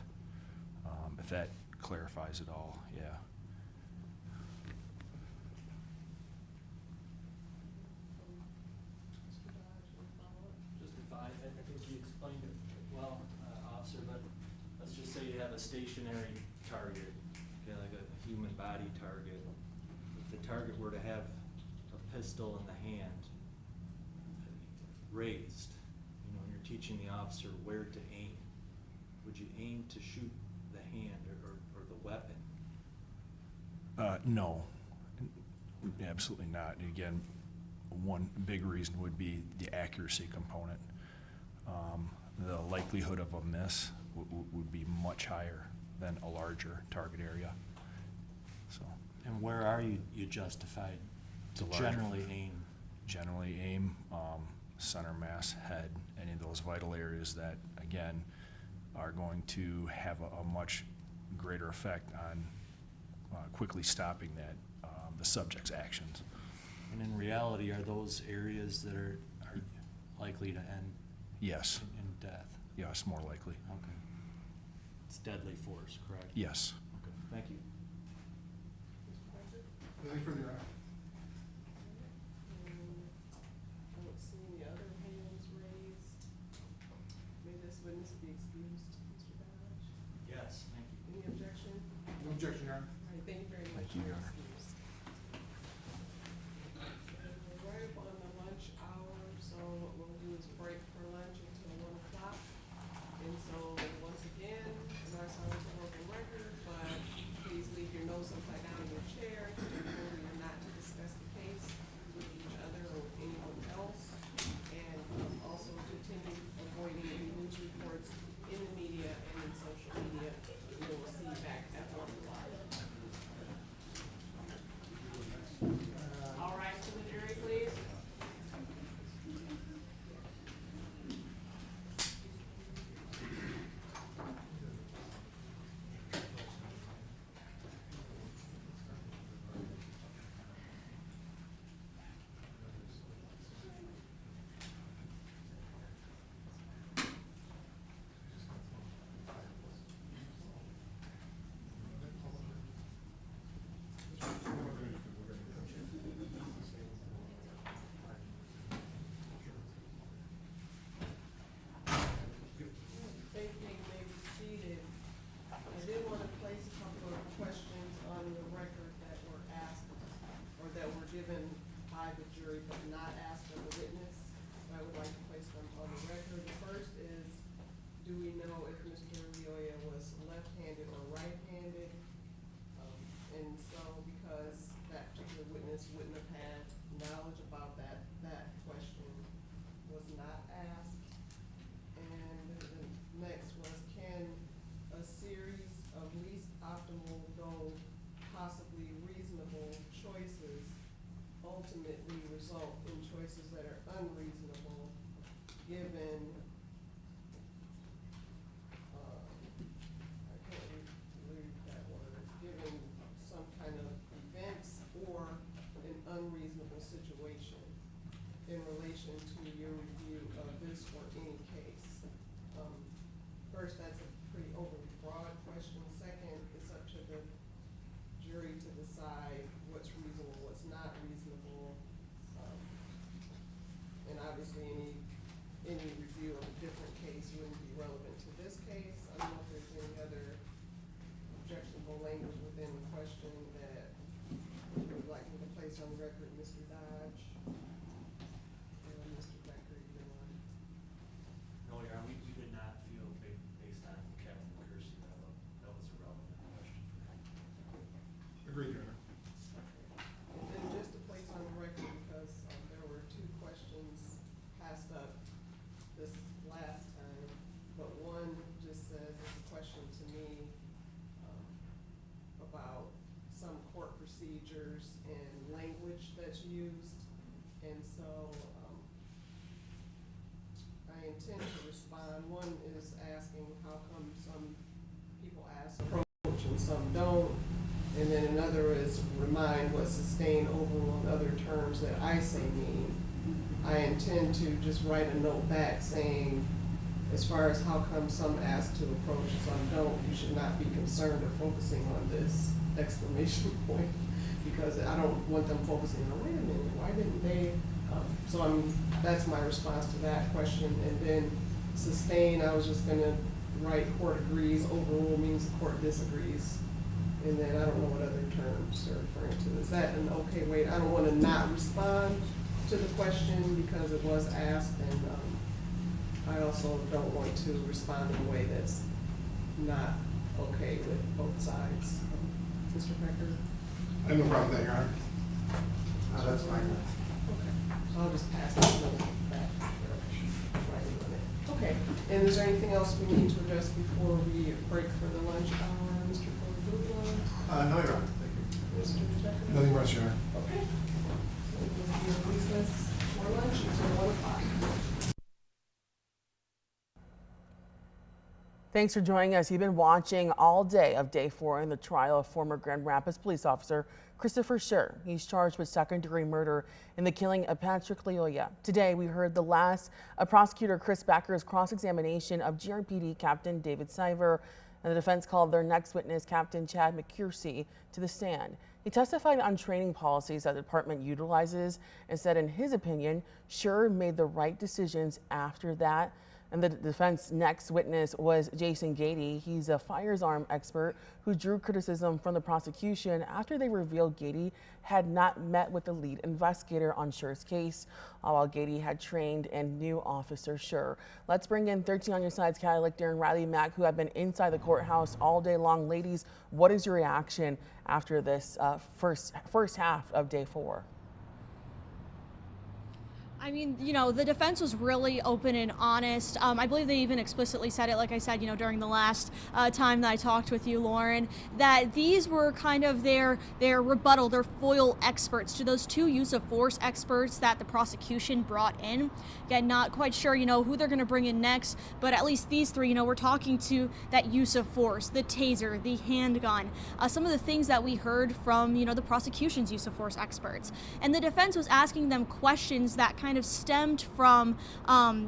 If that clarifies it all, yeah. Just if I think you explained it well, officer, but let's just say you have a stationary target, okay, like a human body target. If the target were to have a pistol in the hand, raised, and you're teaching the officer where to aim, would you aim to shoot the hand or the weapon? No, absolutely not. Again, one big reason would be the accuracy component. The likelihood of a miss would be much higher than a larger target area. So. And where are you justified to generally aim? Generally aim, center mass, head, any of those vital areas that, again, are going to have a much greater effect on quickly stopping that, the subject's actions. And in reality, are those areas that are likely to end Yes. in death? Yes, more likely. Okay. It's deadly force, correct? Yes. Okay, thank you. Anything further? I don't see any other hands raised. May this witness be excused, Mr. Dodge? Yes, thank you. Any objection? No objection, Your Honor. All right, thank you very much. Thank you, Your You're Honor. excused. We're right up on the lunch hour, so what we'll do is break for lunch until 1 o'clock. And so, once again, I'm not sorry for broken record, but please leave your notes upside down in your chair. Remember, you're not to discuss the case with each other or with anyone else. And also to continue avoiding any news reports in the media and in social media. We will see you back at 1 o'clock. All right, to the jury, please. Thank you, you may be seated. I did want to place a couple of questions on the record that were asked, or that were given by the jury, but not asked of the witness. I would like to place them on the record. The first is, do we know if Mr. Rioya was left-handed or right-handed? And so, because that particular witness wouldn't have had knowledge about that question was not asked. And the next was, can a series of least optimal, though possibly reasonable choices ultimately result in choices that are unreasonable, given, I can't read that word, given some kind of events or an unreasonable situation in relation to your review of this or any case? First, that's a pretty overly broad question. Second, it's up to the jury to decide what's reasonable, what's not reasonable. And obviously, any review of a different case wouldn't be relevant to this case. gestures and language that's used. And so I intend to respond. One is asking how come some people ask approach and some don't. And then another is remind what sustain, overrule, and other terms that I say mean. I intend to just write a note back saying, as far as how come some ask to approach and some don't, you should not be concerned or focusing on this exclamation point, because I don't want them focusing on, wait a minute, why didn't they? That's my response to that question. And then sustain, I was just gonna write court agrees, overrule means the court disagrees. And then I don't know what other terms they're referring to. Is that an okay way? I don't wanna not respond to the question because it was asked, and I also don't want to respond in a way that's not okay with both sides. Mr. Becker? I have no problem with that, Your Honor. That's fine. Okay, so I'll just pass that note back. Okay, and is there anything else we need to address before we break for the lunch hour, Mr. Croll? No, Your Honor. Thank you. Mr. Becker? Nothing much, Your Honor. Okay. So we'll be in recess for lunch until 1 o'clock. Thanks for joining us. You've been watching all day of day 4 in the trial of former Grand Rapids police officer Christopher Schurr. He's charged with second-degree murder in the killing of Patrick Leoya. Today, we heard the last of prosecutor Chris Becker's cross-examination of GRPD Captain David Siver, and the defense called their next witness, Captain Chad Mccersie, to the stand. He testified on training policies that the department utilizes and said, in his opinion, Schurr made the right decisions after that. And the defense next witness was Jason Gaty. He's a firearms expert who drew criticism from the prosecution after they revealed Gaty had not met with the lead investigator on Schurr's case, while Gaty had trained and knew Officer Schurr. Let's bring in 13 on your side's Cali Lichter and Riley Mack, who have been inside the courthouse all day long. Ladies, what is your reaction after this first half of day 4? I mean, you know, the defense was really open and honest. I believe they even explicitly said it, like I said, you know, during the last time that I talked with you, Lauren, that these were kind of their rebuttal, their foil experts to those 2 use of force experts that the prosecution brought in. Again, not quite sure, you know, who they're going to bring in next, but at least these 3, you know, we're talking to that use of force, the taser, the handgun, some of the things that we heard from, you know, the prosecution's use of force experts. And the defense was asking them questions that kind of stemmed from,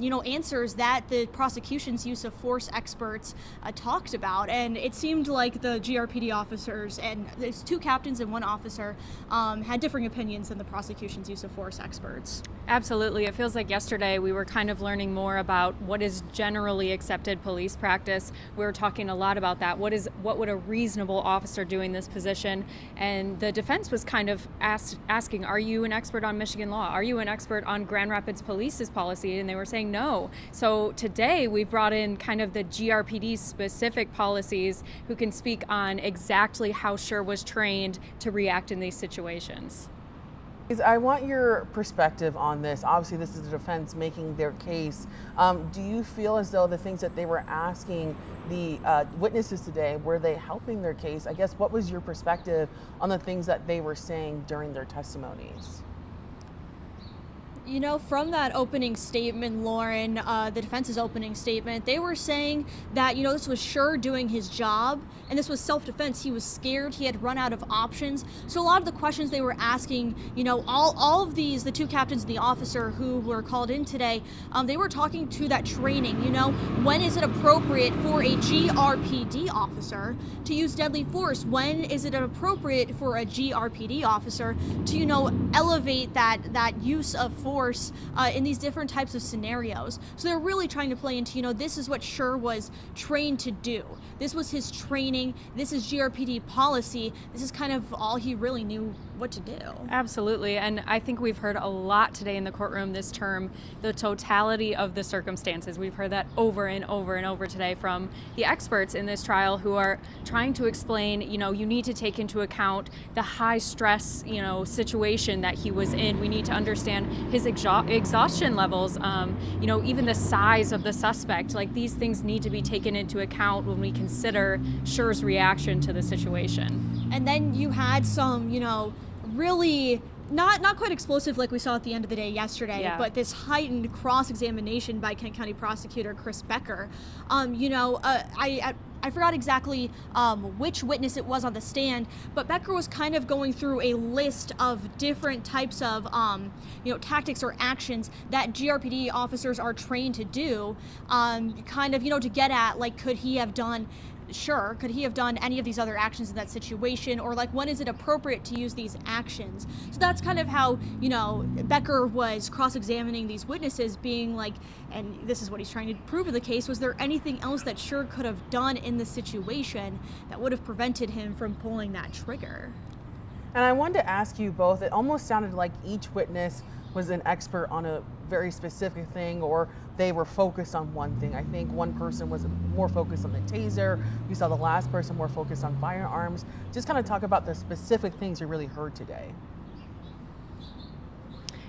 you know, answers that the prosecution's use of force experts talked about. And it seemed like the GRPD officers, and there's 2 captains and 1 officer, had differing opinions than the prosecution's use of force experts. Absolutely. It feels like yesterday we were kind of learning more about what is generally accepted police practice. We were talking a lot about that. What would a reasonable officer do in this position? And the defense was kind of asking, are you an expert on Michigan law? Are you an expert on Grand Rapids Police's policy? And they were saying no. So today we brought in kind of the GRPD specific policies who can speak on exactly how Schurr was trained to react in these situations. I want your perspective on this. Obviously, this is the defense making their case. Do you feel as though the things that they were asking the witnesses today, were they helping their case? I guess, what was your perspective on the things that they were saying during their testimonies? You know, from that opening statement, Lauren, the defense's opening statement, they were saying that, you know, this was Schurr doing his job, and this was self-defense. He was scared. He had run out of options. So a lot of the questions they were asking, you know, all of these, the 2 captains and the officer who were called in today, they were talking to that training, you know, when is it appropriate for a GRPD officer to use deadly force? When is it appropriate for a GRPD officer to, you know, elevate that use of force in these different types of scenarios? So they're really trying to play into, you know, this is what Schurr was trained to do. This was his training. This is GRPD policy. This is kind of all he really knew what to do. Absolutely. And I think we've heard a lot today in the courtroom this term, the totality of the circumstances. We've heard that over and over and over today from the experts in this trial who are trying to explain, you know, you need to take into account the high stress, you know, situation that he was in. We need to understand his exhaustion levels, you know, even the size of the suspect. Like, these things need to be taken into account when we consider Schurr's reaction to the situation. And then you had some, you know, really not quite explosive like we saw at the end of the day yesterday, Yeah. but this heightened cross-examination by Kent County Prosecutor Chris Becker. I forgot exactly which witness it was on the stand, but Becker was kind of going through a list of different types of tactics or actions that GRPD officers are trained to do, to get at, like, could he have done any of these other actions in that situation, or like when is it appropriate to use these actions? So that's kind of how Becker was cross-examining these witnesses, being like, and this is what he's trying to prove in the case, was there anything else that Schurr could have done in this situation that would have prevented him from pulling that trigger? And I wanted to ask you both, it almost sounded like each witness was an expert on a very specific thing, or they were focused on one thing. I think one person was more focused on the taser. We saw the last person more focused on firearms. Just kind of talk about the specific things you really heard today.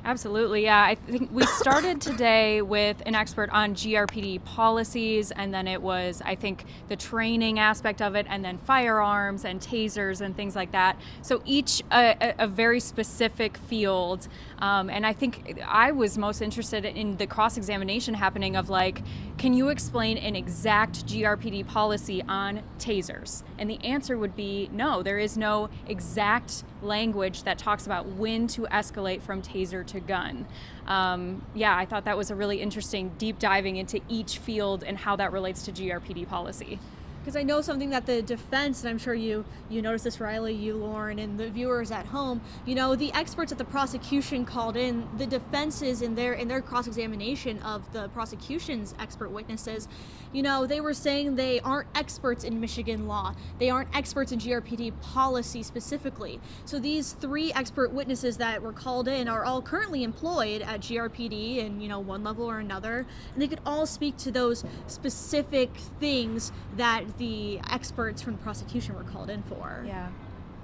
Absolutely, yeah. I think we started today with an expert on GRPD policies, and then it was, I think, the training aspect of it, and then firearms and tasers and things like that. So each a very specific field. And I think I was most interested in the cross-examination happening of, like, can you explain an exact GRPD policy on tasers? And the answer would be no, there is no exact language that talks about when to escalate from taser to gun. I thought that was a really interesting deep diving into each field and how that relates to GRPD policy. Because I know something that the defense, and I'm sure you noticed this, Riley, you, Lauren, and the viewers at home, the experts at the prosecution called in, the defenses in their cross-examination of the prosecution's expert witnesses, they were saying they aren't experts in Michigan law. They aren't experts in GRPD policy specifically. So these three expert witnesses that were called in are all currently employed at GRPD in, one level or another, and they could all speak to those specific things that the experts from the prosecution were called in for. Yeah.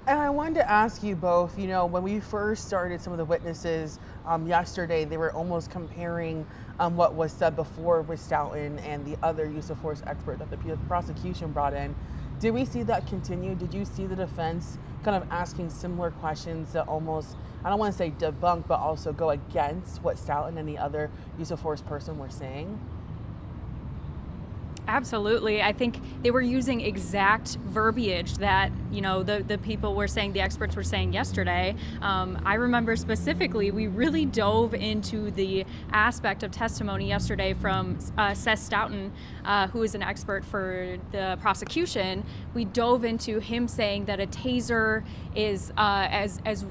And I wanted to ask you both, when we first started some of the witnesses yesterday, they were almost comparing what was said before with Stoughton and the other use of force expert that the prosecution brought in. Did we see that continue? Did you see the defense kind of asking similar questions that almost, I don't want to say debunk, but also go against what Stoughton and the other use of force person were saying? Absolutely. I think they were using exact verbiage that, the people were saying, the experts were saying yesterday. I remember specifically, we really dove into the aspect of testimony yesterday from Seth Stoughton, who is an expert for the prosecution. We dove into him saying that a taser is as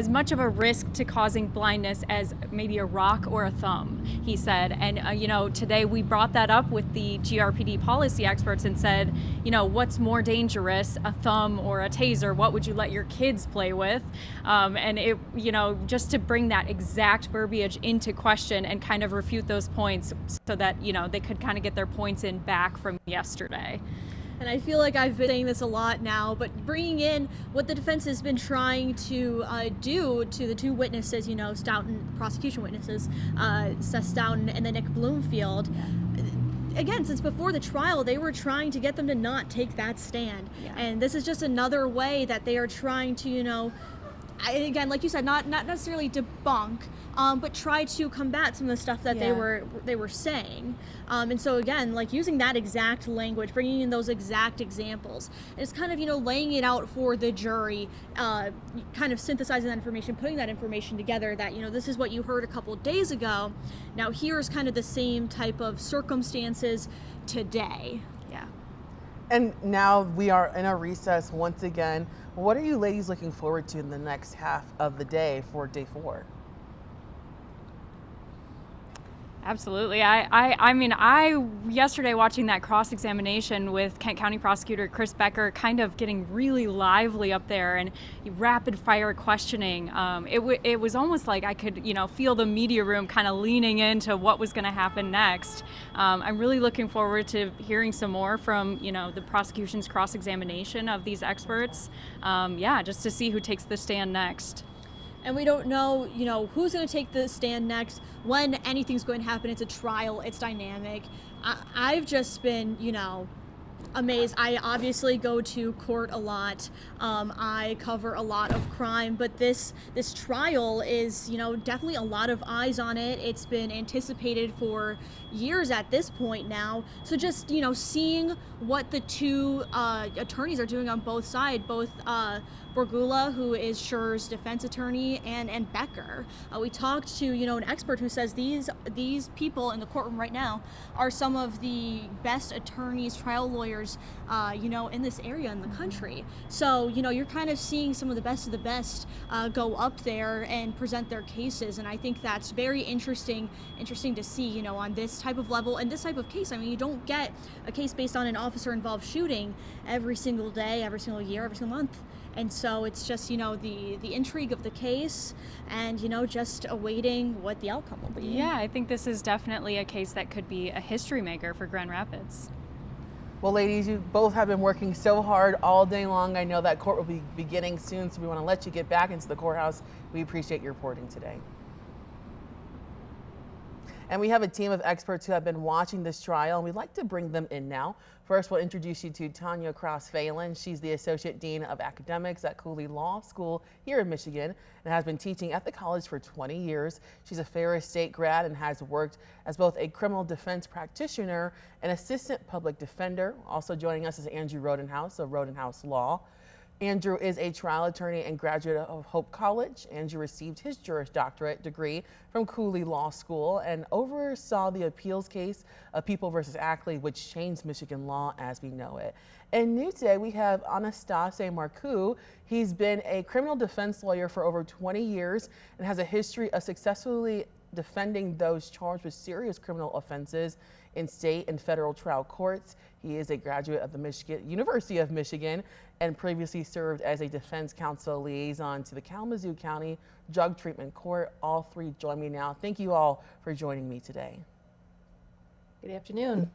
much of a risk to causing blindness as maybe a rock or a thumb, he said. And, today we brought that up with the GRPD policy experts and said, what's more dangerous, a thumb or a taser? What would you let your kids play with? And it, just to bring that exact verbiage into question and kind of refute those points so that, they could kind of get their points in back from yesterday. And I feel like I've been saying this a lot now, but bringing in what the defense has been trying to do to the two witnesses, Stoughton, prosecution witnesses, Seth Stoughton and then Nick Bloomfield. Again, since before the trial, they were trying to get them to not take that stand. Yeah. And this is just another way that they are trying to, again, like you said, not necessarily debunk, but try to combat some of the stuff that they were saying. And so again, like using that exact language, bringing in those exact examples, and it's kind of laying it out for the jury, kind of synthesizing that information, putting that information together. That this is what you heard a couple of days ago. Now here's kind of the same type of circumstances today. Yeah. And now we are in a recess once again. What are you ladies looking forward to in the next half of the day for day 4? Absolutely. I yesterday watching that cross-examination with Kent County Prosecutor Chris Becker, kind of getting really lively up there and rapid-fire questioning. It was almost like I could, feel the media room kind of leaning into what was going to happen next. I'm really looking forward to hearing some more from, the prosecution's cross-examination of these experts. Just to see who takes the stand next. And we don't know, who's going to take the stand next, when anything's going to happen. It's a trial, it's dynamic. I've just been, amazed. I obviously go to court a lot. I cover a lot of crime, but this trial is, definitely a lot of eyes on it. It's been anticipated for years at this point now. So just, seeing what the two attorneys are doing on both sides, both Borgula, who is Schurr's defense attorney, and Becker. We talked to, an expert who says these people in the courtroom right now are some of the best attorneys, trial lawyers, in this area in the country. So, you're kind of seeing some of the best go up there and present their cases. And I think that's very interesting to see, on this type of level and this type of case. I mean, you don't get a case based on an officer-involved shooting every single day, every single year, every single month. And so it's just, the intrigue of the case and, just awaiting what the outcome will be. Yeah, I think this is definitely a case that could be a history maker for Grand Rapids. Well, ladies, you both have been working so hard all day long. I know that court will be beginning soon, so we want to let you get back into the courthouse. We appreciate your reporting today. And we have a team of experts who have been watching this trial, and we'd like to bring them in now. First, we'll introduce you to Tanya Cross-Phelan. She's the Associate Dean of Academics at Cooley Law School here in Michigan and has been teaching at the college for 20 years. She's a Ferris State grad and has worked as both a criminal defense practitioner and assistant public defender. Also joining us is Andrew Rodenhouse of Rodenhouse Law. Andrew is a trial attorney and graduate of Hope College. Andrew received his Juris Doctorate degree from Cooley Law School and oversaw the appeals case of People versus Ackley, which changed Michigan law as we know it. And new today, we have Anastase Marcoux. He's been a criminal defense lawyer for over 20 years and has a history of successfully defending those charged with serious criminal offenses in state and federal trial courts. He is a graduate of the University of Michigan and previously served as a defense counsel liaison to the Kalamazoo County Drug Treatment Court. All three join me now. Thank you all for joining me today. Good afternoon.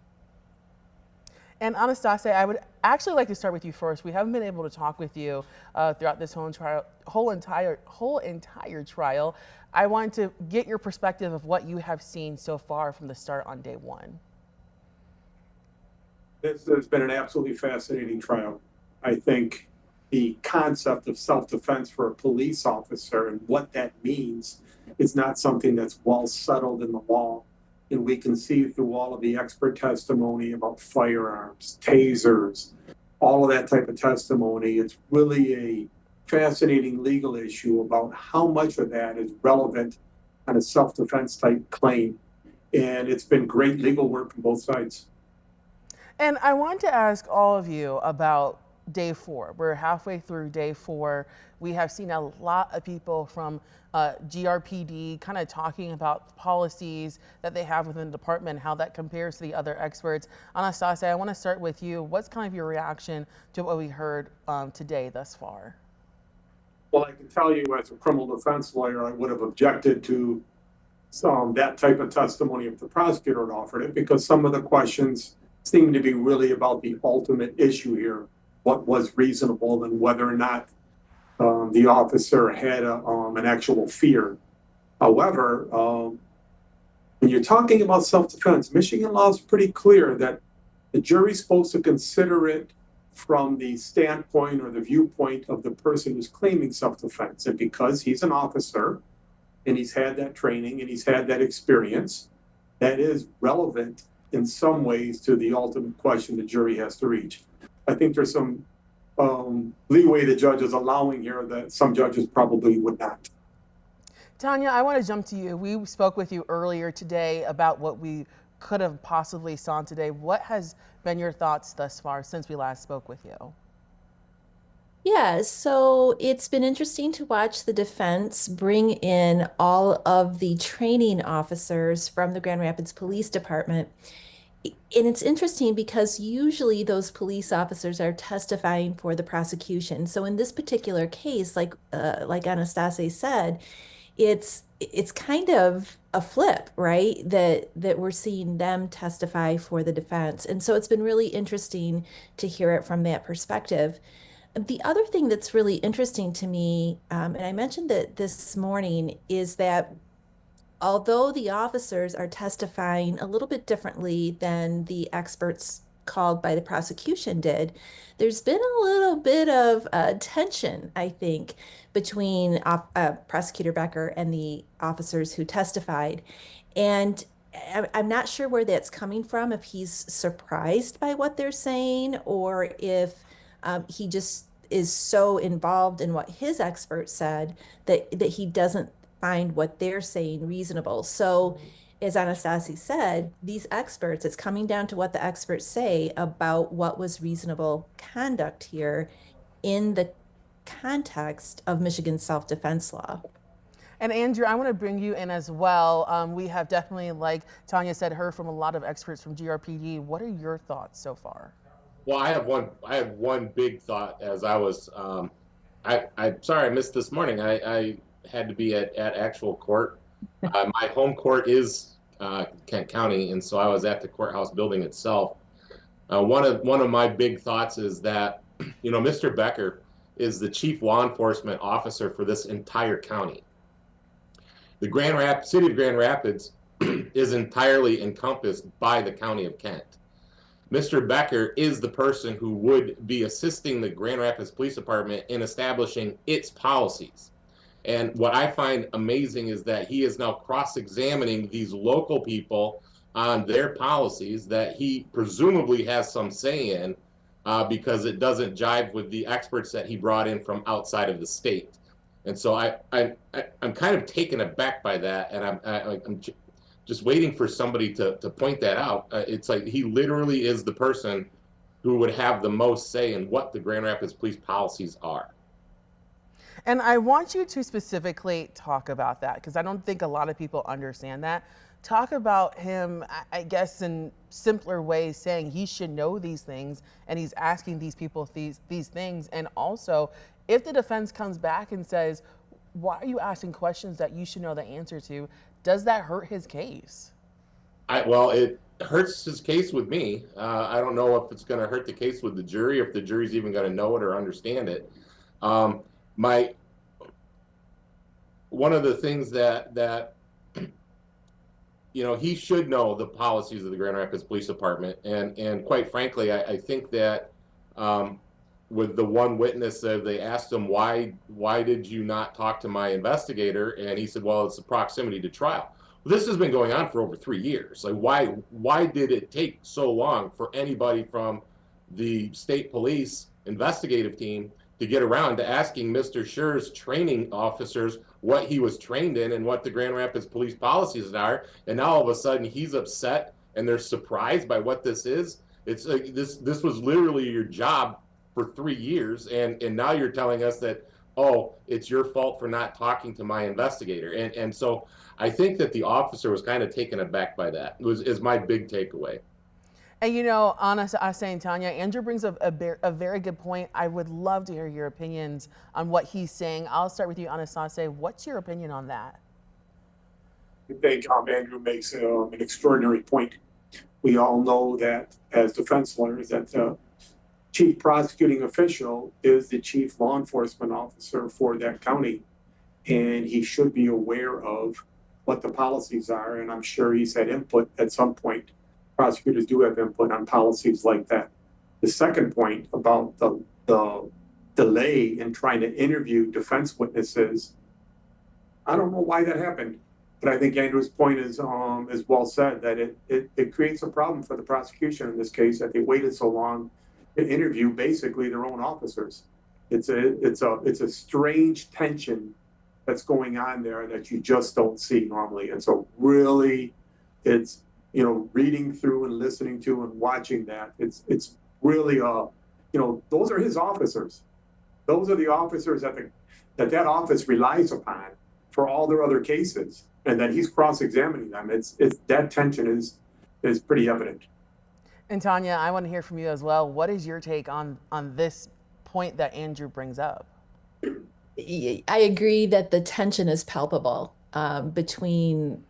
And Anastase, I would actually like to start with you first. We haven't been able to talk with you throughout this whole entire trial. I wanted to get your perspective of what you have seen so far from the start on day one. This has been an absolutely fascinating trial. I think the concept of self-defense for a police officer and what that means is not something that's well settled in the law. And we can see through all of the expert testimony about firearms, tasers, all of that type of testimony. It's really a fascinating legal issue about how much of that is relevant on a self-defense type claim. And it's been great legal work from both sides. And I want to ask all of you about day 4. We're halfway through day 4. We have seen a lot of people from GRPD kind of talking about policies that they have within the department, how that compares to the other experts. Anastase, I want to start with you. What's kind of your reaction to what we heard today thus far? Well, I can tell you as a criminal defense lawyer, I would have objected to that type of testimony if the prosecutor had offered it, because some of the questions seem to be really about the ultimate issue here, what was reasonable and whether or not the officer had an actual fear. However, when you're talking about self-defense, Michigan law is pretty clear that the jury's supposed to consider it from the standpoint or the viewpoint of the person who's claiming self-defense. And because he's an officer and he's had that training and he's had that experience, that is relevant in some ways to the ultimate question the jury has to reach. I think there's some leeway the judge is allowing here that some judges probably would not. Tanya, I want to jump to you. We spoke with you earlier today about what we could have possibly saw today. What has been your thoughts thus far since we last spoke with you? Yeah, so it's been interesting to watch the defense bring in all of the training officers from the Grand Rapids Police Department. And it's interesting because usually those police officers are testifying for the prosecution. So in this particular case, like Anastase said, it's kind of a flip, right? That we're seeing them testify for the defense. And so it's been really interesting to hear it from that perspective. The other thing that's really interesting to me, and I mentioned that this morning, is that although the officers are testifying a little bit differently than the experts called by the prosecution did, there's been a little bit of tension, I think, between Prosecutor Becker and the officers who testified. And I'm not sure where that's coming from, if he's surprised by what they're saying, or if he just is so involved in what his expert said that he doesn't find what they're saying reasonable. So, as Anastasia said, these experts, it's coming down to what the experts say about what was reasonable conduct here in the context of Michigan's self-defense law. And Andrew, I want to bring you in as well. We have definitely, like Tanya said, heard from a lot of experts from GRPD. What are your thoughts so far? Well, I have one big thought as I was, I'm sorry I missed this morning. I had to be at actual court. My home court is Kent County, and so I was at the courthouse building itself. One of my big thoughts is that, Mr. Becker is the chief law enforcement officer for this entire county. The city of Grand Rapids is entirely encompassed by the county of Kent. Mr. Becker is the person who would be assisting the Grand Rapids Police Department in establishing its policies. And what I find amazing is that he is now cross-examining these local people on their policies that he presumably has some say in because it doesn't jive with the experts that he brought in from outside of the state. And so I'm kind of taken aback by that, and I'm just waiting for somebody to point that out. It's like he literally is the person who would have the most say in what the Grand Rapids police policies are. And I want you to specifically talk about that, because I don't think a lot of people understand that. Talk about him, I guess, in simpler ways, saying he should know these things, and he's asking these people these things. And also, if the defense comes back and says, why are you asking questions that you should know the answer to, does that hurt his case? Well, it hurts his case with me. I don't know if it's going to hurt the case with the jury, if the jury's even going to know it or understand it. One of the things that he should know the policies of the Grand Rapids Police Department, and quite frankly, I think that with the one witness, they asked him, why did you not talk to my investigator? And he said, well, it's the proximity to trial. Well, this has been going on for over 3 years. Like, why did it take so long for anybody from the state police investigative team to get around to asking Mr. Schurr's training officers what he was trained in and what the Grand Rapids police policies are? And now all of a sudden he's upset and they're surprised by what this is. It's like this was literally your job for 3 years, and now you're telling us that, oh, it's your fault for not talking to my investigator. And so I think that the officer was kind of taken aback by that, is my big takeaway. And Anastasia and Tanya, Andrew brings up a very good point. I would love to hear your opinions on what he's saying. I'll start with you, Anastasia. What's your opinion on that? I think Andrew makes an extraordinary point. We all know that as defense lawyers that the chief prosecuting official is the chief law enforcement officer for that county, and he should be aware of what the policies are, and I'm sure he's had input at some point. Prosecutors do have input on policies like that. The second point about the delay in trying to interview defense witnesses, I don't know why that happened, but I think Andrew's point is well said, that it creates a problem for the prosecution in this case, that they waited so long to interview basically their own officers. It's a strange tension that's going on there that you just don't see normally. And so really it's, reading through and listening to and watching that, it's really, those are his officers. Those are the officers that office relies upon for all their other cases, and that he's cross-examining them. It's that tension is pretty evident. And Tanya, I want to hear from you as well. What is your take on this point that Andrew brings up? I agree that the tension is palpable between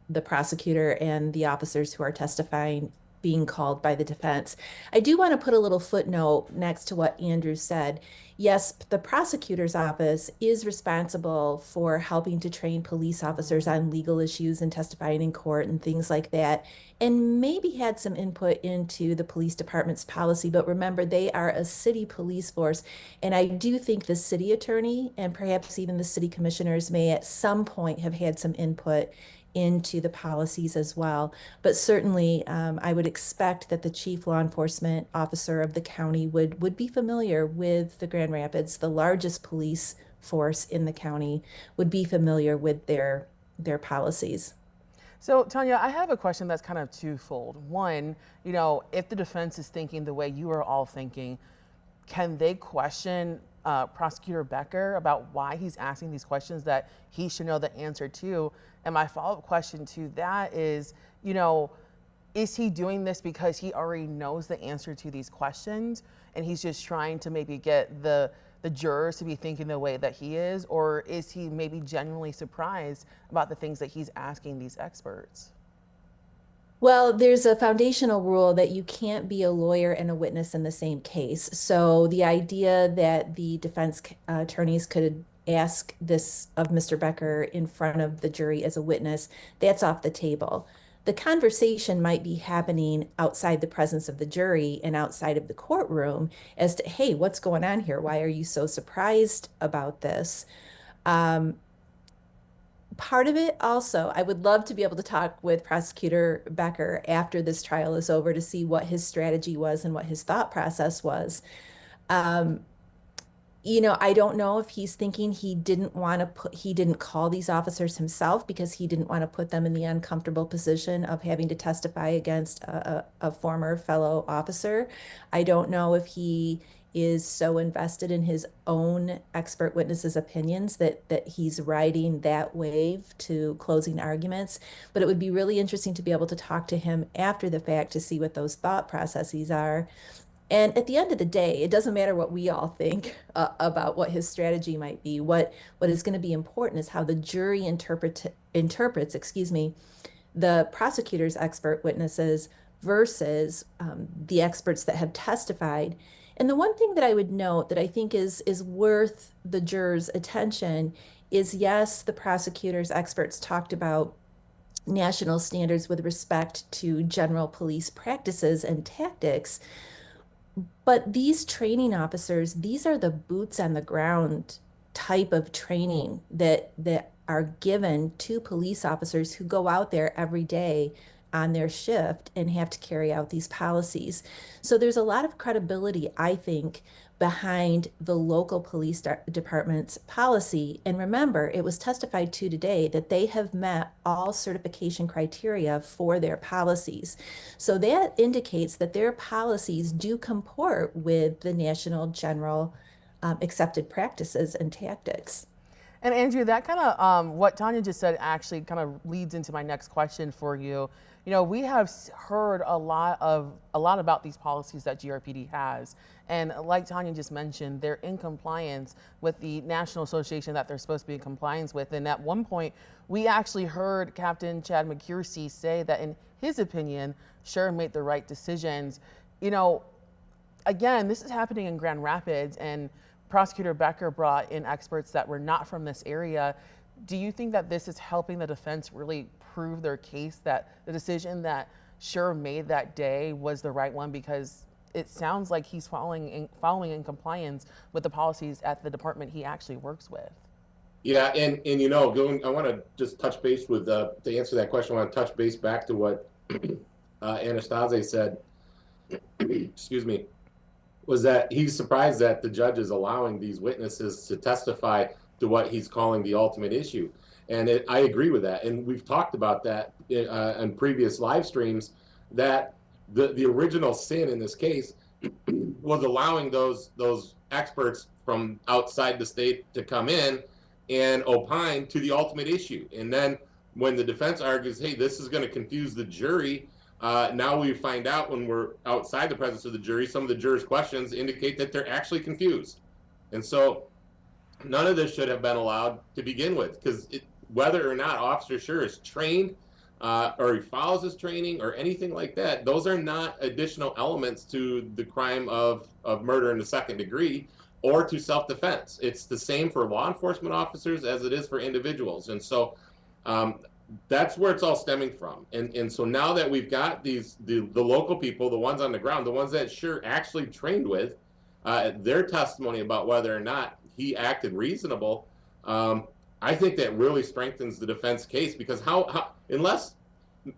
the prosecutor and the officers who are testifying being called by the defense. I do want to put a little footnote next to what Andrew said. Yes, the prosecutor's office is responsible for helping to train police officers on legal issues and testifying in court and things like that, and maybe had some input into the police department's policy. But remember, they are a city police force, and I do think the city attorney and perhaps even the city commissioners may at some point have had some input into the policies as well. But certainly, I would expect that the chief law enforcement officer of the county would be familiar with the Grand Rapids, the largest police force in the county, would be familiar with their policies. So, Tanya, I have a question that's kind of twofold. One, you know, if the defense is thinking the way you are all thinking, can they question Prosecutor Becker about why he's asking these questions that he should know the answer to? And my follow-up question to that is, you know, is he doing this because he already knows the answer to these questions and he's just trying to maybe get the jurors to be thinking the way that he is? Or is he maybe genuinely surprised about the things that he's asking these experts? Well, there's a foundational rule that you can't be a lawyer and a witness in the same case. So the idea that the defense attorneys could ask this of Mr. Becker in front of the jury as a witness, that's off the table. The conversation might be happening outside the presence of the jury and outside of the courtroom as to, hey, what's going on here? Why are you so surprised about this? Part of it also, I would love to be able to talk with Prosecutor Becker after this trial is over to see what his strategy was and what his thought process was. You know, I don't know if he's thinking he didn't call these officers himself because he didn't want to put them in the uncomfortable position of having to testify against a former fellow officer. I don't know if he is so invested in his own expert witnesses' opinions that he's riding that wave to closing arguments. But it would be really interesting to be able to talk to him after the fact to see what those thought processes are. And at the end of the day, it doesn't matter what we all think about what his strategy might be. What is going to be important is how the jury interprets, the prosecutor's expert witnesses versus the experts that have testified. And the one thing that I would note that I think is worth the jurors' attention is, yes, the prosecutor's experts talked about national standards with respect to general police practices and tactics. But these training officers, these are the boots on the ground type of training that are given to police officers who go out there every day on their shift and have to carry out these policies. So there's a lot of credibility, I think, behind the local police department's policy. And remember, it was testified to today that they have met all certification criteria for their policies. So that indicates that their policies do comport with the national general accepted practices and tactics. And Andrew, that kind of what Tanya just said actually kind of leads into my next question for you. You know, we have heard a lot about these policies that GRPD has, and like Tanya just mentioned, they're in compliance with the national association that they're supposed to be in compliance with. And at one point, we actually heard Captain Chad Mccersie say that, in his opinion, Schurr made the right decisions. You know, again, this is happening in Grand Rapids, and Prosecutor Becker brought in experts that were not from this area. Do you think that this is helping the defense really prove their case that the decision that Schurr made that day was the right one? Because it sounds like he's following in compliance with the policies at the department he actually works with. Yeah, and you know, I want to just touch base with, to answer that question, I want to touch base back to what Anastasia said, excuse me, was that he's surprised that the judge is allowing these witnesses to testify to what he's calling the ultimate issue. And I agree with that. And we've talked about that in previous live streams, that the original sin in this case was allowing those experts from outside the state to come in and opine to the ultimate issue. And then when the defense argues, hey, this is going to confuse the jury, now we find out when we're outside the presence of the jury, some of the jurors' questions indicate that they're actually confused. And so none of this should have been allowed to begin with, because whether or not Officer Schurr is trained or he follows his training or anything like that, those are not additional elements to the crime of murder in the second degree or to self-defense. It's the same for law enforcement officers as it is for individuals. And so that's where it's all stemming from. And so now that we've got the local people, the ones on the ground, the ones that Schurr actually trained with, their testimony about whether or not he acted reasonable, I think that really strengthens the defense case, because how unless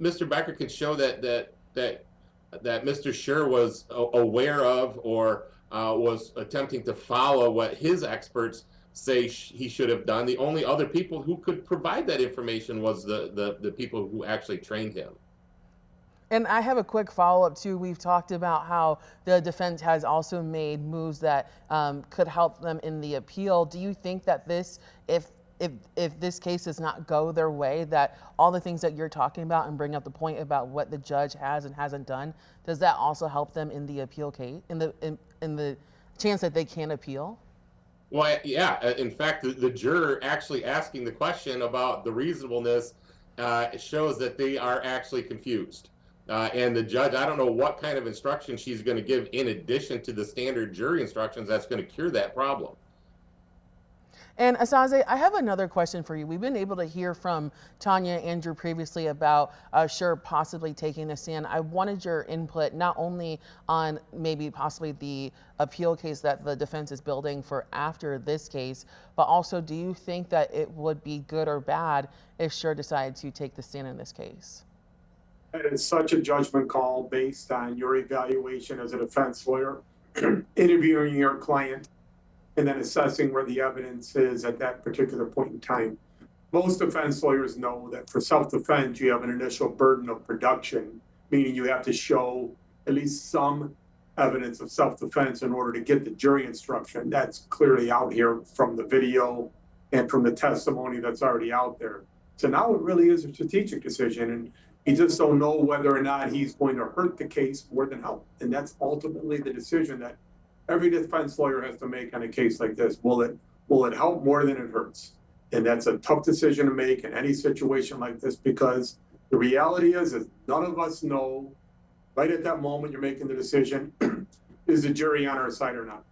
Mr. Becker can show that Mr. Schurr was aware of or was attempting to follow what his experts say he should have done, the only other people who could provide that information was the people who actually trained him. And I have a quick follow-up too. We've talked about how the defense has also made moves that could help them in the appeal. Do you think that this, if this case does not go their way, that all the things that you're talking about and bring up the point about what the judge has and hasn't done, does that also help them in the appeal case, in the chance that they can appeal? Well, yeah. In fact, the juror actually asking the question about the reasonableness shows that they are actually confused. And the judge, I don't know what kind of instruction she's going to give in addition to the standard jury instructions that's going to cure that problem. And Asaze, I have another question for you. We've been able to hear from Tanya and Andrew previously about Schurr possibly taking the stand. I wanted your input not only on maybe possibly the appeal case that the defense is building for after this case, but also do you think that it would be good or bad if Schurr decided to take the stand in this case? It's such a judgment call based on your evaluation as a defense lawyer, interviewing your client, and then assessing where the evidence is at that particular point in time. Most defense lawyers know that for self-defense, you have an initial burden of production, meaning you have to show at least some evidence of self-defense in order to get the jury instruction. That's clearly out here from the video and from the testimony that's already out there. So now it really is a strategic decision, and you just don't know whether or not he's going to hurt the case more than help. And that's ultimately the decision that every defense lawyer has to make on a case like this. Will it help more than it hurts? And that's a tough decision to make in any situation like this, because the reality is none of us know right at that moment you're making the decision, is the jury on our side or not?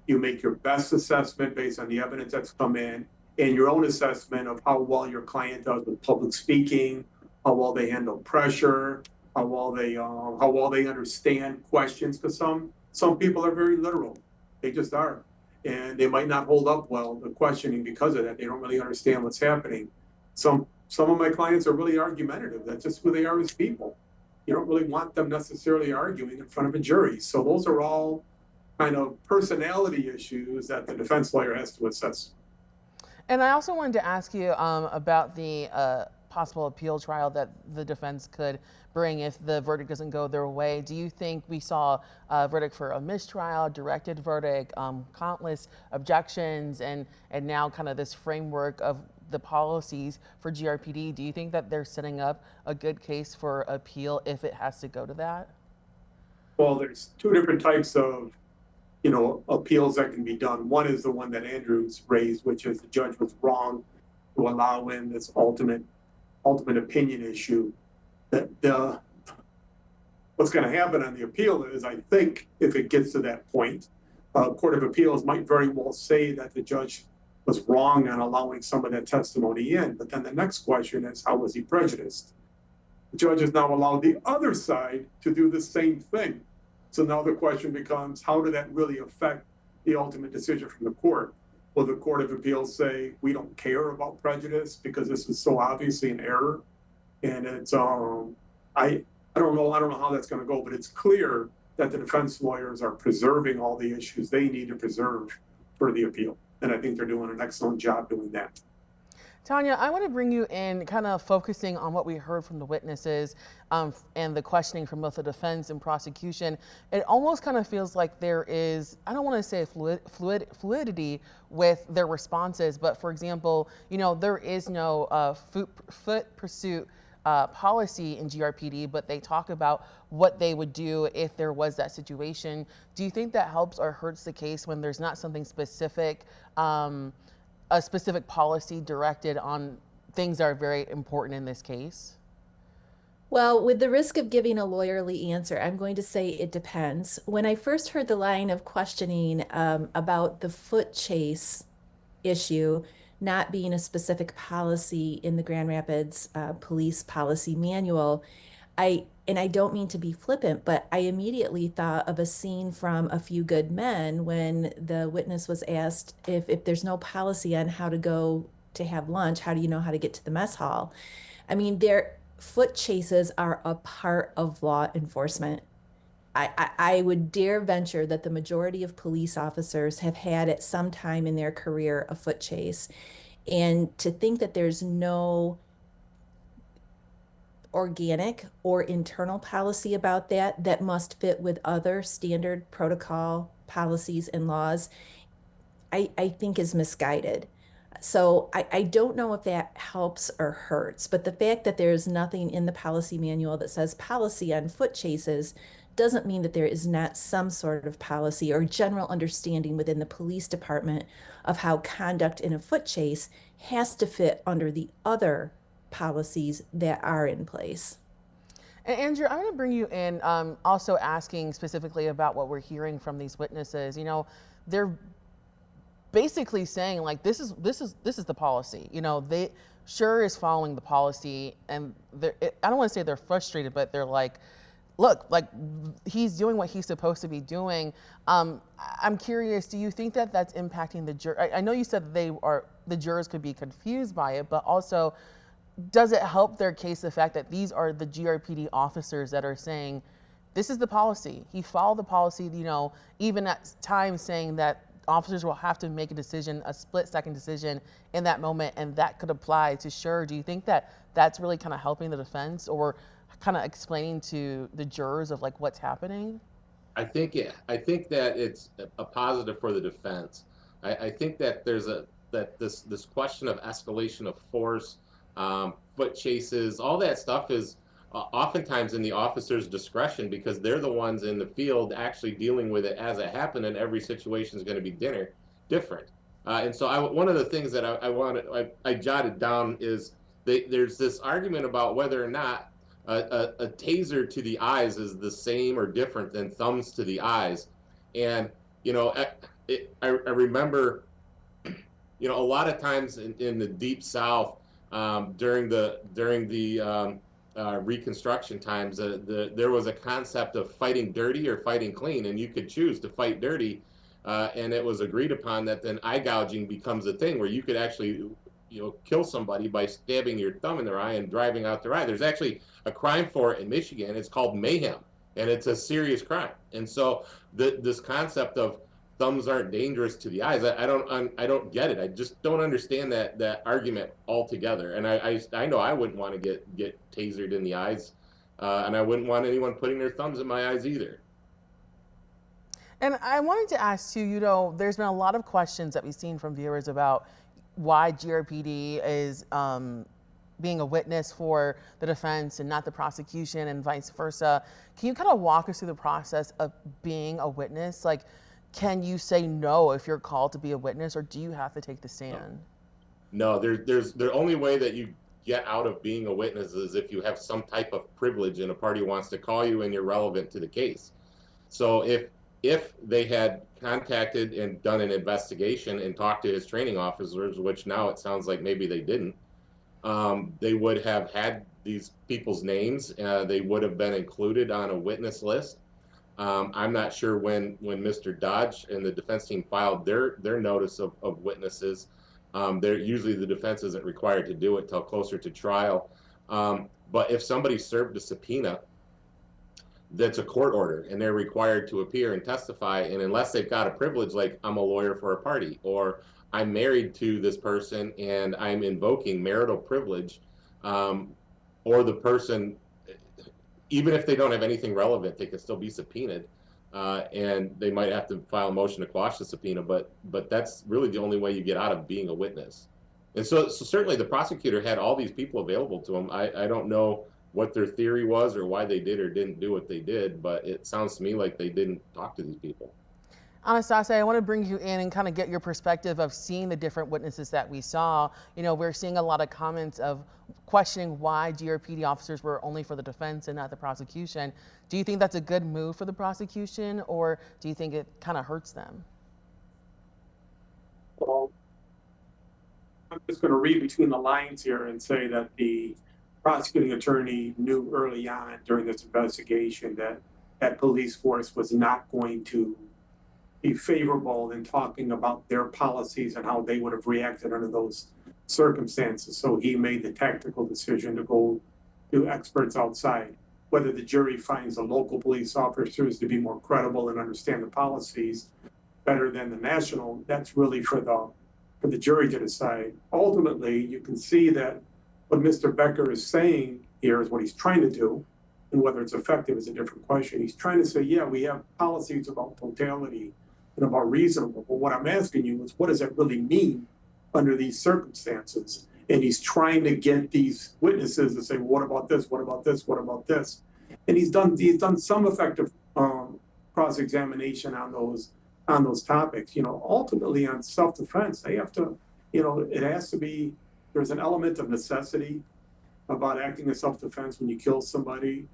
You make your best assessment based on the evidence that's come in and your own assessment of how well your client does with public speaking, how well they handle pressure, how well they understand questions, because some people are very literal. They just are. And they might not hold up well the questioning because of that. They don't really understand what's happening. Some of my clients are really argumentative. That's just who they are as people. You don't really want them necessarily arguing in front of a jury. So those are all kind of personality issues that the defense lawyer has to assess. And I also wanted to ask you about the possible appeal trial that the defense could bring if the verdict doesn't go their way. Do you think we saw a verdict for a mistrial, directed verdict, countless objections, and now kind of this framework of the policies for GRPD? Do you think that they're setting up a good case for appeal if it has to go to that? Well, there's two different types of appeals that can be done. One is the one that Andrew's raised, which is the judge was wrong to allow in this ultimate opinion issue. That what's going to happen on the appeal is, I think, if it gets to that point, Court of Appeals might very well say that the judge was wrong on allowing some of that testimony in. But then the next question is, how was he prejudiced? The judge has now allowed the other side to do the same thing. So now the question becomes, how did that really affect the ultimate decision from the court? Will the Court of Appeals say, we don't care about prejudice because this is so obviously an error? And it's, I don't know how that's going to go, but it's clear that the defense lawyers are preserving all the issues they need to preserve for the appeal. And I think they're doing an excellent job doing that. Tanya, I want to bring you in kind of focusing on what we heard from the witnesses and the questioning from both the defense and prosecution. It almost kind of feels like there is, I don't want to say fluidity with their responses, but for example, there is no foot pursuit policy in GRPD, but they talk about what they would do if there was that situation. Do you think that helps or hurts the case when there's not something specific, a specific policy directed on things that are very important in this case? Well, with the risk of giving a lawyerly answer, I'm going to say it depends. When I first heard the line of questioning about the foot chase issue not being a specific policy in the Grand Rapids Police Policy Manual, and I don't mean to be flippant, but I immediately thought of a scene from A Few Good Men when the witness was asked if there's no policy on how to go to have lunch, how do you know how to get to the mess hall? I mean, foot chases are a part of law enforcement. I would dare venture that the majority of police officers have had at some time in their career a foot chase. And to think that there's no organic or internal policy about that must fit with other standard protocol policies and laws, I think is misguided. So I don't know if that helps or hurts, but the fact that there's nothing in the policy manual that says policy on foot chases doesn't mean that there is not some sort of policy or general understanding within the police department of how conduct in a foot chase has to fit under the other policies that are in place. And Andrew, I'm going to bring you in, also asking specifically about what we're hearing from these witnesses. You know, they're basically saying like this is the policy. You know, Schurr is following the policy, and I don't want to say they're frustrated, but they're like, look, like he's doing what he's supposed to be doing. I'm curious, do you think that that's impacting the juror? I know you said the jurors could be confused by it, but also, does it help their case the fact that these are the GRPD officers that are saying, this is the policy. He followed the policy, you know, even at times saying that officers will have to make a decision, a split-second decision in that moment, and that could apply to Schurr. Do you think that that's really kind of helping the defense or kind of explaining to the jurors of like what's happening? I think that it's a positive for the defense. I think that there's this question of escalation of force, foot chases, all that stuff is oftentimes in the officer's discretion because they're the ones in the field actually dealing with it as it happened, and every situation is going to be different. And so one of the things that I jotted down is there's this argument about whether or not a taser to the eyes is the same or different than thumbs to the eyes. And, you know, I remember, you know, a lot of times in the Deep South during the Reconstruction times, there was a concept of fighting dirty or fighting clean, and you could choose to fight dirty, and it was agreed upon that then eye gouging becomes a thing where you could actually, you know, kill somebody by stabbing your thumb in their eye and driving out their eye. There's actually a crime for it in Michigan. It's called mayhem, and it's a serious crime. And so this concept of thumbs aren't dangerous to the eyes, I don't get it. I just don't understand that argument altogether. And I know I wouldn't want to get tasered in the eyes, and I wouldn't want anyone putting their thumbs in my eyes either. And I wanted to ask too, you know, there's been a lot of questions that we've seen from viewers about why GRPD is being a witness for the defense and not the prosecution and vice versa. Can you kind of walk us through the process of being a witness? Like, can you say no if you're called to be a witness, or do you have to take the stand? No, there's the only way that you get out of being a witness is if you have some type of privilege and a party wants to call you and you're relevant to the case. So if they had contacted and done an investigation and talked to his training officers, which now it sounds like maybe they didn't, they would have had these people's names. They would have been included on a witness list. I'm not sure when Mr. Dodge and the defense team filed their notice of witnesses. Usually the defense isn't required to do it till closer to trial. But if somebody served a subpoena, that's a court order and they're required to appear and testify. And unless they've got a privilege, like I'm a lawyer for a party, or I'm married to this person and I'm invoking marital privilege, or the person, even if they don't have anything relevant, they can still be subpoenaed, and they might have to file a motion to quash the subpoena, but that's really the only way you get out of being a witness. And so certainly the prosecutor had all these people available to him. I don't know what their theory was or why they did or didn't do what they did, but it sounds to me like they didn't talk to these people. Anastasia, I want to bring you in and kind of get your perspective of seeing the different witnesses that we saw. You know, we're seeing a lot of comments of questioning why GRPD officers were only for the defense and not the prosecution. Do you think that's a good move for the prosecution, or do you think it kind of hurts them? Well, I'm just going to read between the lines here and say that the prosecuting attorney knew early on during this investigation that that police force was not going to be favorable in talking about their policies and how they would have reacted under those circumstances. So he made the tactical decision to go to experts outside. Whether the jury finds the local police officers to be more credible and understand the policies better than the national, that's really for the jury to decide. Ultimately, you can see that what Mr. Becker is saying here is what he's trying to do, and whether it's effective is a different question. He's trying to say, yeah, we have policies about totality and about reasonable, but what I'm asking you is, what does that really mean under these circumstances? And he's trying to get these witnesses to say, well, what about this? What about this? What about this? And he's done some effective cross-examination on those topics. You know, ultimately on self-defense, they have to, you know, it has to be, there's an element of necessity about acting in self-defense when you kill somebody.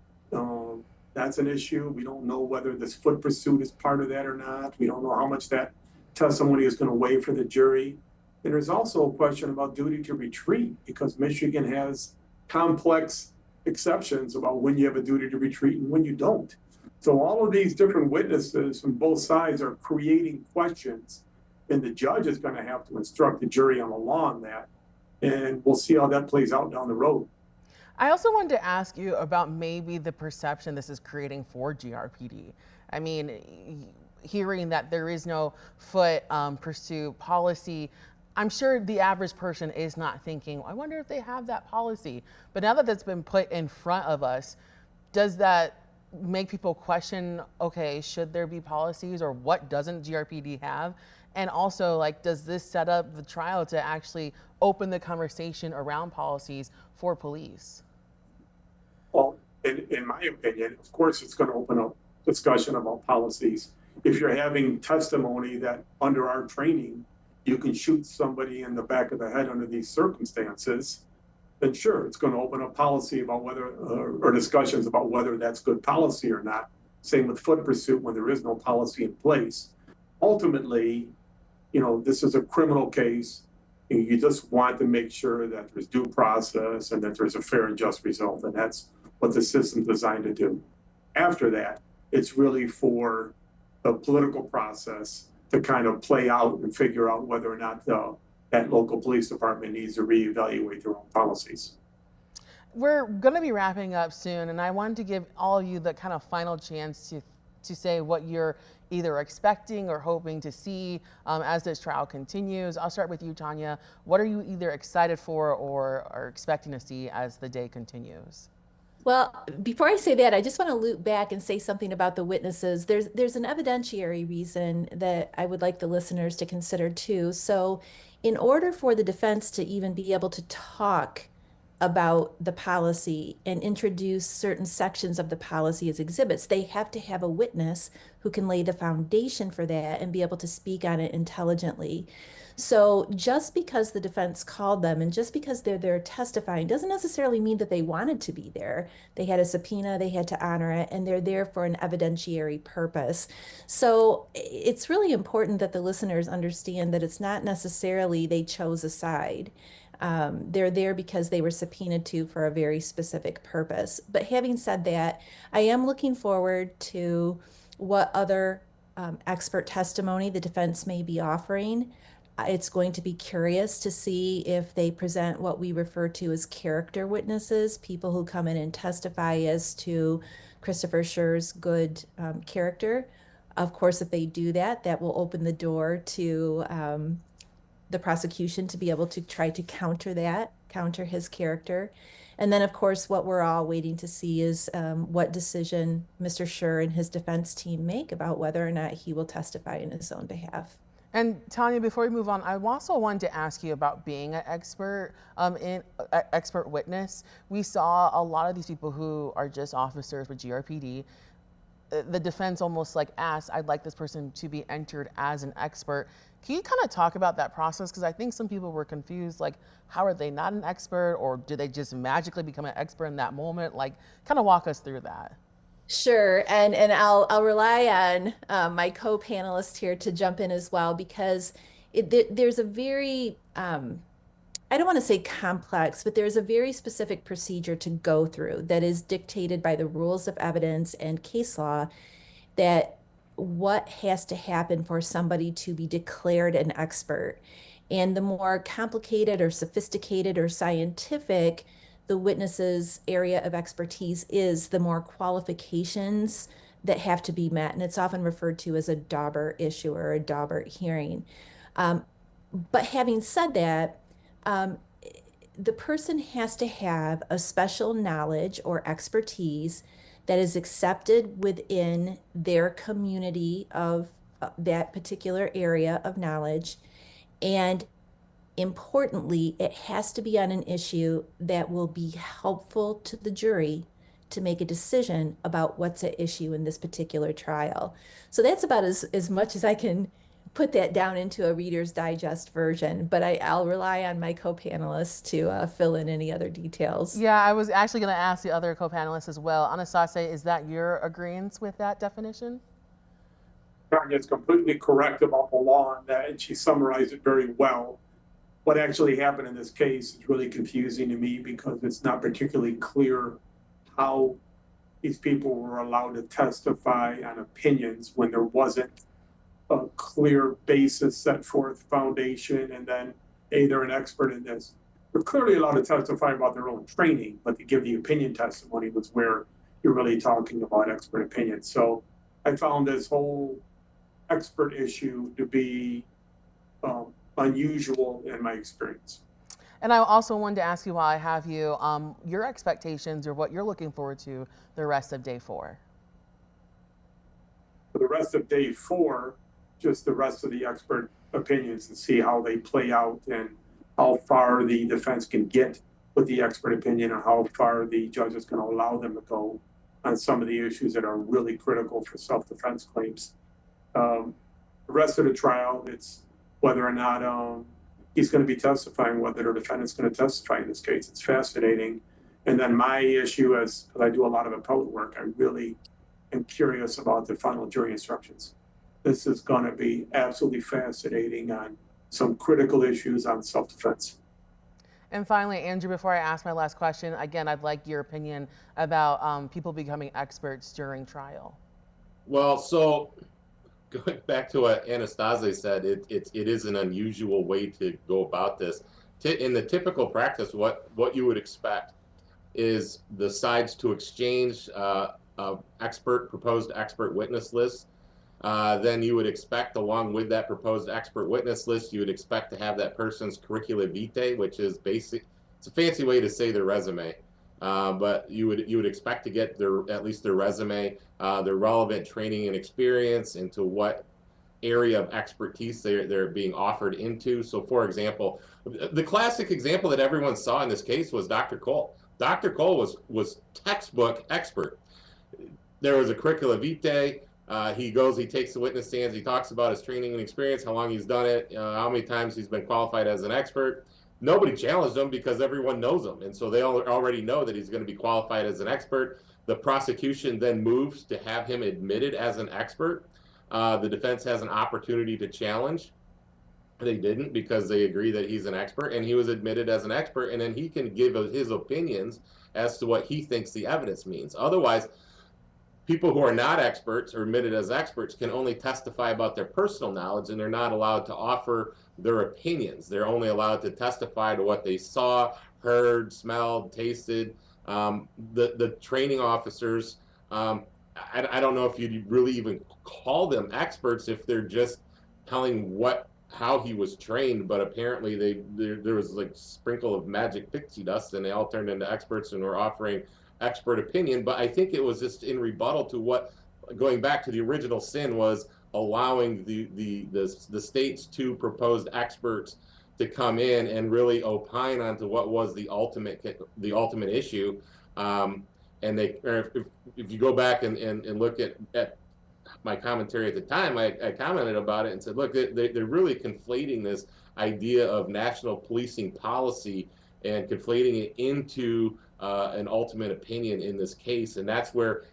That's an issue. We don't know whether this foot pursuit is part of that or not. We don't know how much that testimony is going to weigh for the jury. And there's also a question about duty to retreat, because Michigan has complex exceptions about when you have a duty to retreat and when you don't. So all of these different witnesses from both sides are creating questions, and the judge is going to have to instruct the jury on the law on that. And we'll see how that plays out down the road. I also wanted to ask you about maybe the perception this is creating for GRPD. I mean, hearing that there is no foot pursuit policy, I'm sure the average person is not thinking, I wonder if they have that policy. But now that that's been put in front of us, does that make people question, okay, should there be policies, or what doesn't GRPD have? And also, like, does this set up the trial to actually open the conversation around policies for police? Well, in my opinion, of course, it's going to open up discussion about policies. If you're having testimony that under our training, you can shoot somebody in the back of the head under these circumstances, then sure, it's going to open up policy about whether, or discussions about whether that's good policy or not. Same with foot pursuit when there is no policy in place. Ultimately, you know, this is a criminal case. You just want to make sure that there's due process and that there's a fair and just result, and that's what the system's designed to do. After that, it's really for the political process to kind of play out and figure out whether or not that local police department needs to reevaluate their own policies. We're going to be wrapping up soon, and I wanted to give all of you the kind of final chance to say what you're either expecting or hoping to see as this trial continues. I'll start with you, Tanya. What are you either excited for or are expecting to see as the day continues? Well, before I say that, I just want to loop back and say something about the witnesses. There's an evidentiary reason that I would like the listeners to consider too. So in order for the defense to even be able to talk about the policy and introduce certain sections of the policy as exhibits, they have to have a witness who can lay the foundation for that and be able to speak on it intelligently. So just because the defense called them and just because they're there testifying doesn't necessarily mean that they wanted to be there. They had a subpoena, they had to honor it, and they're there for an evidentiary purpose. So it's really important that the listeners understand that it's not necessarily they chose a side. They're there because they were subpoenaed to for a very specific purpose. But having said that, I am looking forward to what other expert testimony the defense may be offering. It's going to be curious to see if they present what we refer to as character witnesses, people who come in and testify as to Christopher Schurr's good character. Of course, if they do that, that will open the door to the prosecution to be able to try to counter his character. And then, of course, what we're all waiting to see is what decision Mr. Schurr and his defense team make about whether or not he will testify in his own behalf. And Tanya, before we move on, I also wanted to ask you about being an expert expert witness. We saw a lot of these people who are just officers with GRPD the defense almost like asked, I'd like this person to be entered as an expert. Can you kind of talk about that process? Because I think some people were confused, like, how are they not an expert, or do they just magically become an expert in that moment? Like, kind of walk us through that. Sure, and I'll rely on my co-panelist here to jump in as well, because there's a very I don't want to say complex, but there's a very specific procedure to go through that is dictated by the rules of evidence and case law, that what has to happen for somebody to be declared an expert. And the more complicated or sophisticated or scientific the witness's area of expertise is, the more qualifications that have to be met. And it's often referred to as a Dauber issue or a Dauber hearing. But having said that, the person has to have a special knowledge or expertise that is accepted within their community of that particular area of knowledge. And importantly, it has to be on an issue that will be helpful to the jury to make a decision about what's at issue in this particular trial. So that's about as much as I can put that down into a Reader's Digest version, but I'll rely on my co-panelists to fill in any other details. Yeah, I was actually going to ask the other co-panelists as well. Anastasia, is that your agreement with that definition? Tanya's completely correct about the law on that, and she summarized it very well. What actually happened in this case is really confusing to me, because it's not particularly clear how these people were allowed to testify on opinions when there wasn't a clear basis set forth, foundation, and then, hey, they're an expert in this. They're clearly allowed to testify about their own training, but to give the opinion testimony was where you're really talking about expert opinion. So I found this whole expert issue to be unusual in my experience. And I also wanted to ask you, while I have you, your expectations or what you're looking forward to the rest of day 4. For the rest of day 4, just the rest of the expert opinions, and see how they play out and how far the defense can get with the expert opinion, and how far the judge is going to allow them to go on some of the issues that are really critical for self-defense claims. The rest of the trial, it's whether or not he's going to be testifying, whether the defendant's going to testify in this case. It's fascinating. And then my issue is, because I do a lot of appellate work, I really am curious about the final jury instructions. This is going to be absolutely fascinating on some critical issues on self-defense. And finally, Andrew, before I ask my last question, again, I'd like your opinion about people becoming experts during trial. Well, so going back to what Anastasia said, it is an unusual way to go about this. In the typical practice, what you would expect is the sides to exchange proposed expert witness lists. Then you would expect, along with that proposed expert witness list, you would expect to have that person's curricula vitae, which is basic. It's a fancy way to say their resume, but you would expect to get at least their resume, their relevant training and experience, into what area of expertise they're being offered into. So, for example, the classic example that everyone saw in this case was Dr. Croll. Dr. Croll was textbook expert. There was a curricula vitae. He takes the witness stands, he talks about his training and experience, how long he's done it, how many times he's been qualified as an expert. Nobody challenged him because everyone knows him. And so they already know that he's going to be qualified as an expert. The prosecution then moves to have him admitted as an expert. The defense has an opportunity to challenge. They didn't, because they agree that he's an expert, and he was admitted as an expert, and then he can give his opinions as to what he thinks the evidence means. Otherwise, people who are not experts or admitted as experts can only testify about their personal knowledge, and they're not allowed to offer their opinions. They're only allowed to testify to what they saw, heard, smelled, tasted. The training officers, I don't know if you'd really even call them experts if they're just telling how he was trained, but apparently there was like a sprinkle of magic pixie dust, and they all turned into experts and were offering expert opinion. But I think it was just in rebuttal to what, going back to the original sin, was allowing the state's 2 proposed experts to come in and really opine onto what was the ultimate issue. and or if you go back and look at my commentary at the time, I commented about it and said, look, they're really conflating this idea of national policing policy and conflating it into an ultimate opinion in this case. And that's where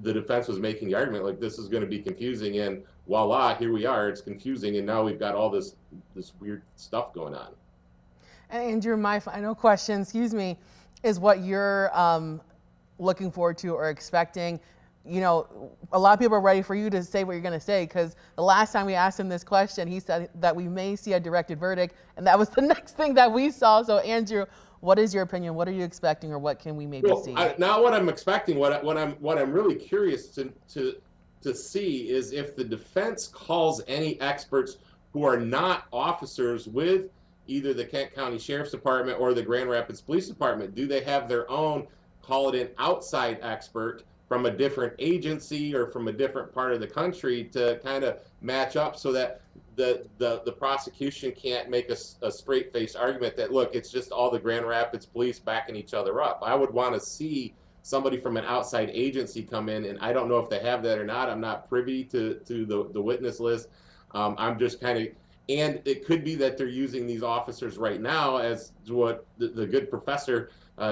the defense was making the argument, like, this is going to be confusing, and voila, here we are, it's confusing, and now we've got all this weird stuff going on. And Andrew, my final question, is what you're looking forward to or expecting. You know, a lot of people are ready for you to say what you're going to say, because the last time we asked him this question, he said that we may see a directed verdict, and that was the next thing that we saw. So Andrew, what is your opinion? What are you expecting, or what can we maybe see? Not what I'm expecting. What I'm really curious to see is if the defense calls any experts who are not officers with either the Kent County Sheriff's Department or the Grand Rapids Police Department. Do they have their own, call it an outside expert from a different agency or from a different part of the country to kind of match up, so that the prosecution can't make a straight-faced argument that, look, it's just all the Grand Rapids police backing each other up. I would want to see somebody from an outside agency come in, and I don't know if they have that or not. I'm not privy to the witness list. I'm just kind of, and it could be that they're using these officers right now, as what the good professor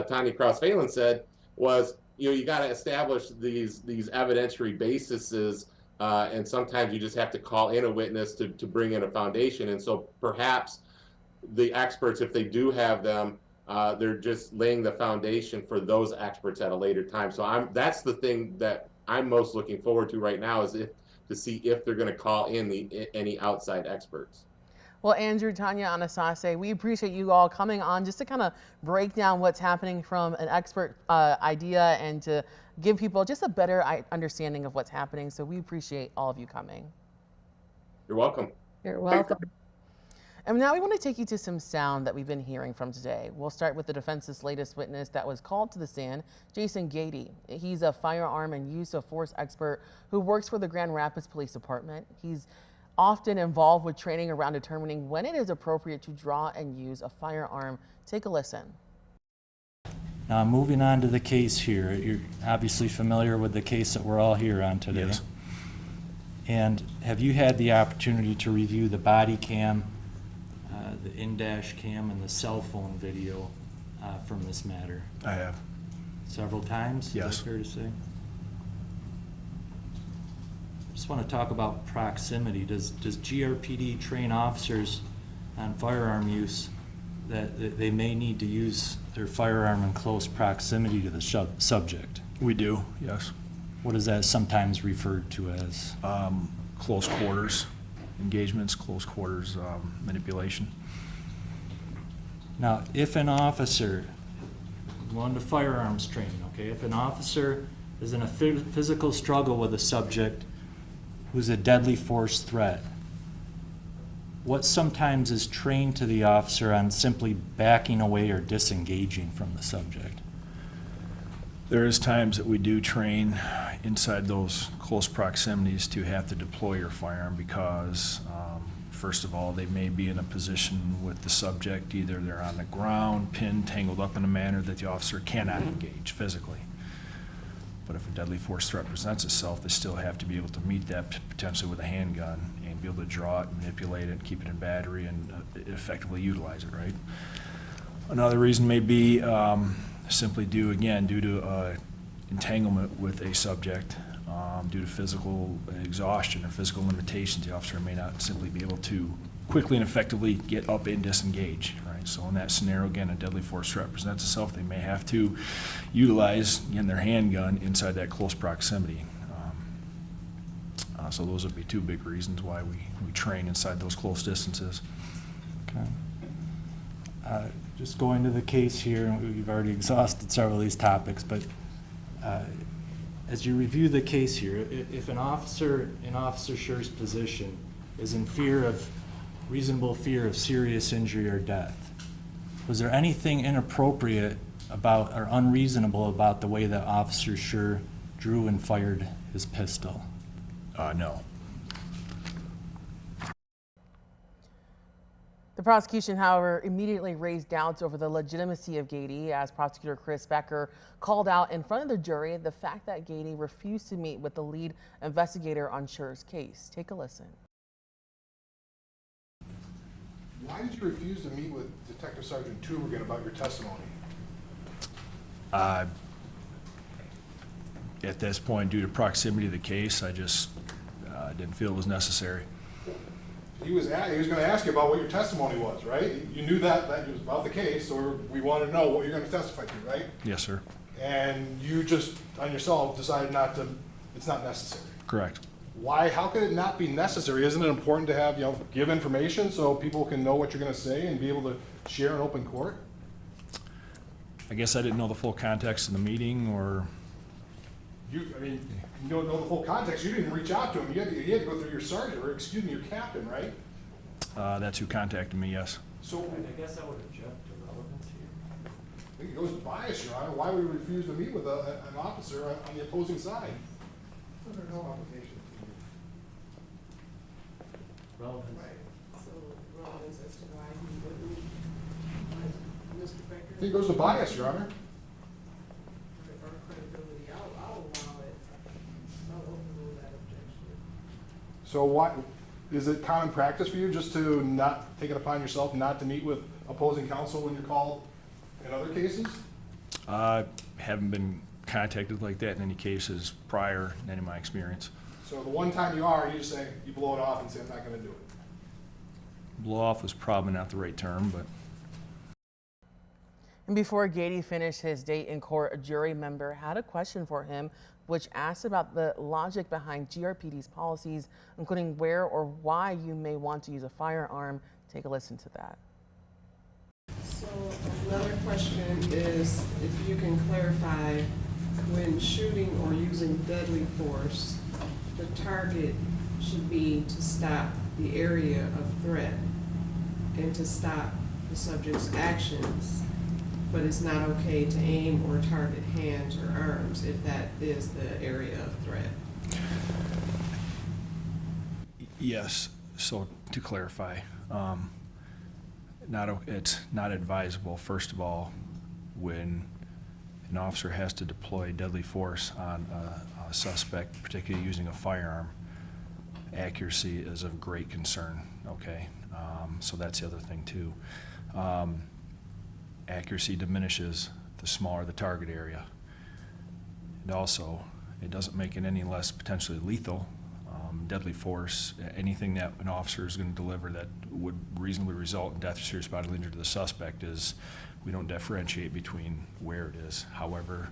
Tanya Krause-Phelan said, was, you got to establish these evidentiary bases, and sometimes you just have to call in a witness to bring in a foundation. And so perhaps the experts, if they do have them, they're just laying the foundation for those experts at a later time. So that's the thing that I'm most looking forward to right now, is to see if they're going to call in any outside experts. Well, Andrew, Tanya, Anastasia, we appreciate you all coming on just to kind of break down what's happening from an expert idea and to give people just a better understanding of what's happening. So we appreciate all of you coming. You're welcome. You're welcome. And now we want to take you to some sound that we've been hearing from today. We'll start with the defense's latest witness that was called to the stand, Jason Gaty. He's a firearm and use of force expert who works for the Grand Rapids Police Department. He's often involved with training around determining when it is appropriate to draw and use a firearm. Take a listen. Now, moving on to the case here, you're obviously familiar with the case that we're all here on today. Yes. And have you had the opportunity to review the body cam, the in-dash cam, and the cell phone video from this matter? I have. Several times? Yes. Is that fair to say? I just want to talk about proximity. Does GRPD train officers on firearm use that they may need to use their firearm in close proximity to the subject? We do, yes. What is that sometimes referred to as? Close quarters engagements, close quarters manipulation. Now, if an officer, going to firearms training, okay, if an officer is in a physical struggle with a subject who's a deadly force threat, what sometimes is trained to the officer on simply backing away or disengaging from the subject? There is times that we do train inside those close proximities to have to deploy your firearm because, first of all, they may be in a position with the subject, either they're on the ground, pinned, tangled up in a manner that the officer cannot engage physically. But if a deadly force threat presents itself, they still have to be able to meet that potentially with a handgun and be able to draw it, manipulate it, keep it in battery, and effectively utilize it, right? Another reason may be simply due to entanglement with a subject, due to physical exhaustion or physical limitations. The officer may not simply be able to quickly and effectively get up and disengage, right? So in that scenario, again, a deadly force threat presents itself. They may have to utilize, again, their handgun inside that close proximity. So those would be two big reasons why we train inside those close distances. Okay. Just going to the case here, and we've already exhausted several of these topics, but as you review the case here, if an officer in Officer Schurr's position is in reasonable fear of serious injury or death, was there anything inappropriate about or unreasonable about the way that Officer Schurr drew and fired his pistol? No. The prosecution, however, immediately raised doubts over the legitimacy of Gaty as prosecutor Chris Becker called out in front of the jury the fact that Gaty refused to meet with the lead investigator on Schurr's case. Take a listen. Why did you refuse to meet with Detective Sergeant Tubergen about your testimony? At this point, due to proximity of the case, I just didn't feel it was necessary. He was going to ask you about what your testimony was, right? You knew that it was about the case, or we wanted to know what you're going to testify to, right? Yes, sir. And you just, on yourself, decided not to, it's not necessary. Correct. Why, how could it not be necessary? Isn't it important to have, give information so people can know what you're going to say and be able to share in open court? I guess I didn't know the full context of the meeting, or... You don't know the full context. You didn't reach out to him. You had to go through your sergeant, or excuse me, your captain, right? That's who contacted me, yes. So I guess I would object to relevance here. I think it goes to bias, Your Honor. Why would we refuse to meet with an officer on the opposing side? Under no obligation. Relevance. Right, so relevance as to why he wouldn't, Mr. Becker. I think it goes to bias, Your Honor. Or credibility, I'll allow it. I'll overrule that objection. So what, is it common practice for you just to not take it upon yourself not to meet with opposing counsel when you're called in other cases? I haven't been contacted like that in any cases prior in any of my experience. So the one time you are, you just say, you blow it off and say, I'm not going to do it. Blow off was probably not the right term, but... And before Gaty finished his date in court, a jury member had a question for him, which asked about the logic behind GRPD's policies, including where or why you may want to use a firearm. Take a listen to that. So another question is if you can clarify, when shooting or using deadly force, the target should be to stop the area of threat and to stop the subject's actions, but it's not okay to aim or target hands or arms if that is the area of threat. Yes, so to clarify, it's not advisable, first of all, when an officer has to deploy deadly force on a suspect, particularly using a firearm. Accuracy is of great concern, okay? So that's the other thing too. Accuracy diminishes the smaller the target area. And also, it doesn't make it any less potentially lethal. Deadly force, anything that an officer is going to deliver that would reasonably result in death or serious bodily injury to the suspect is, we don't differentiate between where it is. However,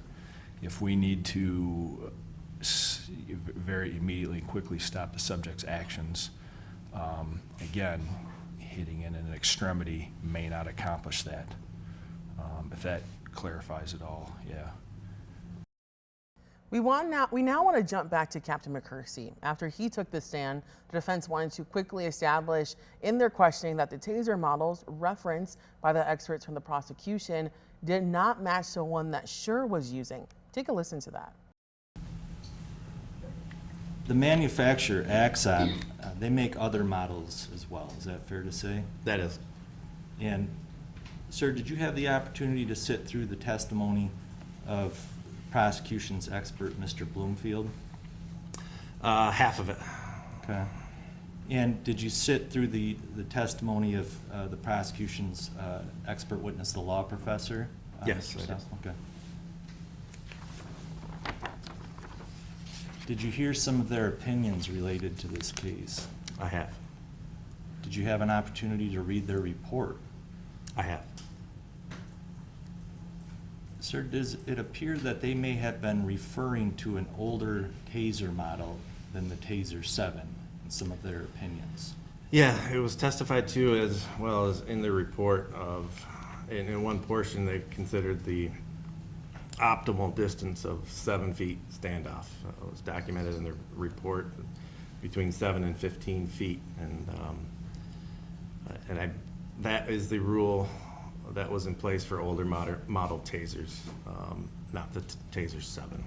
if we need to very immediately and quickly stop the subject's actions, again, hitting in an extremity may not accomplish that. If that clarifies it all, yeah. We now want to jump back to Captain McCarsie. After he took the stand, the defense wanted to quickly establish in their questioning that the taser models referenced by the experts from the prosecution did not match the one that Schurr was using. Take a listen to that. The manufacturer, Axon, they make other models as well. Is that fair to say? That is. And, sir, did you have the opportunity to sit through the testimony of prosecution's expert, Mr. Bloomfield? Half of it. Okay. And did you sit through the testimony of the prosecution's expert witness, the law professor? Yes, I did. Okay. Did you hear some of their opinions related to this case? I have. Did you have an opportunity to read their report? I have. Sir, does it appear that they may have been referring to an older taser model than the Taser 7 in some of their opinions? Yeah, it was testified to as well as in the report of, in one portion they considered the optimal distance of 7 feet standoff. It was documented in the report between 7 and 15 feet, and that is the rule that was in place for older model tasers, not the Taser 7.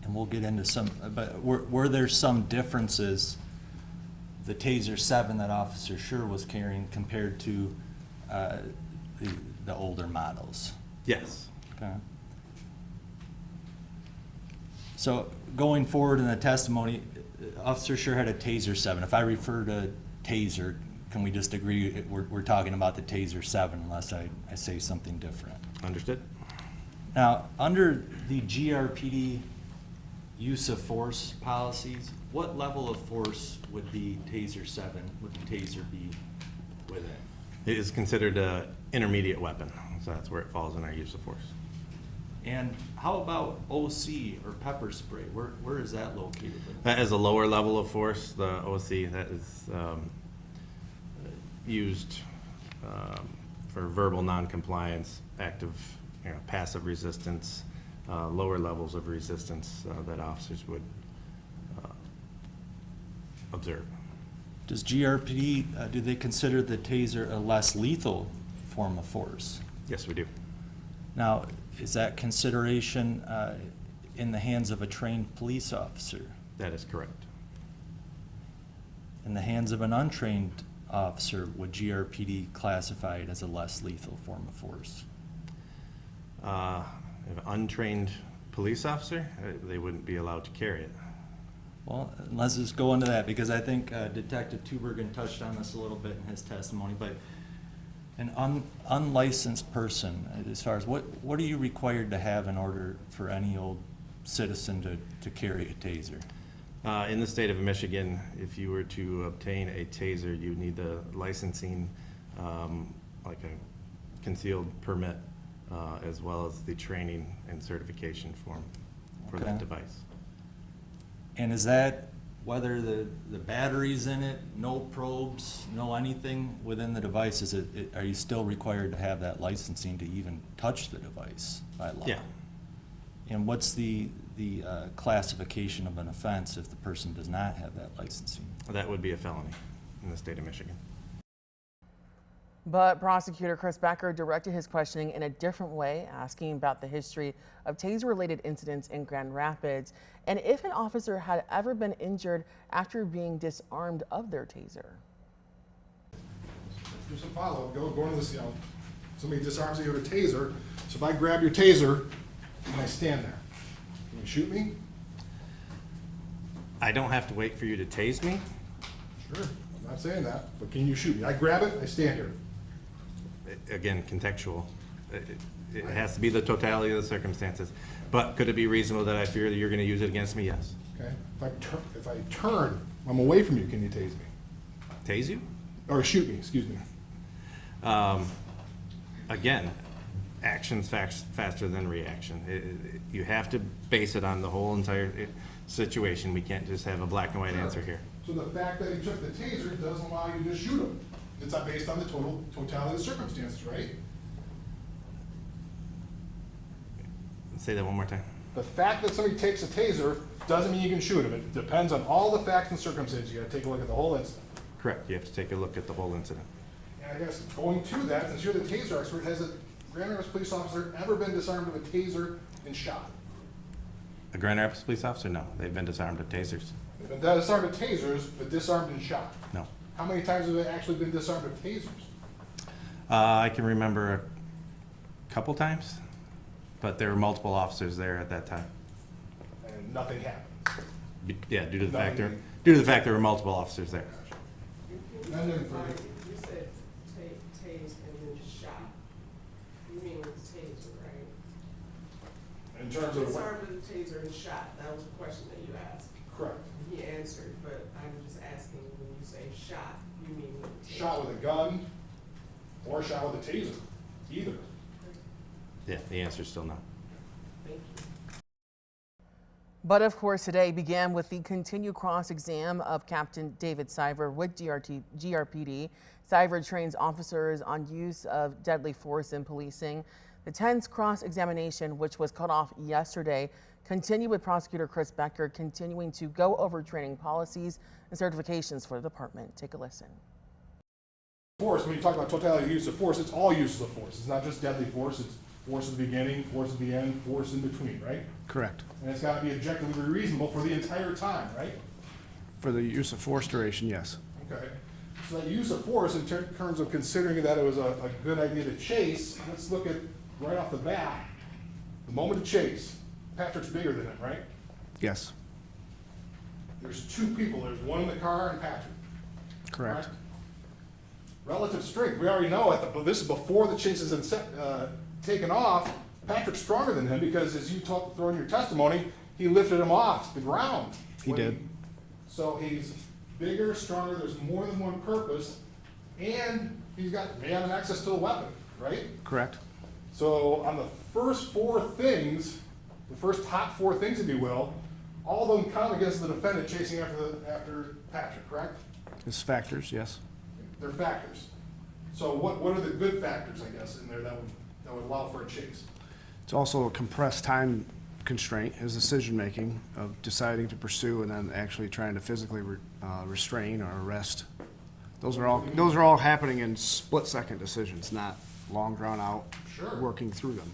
And we'll get into some, but were there some differences the Taser 7 that Officer Schurr was carrying compared to the older models? Yes. Okay. So going forward in the testimony, Officer Schurr had a Taser 7. If I refer to Taser, can we just agree we're talking about the Taser 7 unless I say something different? Understood. Now, under the GRPD use of force policies, what level of force would the Taser 7, would the Taser be within? It is considered an intermediate weapon, so that's where it falls in our use of force. And how about OC or pepper spray? Where is that located? That is a lower level of force. The OC, that is used for verbal noncompliance, active, passive resistance, lower levels of resistance that officers would observe. Does GRPD, do they consider the Taser a less lethal form of force? Yes, we do. Now, is that consideration in the hands of a trained police officer? That is correct. In the hands of an untrained officer, would GRPD classify it as a less lethal form of force? If an untrained police officer, they wouldn't be allowed to carry it. Well, let's just go into that, because I think Detective Tubergen touched on this a little bit in his testimony, but an unlicensed person, as far as what are you required to have in order for any old citizen to carry a Taser? In the state of Michigan, if you were to obtain a Taser, you need the licensing, like a concealed permit, as well as the training and certification form for that device. And is that whether the battery's in it, no probes, no anything within the device? Are you still required to have that licensing to even touch the device by law? Yeah. And what's the classification of an offense if the person does not have that licensing? That would be a felony in the state of Michigan. But Prosecutor Chris Becker directed his questioning in a different way, asking about the history of Taser-related incidents in Grand Rapids and if an officer had ever been injured after being disarmed of their Taser. Do some follow-up. Go into this, somebody disarms you with a Taser. So if I grab your Taser and I stand there, can you shoot me? I don't have to wait for you to tase me. Sure, I'm not saying that, but can you shoot me? I grab it, I stand here. Again, contextual. It has to be the totality of the circumstances. But could it be reasonable that I fear that you're going to use it against me? Yes. Okay. If I turn, I'm away from you, can you tase me? Tase you? Or shoot me, excuse me. Again, action's faster than reaction. You have to base it on the whole entire situation. We can't just have a black and white answer here. So the fact that he took the Taser doesn't allow you to just shoot him. It's not based on the totality of the circumstances, right? Say that one more time. The fact that somebody takes a Taser doesn't mean you can shoot him. It depends on all the facts and circumstances. You gotta take a look at the whole incident. Correct. You have to take a look at the whole incident. And I guess going to that, since you're the Taser expert, has a Grand Rapids police officer ever been disarmed of a Taser and shot? A Grand Rapids police officer? No. They've been disarmed of tasers. They've been disarmed of Tasers, but disarmed and shot. No. How many times have they actually been disarmed of Tasers? I can remember a couple times, but there were multiple officers there at that time. And nothing happened. Yeah, due to the fact there were multiple officers there. You said tase and then shot. You mean with the Taser, right? In terms of disarmed with the Taser and shot. That was the question that you asked. Correct. He answered, but I'm just asking, when you say shot, you mean with the Taser? Shot with a gun or shot with a Taser, either. Yeah, the answer is still no. Thank you. But of course, today began with the continued cross-exam of Captain David Siver with GRPD. Siver trains officers on use of deadly force in policing. The tense cross-examination, which was cut off yesterday, continued with Prosecutor Chris Becker continuing to go over training policies and certifications for the department. Take a listen. Force, when you talk about totality of use of force, it's all uses of force. It's not just deadly force, it's force at the beginning, force at the end, force in between, right? Correct. And it's got to be objectively reasonable for the entire time, right? For the use of force duration, yes. Okay, so that use of force in terms of considering that it was a good idea to chase, let's look at right off the bat, the moment to chase. Patrick's bigger than him, right? Yes, There's two people, there's one in the car and Patrick. correct. Relative strength, we already know, but this is before the chase is taken off, Patrick's stronger than him because as you throw in your testimony, he lifted him off the ground. He did. So he's bigger, stronger, there's more than one purpose, and may have access to a weapon, right? Correct. So on the first four things, the first top four things, if you will, all of them count against the defendant chasing after Patrick, correct? His factors, yes. They're factors. So what are the good factors, I guess, in there that would allow for a chase? It's also a compressed time constraint, his decision-making of deciding to pursue and then actually trying to physically restrain or arrest. Those are all happening in split-second decisions, not long drawn-out, Sure. working through them.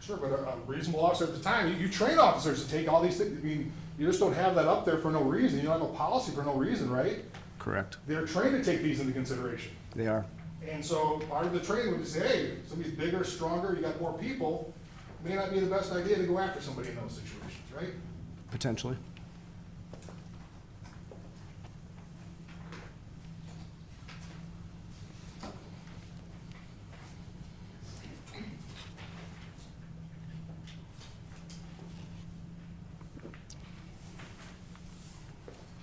Sure, but a reasonable officer at the time, you train officers to take all these things. I mean, you just don't have that up there for no reason. You don't have a policy for no reason, right? Correct. They're trained to take these into consideration. They are. And so part of the training would be say, hey, somebody's bigger, stronger, you got more people, may not be the best idea to go after somebody in those situations, right? Potentially.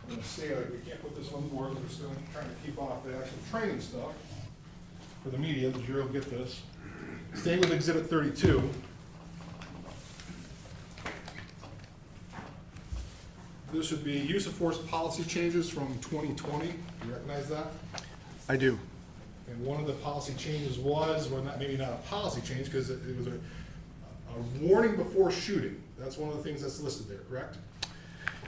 I'm gonna say, like, we can't put this on the board, we're still trying to keep off the actual training stuff. For the media, the jury will get this. Staying with Exhibit 32. This would be use of force policy changes from 2020. You recognize that? I do. And one of the policy changes was, well, maybe not a policy change, because it was a warning before shooting. That's one of the things that's listed there, correct?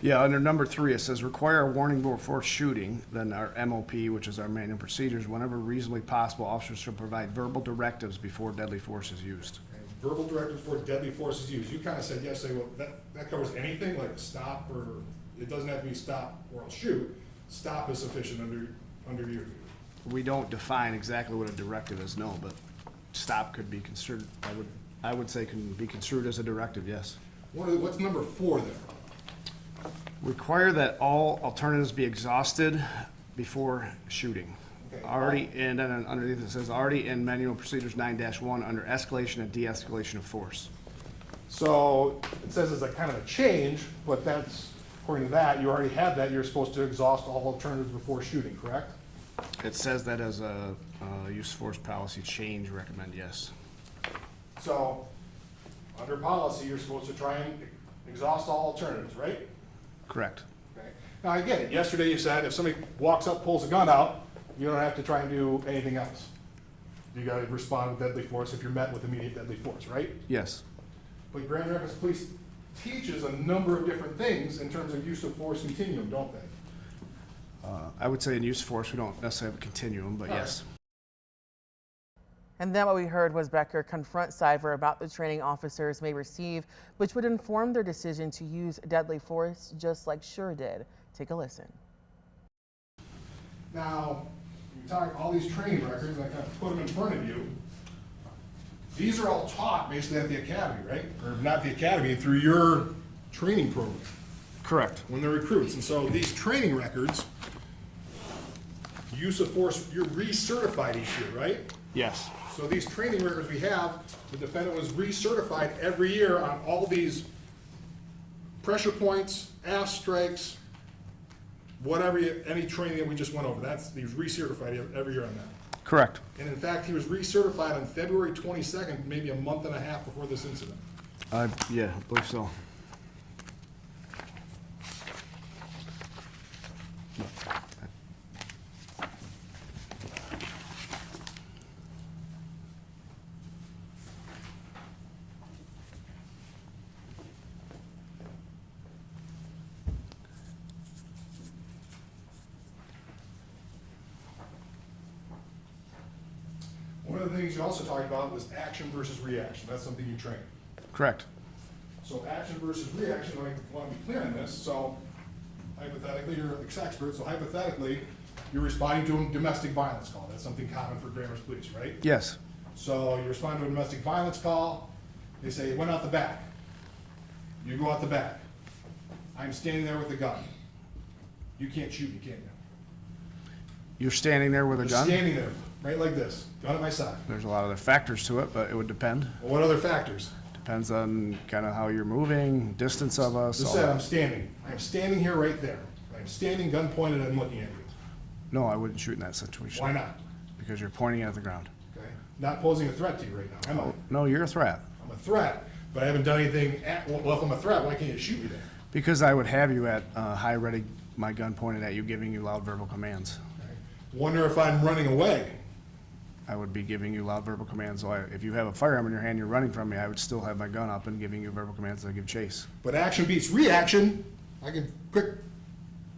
Yeah, under number 3, it says require a warning before shooting. Then our MOP, which is our manual procedures, whenever reasonably possible, officers should provide verbal directives before deadly force is used. And verbal directives before deadly force is used. You kind of said yesterday, well, that covers anything, like stop, or it doesn't have to be stop or I'll shoot. Stop is sufficient under your view. We don't define exactly what a directive is, no, but stop could be construed, I would say can be construed as a directive, yes. What's number 4 there? Require that all alternatives be exhausted before shooting. Okay. Already, and then underneath it says, already in manual procedures 9-1 under escalation and de-escalation of force. So it says it's a kind of a change, but that's, according to that, you already had that, you're supposed to exhaust all alternatives before shooting, correct? It says that as a use of force policy change, recommend yes. So, under policy, you're supposed to try and exhaust all alternatives, right? Correct. Okay. Now, I get it. Yesterday you said if somebody walks up, pulls a gun out, you don't have to try and do anything else. You gotta respond with deadly force if you're met with immediate deadly force, right? Yes. But Grand Rapids Police teaches a number of different things in terms of use of force continuum, don't they? I would say in use of force, we don't necessarily have a continuum, but yes. And then what we heard was Becker confront Siver about the training officers may receive, which would inform their decision to use deadly force, just like Schurr did. Take a listen. Now, you talk all these training records, and I kind of put them in front of you. These are all taught basically at the academy, right? Or not the academy, through your training program. Correct. When they're recruits. And so these training records, use of force, you're recertified each year, right? Yes. So these training records we have, the defendant was recertified every year on all these pressure points, aft strikes, whatever, any training that we just went over. He was recertified every year on that. Correct. And in fact, he was recertified on February 22nd, maybe a month and a half before this incident. Yeah, I believe so. One of the things you also talked about was action versus reaction. That's something you train. Correct. So action versus reaction, I want to be clear on this. So hypothetically, you're an expert, so hypothetically, you're responding to a domestic violence call. That's something common for Grammars Police, right? Yes. So you respond to a domestic violence call, they say, it went out the back. You go out the back. I'm standing there with a gun. You can't shoot me, can you? You're standing there with a Just gun? standing there, right like this, gun at my side. There's a lot of other factors to it, but it would depend. Well, what other factors? Depends on kind of how you're moving, distance of us. Just all said that. I'm standing. I'm standing here right there. I'm standing, gun pointed, and looking at you. No, I wouldn't shoot in that situation. Why not? Because you're pointing at the ground. Okay? Not posing a threat to you right now, am I? No, you're a threat. I'm a threat, but I haven't done anything well, if I'm a threat, why can't you shoot me then? Because I would have you at high ready, my gun pointed at you, giving you loud verbal commands. Okay? Wonder if I'm running away. I would be giving you loud verbal commands. So if you have a firearm in your hand, you're running from me, I would still have my gun up and giving you verbal commands to give chase. But action beats reaction. I can quick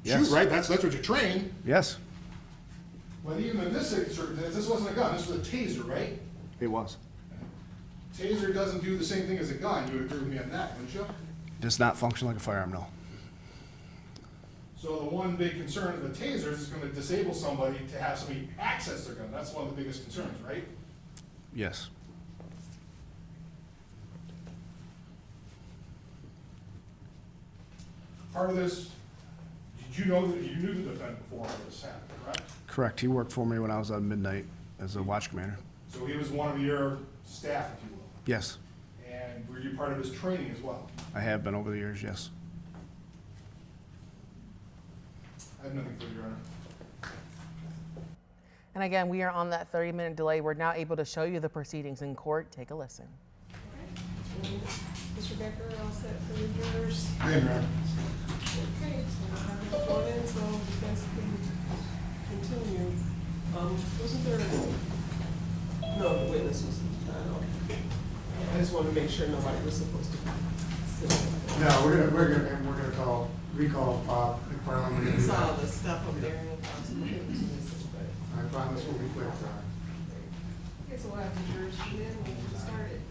Yes. shoot, right? That's what you're trained. Yes, But even in this circumstance, this wasn't a gun, this was a taser, right? it was. Taser doesn't do the same thing as a gun. You would agree with me on that, wouldn't you? Does not function like a firearm, no. So the one big concern of the tasers is gonna disable somebody to have somebody access their gun. That's one of the biggest concerns, right? Yes. Part of this, did you know that you knew the defendant before all this happened, correct? Correct. He worked for me when I was on midnight as a watch commander. So he was one of your staff, if you will. Yes, And were you part of his training as well? I have been over the years, yes. I have nothing further, Your Honor. And again, we are on that 30-minute delay. We're now able to show you the proceedings in court. Take a listen. Mr. Becker, all set for the jurors? I am, Your Honor. Okay, so we'll have it going in, so you guys can continue. Wasn't there, no, the witnesses, no. I just wanted to make sure nobody was supposed to sit there. No, we're gonna recall Bob McFarland. We're gonna do Saw that. the stuff up there and the possibilities, but. I promise we'll be quick. Okay, so we'll have the jurors come in, we'll get started.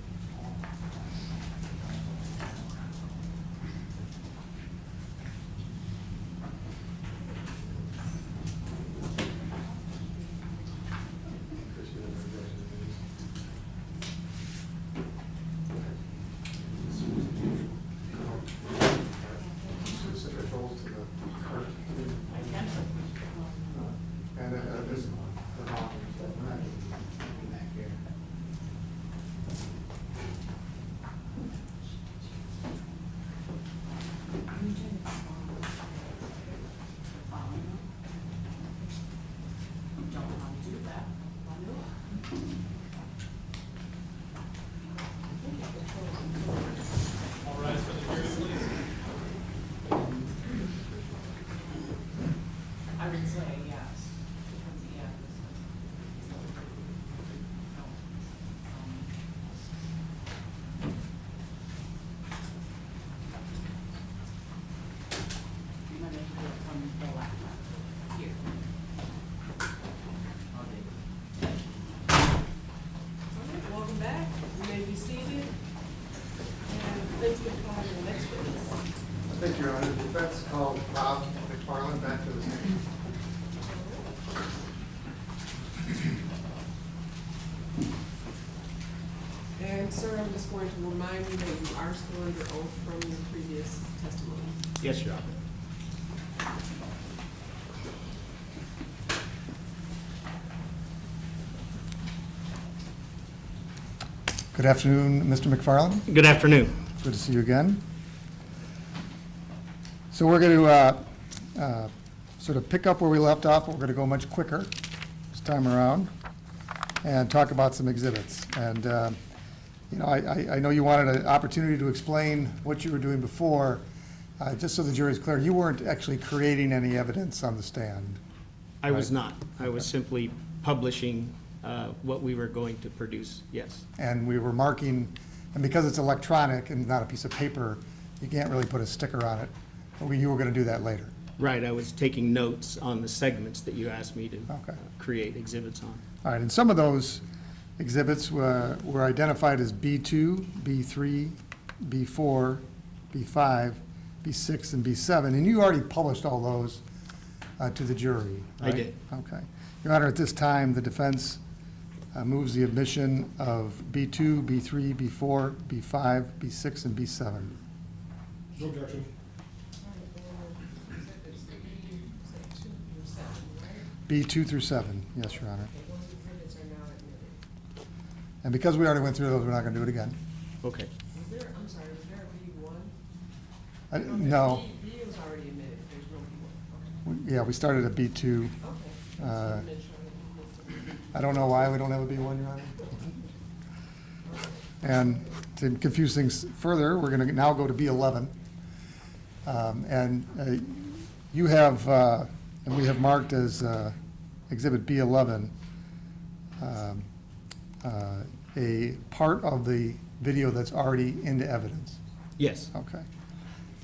And this, I would say yes. Welcome back, you may be seated. And please be called the next witness. thank you, Your Honor. The defense called Bob McFarland back to the stand. And sir, I'm just going to remind you that you are still under oath from your previous testimony. Yes, Your Honor. Good afternoon, Mr. McFarland. Good afternoon. Good to see you again. So we're going to sort of pick up where we left off, but we're going to go much quicker this time around and talk about some exhibits. And, you know, I know you wanted an opportunity to explain what you were doing before. Just so the jury's clear, you weren't actually creating any evidence on the stand. I was not. I was simply publishing what we were going to produce, yes. And we were marking, and because it's electronic and not a piece of paper, you can't really put a sticker on it. But you were going to do that later. Right, I was taking notes on the segments that you asked me to Okay. create exhibits on. All right, and some of those exhibits were identified as B2, B3, B4, B5, B6, and B7, and you already published all those to the jury, I right? did. Okay. Your Honor, at this time, the defense moves the admission of B2, B3, B4, B5, B6, and B7. No objection. B2 through 7, yes, Your Honor. And because we already went through those, we're not going to do it again. Okay. I'm sorry, was there a B1? No. B was already admitted, there's no B1. Yeah, we started at B2. Okay. I don't know why we don't have a B1, Your Honor. And to confuse things further, we're going to now go to B11. You have, and we have marked as Exhibit B11, a part of the video that's already into evidence. Yes. Okay.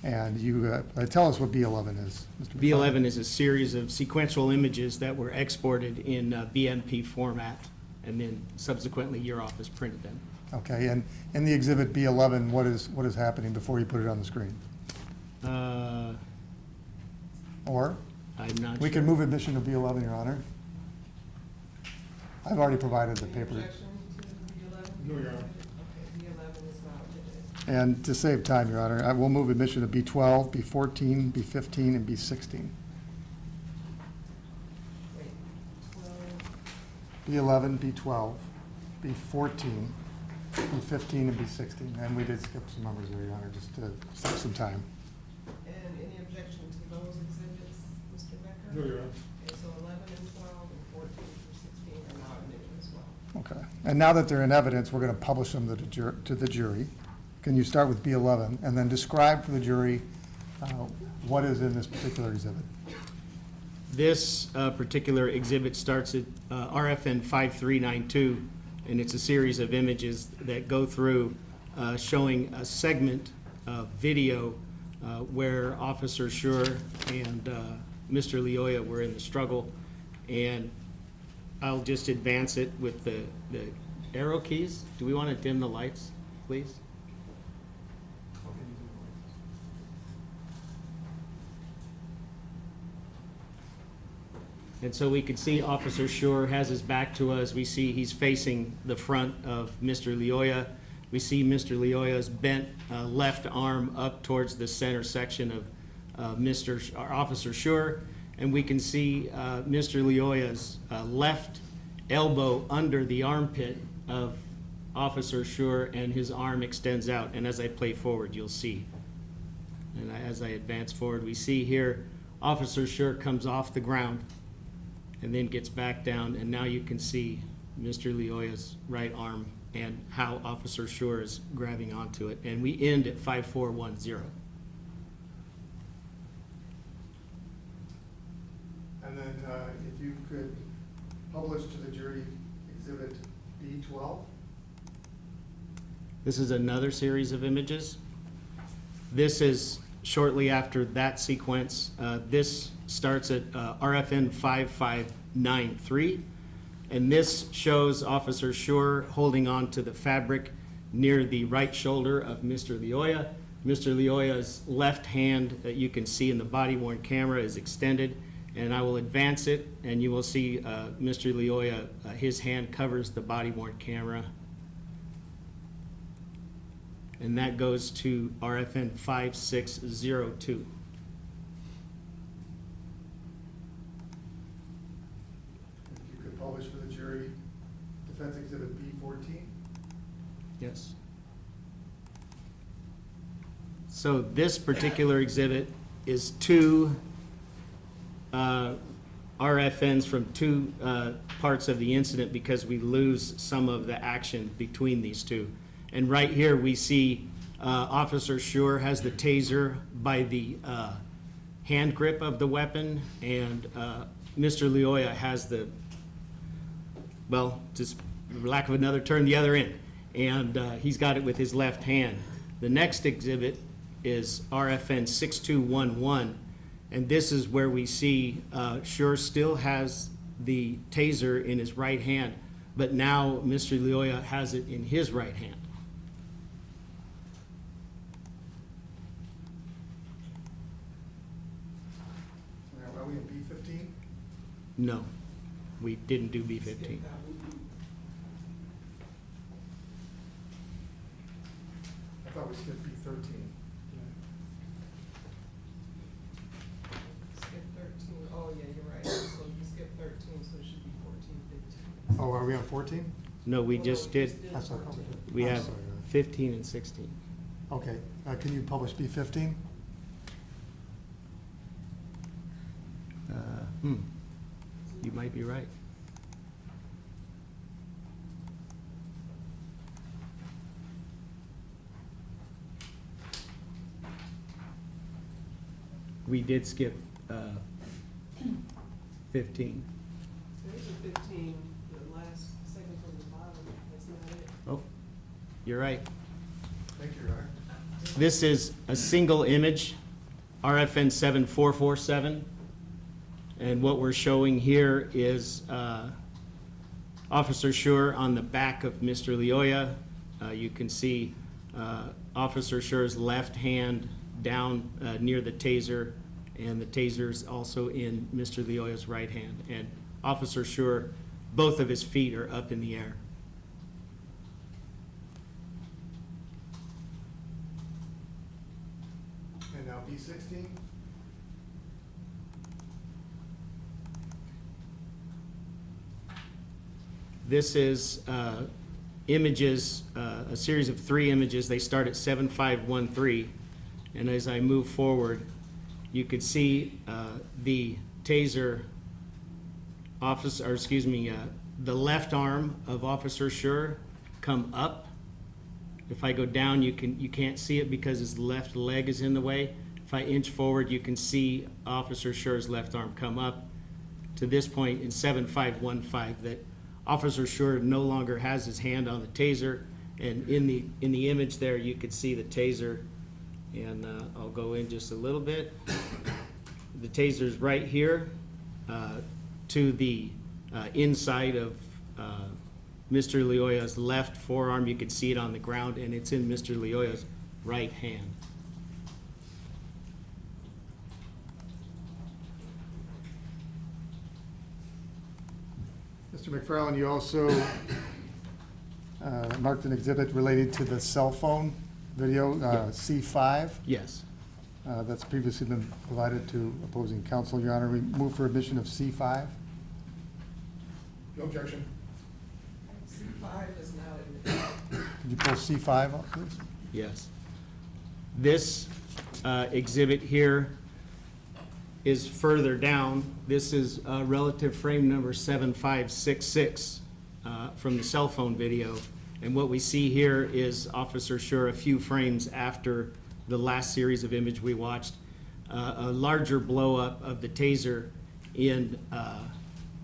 And you, tell us what B11 is, Mr. B11 is a series of sequential images that were exported in BMP format, and then subsequently your office printed them. Okay, and in the exhibit B11, what is happening before you put it on the screen? Or? I'm not We sure. can move admission to B11, Your Honor. I've already provided the paper. Objection to B11? No, Your Honor. Okay, B11 is not admitted. And to save time, Your Honor, I will move admission to B12, B14, B15, and B16. Wait, B11, B12, B14, B15, and B16. And we did skip some numbers there, Your Honor, just to save some time. And any objection to those exhibits, Mr. Becker? No, Your Honor. Okay, so 11 and 12 and 14 through 16 are now admitted as well. Okay. And now that they're in evidence, we're going to publish them to the jury. Can you start with B11 and then describe for the jury what is in this particular exhibit? This particular exhibit starts at RFN 5392, and it's a series of images that go through showing a segment of video where Officer Schurr and Mr. Leoya were in the struggle. And I'll just advance it with the arrow keys. Do we want to dim the lights, please? And so we can see Officer Schurr has his back to us. We see he's facing the front of Mr. Leoya. We see Mr. Leoya's bent left arm up towards the center section of Officer Schurr. And we can see Mr. Leoya's left elbow under the armpit of Officer Schurr, and his arm extends out. And as I play forward, you'll see. And as I advance forward, we see here Officer Schurr comes off the ground and then gets back down, and now you can see Mr. Leoya's right arm and how Officer Schurr is grabbing onto it. And we end at 5410. And then if you could publish to the jury exhibit B12. This is another series of images. This is shortly after that sequence. This starts at RFN 5593, and this shows Officer Schurr holding on to the fabric near the right shoulder of Mr. Leoya. Mr. Leoya's left hand that you can see in the body-worn camera is extended, and I will advance it, and you will see Mr. Leoya, his hand covers the body-worn camera. And that goes to RFN 5602. If you could publish for the jury defense exhibit B14. Yes. So this particular exhibit is two RFNs from two parts of the incident because we lose some of the action between these two. And right here we see Officer Schurr has the taser by the hand grip of the weapon, and Mr. Leoya has the, well, just for lack of another term, the other end. And he's got it with his left hand. The next exhibit is RFN 6211, and this is where we see Schurr still has the taser in his right hand, but now Mr. Leoya has it in his right hand. Are we in B15? No, we didn't do B15. I thought we skipped B13. Skip 13. Oh, yeah, you're right. So you skipped 13, so it should be 14, 15. Oh, are we on 14? No, we just did, That's what I thought we did. we I'm have sorry. 15 and 16. Okay, can you publish B15? You might be right. We did skip 15. There's a 15, the last second from the bottom. That's not it. Oh, you're right. Thank you, Ryan. This is a single image, RFN 7447. And what we're showing here is Officer Schurr on the back of Mr. Lioya. You can see Officer Schurr's left hand down near the taser, and the taser's also in Mr. Lioya's right hand. And Officer Schurr, both of his feet are up in the air. And now B16? This is images, a series of 3 images. They start at 7513. And as I move forward, you could see the taser officer, or excuse me, the left arm of Officer Schurr come up. If I go down, you can't see it because his left leg is in the way. If I inch forward, you can see Officer Schurr's left arm come up to this point in 7515 that Officer Schurr no longer has his hand on the taser, and in the image there you could see the taser, and I'll go in just a little bit. The taser's right here to the inside of Mr. Lioya's left forearm. You can see it on the ground, and it's in Mr. Lioya's right hand. Mr. McFarland, you also marked an exhibit related to the cell phone video, C5. Yes. That's previously been provided to opposing counsel. Your Honor, we move for admission of C5. No objection. C5 is now admitted. Could you pull C5 up, please? Yes. This exhibit here is further down. This is relative frame number 7566 from the cell phone video. And what we see here is Officer Schurr a few frames after the last series of image we watched, a larger blow up of the taser in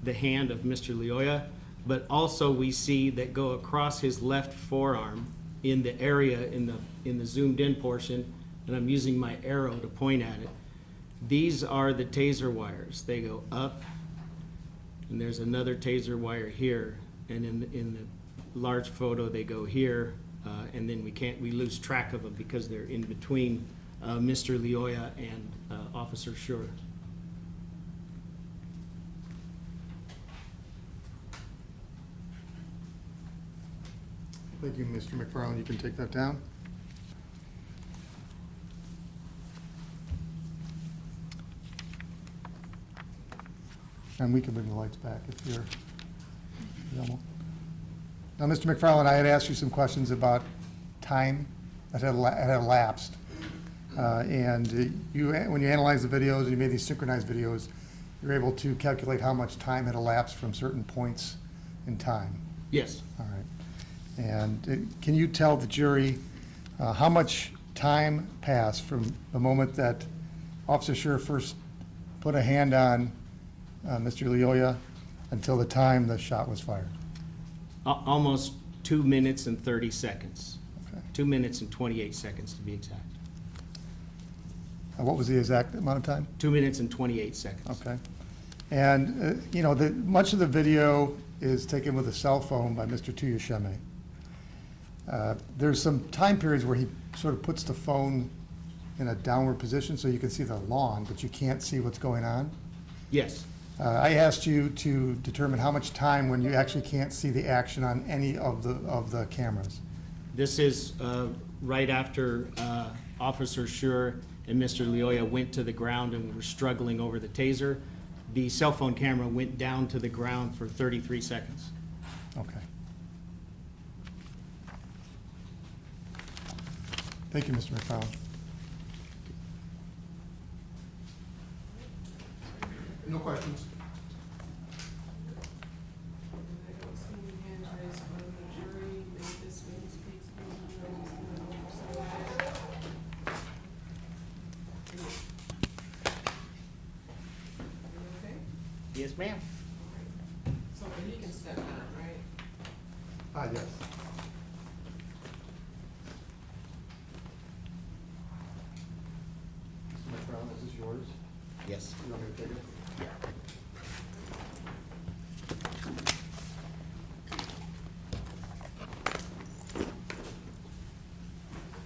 the hand of Mr. Lioya, but also we see that go across his left forearm in the area in the zoomed in portion, and I'm using my arrow to point at it. These are the taser wires. They go up, and there's another taser wire here, and in the large photo they go here, and then we lose track of them because they're in between Mr. Lioya and Officer Schurr. Thank you, Mr. McFarland. You can take that down. And we can bring the lights back if you're available. Now, Mr. McFarland, I had asked you some questions about time that had elapsed. And when you analyzed the videos and you made these synchronized videos, you were able to calculate how much time had elapsed from certain points in time. Yes. All right. And can you tell the jury how much time passed from the moment that Officer Schurr first put a hand on Mr. Lioya until the time the shot was fired? Almost 2 minutes and 30 seconds. Okay. 2 minutes and 28 seconds to be exact. What was the exact amount of time? 2 minutes and 28 seconds. Okay. And, much of the video is taken with a cell phone by Mr. Tuyasheme. There's some time periods where he sort of puts the phone in a downward position so you can see the lawn, but you can't see what's going on. Yes. I asked you to determine how much time when you actually can't see the action on any of the cameras. This is right after Officer Schurr and Mr. Lioya went to the ground and were struggling over the taser. The cell phone camera went down to the ground for 33 seconds. Okay. Thank you, Mr. McFarland. No questions. I don't see any hands raised from the jury. May this witness speaks okay? Yes, ma'am. So he can step down, right? Yes. Mr. McFarland, this is yours. Yes. You want me to take it?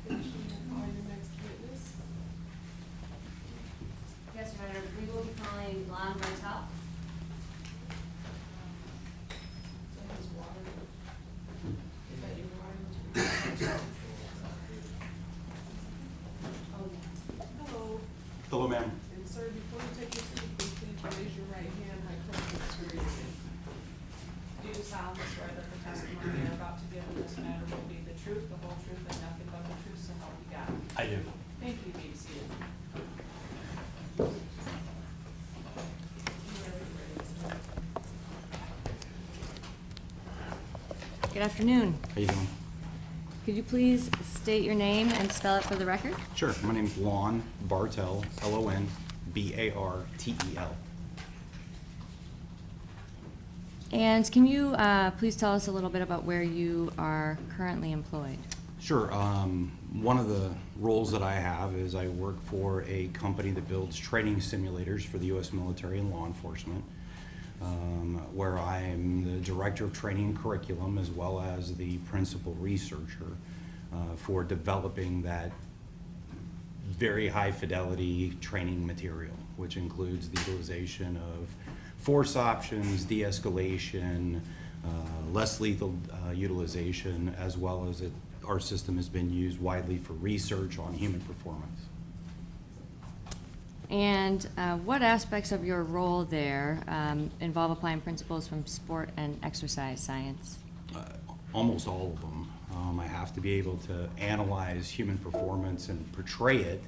Call your next witness. Yes, Your Honor, we will be calling Lon Martel. That is water. Is that your water? Hello. Hello, ma'am. And sir, before you take your seat, please raise your right hand like Christopher Schurr did. Do you solemnly swear that the testimony you're about to give in this matter will be the truth, the whole truth, and nothing but the truth, so help you God? I do. Thank you, be seated. Good afternoon. How you doing? Could you please state your name and spell it for the record? Sure. My name's Lon Bartel, L-O-N-B-A-R-T-E-L. And can you please tell us a little bit about where you are currently employed? Sure. One of the roles that I have is I work for a company that builds training simulators for the U.S. military and law enforcement, where I am the director of training and curriculum as well as the principal researcher for developing that very high fidelity training material, which includes the utilization of force options, de-escalation, less lethal utilization, as well as our system has been used widely for research on human performance. And what aspects of your role there involve applying principles from sport and exercise science? Almost all of them. I have to be able to analyze human performance and portray it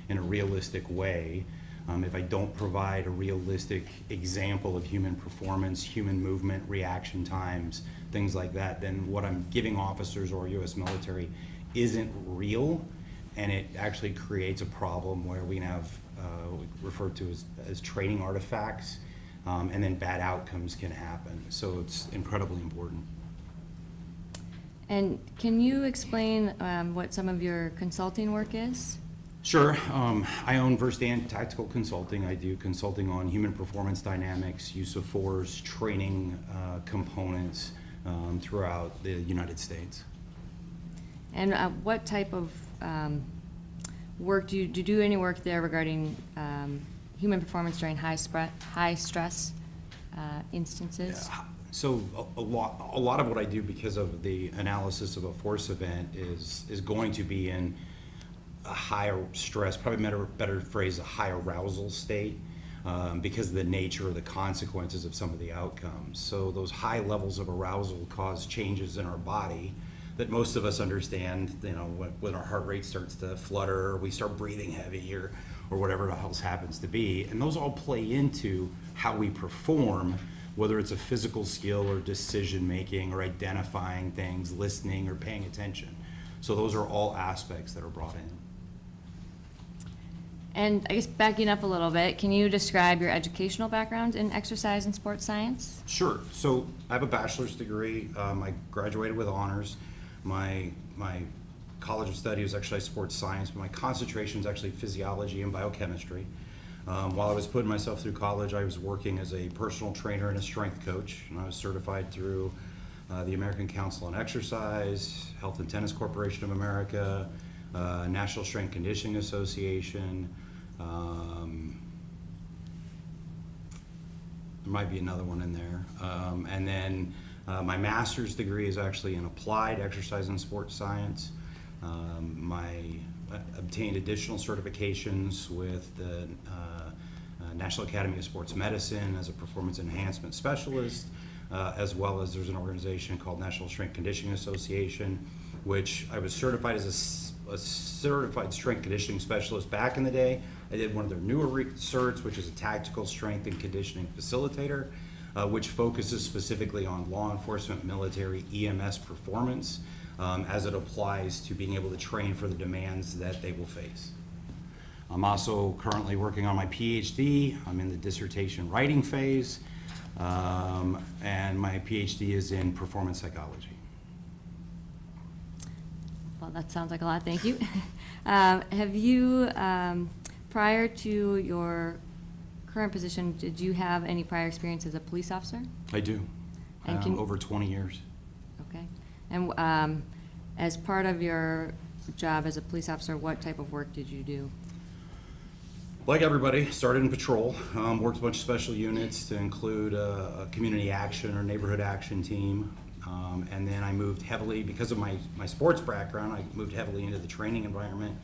in a realistic way. If I don't provide a realistic example of human performance, human movement, reaction times, things like that, then what I'm giving officers or U.S. military isn't real, and it actually creates a problem where we can have referred to as training artifacts, and then bad outcomes can happen. So it's incredibly important. And can you explain what some of your consulting work is? Sure. I own Verstant Tactical Consulting. I do consulting on human performance dynamics, use of force, training components throughout the United States. And what type of work do you do any work there regarding human performance during high stress instances? Yeah. So a lot of what I do, because of the analysis of a force event, is going to be in a higher stress, probably better phrase, a high arousal state, because of the nature of the consequences of some of the outcomes. So those high levels of arousal cause changes in our body that most of us understand. You know, when our heart rate starts to flutter, or we start breathing heavy, or whatever else happens to be, and those all play into how we perform, whether it's a physical skill or decision making or identifying things, listening or paying attention. So those are all aspects that are brought in. And I guess backing up a little bit, can you describe your educational background in exercise and sports science? Sure. So I have a bachelor's degree. I graduated with honors. My college of study was actually sports science, but my concentration is actually physiology and biochemistry. While I was putting myself through college, I was working as a personal trainer and a strength coach, and I was certified through the American Council on Exercise, Health and Tennis Corporation of America, National Strength Conditioning Association, There might be another one in there. And then my master's degree is actually in applied exercise and sports science. I obtained additional certifications with the National Academy of Sports Medicine as a performance enhancement specialist, as well as there's an organization called National Strength Conditioning Association, which I was certified as a certified strength conditioning specialist back in the day. I did one of their newer certs, which is a tactical strength and conditioning facilitator, which focuses specifically on law enforcement, military, EMS performance, as it applies to being able to train for the demands that they will face. I'm also currently working on my PhD. I'm in the dissertation writing phase, and my PhD is in performance psychology. Well, that sounds like a lot, thank you. Have you, prior to your current position, did you have any prior experience as a police officer? I do, And over 20 years. Okay. And as part of your job as a police officer, what type of work did you do? Like everybody, started in patrol, worked a bunch of special units to include a community action or neighborhood action team. And then I moved heavily, because of my sports background, I moved heavily into the training environment,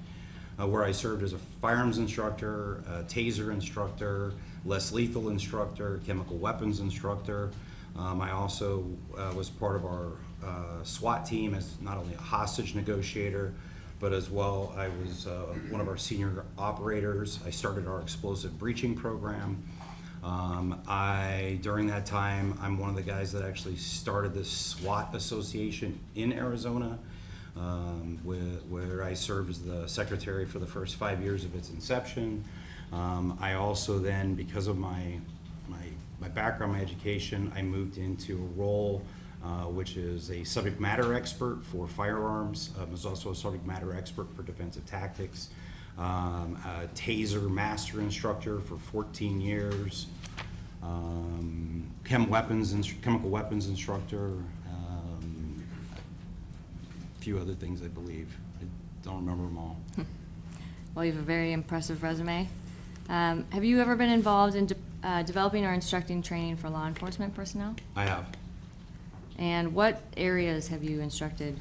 where I served as a firearms instructor, a taser instructor, less lethal instructor, chemical weapons instructor. I also was part of our SWAT team as not only a hostage negotiator, but as well I was one of our senior operators. I started our explosive breaching program. During that time, I'm one of the guys that actually started the SWAT association in Arizona, where I served as the secretary for the first 5 years of its inception. I also then, because of my background, my education, I moved into a role which is a subject matter expert for firearms. I was also a subject matter expert for defensive tactics. A taser master instructor for 14 years. Chemical weapons instructor. A few other things, I believe. I don't remember them all. Well, you have a very impressive resume. Have you ever been involved in developing or instructing training for law enforcement personnel? I have. And what areas have you instructed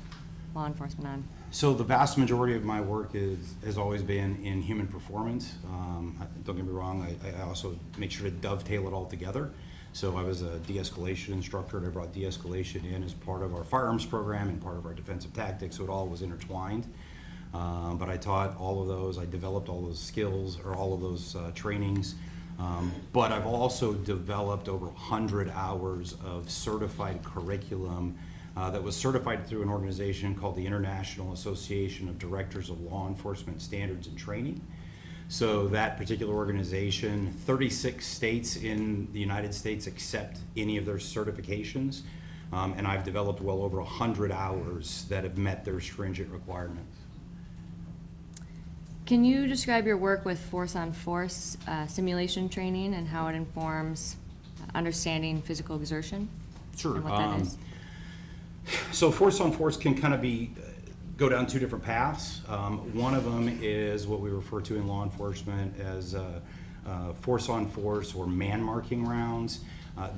law enforcement on? So the vast majority of my work has always been in human performance. Don't get me wrong, I also make sure to dovetail it all together. So I was a de-escalation instructor, and I brought de-escalation in as part of our firearms program and part of our defensive tactics, so it all was intertwined. But I taught all of those, I developed all those skills, or all of those trainings. But I've also developed over 100 hours of certified curriculum that was certified through an organization called the International Association of Directors of Law Enforcement Standards and Training. So that particular organization, 36 states in the United States accept any of their certifications, and I've developed well over 100 hours that have met their stringent requirements. Can you describe your work with force-on-force simulation training and how it informs understanding physical exertion? Sure. And what that is? So force-on-force can kind of go down two different paths. One of them is what we refer to in law enforcement as force-on-force or man-marking rounds.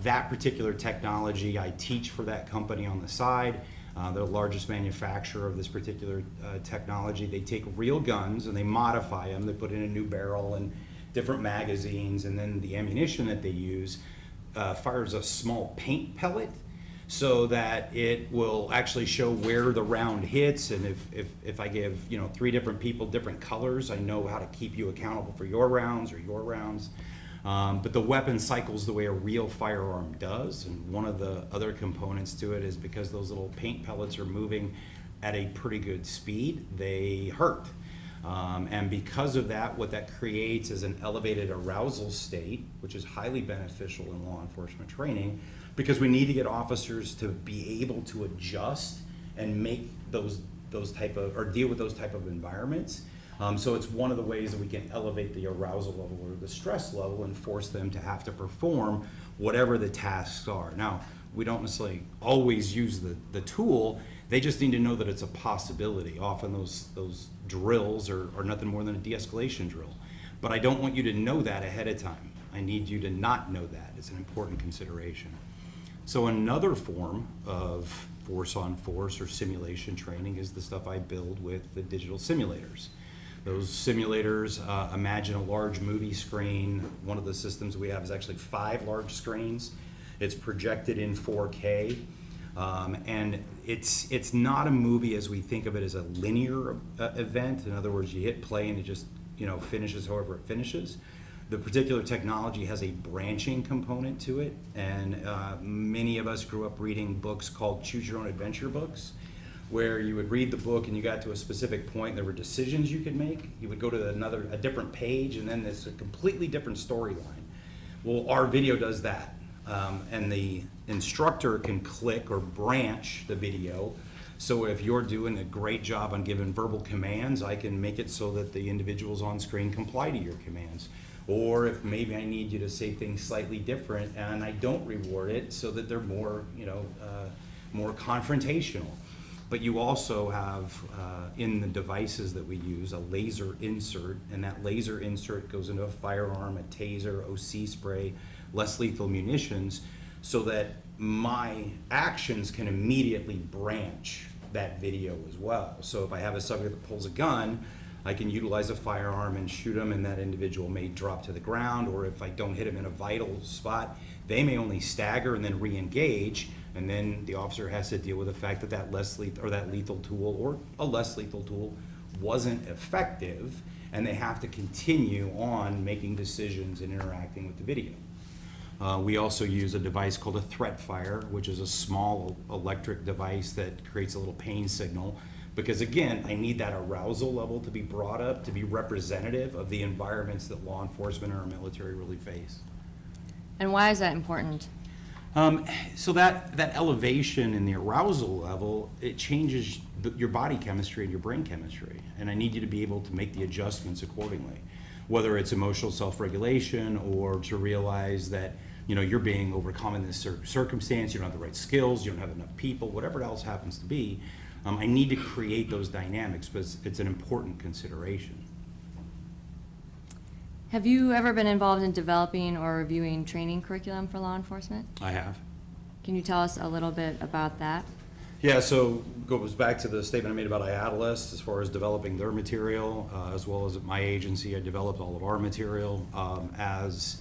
That particular technology I teach for that company on the side. They're the largest manufacturer of this particular technology. They take real guns and they modify them. They put in a new barrel and different magazines, and then the ammunition that they use fires a small paint pellet so that it will actually show where the round hits. And if I give 3 different people different colors, I know how to keep you accountable for your rounds or your rounds. But the weapon cycles the way a real firearm does, and one of the other components to it is because those little paint pellets are moving at a pretty good speed, they hurt. And because of that, what that creates is an elevated arousal state, which is highly beneficial in law enforcement training, because we need to get officers to be able to adjust and make those type of, or deal with those type of environments. So it's one of the ways that we can elevate the arousal level or the stress level and force them to have to perform whatever the tasks are. Now, we don't necessarily always use the tool, they just need to know that it's a possibility. Often those drills are nothing more than a de-escalation drill. But I don't want you to know that ahead of time. I need you to not know that. It's an important consideration. So another form of force on force or simulation training is the stuff I build with the digital simulators. Those simulators, imagine a large movie screen. One of the systems we have is actually 5 large screens. It's projected in 4K. And it's not a movie as we think of it as a linear event. In other words, you hit play and it just finishes however it finishes. The particular technology has a branching component to it, and many of us grew up reading books called Choose Your Own Adventure books, where you would read the book and you got to a specific point and there were decisions you could make. You would go to a different page and then there's a completely different storyline. Well, our video does that. And the instructor can click or branch the video. So if you're doing a great job on giving verbal commands, I can make it so that the individuals on screen comply to your commands. Or if maybe I need you to say things slightly different and I don't reward it so that they're more, more confrontational. But you also have, in the devices that we use, a laser insert, and that laser insert goes into a firearm, a taser, OC spray, less lethal munitions, so that my actions can immediately branch that video as well. So if I have a subject that pulls a gun, I can utilize a firearm and shoot them, and that individual may drop to the ground, or if I don't hit them in a vital spot, they may only stagger and then re-engage, and then the officer has to deal with the fact that that lethal tool or a less lethal tool wasn't effective, and they have to continue on making decisions and interacting with the video. We also use a device called a threat fire, which is a small electric device that creates a little pain signal, because again, I need that arousal level to be brought up to be representative of the environments that law enforcement or our military really face. And why is that important? So that elevation in the arousal level, it changes your body chemistry and your brain chemistry. And I need you to be able to make the adjustments accordingly. Whether it's emotional self-regulation or to realize that you're being overcome in this circumstance, you don't have the right skills, you don't have enough people, whatever else happens to be, I need to create those dynamics, but it's an important consideration. Have you ever been involved in developing or reviewing training curriculum for law enforcement? I have. Can you tell us a little bit about that? Yeah, so goes back to the statement I made about IATLS as far as developing their material, as well as at my agency, I developed all of our material. As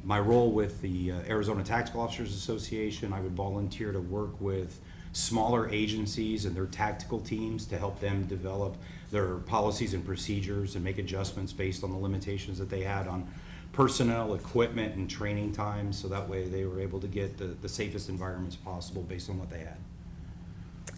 my role with the Arizona Tactical Officers Association, I would volunteer to work with smaller agencies and their tactical teams to help them develop their policies and procedures and make adjustments based on the limitations that they had on personnel, equipment, and training time, so that way they were able to get the safest environments possible based on what they had.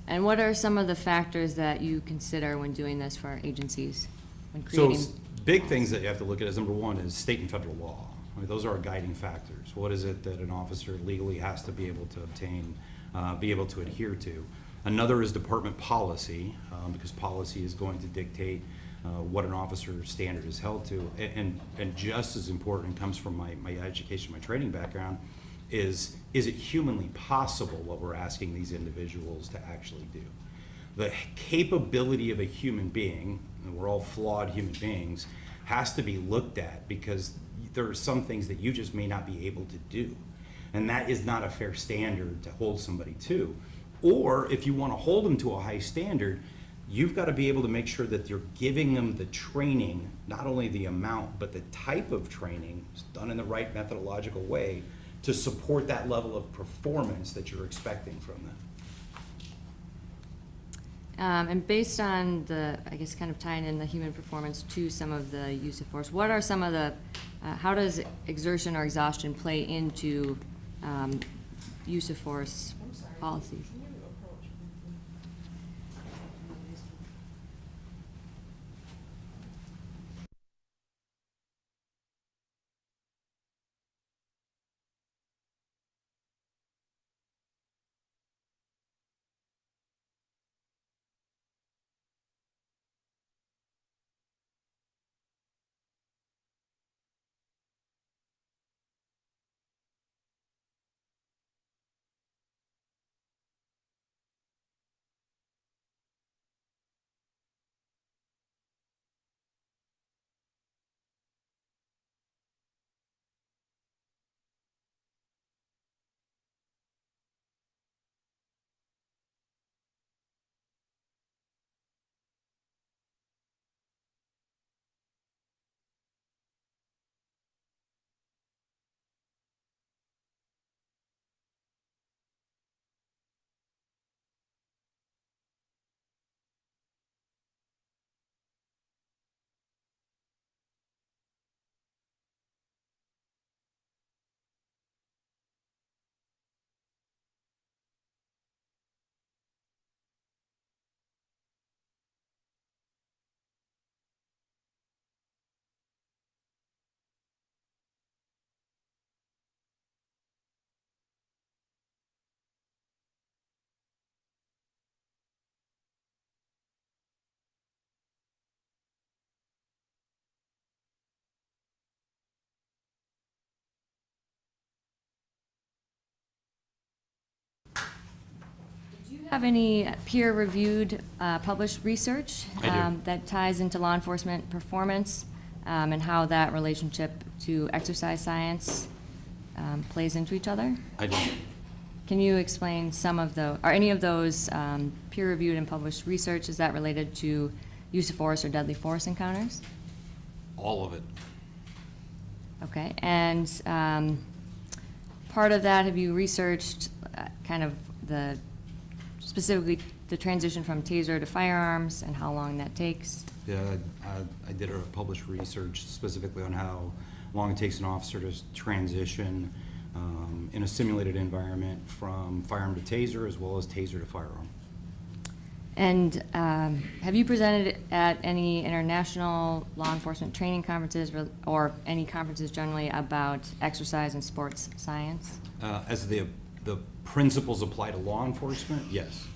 And what are some of the factors that you consider when doing this for our agencies, when creating? So big things that you have to look at is, number one, is state and federal law. I mean, those are our guiding factors. What is it that an officer legally has to be able to obtain, be able to adhere to? Another is department policy, because policy is going to dictate what an officer's standard is held to. And just as important, comes from my education, my training background, is it humanly possible what we're asking these individuals to actually do? The capability of a human being, and we're all flawed human beings, has to be looked at, because there are some things that you just may not be able to do. And that is not a fair standard to hold somebody to. Or if you want to hold them to a high standard, you've got to be able to make sure that you're giving them the training, not only the amount, but the type of training done in the right methodological way to support that level of performance that you're expecting from them. And based on the, I guess, kind of tying in the human performance to some of the use of force, what are some of the, how does exertion or exhaustion play into use of force policies? Have any peer-reviewed, published research I do. that ties into law enforcement performance and how that relationship to exercise science plays into each other? I do. Can you explain are any of those peer-reviewed and published research, is that related to use of force or deadly force encounters? All of it. Okay, and part of that, have you researched kind of specifically the transition from taser to firearms and how long that takes? Yeah, I did a published research specifically on how long it takes an officer to transition in a simulated environment from firearm to taser as well as taser to firearm. And have you presented at any international law enforcement training conferences or any conferences generally about exercise and sports science? As the principles apply to law enforcement, yes.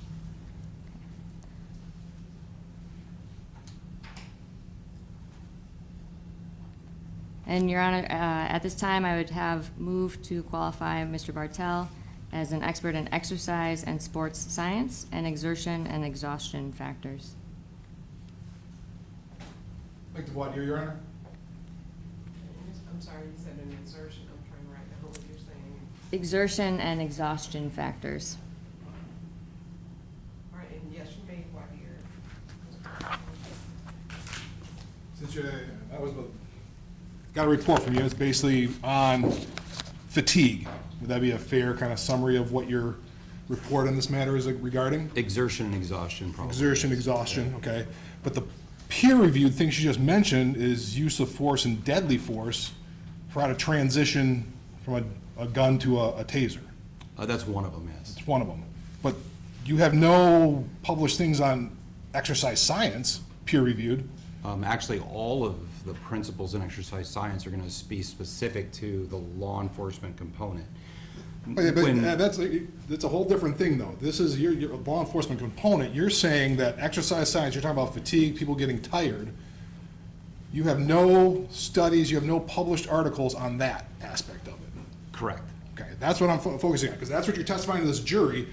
And Your Honor, at this time, I would have moved to qualify Mr. Bartell as an expert in exercise and sports science and exertion and exhaustion factors. Like the voir dire, Your Honor? I'm sorry, you said an exertion, I'm trying to write down what you're saying. Exertion and exhaustion factors. All right, and yes, you may voir dire. Since got a report from you, it's basically on fatigue. Would that be a fair kind of summary of what your report on this matter is regarding? Exertion and exhaustion, probably. Exertion, exhaustion, okay. But the peer-reviewed things you just mentioned is use of force and deadly force for how to transition from a gun to a taser. That's one of them, yes. It's one of them. But you have no published things on exercise science, peer-reviewed. Actually, all of the principles in exercise science are going to be specific to the law enforcement component. But that's a whole different thing, though. This is your law enforcement component. You're saying that exercise science, you're talking about fatigue, people getting tired. You have no studies, you have no published articles on that aspect of it. Correct. Okay, that's what I'm focusing on, because that's what you're testifying to this jury.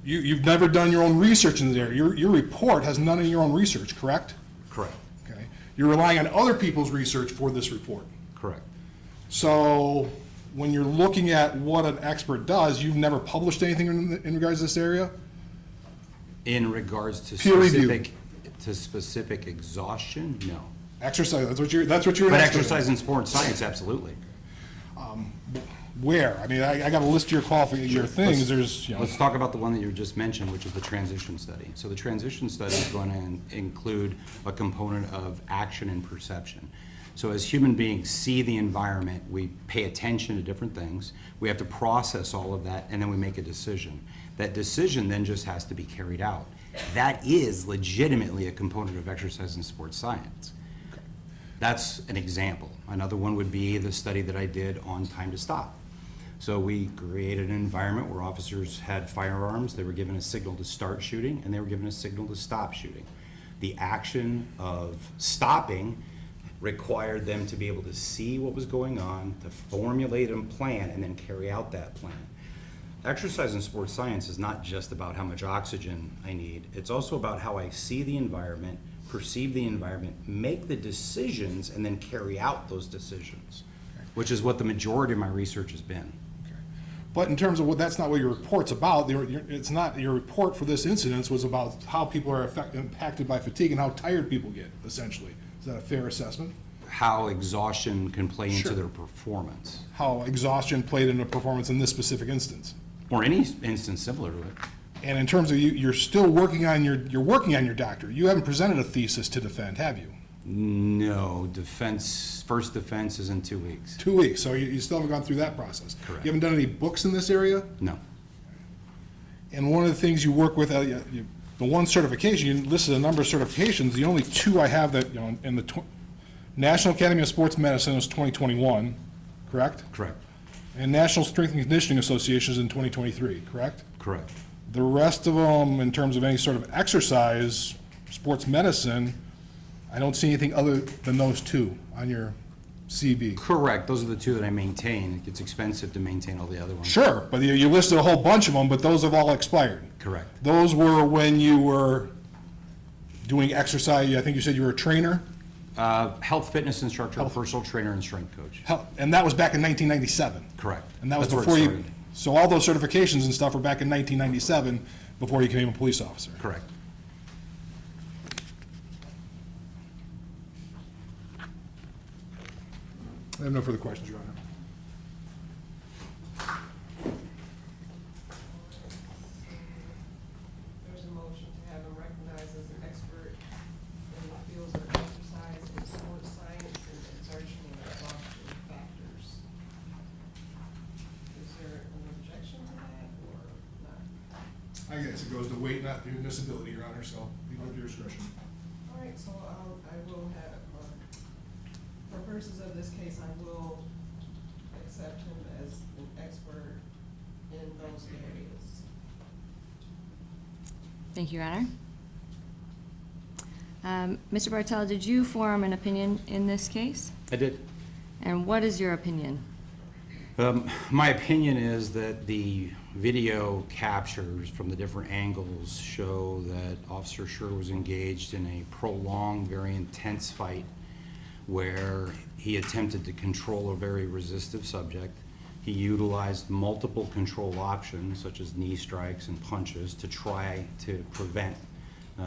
You've never done your own research in there. Your report has none of your own research, correct? Correct. Okay. You're relying on other people's research for this report. Correct. So when you're looking at what an expert does, you've never published anything in regards to this area? In regards to peer-reviewed. specific exhaustion, no. Exercise, that's what you're an But expert in. exercise and sports science, absolutely. Where? I mean, I got a list of your qualifications, your things, there's, you know. Let's talk about the one that you just mentioned, which is the transition study. So the transition study is going to include a component of action and perception. So as human beings see the environment, we pay attention to different things, we have to process all of that, and then we make a decision. That decision then just has to be carried out. That is legitimately a component of exercise and sports science. That's an example. Another one would be the study that I did on time to stop. So we created an environment where officers had firearms, they were given a signal to start shooting, and they were given a signal to stop shooting. The action of stopping required them to be able to see what was going on, to formulate a plan, and then carry out that plan. Exercise in sports science is not just about how much oxygen I need, it's also about how I see the environment, perceive the environment, make the decisions, and then carry out those decisions, which is what the majority of my research has been. But in terms of that's not what your report's about. It's not, your report for this incident was about how people are impacted by fatigue and how tired people get, essentially. Is that a fair assessment? How exhaustion can play Sure. into their performance. How exhaustion played into performance in this specific instance. Or any instance similar to it. And in terms of you're still working on you're working on your doctorate. You haven't presented a thesis to defend, have you? No, first defense is in 2 weeks. 2 weeks, so you still haven't gone through that process. Correct. You haven't done any books in this area? No. And one of the things you work with, the one certification, you listed a number of certifications. The only two I have that, in the National Academy of Sports Medicine is 2021, correct? Correct. And National Strength and Conditioning Association is in 2023, correct? Correct. The rest of them, in terms of any sort of exercise, sports medicine, I don't see anything other than those two on your CV. Correct. Those are the two that I maintain. It gets expensive to maintain all the other ones. Sure, but you listed a whole bunch of them, but those have all expired. Correct. Those were when you were doing exercise. I think you said you were a trainer. Health fitness instructor, personal trainer, and strength coach. And that was back in 1997. Correct. And that was That's where before it you. started. So all those certifications and stuff were back in 1997 before you became a police officer. Correct. I have no further questions, Your Honor. There's a motion to have him recognized as an expert in the fields of exercise and sports science and exertion and exhaustion factors. Is there an objection to that or not? I guess it goes to weight, not to admissibility, Your Honor, so leave it to your discretion. All right, so I will have, for purposes of this case, I will accept him as an expert in those areas. Thank you, Your Honor. Mr. Bartel, did you form an opinion in this case? I did. And what is your opinion? My opinion is that the video captures from the different angles show that Officer Schurr was engaged in a prolonged, very intense fight where he attempted to control a very resistive subject. He utilized multiple control options, such as knee strikes and punches, to try to prevent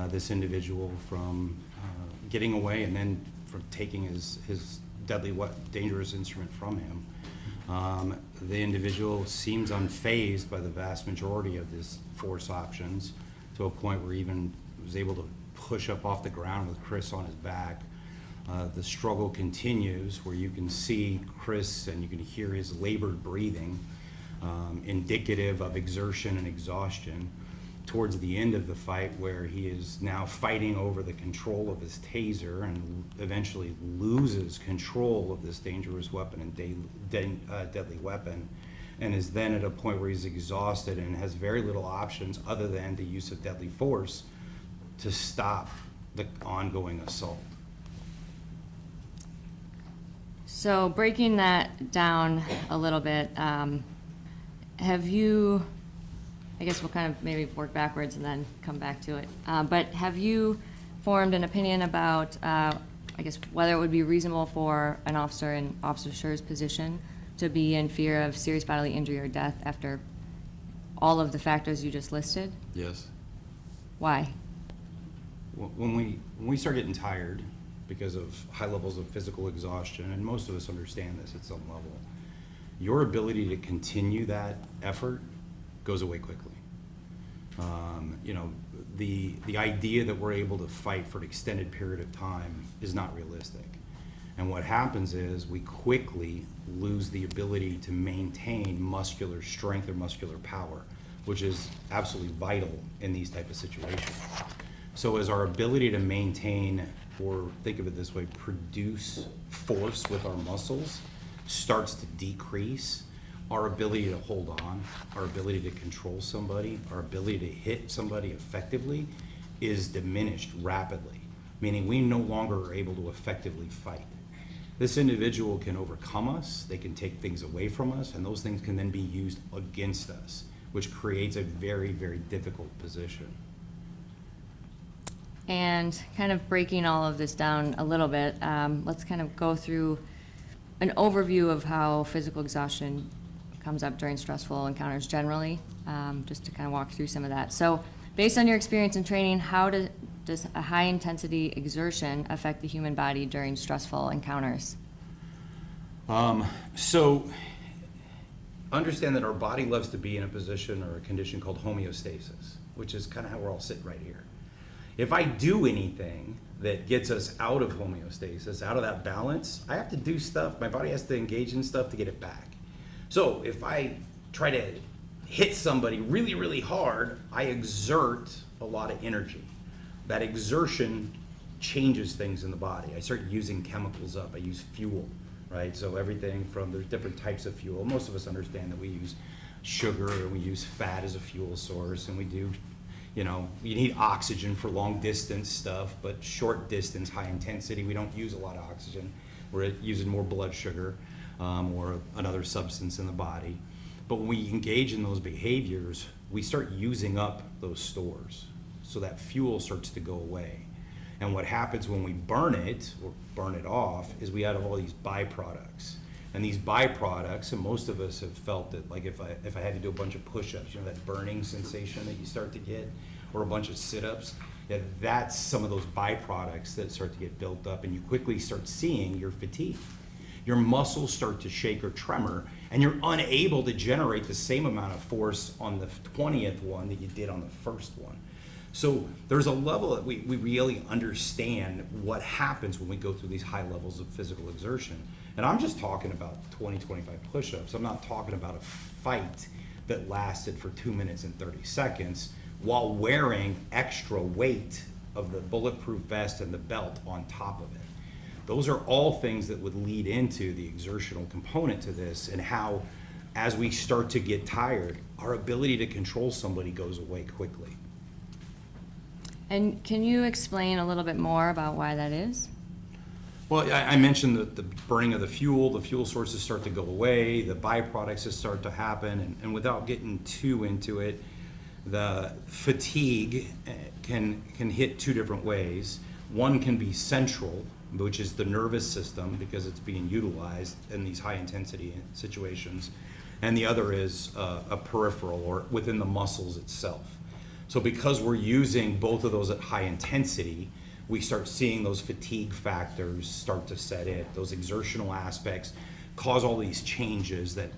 this individual from getting away and then from taking his deadly, dangerous instrument from him. The individual seems unfazed by the vast majority of his force options, to a point where he even was able to push up off the ground with Chris on his back. The struggle continues, where you can see Chris and you can hear his labored breathing, indicative of exertion and exhaustion. Towards the end of the fight, where he is now fighting over the control of his taser and eventually loses control of this dangerous weapon and deadly weapon, and is then at a point where he's exhausted and has very little options other than the use of deadly force to stop the ongoing assault. So breaking that down a little bit, have you, I guess we'll kind of maybe work backwards and then come back to it, but have you formed an opinion about, I guess, whether it would be reasonable for an officer in Officer Schurr's position to be in fear of serious bodily injury or death after all of the factors you just listed? Yes. Why? When we start getting tired because of high levels of physical exhaustion, and most of us understand this at some level, your ability to continue that effort goes away quickly. The idea that we're able to fight for an extended period of time is not realistic. And what happens is we quickly lose the ability to maintain muscular strength or muscular power, which is absolutely vital in these type of situations. So as our ability to maintain, or think of it this way, produce force with our muscles starts to decrease, our ability to hold on, our ability to control somebody, our ability to hit somebody effectively is diminished rapidly, meaning we no longer are able to effectively fight. This individual can overcome us, they can take things away from us, and those things can then be used against us, which creates a very, very difficult position. And kind of breaking all of this down a little bit, let's kind of go through an overview of how physical exhaustion comes up during stressful encounters generally, just to kind of walk through some of that. So based on your experience and training, how does a high-intensity exertion affect the human body during stressful encounters? So understand that our body loves to be in a position or a condition called homeostasis, which is kind of how we're all sitting right here. If I do anything that gets us out of homeostasis, out of that balance, I have to do stuff, my body has to engage in stuff to get it back. So if I try to hit somebody really, really hard, I exert a lot of energy. That exertion changes things in the body. I start using chemicals up, I use fuel, right? So everything from, there's different types of fuel. Most of us understand that we use sugar and we use fat as a fuel source, and we do, you need oxygen for long distance stuff, but short distance, high intensity, we don't use a lot of oxygen. We're using more blood sugar or another substance in the body. But when we engage in those behaviors, we start using up those stores. So that fuel starts to go away. And what happens when we burn it or burn it off is we have all these byproducts. And these byproducts, and most of us have felt it, like if I had to do a bunch of push-ups, you know, that burning sensation that you start to get, or a bunch of sit-ups, yeah, that's some of those byproducts that start to get built up, and you quickly start seeing your fatigue. Your muscles start to shake or tremor, and you're unable to generate the same amount of force on the 20th one that you did on the first one. So there's a level that we really understand what happens when we go through these high levels of physical exertion. And I'm just talking about 20, 25 push-ups. I'm not talking about a fight that lasted for 2 minutes and 30 seconds while wearing extra weight of the bulletproof vest and the belt on top of it. Those are all things that would lead into the exertional component to this, and how, as we start to get tired, our ability to control somebody goes away quickly. And can you explain a little bit more about why that is? Well, I mentioned the burning of the fuel sources start to go away, the byproducts that start to happen, and without getting too into it, the fatigue can hit two different ways. One can be central, which is the nervous system, because it's being utilized in these high intensity situations, and the other is a peripheral, or within the muscles itself. So because we're using both of those at high intensity, we start seeing those fatigue factors start to set in. Those exertional aspects cause all these changes that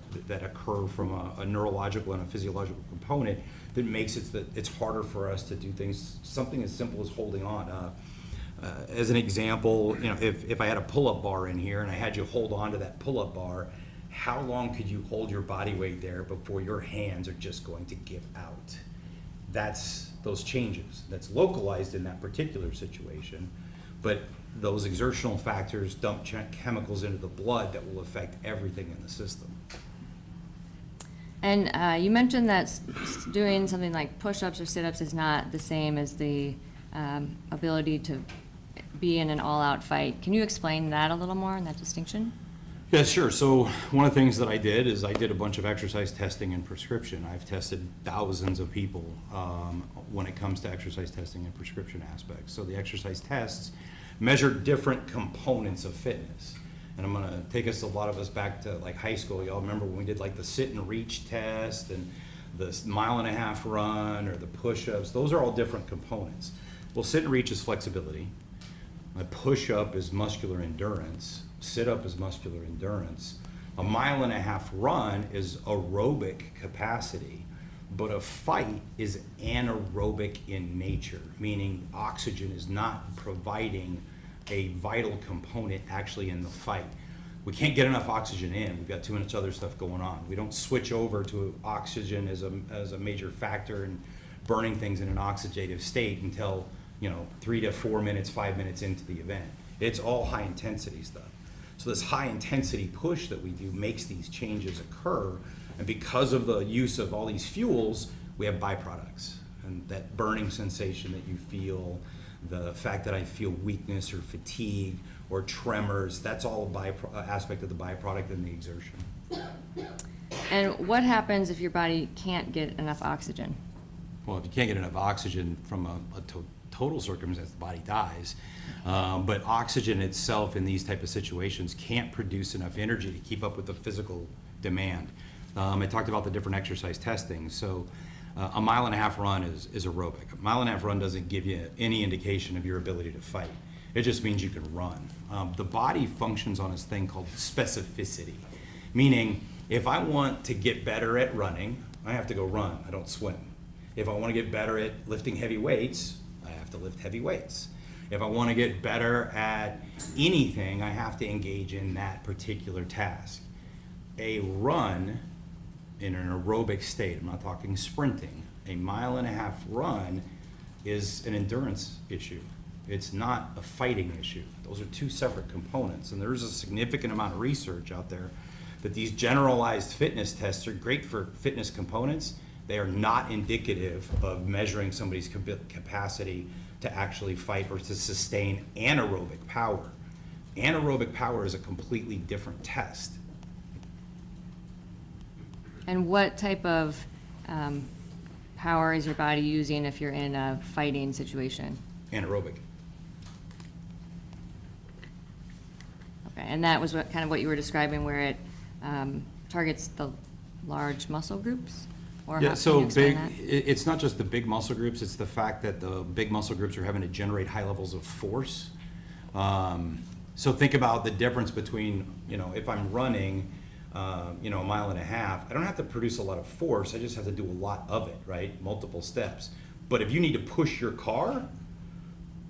occur from a neurological and a physiological component that makes it that it's harder for us to do things, something as simple as holding on. As an example, you know, if I had a pull-up bar in here and I had you hold on to that pull-up bar, how long could you hold your body weight there before your hands are just going to give out? That's those changes. That's localized in that particular situation, but those exertional factors dump chemicals into the blood that will affect everything in the system. And you mentioned that doing something like push-ups or sit-ups is not the same as the ability to be in an all-out fight. Can you explain that a little more, and that distinction? Yeah, sure. So one of the things that I did is I did a bunch of exercise testing and prescription. I've tested thousands of people when it comes to exercise testing and prescription aspects. So the exercise tests measure different components of fitness. And I'm gonna take us, a lot of us, back to like high school. Y'all remember when we did like the sit and reach test and the 1.5 mile run or the push-ups? Those are all different components. Well, sit and reach is flexibility. My push-up is muscular endurance. Sit-up is muscular endurance. 1.5 mile run is aerobic capacity, but a fight is anaerobic in nature, meaning oxygen is not providing a vital component actually in the fight. We can't get enough oxygen in. We've got too much other stuff going on. We don't switch over to oxygen as a major factor in burning things in an oxidative state until, you know, 3 to 4 minutes, 5 minutes into the event. It's all high intensity stuff. So this high intensity push that we do makes these changes occur, and because of the use of all these fuels, we have byproducts. And that burning sensation that you feel, the fact that I feel weakness or fatigue or tremors, that's all a aspect of the byproduct and the exertion. And what happens if your body can't get enough oxygen? Well, if you can't get enough oxygen from a total circumstance, the body dies. But oxygen itself in these type of situations can't produce enough energy to keep up with the physical demand. I talked about the different exercise testing. So 1.5 mile run is aerobic. 1.5 mile run doesn't give you any indication of your ability to fight. It just means you can run. The body functions on this thing called specificity, meaning if I want to get better at running, I have to go run. I don't swim. If I want to get better at lifting heavy weights, I have to lift heavy weights. If I want to get better at anything, I have to engage in that particular task. A run in an aerobic state, I'm not talking sprinting, 1.5 mile run is an endurance issue. It's not a fighting issue. Those are two separate components, and there's a significant amount of research out there that these generalized fitness tests are great for fitness components. They are not indicative of measuring somebody's capacity to actually fight or to sustain anaerobic power. Anaerobic power is a completely different test. And what type of power is your body using if you're in a fighting situation? Anaerobic. Okay, and that was what you were describing, where it targets the large muscle groups? Or Yeah, how so can you explain big, that? it's not just the big muscle groups, it's the fact that the big muscle groups are having to generate high levels of force. So think about the difference between, if I'm running, a mile and a half, I don't have to produce a lot of force, I just have to do a lot of it, right? Multiple steps. But if you need to push your car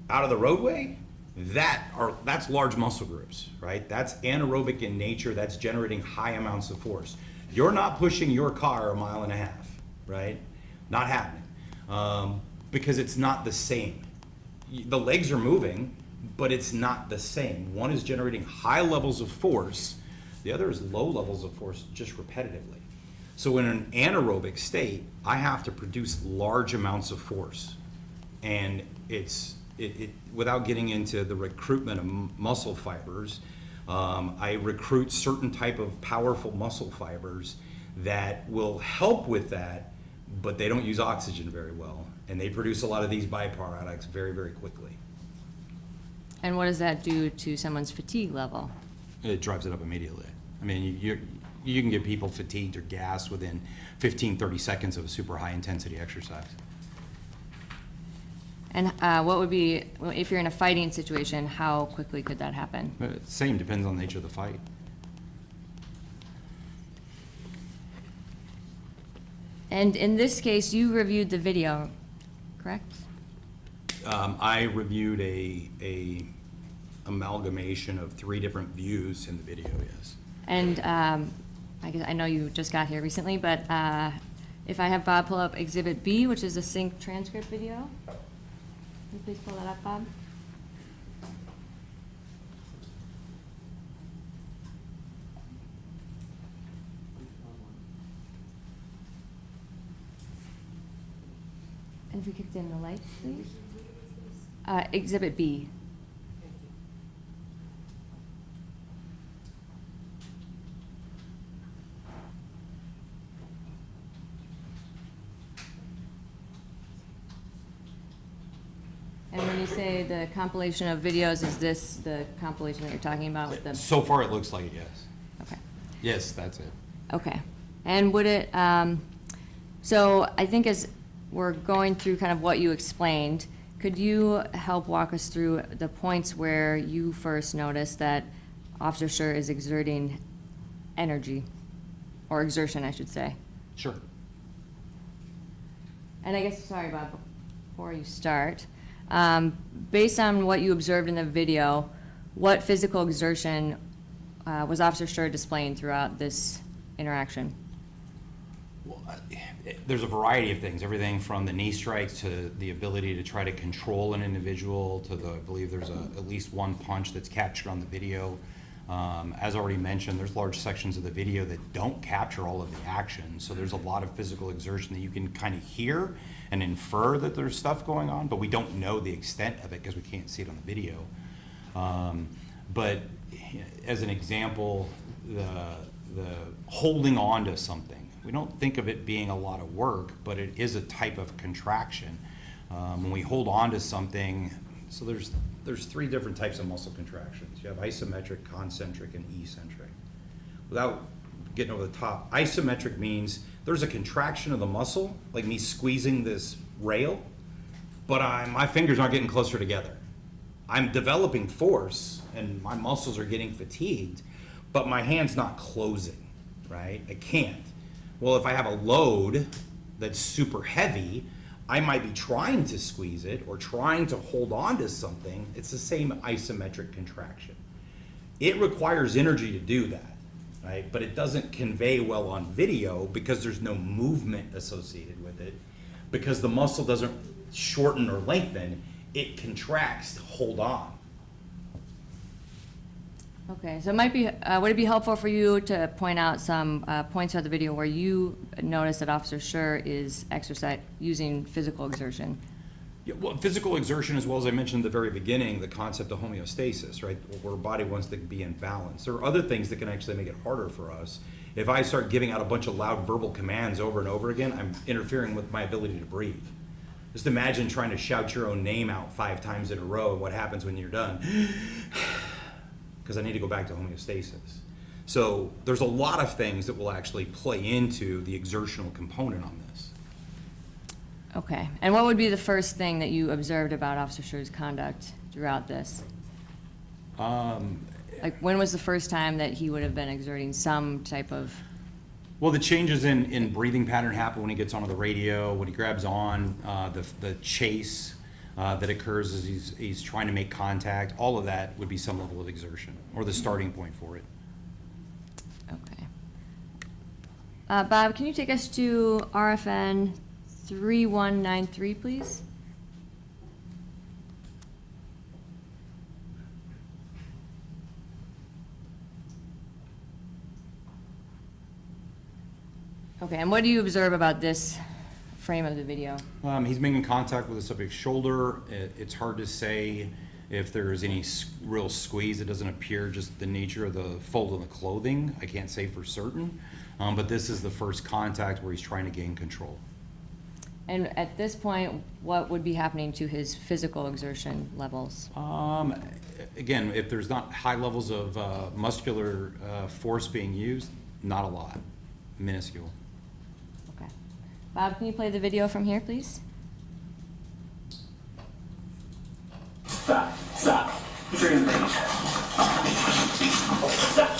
out of the roadway, that's large muscle groups, right? That's anaerobic in nature, that's generating high amounts of force. You're not pushing your car a mile and a half, right? Not happening, because it's not the same. The legs are moving, but it's not the same. One is generating high levels of force, the other is low levels of force just repetitively. So in an anaerobic state, I have to produce large amounts of force, and it without getting into the recruitment of muscle fibers, I recruit certain type of powerful muscle fibers that will help with that, but they don't use oxygen very well, and they produce a lot of these byproducts very, very quickly. And what does that do to someone's fatigue level? It drives it up immediately. I mean, you can get people fatigued or gassed within 15, 30 seconds of a super high intensity exercise. And what would be, if you're in a fighting situation, how quickly could that happen? Same, depends on the nature of the fight. And in this case, you reviewed the video, correct? I reviewed a amalgamation of 3 different views in the video, yes. And I know you just got here recently, but if I have Bob pull up Exhibit B, which is a sync transcript video. Can you please pull that up, Bob? And if we could dim the lights, please. Exhibit B. And when you say the compilation of videos, is this the compilation that you're talking about with the? So far, it looks like it, yes. Okay. Yes, that's it. Okay. And would it, so I think as we're going through kind of what you explained, could you help walk us through the points where you first noticed that Officer Schurr is exerting energy, or exertion, I should say? Sure. And I guess, sorry, Bob, before you start, based on what you observed in the video, what physical exertion was Officer Schurr displaying throughout this interaction? Well, there's a variety of things, everything from the knee strikes to the ability to try to control an individual to I believe there's at least one punch that's captured on the video. As already mentioned, there's large sections of the video that don't capture all of the action, so there's a lot of physical exertion that you can kind of hear and infer that there's stuff going on, but we don't know the extent of it because we can't see it on the video. But as an example, the holding on to something, we don't think of it being a lot of work, but it is a type of contraction. When we hold on to something, so there's 3 different types of muscle contractions. You have isometric, concentric, and eccentric. Without getting over the top, isometric means there's a contraction of the muscle, like me squeezing this rail, but my fingers aren't getting closer together. I'm developing force, and my muscles are getting fatigued, but my hand's not closing, right? I can't. Well, if I have a load that's super heavy, I might be trying to squeeze it or trying to hold on to something. It's the same isometric contraction. It requires energy to do that, right? But it doesn't convey well on video because there's no movement associated with it, because the muscle doesn't shorten or lengthen, it contracts to hold on. Okay, so it might be, would it be helpful for you to point out some points of the video where you notice that Officer Schurr is using physical exertion? Yeah, well, physical exertion, as well as I mentioned at the very beginning, the concept of homeostasis, right? Where our body wants to be in balance. There are other things that can actually make it harder for us. If I start giving out a bunch of loud verbal commands over and over again, I'm interfering with my ability to breathe. Just imagine trying to shout your own name out 5 times in a row and what happens when you're done. Because I need to go back to homeostasis. So there's a lot of things that will actually play into the exertional component on this. Okay, and what would be the first thing that you observed about Officer Schurr's conduct throughout this? Like, when was the first time that he would have been exerting some type of... Well, the changes in breathing pattern happen when he gets onto the radio, when he grabs on, the chase that occurs as he's trying to make contact. All of that would be some level of exertion, or the starting point for it. Okay. Bob, can you take us to RFN 3193, please? Okay, and what do you observe about this frame of the video? He's making contact with the subject's shoulder. It's hard to say if there's any real squeeze. It doesn't appear, just the nature of the fold of the clothing. I can't say for certain, but this is the first contact where he's trying to gain control. And at this point, what would be happening to his physical exertion levels? Again, if there's not high levels of muscular force being used, not a lot, minuscule. Okay. Bob, can you play the video from here, please? Stop. Put your hands down. Stop.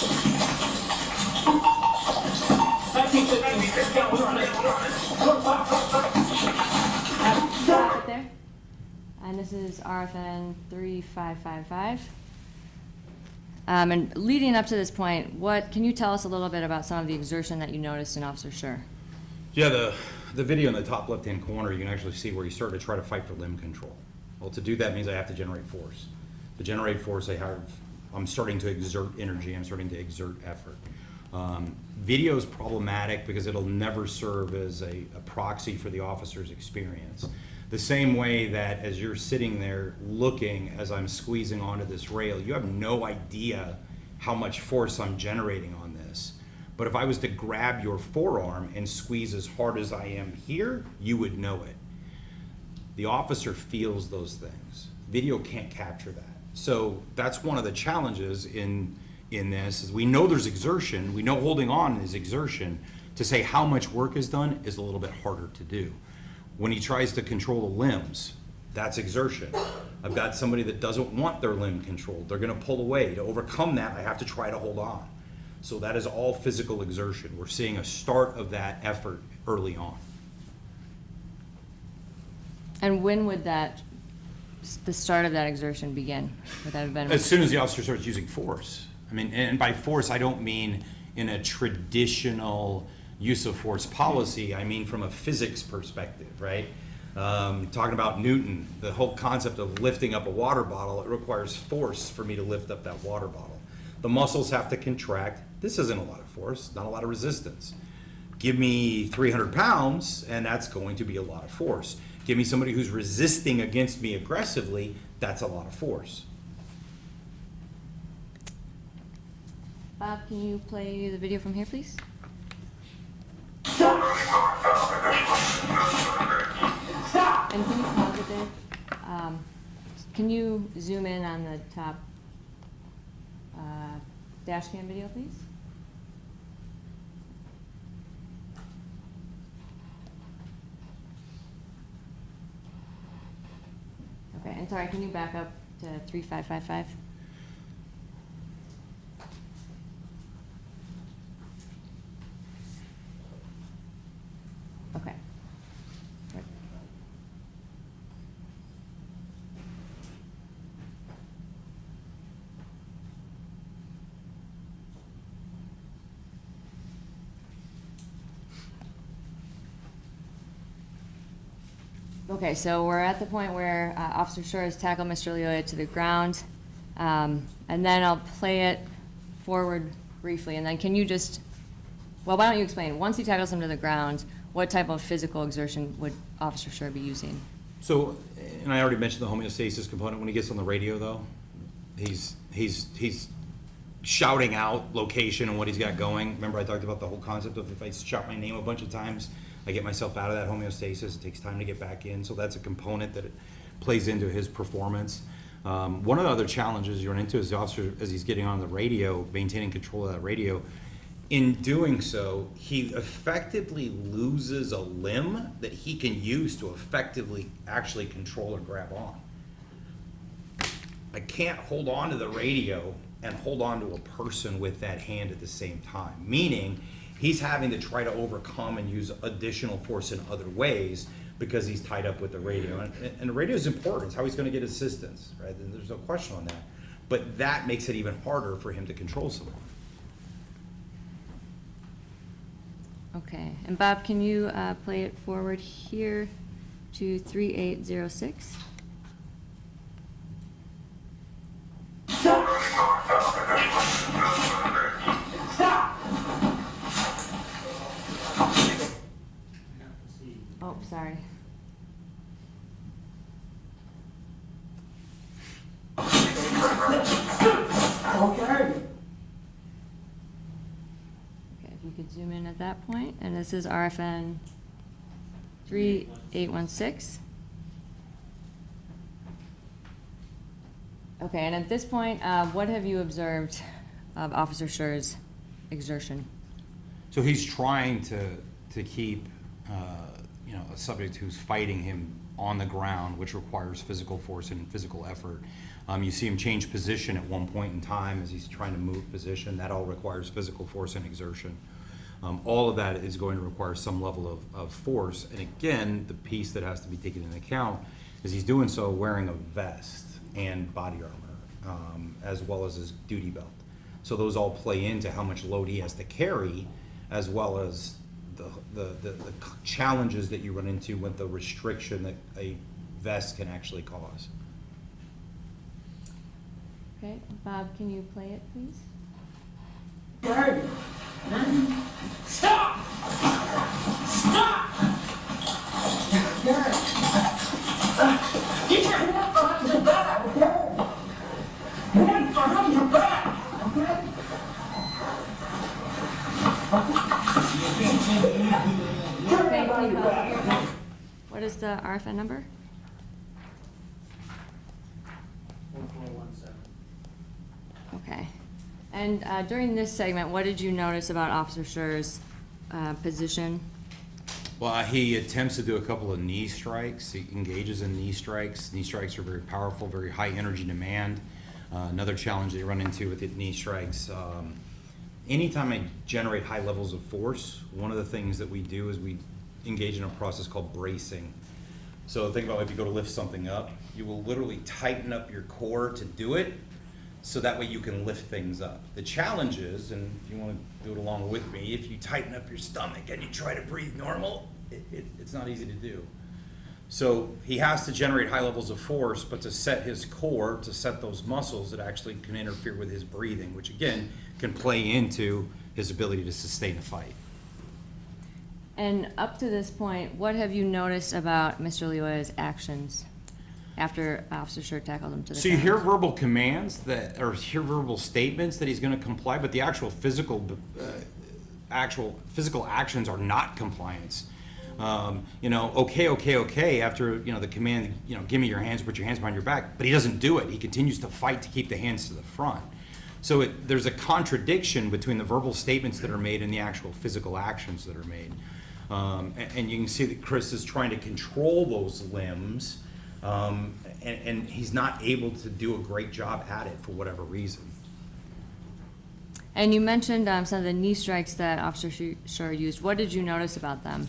Stop it there. And this is RFN 3555. And leading up to this point, can you tell us a little bit about some of the exertion that you noticed in Officer Schurr? Yeah, the video in the top left-hand corner, you can actually see where he started to try to fight for limb control. Well, to do that means I have to generate force. To generate force, I'm starting to exert energy, I'm starting to exert effort. Video is problematic because it'll never serve as a proxy for the officer's experience. The same way that as you're sitting there looking as I'm squeezing onto this rail, you have no idea how much force I'm generating on this. But if I was to grab your forearm and squeeze as hard as I am here, you would know it. The officer feels those things. Video can't capture that. So that's one of the challenges in this, is we know there's exertion, we know holding on is exertion. To say how much work is done is a little bit harder to do. When he tries to control the limbs, that's exertion. I've got somebody that doesn't want their limb controlled. They're gonna pull away. To overcome that, I have to try to hold on. So that is all physical exertion. We're seeing a start of that effort early on. And when would the start of that exertion begin? Would that have been? As soon as the officer starts using force. I mean, and by force, I don't mean in a traditional use of force policy. I mean from a physics perspective, right? Talking about Newton, the whole concept of lifting up a water bottle, it requires force for me to lift up that water bottle. The muscles have to contract. This isn't a lot of force, not a lot of resistance. Give me 300 pounds, and that's going to be a lot of force. Give me somebody who's resisting against me aggressively, that's a lot of force. Bob, can you play the video from here, please? And can you pause it there? Can you zoom in on the top dash cam video, please? Okay, and sorry, can you back up to 3555? Okay. Right. Okay, so we're at the point where Officer Schurr has tackled Mr. Lioya to the ground, and then I'll play it forward briefly, and then can you just, well, why don't you explain, once he tackles him to the ground, what type of physical exertion would Officer Schurr be using? So, and I already mentioned the homeostasis component. When he gets on the radio, though, he's shouting out location and what he's got going. Remember I talked about the whole concept of if I shout my name a bunch of times, I get myself out of that homeostasis. It takes time to get back in. So that's a component that it plays into his performance. One of the other challenges you run into is the officer, as he's getting on the radio, maintaining control of that radio. In doing so, he effectively loses a limb that he can use to effectively actually control or grab on. I can't hold on to the radio and hold on to a person with that hand at the same time, meaning he's having to try to overcome and use additional force in other ways because he's tied up with the radio. And the radio is important. It's how he's going to get assistance, right? And there's no question on that. But that makes it even harder for him to control someone. Okay, and Bob, can you play it forward here to 3806? Oh, sorry. Okay, if you could zoom in at that point, and this is RFN 3816. Okay, and at this point, what have you observed of Officer Schurr's exertion? So he's trying to keep a subject who's fighting him on the ground, which requires physical force and physical effort. You see him change position at one point in time as he's trying to move position. That all requires physical force and exertion. All of that is going to require some level of force. And again, the piece that has to be taken into account is he's doing so wearing a vest and body armor, as well as his duty belt. So those all play into how much load he has to carry, as well as the challenges that you run into with the restriction that a vest can actually cause. Okay, Bob, can you play it, please? Stop! Stop! Get your hand behind your back, okay? Hand behind your back, okay? What is the RFN number? 1417. Okay. And during this segment, what did you notice about Officer Schurr's position? Well, he attempts to do a couple of knee strikes. He engages in knee strikes. Knee strikes are very powerful, very high energy demand. Another challenge that you run into with the knee strikes, anytime I generate high levels of force, one of the things that we do is we engage in a process called bracing. So think about if you go to lift something up, you will literally tighten up your core to do it, so that way you can lift things up. The challenge is, and if you want to do it along with me, if you tighten up your stomach and you try to breathe normal, it's not easy to do. So he has to generate high levels of force, but to set his core, to set those muscles, it actually can interfere with his breathing, which again can play into his ability to sustain a fight. And up to this point, what have you noticed about Mr. Lioya's actions after Officer Schurr tackled him to the So you ground? hear verbal commands that, or hear verbal statements that he's going to comply, but the actual physical actions are not compliance. Okay, after, the command, give me your hands, put your hands behind your back, but he doesn't do it. He continues to fight to keep the hands to the front. So there's a contradiction between the verbal statements that are made and the actual physical actions that are made. And you can see that Chris is trying to control those limbs, and he's not able to do a great job at it for whatever reason. And you mentioned some of the knee strikes that Officer Schurr used. What did you notice about them?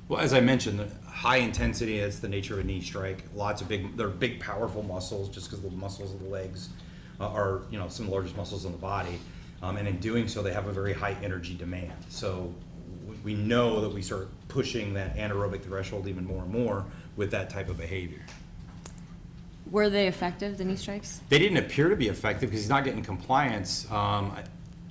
Well, as I mentioned, the high intensity, that's the nature of a knee strike. They're big, powerful muscles, just because the muscles of the legs are, some of the largest muscles in the body. And in doing so, they have a very high energy demand. So we know that we start pushing that anaerobic threshold even more and more with that type of behavior. Were they effective, the knee strikes? They didn't appear to be effective because he's not getting compliance.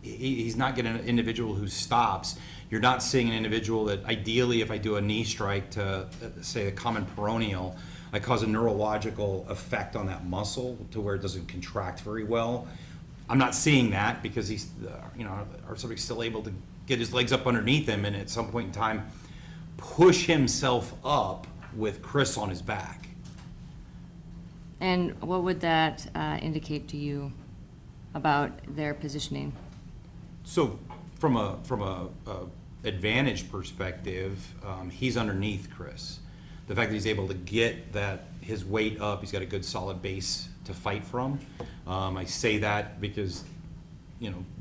He's not getting an individual who stops. You're not seeing an individual that ideally, if I do a knee strike to, say, a common peroneal, I cause a neurological effect on that muscle to where it doesn't contract very well. I'm not seeing that because he's, our subject's still able to get his legs up underneath him and at some point in time push himself up with Chris on his back. And what would that indicate to you about their positioning? So from a advantage perspective, he's underneath Chris. The fact that he's able to get his weight up, he's got a good solid base to fight from. I say that because,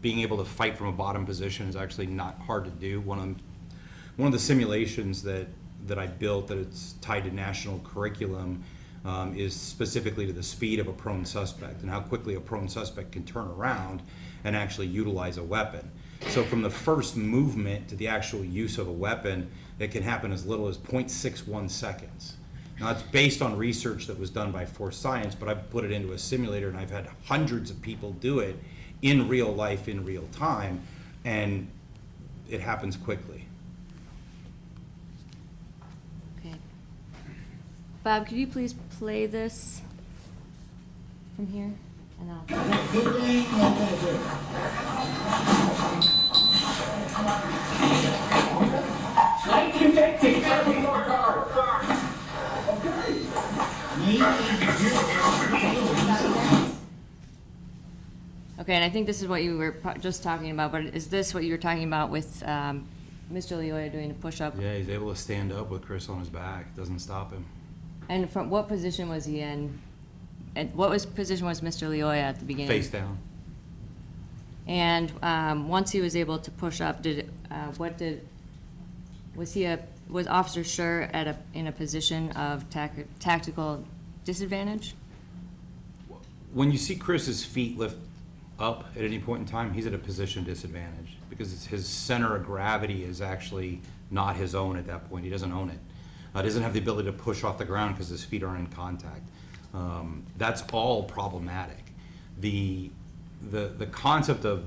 being able to fight from a bottom position is actually not hard to do. One of the simulations that I built that it's tied to national curriculum is specifically to the speed of a prone suspect and how quickly a prone suspect can turn around and actually utilize a weapon. So from the first movement to the actual use of a weapon, it can happen as little as 0.61 seconds. Now, it's based on research that was done by Force Science, but I've put it into a simulator and I've had hundreds of people do it in real life, in real time, and it happens quickly. Okay. Bob, could you please play this from here? And I'll... Okay, and I think this is what you were just talking about, but is this what you were talking about with Mr. Lioya doing a push-up? Yeah, he's able to stand up with Chris on his back. Doesn't stop him. And from what position was he in? And position was Mr. Lioya at the beginning? Face down. And once he was able to push up, was Officer Schurr in a position of tactical disadvantage? When you see Chris's feet lift up at any point in time, he's at a position disadvantage because his center of gravity is actually not his own at that point. He doesn't own it. He doesn't have the ability to push off the ground because his feet aren't in contact. That's all problematic. The concept of,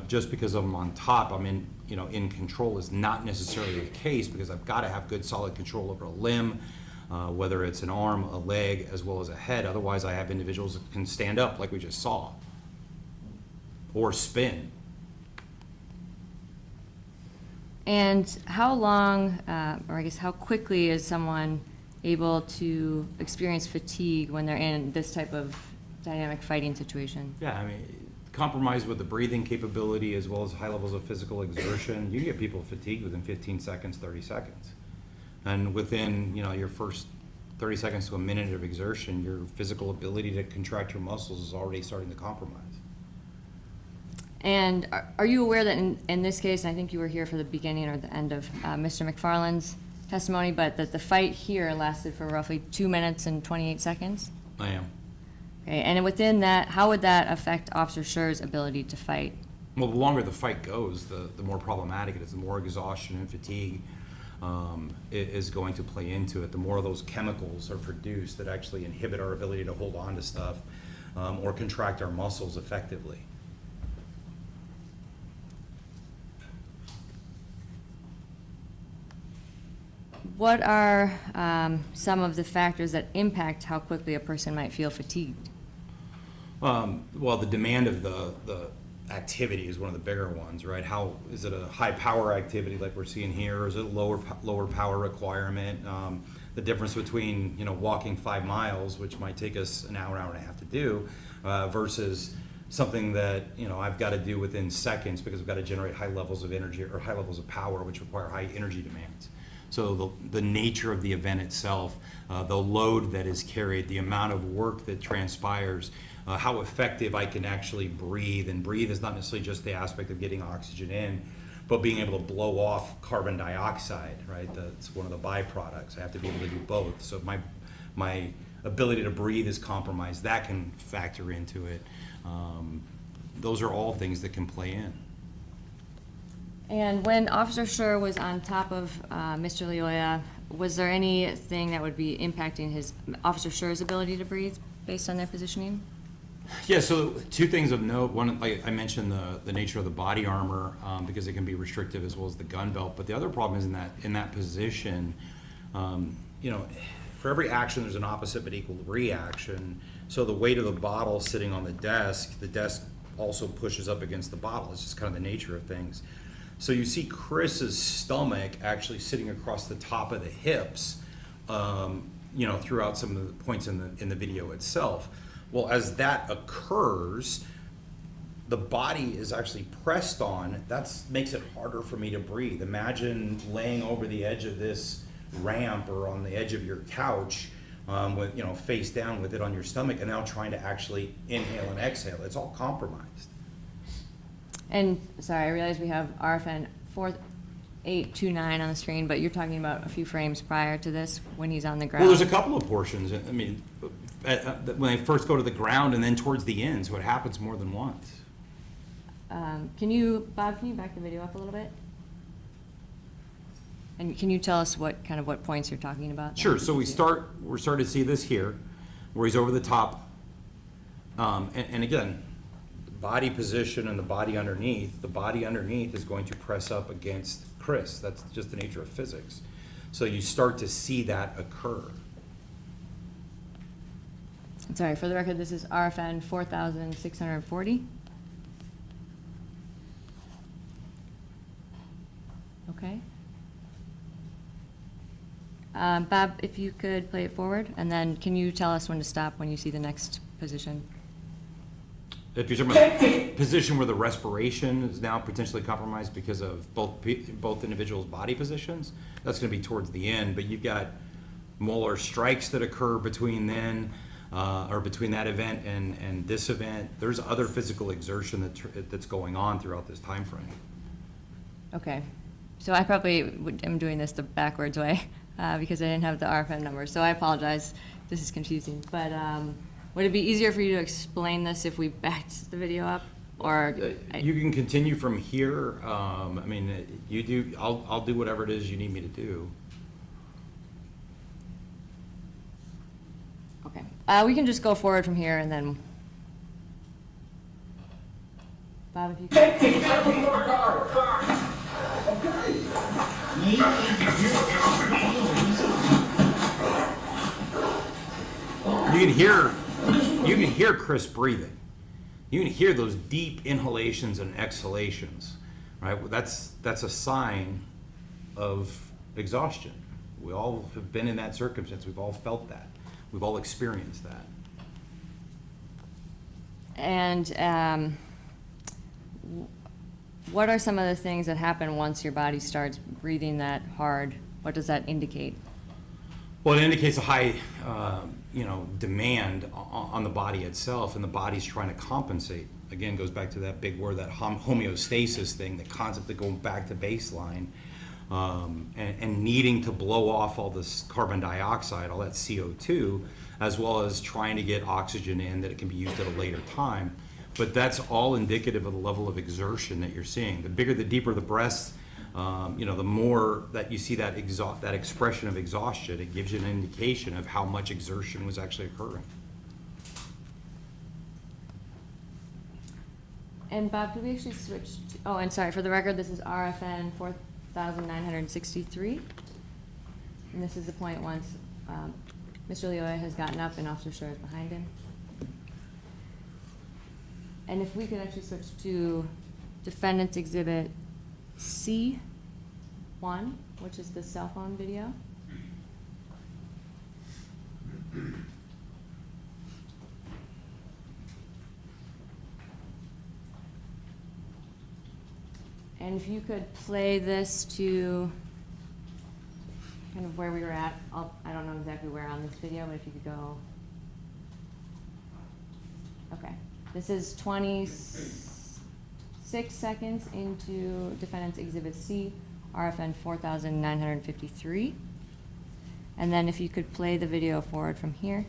just because I'm on top, I'm in control is not necessarily the case because I've got to have good solid control over a limb, whether it's an arm, a leg, as well as a head. Otherwise, I have individuals that can stand up like we just saw, or spin. And how long, or I guess how quickly is someone able to experience fatigue when they're in this type of dynamic fighting situation? Yeah, I mean, compromised with the breathing capability as well as high levels of physical exertion, you can get people fatigued within 15 seconds, 30 seconds. And within, your first 30 seconds to a minute of exertion, your physical ability to contract your muscles is already starting to compromise. And are you aware that in this case, and I think you were here for the beginning or the end of Mr. McFarland's testimony, but that the fight here lasted for roughly 2 minutes and 28 seconds? I am. Okay, and within that, how would that affect Officer Schurr's ability to fight? Well, the longer the fight goes, the more problematic it is, the more exhaustion and fatigue is going to play into it. The more of those chemicals are produced that actually inhibit our ability to hold on to stuff or contract our muscles effectively. What are some of the factors that impact how quickly a person might feel fatigued? Well, the demand of the activity is one of the bigger ones, right? How is it a high power activity like we're seeing here, or is it a lower power requirement? The difference between walking 5 miles, which might take us an hour and a half to do, versus something that I've got to do within seconds because I've got to generate high levels of energy or high levels of power, which require high energy demands. So the nature of the event itself, the load that is carried, the amount of work that transpires, how effective I can actually breathe. And breathe is not necessarily just the aspect of getting oxygen in, but being able to blow off carbon dioxide, right? That's one of the byproducts. I have to be able to do both. So my ability to breathe is compromised. That can factor into it. Those are all things that can play in. And when Officer Schurr was on top of Mr. Lioya, was there anything that would be impacting Officer Schurr's ability to breathe based on their positioning? Yeah, so 2 things of note. One, like I mentioned, the nature of the body armor because it can be restrictive as well as the gun belt. But the other problem is in that position, for every action there's an opposite but equal reaction. So the weight of the bottle sitting on the desk also pushes up against the bottle. It's just kind of the nature of things. So you see Chris's stomach actually sitting across the top of the hips, you know, throughout some of the points in the video itself. Well, as that occurs, the body is actually pressed on. That makes it harder for me to breathe. Imagine laying over the edge of this ramp or on the edge of your couch with, you know, face down with it on your stomach, and now trying to actually inhale and exhale. It's all compromised. And sorry, I realize we have RFN 4829 on the screen, but you're talking about a few frames prior to this when he's on the ground. Well, there's a couple of portions. I mean, when they first go to the ground and then towards the end, so it happens more than once. Bob, can you back the video up a little bit? And can you tell us what points you're talking about? Sure. So we're starting to see this here, where he's over the top, and again, body position and the body underneath. The body underneath is going to press up against Chris. That's just the nature of physics. So you start to see that occur. Sorry, for the record, this is RFN 4640. Okay. Bob, if you could play it forward, and then can you tell us when to stop when you see the next position? If you're talking about the position where the respiration is now potentially compromised because of both individuals' body positions, that's going to be towards the end. But you've got molar strikes that occur between then, or between that event and this event. There's other physical exertion that's going on throughout this time frame. Okay, so I probably am doing this the backwards way because I didn't have the RFM number. So I apologize. This is confusing, but. Would it be easier for you to explain this if we backed the video up, or? You can continue from here. I mean, you do. I'll do whatever it is you need me to do. Okay. We can just go forward from here, and then. Bob, if you could. You can hear Chris breathing. You can hear those deep inhalations and exhalations, right? That's a sign of exhaustion. We all have been in that circumstance. We've all felt that. We've all experienced that. And what are some of the things that happen once your body starts breathing that hard? What does that indicate? Well, it indicates a high, demand on the body itself, and the body's trying to compensate. Again, goes back to that big word, that homeostasis thing, the concept of going back to baseline, and needing to blow off all this carbon dioxide, all that CO2, as well as trying to get oxygen in that it can be used at a later time. But that's all indicative of the level of exertion that you're seeing. The bigger, the deeper the breaths, the more that you see that expression of exhaustion, it gives you an indication of how much exertion was actually occurring. And Bob, could we actually switch to, oh, and sorry, for the record, this is RFN 4963. And this is the point once Mr. Leoya has gotten up and Officer Schurr is behind him. And if we could actually switch to Defendant's Exhibit C1, which is the cell phone video. And if you could play this to kind of where we were at, I don't know exactly where on this video, but if you could go. Okay, this is 26 seconds into Defendant's Exhibit C, RFN 4953. And then if you could play the video forward from here.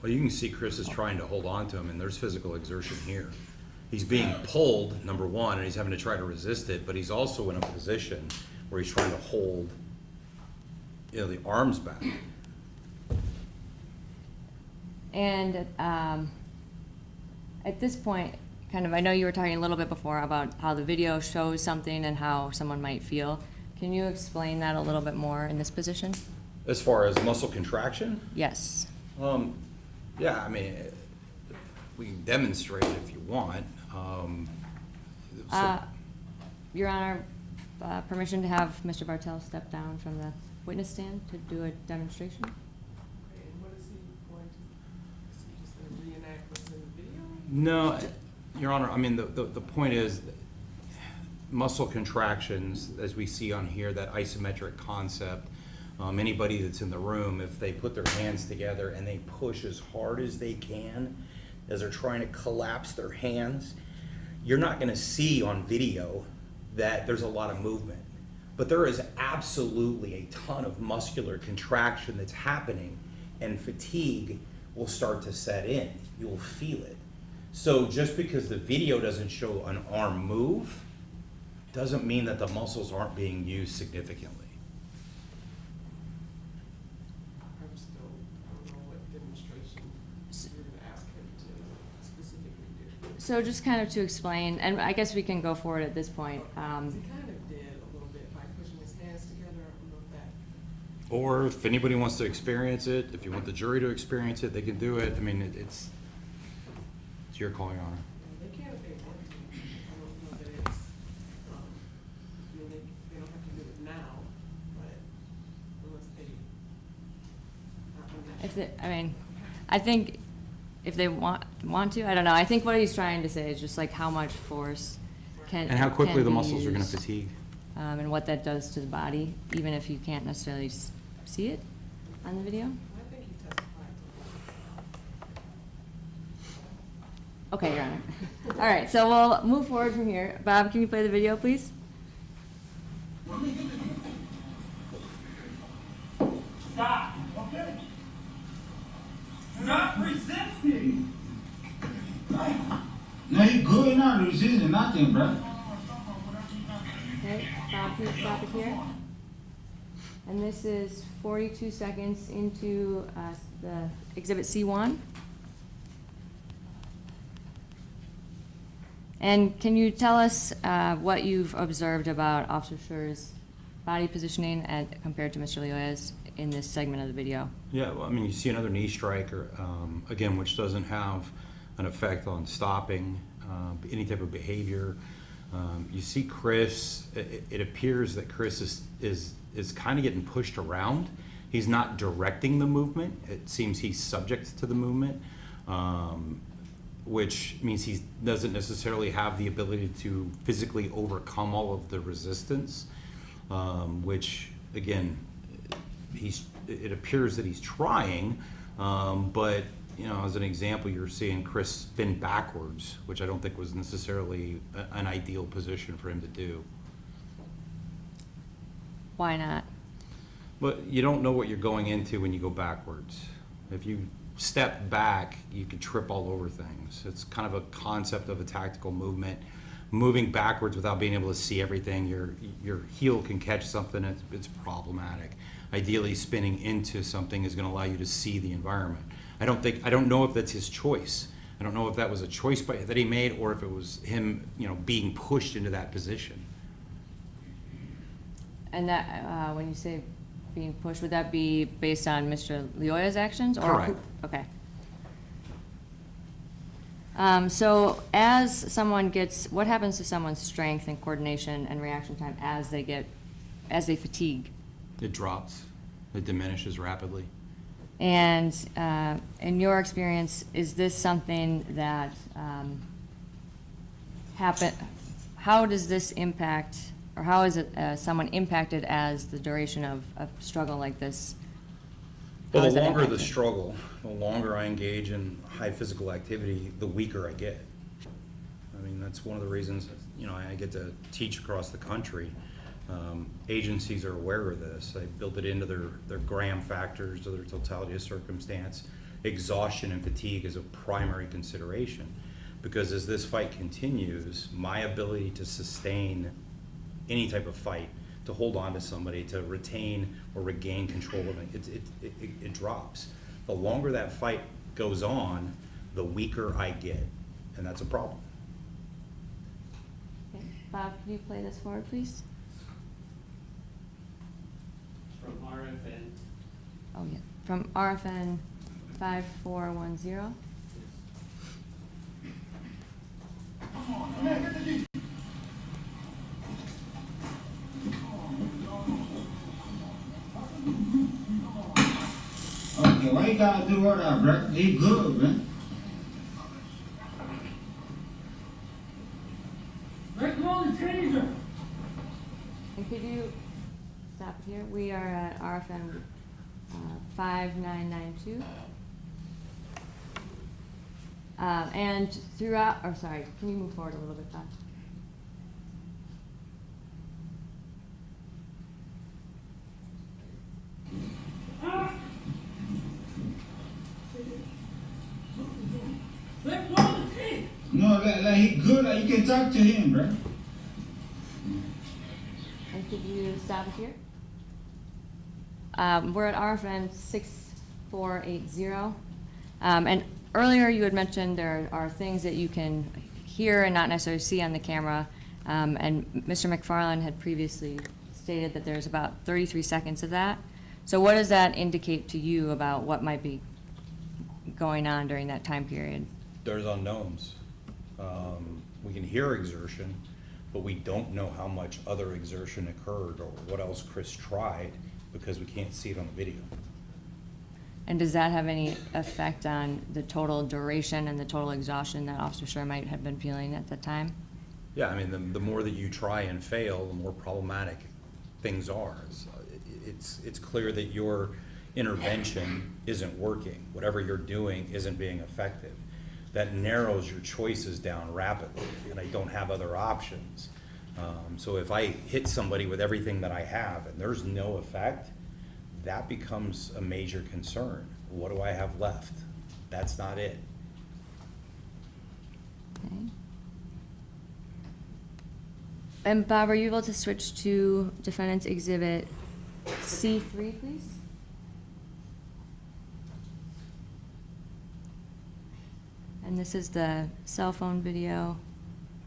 Well, you can see Chris is trying to hold on to him, and there's physical exertion here. He's being pulled, number one, and he's having to try to resist it, but he's also in a position where he's trying to hold, the arms back. And at this point, kind of, I know you were talking a little bit before about how the video shows something and how someone might feel. Can you explain that a little bit more in this position? As far as muscle contraction? Yes. Yeah, I mean, we can demonstrate it if you want. Your Honor, permission to have Mr. Bartel step down from the witness stand to do a demonstration? Okay, and what is he going to, is he just gonna reenact what's in the video? No, Your Honor, I mean, the point is, muscle contractions, as we see on here, that isometric concept, anybody that's in the room, if they put their hands together and they push as hard as they can, as they're trying to collapse their hands, you're not gonna see on video that there's a lot of movement. But there is absolutely a ton of muscular contraction that's happening, and fatigue will start to set in. You'll feel it. So just because the video doesn't show an arm move, doesn't mean that the muscles aren't being used significantly. I'm still, I don't know what demonstration you're gonna ask him to specifically do. So just kind of to explain, and I guess we can go forward at this point. He kind of did a little bit by pushing his hands together. I don't know if that. Or if anybody wants to experience it, if you want the jury to experience it, they can do it. I mean, it's your call, Your Honor. They can if they want to. I don't know that it's, I mean, they don't have to do it now, but unless they, I'm not If they, I mean, I think if they want to, I don't know. I think what he's trying to say is just like how much force can And how quickly can the be muscles are gonna used, fatigue. and what that does to the body, even if you can't necessarily see it on the video. I think he testified. Okay, Your Honor. All right, so we'll move forward from here. Bob, can you play the video, please? Stop, okay? Do not resist me. Right? No, you good, not resisting nothing, bro. Okay, Bob, can you stop it here? And this is 42 seconds into the Exhibit C1. And can you tell us what you've observed about Officer Schurr's body positioning compared to Mr. Leoya's in this segment of the video? Yeah, well, I mean, you see another knee strike, or, again, which doesn't have an effect on stopping any type of behavior. You see Chris, it appears that Chris is kind of getting pushed around. He's not directing the movement. It seems he's subject to the movement, which means he doesn't necessarily have the ability to physically overcome all of the resistance, which, again, it appears that he's trying, but, you know, as an example, you're seeing Chris spin backwards, which I don't think was necessarily an ideal position for him to do. Why not? But you don't know what you're going into when you go backwards. If you step back, you could trip all over things. It's kind of a concept of a tactical movement. Moving backwards without being able to see everything, your heel can catch something, it's problematic. Ideally, spinning into something is going to allow you to see the environment. I don't know if that's his choice. I don't know if that was a choice that he made, or if it was him, you know, being pushed into that position. And that, when you say being pushed, would that be based on Mr. Leoya's actions? Or Correct. Okay. So as someone gets, what happens to someone's strength and coordination and reaction time as they fatigue? It drops. It diminishes rapidly. And in your experience, is this something that how does this impact, or how is it someone impacted as the duration of a struggle like this? Well, the longer the struggle, the longer I engage in high physical activity, the weaker I get. I mean, that's one of the reasons, you know, I get to teach across the country. Agencies are aware of this. They built it into their Graham factors, to their totality of circumstance. Exhaustion and fatigue is a primary consideration, because as this fight continues, my ability to sustain any type of fight, to hold on to somebody, to retain or regain control of it, it drops. The longer that fight goes on, the weaker I get, and that's a problem. Okay. Bob, can you play this forward, please? From RFN. Oh, yeah. From RFN 5410. Okay, why you gotta do all that, bro? He good, man. Let go of the taser. And could you stop it here? We are at RFM 5992. And throughout, or sorry, can you move forward a little bit, Bob? No, like he good, like you can talk to him, bro. And could you stop it here? We're at RFN 6480. And earlier you had mentioned there are things that you can hear and not necessarily see on the camera. And Mr. McFarland had previously stated that there's about 33 seconds of that. So what does that indicate to you about what might be going on during that time period? There's unknowns. We can hear exertion, but we don't know how much other exertion occurred or what else Chris tried because we can't see it on the video. And does that have any effect on the total duration and the total exhaustion that Officer Schurr might have been feeling at the time? Yeah, I mean, the more that you try and fail, the more problematic things are. It's clear that your intervention isn't working. Whatever you're doing isn't being effective. That narrows your choices down rapidly, and I don't have other options. So if I hit somebody with everything that I have and there's no effect, that becomes a major concern. What do I have left? That's not it. Okay. And Bob, are you able to switch to Defendant's Exhibit C3, please? And this is the cell phone video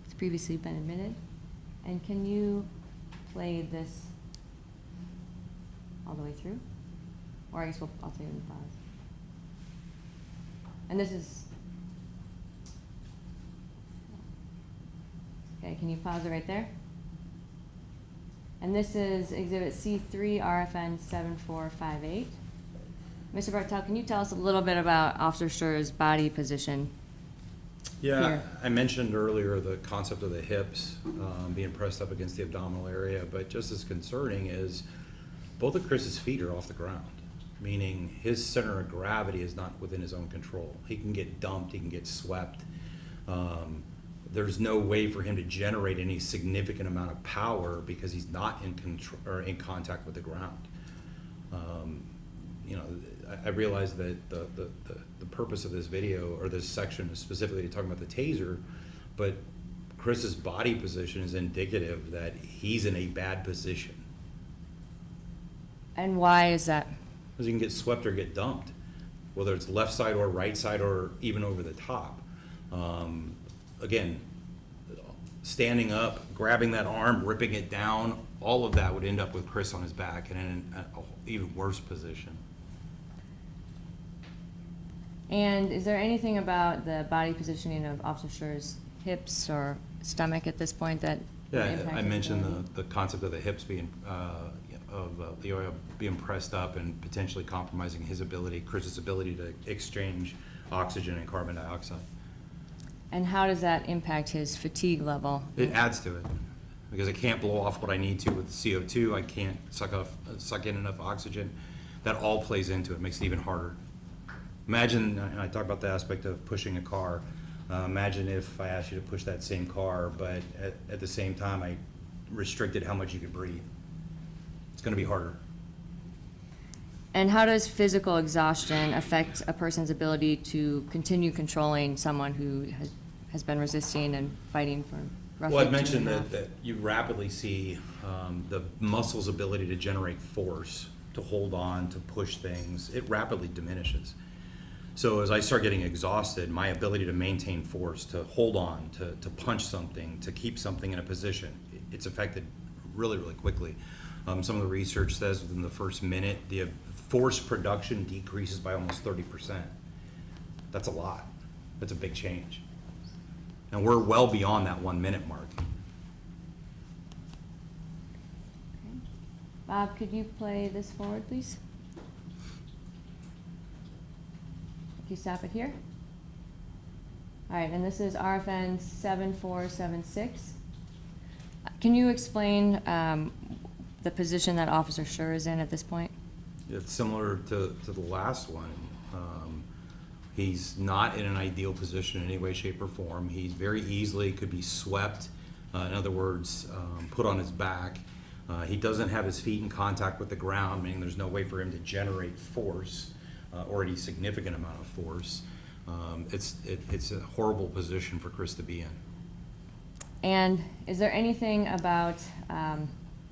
that's previously been admitted. And can you play this all the way through? Or I guess I'll take it in pause. And this is, okay, can you pause it right there? And this is Exhibit C3, RFN 7458. Mr. Bartel, can you tell us a little bit about Officer Schurr's body position? Yeah, Here. I mentioned earlier the concept of the hips being pressed up against the abdominal area, but just as concerning is both of Chris's feet are off the ground, meaning his center of gravity is not within his own control. He can get dumped, he can get swept. There's no way for him to generate any significant amount of power because he's not in control or in contact with the ground. You know, I realize that the purpose of this video or this section is specifically talking about the taser, but Chris's body position is indicative that he's in a bad position. And why is that? Because he can get swept or get dumped, whether it's left side or right side or even over the top. Again, standing up, grabbing that arm, ripping it down, all of that would end up with Chris on his back and in an even worse position. And is there anything about the body positioning of Officer Schurr's hips or stomach at this point that would Yeah, impact I his mentioned ability? the concept of the hips being, of the oil being pressed up and potentially compromising his ability, Chris's ability to exchange oxygen and carbon dioxide. And how does that impact his fatigue level? It adds to it because I can't blow off what I need to with CO2. I can't suck in enough oxygen. That all plays into it, makes it even harder. Imagine, and I talk about the aspect of pushing a car. Imagine if I asked you to push that same car, but at the same time I restricted how much you could breathe. It's going to be harder. And how does physical exhaustion affect a person's ability to continue controlling someone who has been resisting and fighting for roughly Well, I'd mentioned 2.5? that you rapidly see the muscle's ability to generate force, to hold on, to push things. It rapidly diminishes. So as I start getting exhausted, my ability to maintain force, to hold on, to punch something, to keep something in a position, it's affected really, really quickly. Some of the research says within the first minute, the force production decreases by almost 30%. That's a lot. That's a big change. And we're well beyond that 1 minute mark. Bob, could you play this forward, please? Can you stop it here? All right, and this is RFN 7476. Can you explain the position that Officer Schurr is in at this point? It's similar to the last one. He's not in an ideal position in any way, shape, or form. He's very easily could be swept, in other words, put on his back. He doesn't have his feet in contact with the ground, meaning there's no way for him to generate force or any significant amount of force. It's a horrible position for Chris to be in. And is there anything about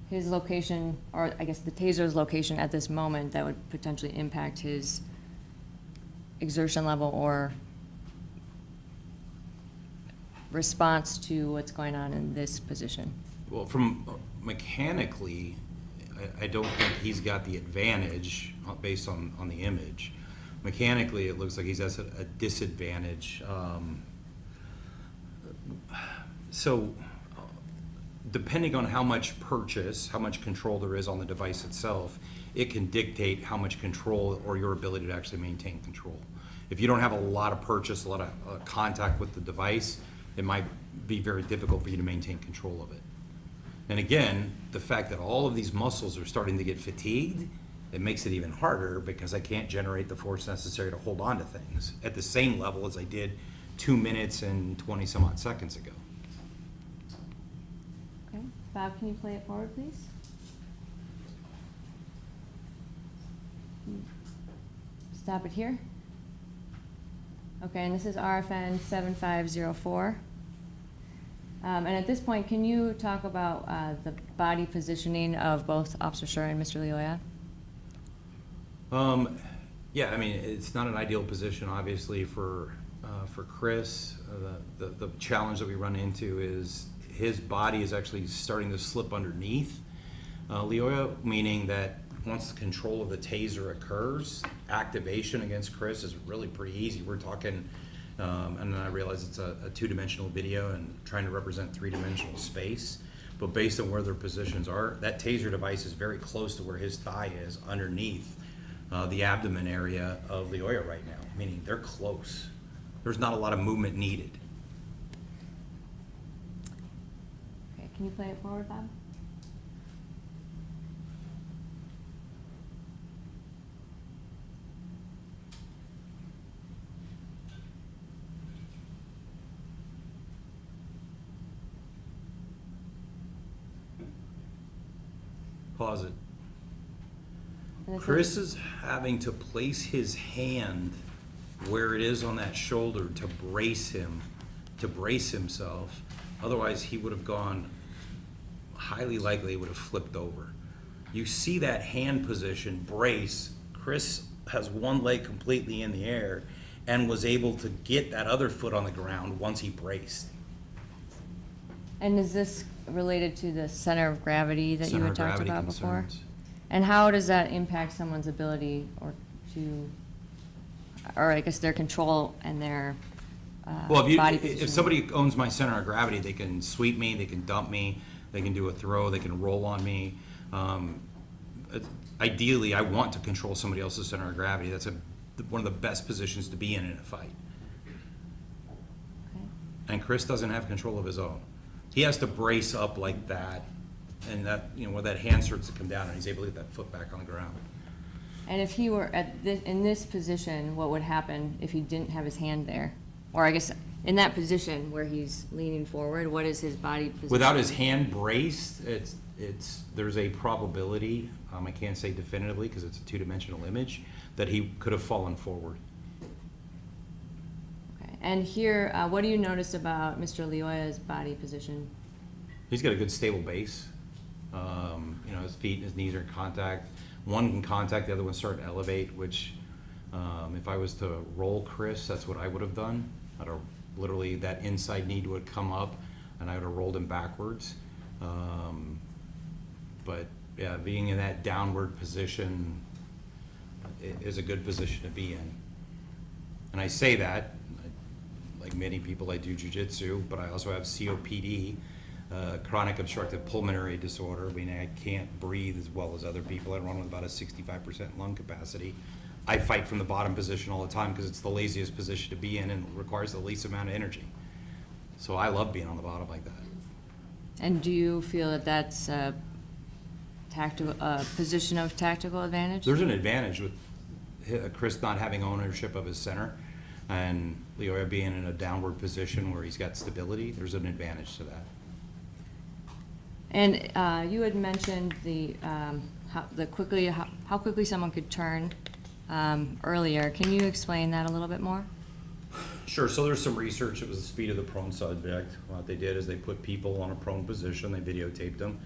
his location, or I guess the taser's location at this moment, that would potentially impact his exertion level or response to what's going on in this position? Well, from mechanically, I don't think he's got the advantage based on the image. Mechanically, it looks like he's at a disadvantage. So depending on how much control there is on the device itself, it can dictate how much control or your ability to actually maintain control. If you don't have a lot of purchase, a lot of contact with the device, it might be very difficult for you to maintain control of it. And again, the fact that all of these muscles are starting to get fatigued, it makes it even harder because I can't generate the force necessary to hold on to things at the same level as I did 2 minutes and 20 some odd seconds ago. Okay, Bob, can you play it forward, please? Stop it here. Okay, and this is RFN 7504. And at this point, can you talk about the body positioning of both Officer Schurr and Mr. Lioya? Yeah, I mean, it's not an ideal position, obviously, for Chris. The challenge that we run into is his body is actually starting to slip underneath Lioya, meaning that once the control of the taser occurs, activation against Chris is really pretty easy. We're talking, and then I realize it's a two-dimensional video and trying to represent three-dimensional space, but based on where their positions are, that taser device is very close to where his thigh is underneath the abdomen area of Lioya right now, meaning they're close. There's not a lot of movement needed. Okay, can you play it forward, Bob? Pause it. And this Chris is having to place his hand where it is on that shoulder to brace himself. Otherwise, he would have gone, highly likely, would have flipped over. You see that hand position, brace. Chris has one leg completely in the air and was able to get that other foot on the ground once he braced. And is this related to the center of gravity that you had talked about before? Concerns. And how does that impact someone's ability or I guess their control and their Well, body if position? somebody owns my center of gravity, they can sweep me, they can dump me, they can do a throw, they can roll on me. Ideally, I want to control somebody else's center of gravity. That's one of the best positions to be in a fight. Okay. And Chris doesn't have control of his own. He has to brace up like that, and that, where that hand starts to come down, and he's able to get that foot back on the ground. And if he were in this position, what would happen if he didn't have his hand there? Or I guess in that position where he's leaning forward, what is his body position? Without his hand braced, there's a probability, I can't say definitively because it's a two-dimensional image, that he could have fallen forward. Okay. And here, what do you notice about Mr. Lioya's body position? He's got a good stable base. His feet and his knees are in contact. One in contact, the other one starting to elevate, which if I was to roll Chris, that's what I would have done. I'd have literally, that inside knee would come up and I would have rolled him backwards. But yeah, being in that downward position is a good position to be in. And I say that, like many people, I do jujitsu, but I also have COPD, chronic obstructive pulmonary disorder, meaning I can't breathe as well as other people. I run with about a 65% lung capacity. I fight from the bottom position all the time because it's the laziest position to be in and requires the least amount of energy. So I love being on the bottom like that. And do you feel that that's a position of tactical advantage? There's an advantage with Chris not having ownership of his center and Leoya being in a downward position where he's got stability. There's an advantage to that. And you had mentioned how quickly someone could turn earlier. Can you explain that a little bit more? Sure. So there's some research. It was the speed of the prone subject. What they did is they put people on a prone position, they videotaped them,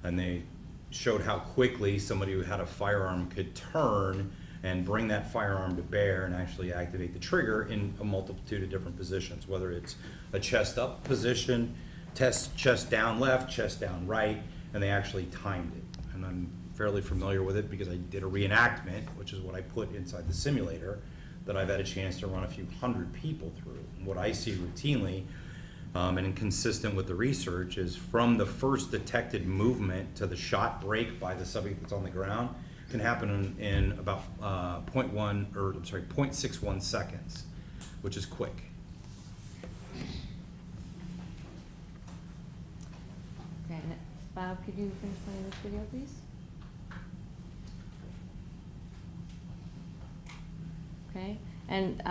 and they showed how quickly somebody who had a firearm could turn and bring that firearm to bear and actually activate the trigger in a multitude of different positions, whether it's a chest up position, chest down left, chest down right, and they actually timed it. And I'm fairly familiar with it because I did a reenactment, which is what I put inside the simulator, that I've had a chance to run a few hundred people through. What I see routinely, and consistent with the research, is from the first detected movement to the shot break by the subject that's on the ground can happen in about 0.61 seconds, which is quick. Okay, Bob, could you finish playing this video, please? Okay, and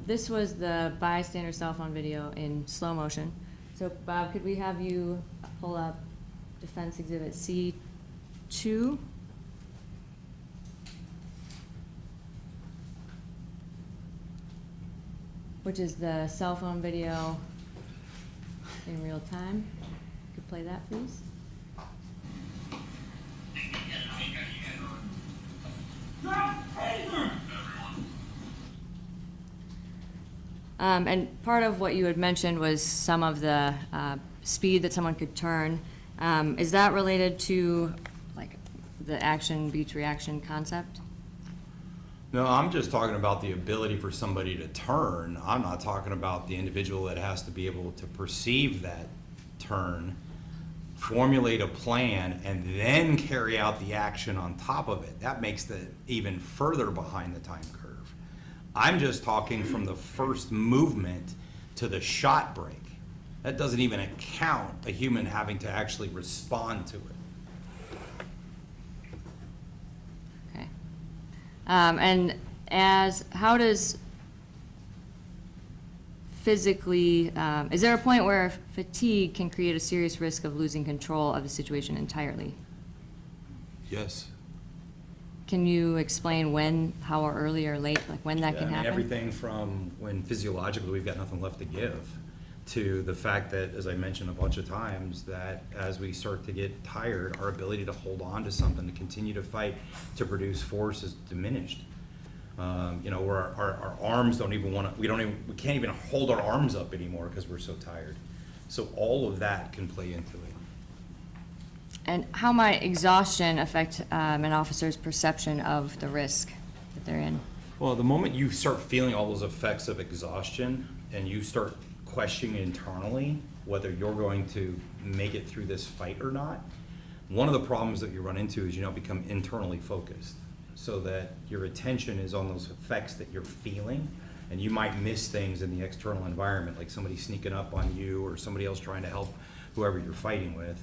this was the bystander cell phone video in slow motion. So Bob, could we have you pull up Defense Exhibit C2? Which is the cell phone video in real time. Could you play that, please? And part of what you had mentioned was some of the speed that someone could turn. Is that related to like the action beats reaction concept? No, I'm just talking about the ability for somebody to turn. I'm not talking about the individual that has to be able to perceive that turn, formulate a plan, and then carry out the action on top of it. That makes it even further behind the time curve. I'm just talking from the first movement to the shot break. That doesn't even account a human having to actually respond to it. Okay. And how does physically, is there a point where fatigue can create a serious risk of losing control of the situation entirely? Yes. Can you explain when, how early or late, like when that can happen? Everything from when physiologically we've got nothing left to give, to the fact that, as I mentioned a bunch of times, that as we start to get tired, our ability to hold on to something, to continue to fight, to produce force is diminished. Where our arms don't even want to, we can't even hold our arms up anymore because we're so tired. So all of that can play into it. And how might exhaustion affect an officer's perception of the risk that they're in? Well, the moment you start feeling all those effects of exhaustion and you start questioning internally whether you're going to make it through this fight or not, one of the problems that you run into is you become internally focused, so that your attention is on those effects that you're feeling, and you might miss things in the external environment, like somebody sneaking up on you or somebody else trying to help whoever you're fighting with.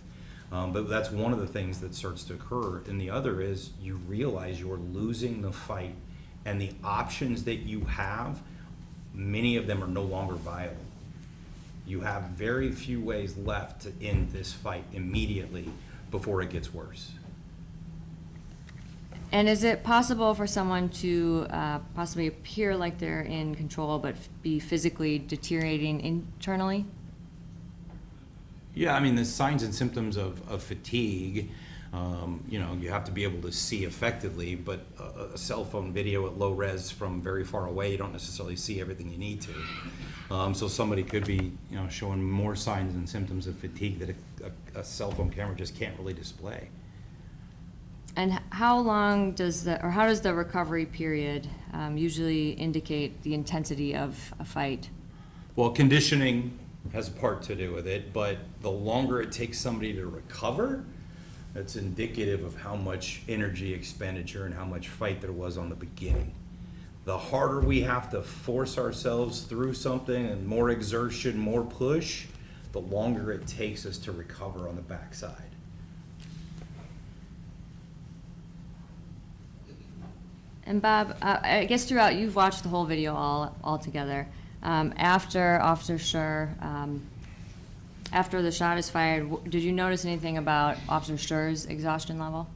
But that's one of the things that starts to occur. And the other is you realize you're losing the fight, and the options that you have, many of them are no longer viable. You have very few ways left to end this fight immediately before it gets worse. And is it possible for someone to possibly appear like they're in control but be physically deteriorating internally? Yeah, I mean, the signs and symptoms of fatigue, you have to be able to see effectively, but a cell phone video at low res from very far away, you don't necessarily see everything you need to. So somebody could be, showing more signs and symptoms of fatigue that a cell phone camera just can't really display. And how long how does the recovery period usually indicate the intensity of a fight? Well, conditioning has a part to do with it, but the longer it takes somebody to recover, that's indicative of how much energy expenditure and how much fight there was on the beginning. The harder we have to force ourselves through something and more exertion, more push, the longer it takes us to recover on the backside. And Bob, I guess throughout, you've watched the whole video all together. After Officer Schurr, after the shot is fired, did you notice anything about Officer Schurr's exhaustion level?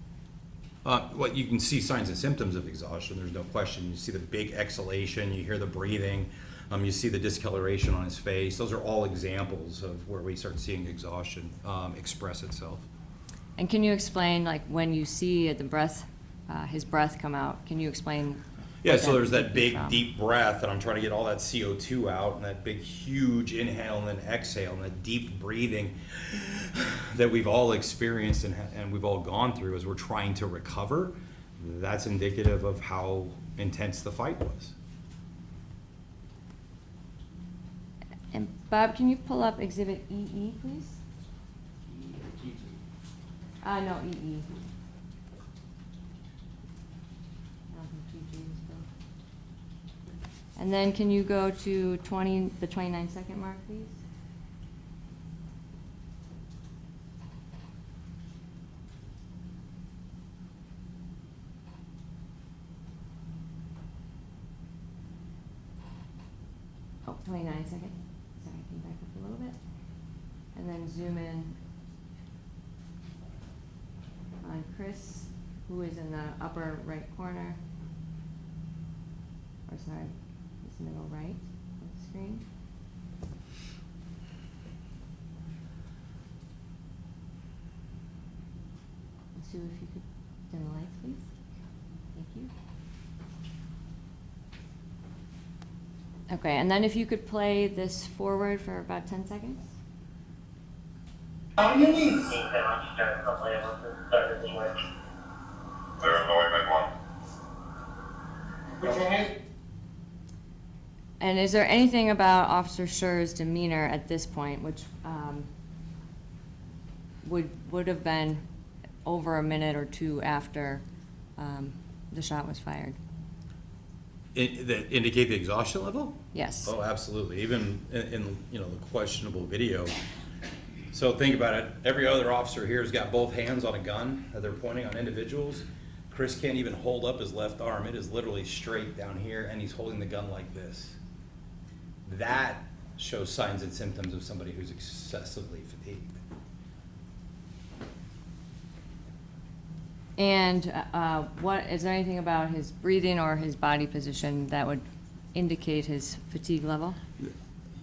Well, you can see signs and symptoms of exhaustion, there's no question. You see the big exhalation, you hear the breathing, you see the discoloration on his face. Those are all examples of where we start seeing exhaustion express itself. And can you explain, like, when you see the breath, his breath come out, can you explain? Yeah, what so there's that could be big, from? deep breath, and I'm trying to get all that CO2 out, and that big, huge inhale and then exhale, and that deep breathing that we've all experienced and we've all gone through as we're trying to recover. That's indicative of how intense the fight was. And Bob, can you pull up Exhibit EE, please? No, EE. And then can you go to the 29-second mark, please? Oh, 29 seconds. Sorry, can you back up a little bit? And then zoom in on Chris, who is in the upper right corner. Or sorry, it's middle right of the screen. And Sue, if you could dim the lights, please. Thank you. Okay, and then if you could play this forward for about 10 seconds. How do you mean? Put your hand. And is there anything about Officer Schurr's demeanor at this point, which would have been over a minute or two after the shot was fired? That indicate the exhaustion level? Yes. Oh, absolutely. Even in the questionable video. So think about it. Every other officer here has got both hands on a gun that they're pointing on individuals. Chris can't even hold up his left arm. It is literally straight down here, and he's holding the gun like this. That shows signs and symptoms of somebody who's excessively fatigued. And is there anything about his breathing or his body position that would indicate his fatigue level?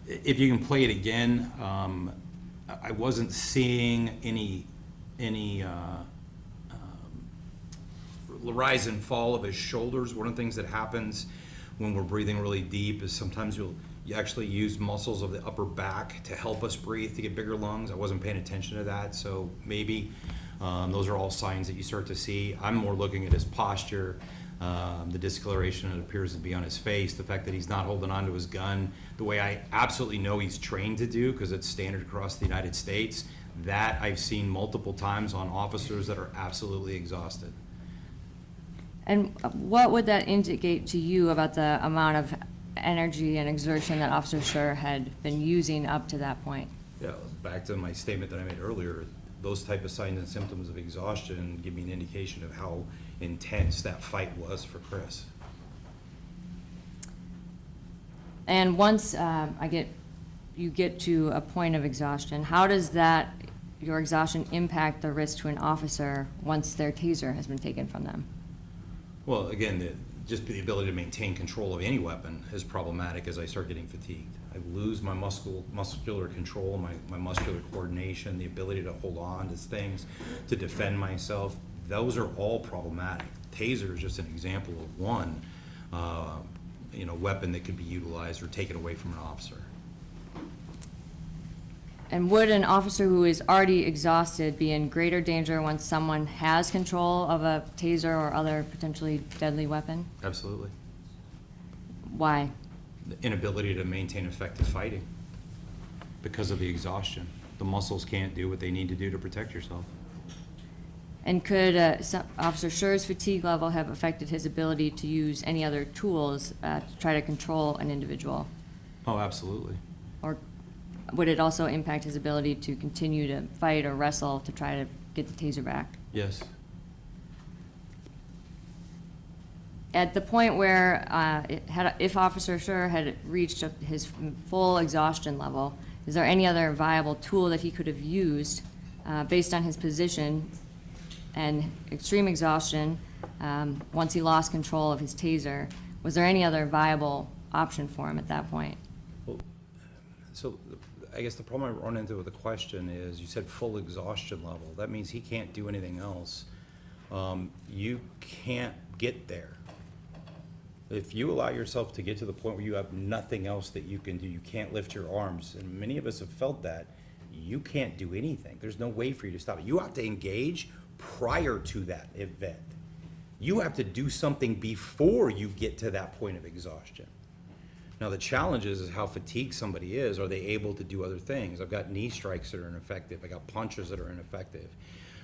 If you can play it again, I wasn't seeing any rise and fall of his shoulders. One of the things that happens when we're breathing really deep is sometimes you actually use muscles of the upper back to help us breathe, to get bigger lungs. I wasn't paying attention to that, so maybe those are all signs that you start to see. I'm more looking at his posture, the discoloration that appears to be on his face, the fact that he's not holding onto his gun the way I absolutely know he's trained to do, because it's standard across the United States. That I've seen multiple times on officers that are absolutely exhausted. And what would that indicate to you about the amount of energy and exertion that Officer Schurr had been using up to that point? Yeah, back to my statement that I made earlier, those type of signs and symptoms of exhaustion give me an indication of how intense that fight was for Chris. And once you get to a point of exhaustion, how does your exhaustion impact the risk to an officer once their taser has been taken from them? Well, again, just the ability to maintain control of any weapon is problematic as I start getting fatigued. I lose my muscular control, my muscular coordination, the ability to hold on to things, to defend myself. Those are all problematic. Taser is just an example of one weapon that could be utilized or taken away from an officer. And would an officer who is already exhausted be in greater danger once someone has control of a taser or other potentially deadly weapon? Absolutely. Why? the inability to maintain effective fighting because of the exhaustion. The muscles can't do what they need to do to protect yourself. And could Officer Schurr's fatigue level have affected his ability to use any other tools to try to control an individual? Oh, absolutely. Or would it also impact his ability to continue to fight or wrestle to try to get the taser back? Yes. At the point where, if Officer Schurr had reached his full exhaustion level, is there any other viable tool that he could have used based on his position and extreme exhaustion once he lost control of his taser? Was there any other viable option for him at that point? Well, so I guess the problem I run into with the question is, you said full exhaustion level. That means he can't do anything else. You can't get there. If you allow yourself to get to the point where you have nothing else that you can do, you can't lift your arms, and many of us have felt that, you can't do anything. There's no way for you to stop it. You have to engage prior to that event. You have to do something before you get to that point of exhaustion. Now the challenge is how fatigued somebody is. Are they able to do other things? I've got knee strikes that are ineffective. I got punches that are ineffective.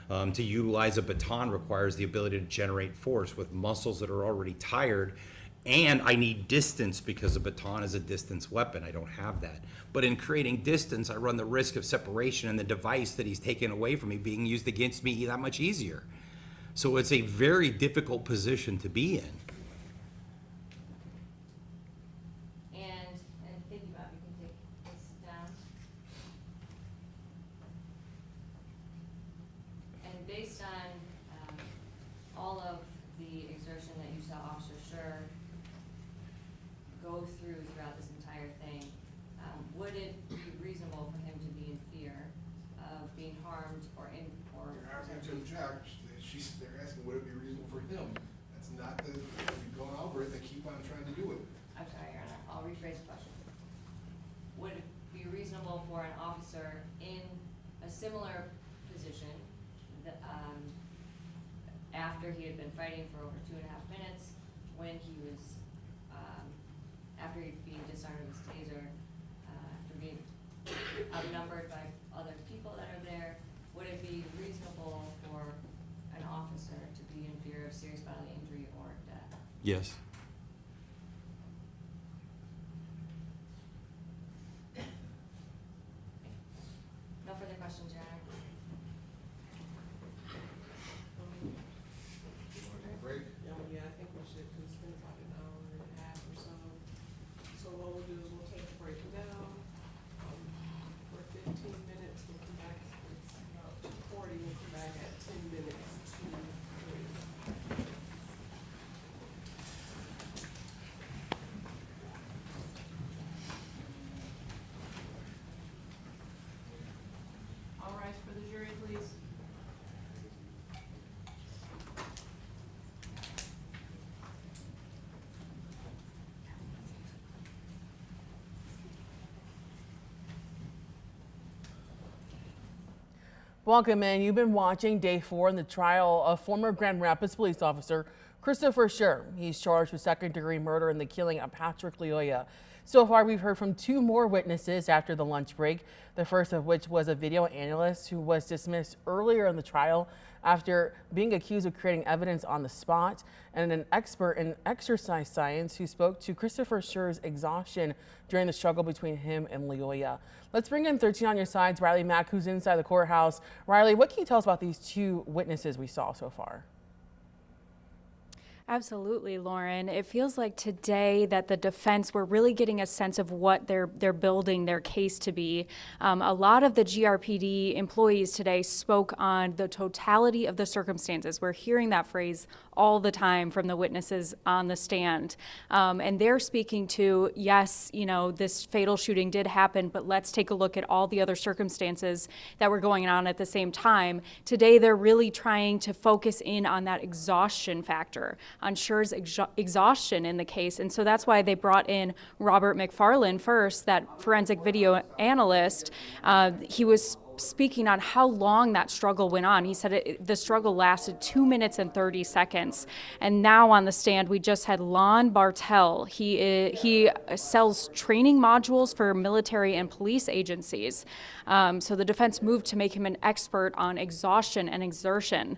To utilize a baton requires the ability to generate force with muscles that are already tired, and I need distance because a baton is a distance weapon. I don't have that. But in creating distance, I run the risk of separation and the device that he's taken away from me being used against me that much easier. So it's a very difficult position to be in. And thinking about, we can take this down. And based on all of the exertion that you saw Officer Schurr go throughout this entire thing, would it be reasonable for him to be in fear of being harmed or They're asking to object. They're asking, would it be reasonable for him? That's not the, you're going over it, they keep on trying to do it. I'm sorry, Your Honor, I'll rephrase the question. Would it be reasonable for an officer in a similar position that, after he had been fighting for over 2.5 minutes, when he was, after being disarmed of his taser, after being outnumbered by other people that are there, would it be reasonable for an officer to be in fear of serious bodily injury or death? Yes. No further questions, Your Honor. Break? Yeah, I think we should, because it's been about an hour and a half or so. So what we'll do is we'll take a break now, for 15 minutes, we'll come back, it's about 2:40, we'll come back at 10 minutes to 3. All rise for the jury, please. Welcome in. You've been watching day 4 in the trial of former Grand Rapids police officer Christopher Schurr. He's charged with second-degree murder in the killing of Patrick Lyoya. So far, we've heard from 2 more witnesses after the lunch break, the first of which was a video analyst who was dismissed earlier in the trial after being accused of creating evidence on the spot, and an expert in exercise science who spoke to Christopher Schurr's exhaustion during the struggle between him and Lyoya. Let's bring in 13 on your sides, Riley Mack, who's inside the courthouse. Riley, what can you tell us about these 2 witnesses we saw so far? Absolutely, Lauren. It feels like today that the defense were really getting a sense of what they're building their case to be. A lot of the GRPD employees today spoke on the totality of the circumstances. We're hearing that phrase all the time from the witnesses on the stand. And they're speaking to, yes, you know, this fatal shooting did happen, but let's take a look at all the other circumstances that were going on at the same time. Today, they're really trying to focus in on that exhaustion factor, on Schurr's exhaustion in the case. And so that's why they brought in Robert McFarland first, that forensic video analyst. He was speaking on how long that struggle went on. He said the struggle lasted 2 minutes and 30 seconds. And now on the stand, we just had Lon Bartel. He sells training modules for military and police agencies. So the defense moved to make him an expert on exhaustion and exertion.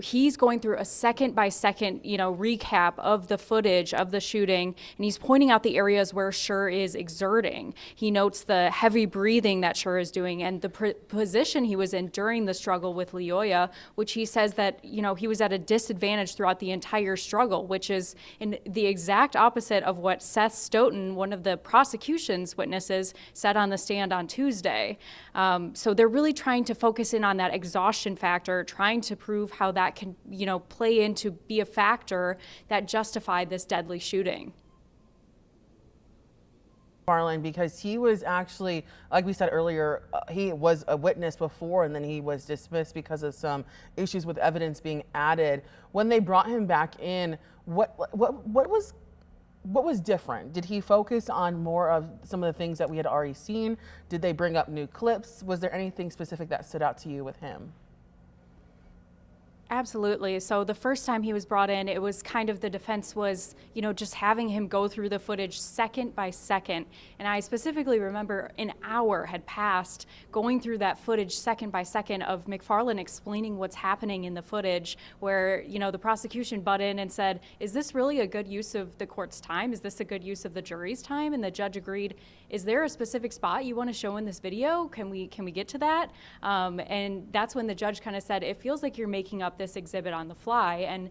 He's going through a second-by-second, recap of the footage of the shooting, and he's pointing out the areas where Schurr is exerting. He notes the heavy breathing that Schurr is doing and the position he was in during the struggle with Lyoya, which he says that, he was at a disadvantage throughout the entire struggle, which is in the exact opposite of what Seth Stoughton, one of the prosecution's witnesses, said on the stand on Tuesday. So they're really trying to focus in on that exhaustion factor, trying to prove how that can, play into be a factor that justified this deadly shooting. McFarland, because he was actually, like we said earlier, he was a witness before and then he was dismissed because of some issues with evidence being added. When they brought him back in, what was different? Did he focus on more of some of the things that we had already seen? Did they bring up new clips? Was there anything specific that stood out to you with him? Absolutely. So the first time he was brought in, it was kind of the defense was, just having him go through the footage second by second. And I specifically remember an hour had passed going through that footage second by second of McFarland explaining what's happening in the footage where, the prosecution butt in and said, is this really a good use of the court's time? Is this a good use of the jury's time? And the judge agreed, is there a specific spot you want to show in this video? Can we get to that? And that's when the judge kind of said, it feels like you're making up this exhibit on the fly. And,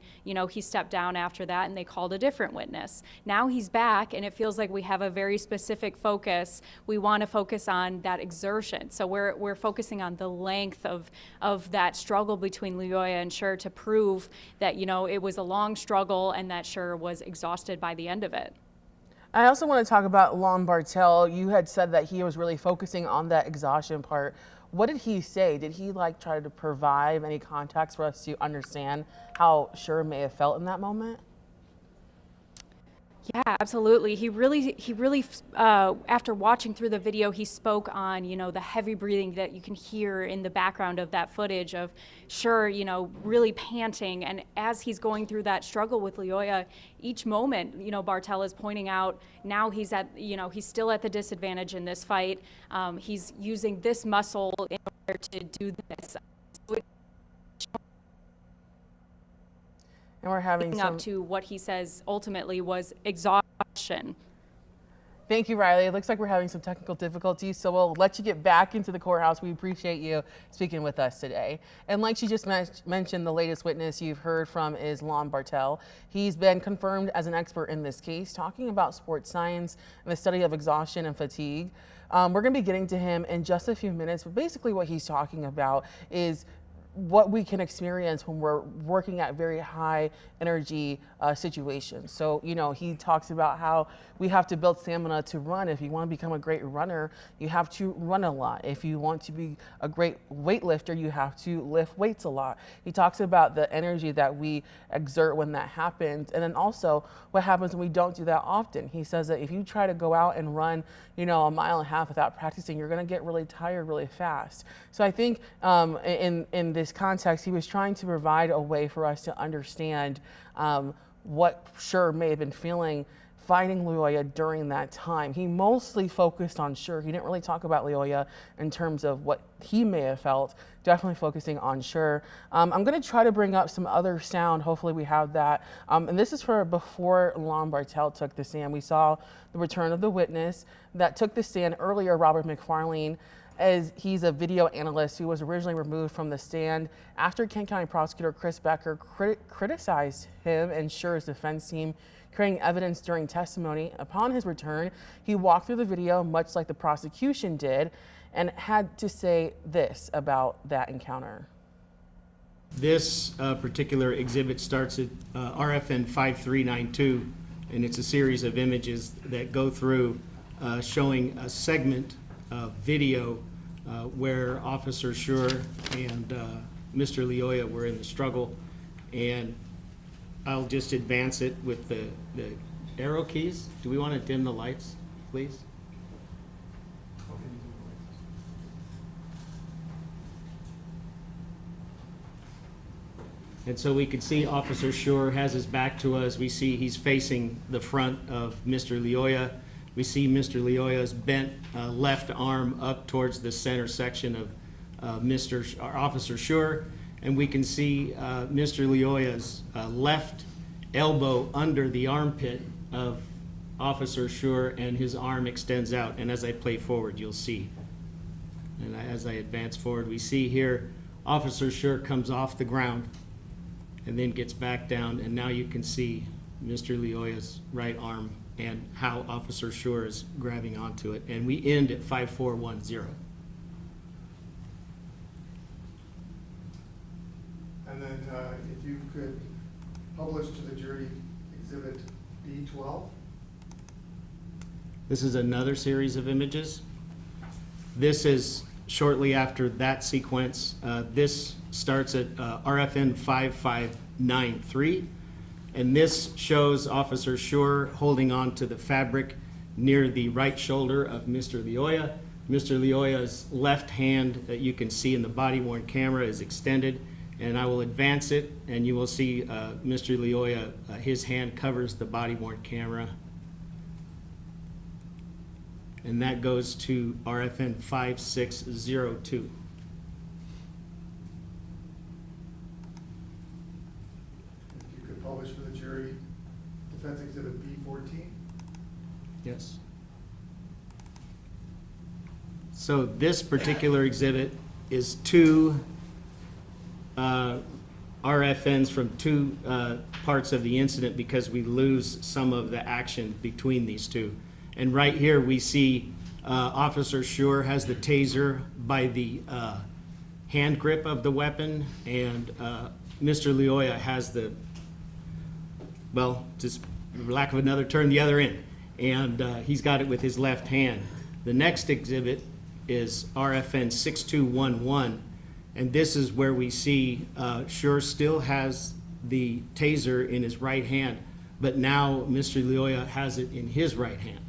he stepped down after that and they called a different witness. Now he's back and it feels like we have a very specific focus. We want to focus on that exertion. So we're focusing on the length of that struggle between Lyoya and Schurr to prove that, it was a long struggle and that Schurr was exhausted by the end of it. I also want to talk about Lon Bartel. You had said that he was really focusing on that exhaustion part. What did he say? Did he try to provide any context for us to understand how Schurr may have felt in that moment? Yeah, absolutely. He really, after watching through the video, he spoke on, the heavy breathing that you can hear in the background of that footage of Schurr, really panting. And as he's going through that struggle with Lyoya, each moment, Bartel is pointing out now he's he's still at the disadvantage in this fight. He's using this muscle in order to do this. And we're having up to what he says ultimately was exhaustion. Thank you, Riley. It looks like we're having some technical difficulties, so we'll let you get back into the courthouse. We appreciate you speaking with us today. And like she just mentioned, the latest witness you've heard from is Lon Bartel. He's been confirmed as an expert in this case, talking about sports science and the study of exhaustion and fatigue. We're going to be getting to him in just a few minutes, but basically what he's talking about is what we can experience when we're working at very high energy situations. So, he talks about how we have to build stamina to run. If you want to become a great runner, you have to run a lot. If you want to be a great weightlifter, you have to lift weights a lot. He talks about the energy that we exert when that happens. And then also what happens when we don't do that often. He says that if you try to go out and run, a mile and a half without practicing, you're going to get really tired really fast. So I think in this context, he was trying to provide a way for us to understand what Schurr may have been feeling fighting Lyoya during that time. He mostly focused on Schurr. He didn't really talk about Lyoya in terms of what he may have felt, definitely focusing on Schurr. I'm going to try to bring up some other sound. Hopefully we have that. And this is for before Lon Bartel took the stand. We saw the return of the witness that took the stand earlier, Robert McFarland, as he's a video analyst who was originally removed from the stand after Kent County Prosecutor Chris Becker criticized him and Schurr's defense team carrying evidence during testimony. Upon his return, he walked through the video much like the prosecution did and had to say this about that encounter. This particular exhibit starts at RFN 5392, and it's a series of images that go through showing a segment of video where Officer Schurr and Mr. Lyoya were in the struggle. And I'll just advance it with the arrow keys. Do we want to dim the lights, please? And so we could see Officer Schurr has his back to us. We see he's facing the front of Mr. Lioya. We see Mr. Lioya's bent left arm up towards the center section of Officer Schurr. And we can see Mr. Lioya's left elbow under the armpit of Officer Schurr, and his arm extends out. And as I play forward, you'll see. And as I advance forward, we see here Officer Schurr comes off the ground and then gets back down, and now you can see Mr. Lioya's right arm and how Officer Schurr is grabbing onto it. And we end at 5410. And then if you could publish to the jury Exhibit B12. This is another series of images. This is shortly after that sequence. This starts at RFN 5593, and this shows Officer Schurr holding on to the fabric near the right shoulder of Mr. Lioya. Mr. Lioya's left hand that you can see in the body-worn camera is extended, and I will advance it, and you will see Mr. Lioya, his hand covers the body-worn camera. And that goes to RFN 5602. If you could publish for the jury Defense Exhibit B14. Yes. So this particular exhibit is two RFNs from two parts of the incident because we lose some of the action between these two. And right here we see Officer Schurr has the taser by the hand grip of the weapon, and Mr. Lioya has the, well, just for lack of another term, the other end. And he's got it with his left hand. The next exhibit is RFN 6211, and this is where we see Schurr still has the taser in his right hand, but now Mr. Lioya has it in his right hand.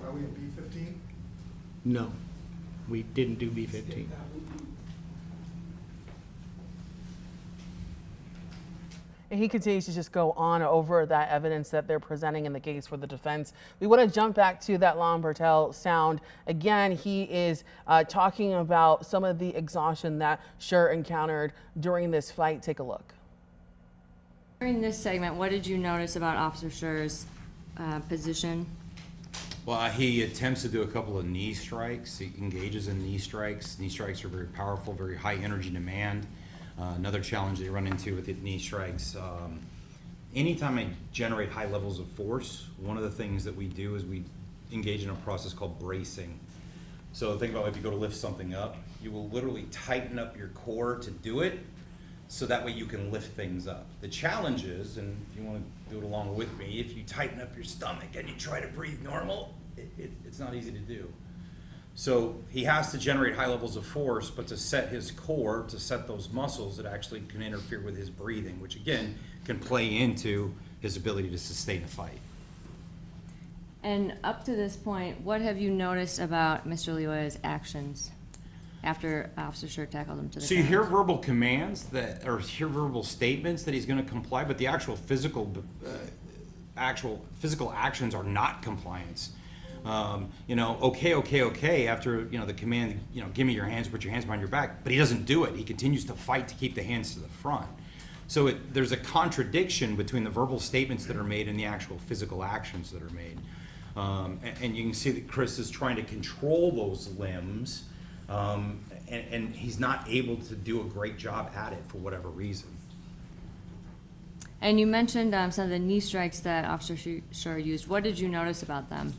Are we in B15? No, we didn't do B15. And he continues to just go on over that evidence that they're presenting in the case for the defense. We want to jump back to that Lon Bertel sound. Again, he is talking about some of the exhaustion that Schurr encountered during this fight. Take a look. During this segment, what did you notice about Officer Schurr's position? Well, he attempts to do a couple of knee strikes. He engages in knee strikes. Knee strikes are very powerful, very high energy demand. Another challenge they run into with the knee strikes, anytime I generate high levels of force, one of the things that we do is we engage in a process called bracing. So think about if you go to lift something up, you will literally tighten up your core to do it, so that way you can lift things up. The challenge is, and if you want to do it along with me, if you tighten up your stomach and you try to breathe normal, it's not easy to do. So he has to generate high levels of force, but to set his core, to set those muscles, it actually can interfere with his breathing, which again can play into his ability to sustain a fight. And up to this point, what have you noticed about Mr. Lioya's actions after Officer Schurr tackled him to the So you ground? hear verbal commands that, or hear verbal statements that he's going to comply, but the actual physical actions are not compliance. Okay, after, the command, give me your hands, put your hands behind your back, but he doesn't do it. He continues to fight to keep the hands to the front. So there's a contradiction between the verbal statements that are made and the actual physical actions that are made. And you can see that Chris is trying to control those limbs, and he's not able to do a great job at it for whatever reason. And you mentioned some of the knee strikes that Officer Schurr used. What did you notice about them?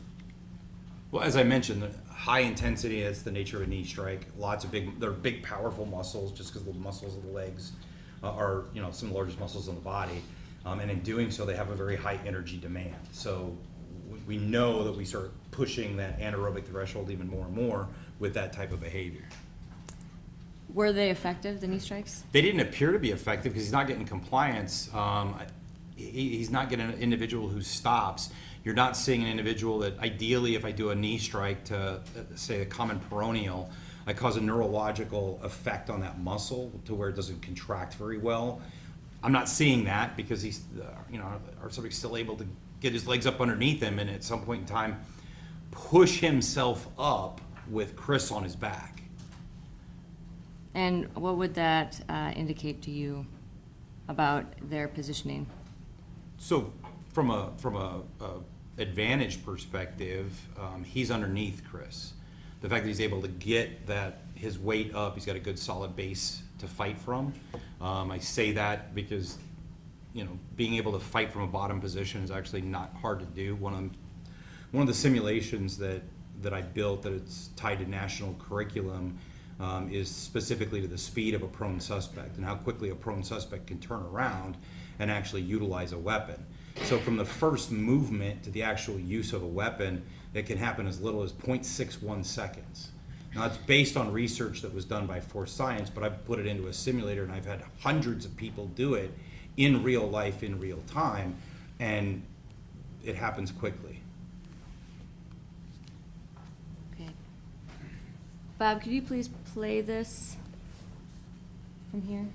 Well, as I mentioned, the high intensity, that's the nature of a knee strike. They're big, powerful muscles, just because the muscles of the legs are, some of the largest muscles in the body. And in doing so, they have a very high energy demand. So we know that we start pushing that anaerobic threshold even more and more with that type of behavior. Were they effective, the knee strikes? They didn't appear to be effective because he's not getting compliance. he's not getting an individual who stops. You're not seeing an individual that ideally, if I do a knee strike to, say, a common peroneal, I cause a neurological effect on that muscle to where it doesn't contract very well. I'm not seeing that because he's, our subject's still able to get his legs up underneath him and at some point in time push himself up with Chris on his back. And what would that indicate to you about their positioning? So from a advantage perspective, he's underneath Chris. The fact that he's able to get his weight up, he's got a good solid base to fight from. I say that because, being able to fight from a bottom position is actually not hard to do. One of the simulations that I built that it's tied to national curriculum is specifically to the speed of a prone suspect and how quickly a prone suspect can turn around and actually utilize a weapon. So from the first movement to the actual use of a weapon, it can happen as little as 0.61 seconds. Now, it's based on research that was done by Force Science, but I've put it into a simulator and I've had hundreds of people do it in real life, in real time, and it happens quickly. Okay. Bob, could you please play this from here?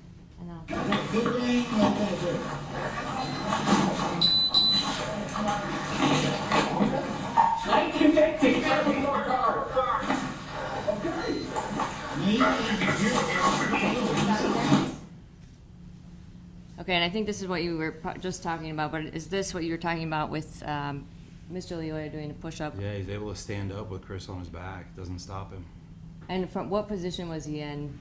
And Okay, and I think this is what you were just talking about, but is this what you were talking about with Mr. Lioya doing a push-up? Yeah, he's able to stand up with Chris on his back. Doesn't stop him. And from what position was he in?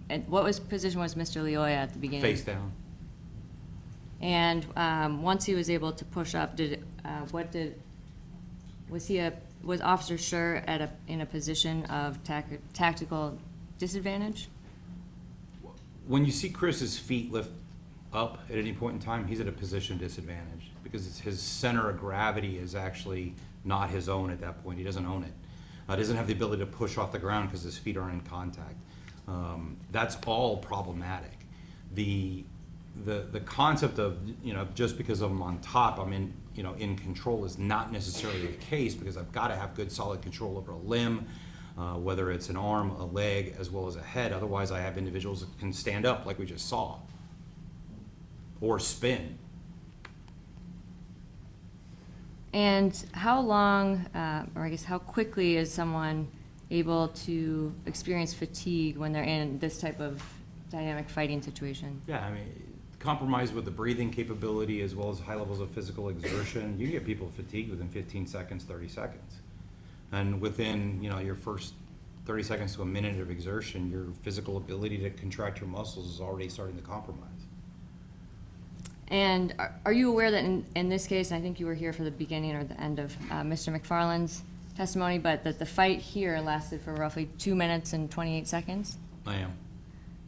And position was Mr. Lioya at the beginning? Face down. And once he was able to push up, was Officer Schurr in a position of tactical disadvantage? When you see Chris's feet lift up at any point in time, he's at a position disadvantage because his center of gravity is actually not his own at that point. He doesn't own it. He doesn't have the ability to push off the ground because his feet aren't in contact. That's all problematic. The concept of, just because I'm on top, I'm in control is not necessarily the case because I've got to have good solid control over a limb, whether it's an arm, a leg, as well as a head. Otherwise, I have individuals that can stand up like we just saw, or spin. And how long, or I guess how quickly is someone able to experience fatigue when they're in this type of dynamic fighting situation? Yeah, compromised with the breathing capability as well as high levels of physical exertion, you get people fatigued within 15 seconds, 30 seconds. And within, your first 30 seconds to a minute of exertion, your physical ability to contract your muscles is already starting to compromise. And are you aware that in this case, and I think you were here for the beginning or the end of Mr. McFarland's testimony, but that the fight here lasted for roughly 2 minutes and 28 seconds? I am.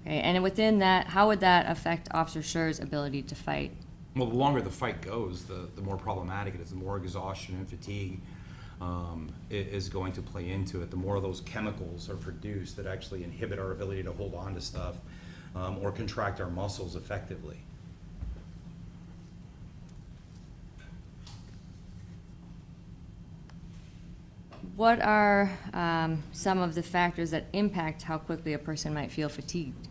Okay, and within that, how would that affect Officer Schurr's ability to fight? Well, the longer the fight goes, the more problematic it is, the more exhaustion and fatigue is going to play into it. The more of those chemicals are produced that actually inhibit our ability to hold on to stuff or contract our muscles effectively. What are some of the factors that impact how quickly a person might feel fatigued?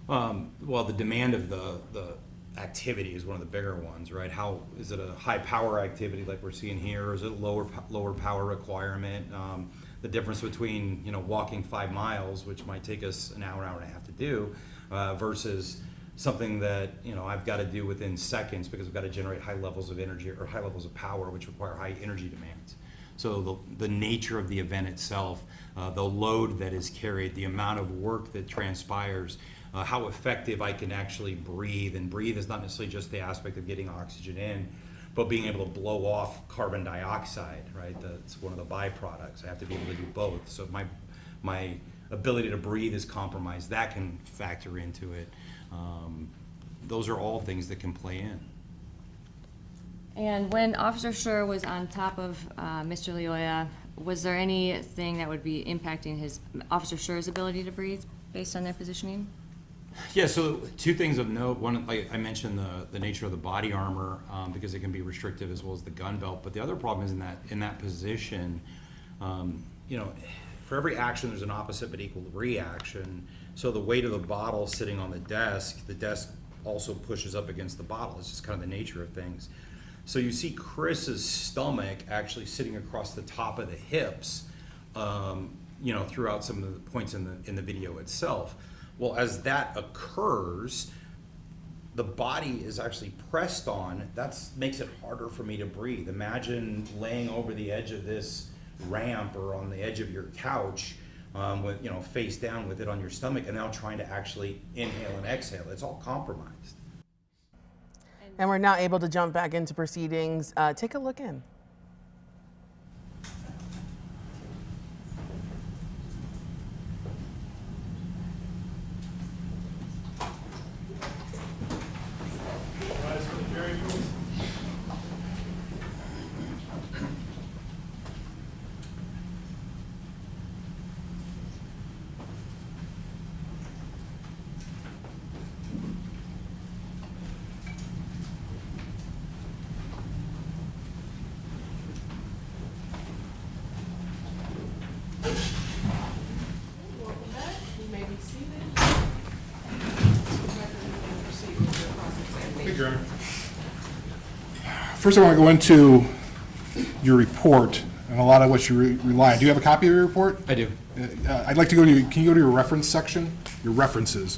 Well, the demand of the activity is one of the bigger ones, right? How is it a high power activity like we're seeing here, or is it lower power requirement? The difference between walking 5 miles, which might take us an hour and a half to do, versus something that I've got to do within seconds because I've got to generate high levels of energy or high levels of power, which require high energy demands. So the nature of the event itself, the load that is carried, the amount of work that transpires, how effective I can actually breathe. And breathe is not necessarily just the aspect of getting oxygen in, but being able to blow off carbon dioxide, right? That's one of the byproducts. I have to be able to do both. So my ability to breathe is compromised. That can factor into it. Those are all things that can play in. And when Officer Schurr was on top of Mr. Lioya, was there anything that would be impacting Officer Schurr's ability to breathe based on their positioning? Yeah, so two things of note. One, like I mentioned, the nature of the body armor, because it can be restrictive as well as the gun belt. But the other problem is in that position, you know, for every action there's an opposite but equal reaction. So the weight of the bottle sitting on the desk also pushes up against the bottle. It's just kind of the nature of things. So you see Chris's stomach actually sitting across the top of the hips, you know, throughout some of the points in the video itself. Well, as that occurs, the body is actually pressed on. That makes it harder for me to breathe. Imagine laying over the edge of this ramp or on the edge of your couch, with, you know, face down with it on your stomach, and now trying to actually inhale and exhale. It's all compromised. And we're not able to jump back into proceedings. Take a look in. First, I want to go into your report and a lot of what you rely on. Do you have a copy of your report? I do. I'd like to go to, can you go to your reference section? Your references.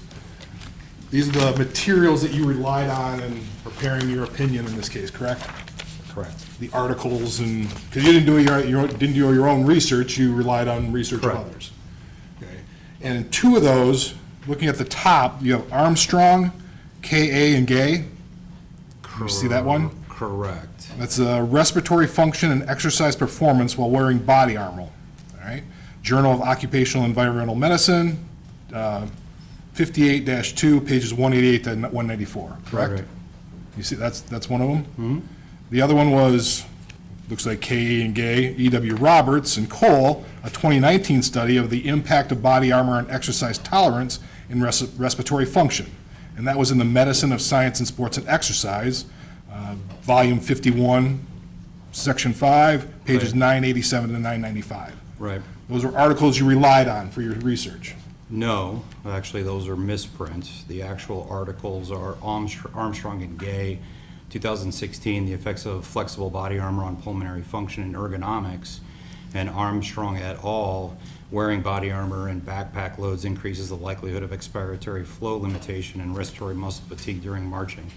These are the materials that you relied on in preparing your opinion in this case, correct? Correct. The articles and, because you didn't do your own research, you relied on research of others. Okay. And in two of those, looking at the top, you have Armstrong, K.A. and Gay. You see that one? Correct. That's a respiratory function and exercise performance while wearing body armor. All right. Journal of Occupational and Environmental Medicine, 58-2, pages 188 to 194. Correct. Right. You see, that's one of them. Mm-hmm. The other one was, looks like K.A. and Gay, E.W. Roberts and Croll, a 2019 study of the impact of body armor on exercise tolerance and respiratory function. And that was in the Medicine of Science and Sports and Exercise, volume 51, section 5, pages 987 to 995. Right. Those are articles you relied on for your research. No, actually those are misprints. The actual articles are Armstrong and Gay, 2016, the effects of flexible body armor on pulmonary function and ergonomics, and Armstrong et al., wearing body armor and backpack loads increases the likelihood of expiratory flow limitation and respiratory muscle fatigue during marching.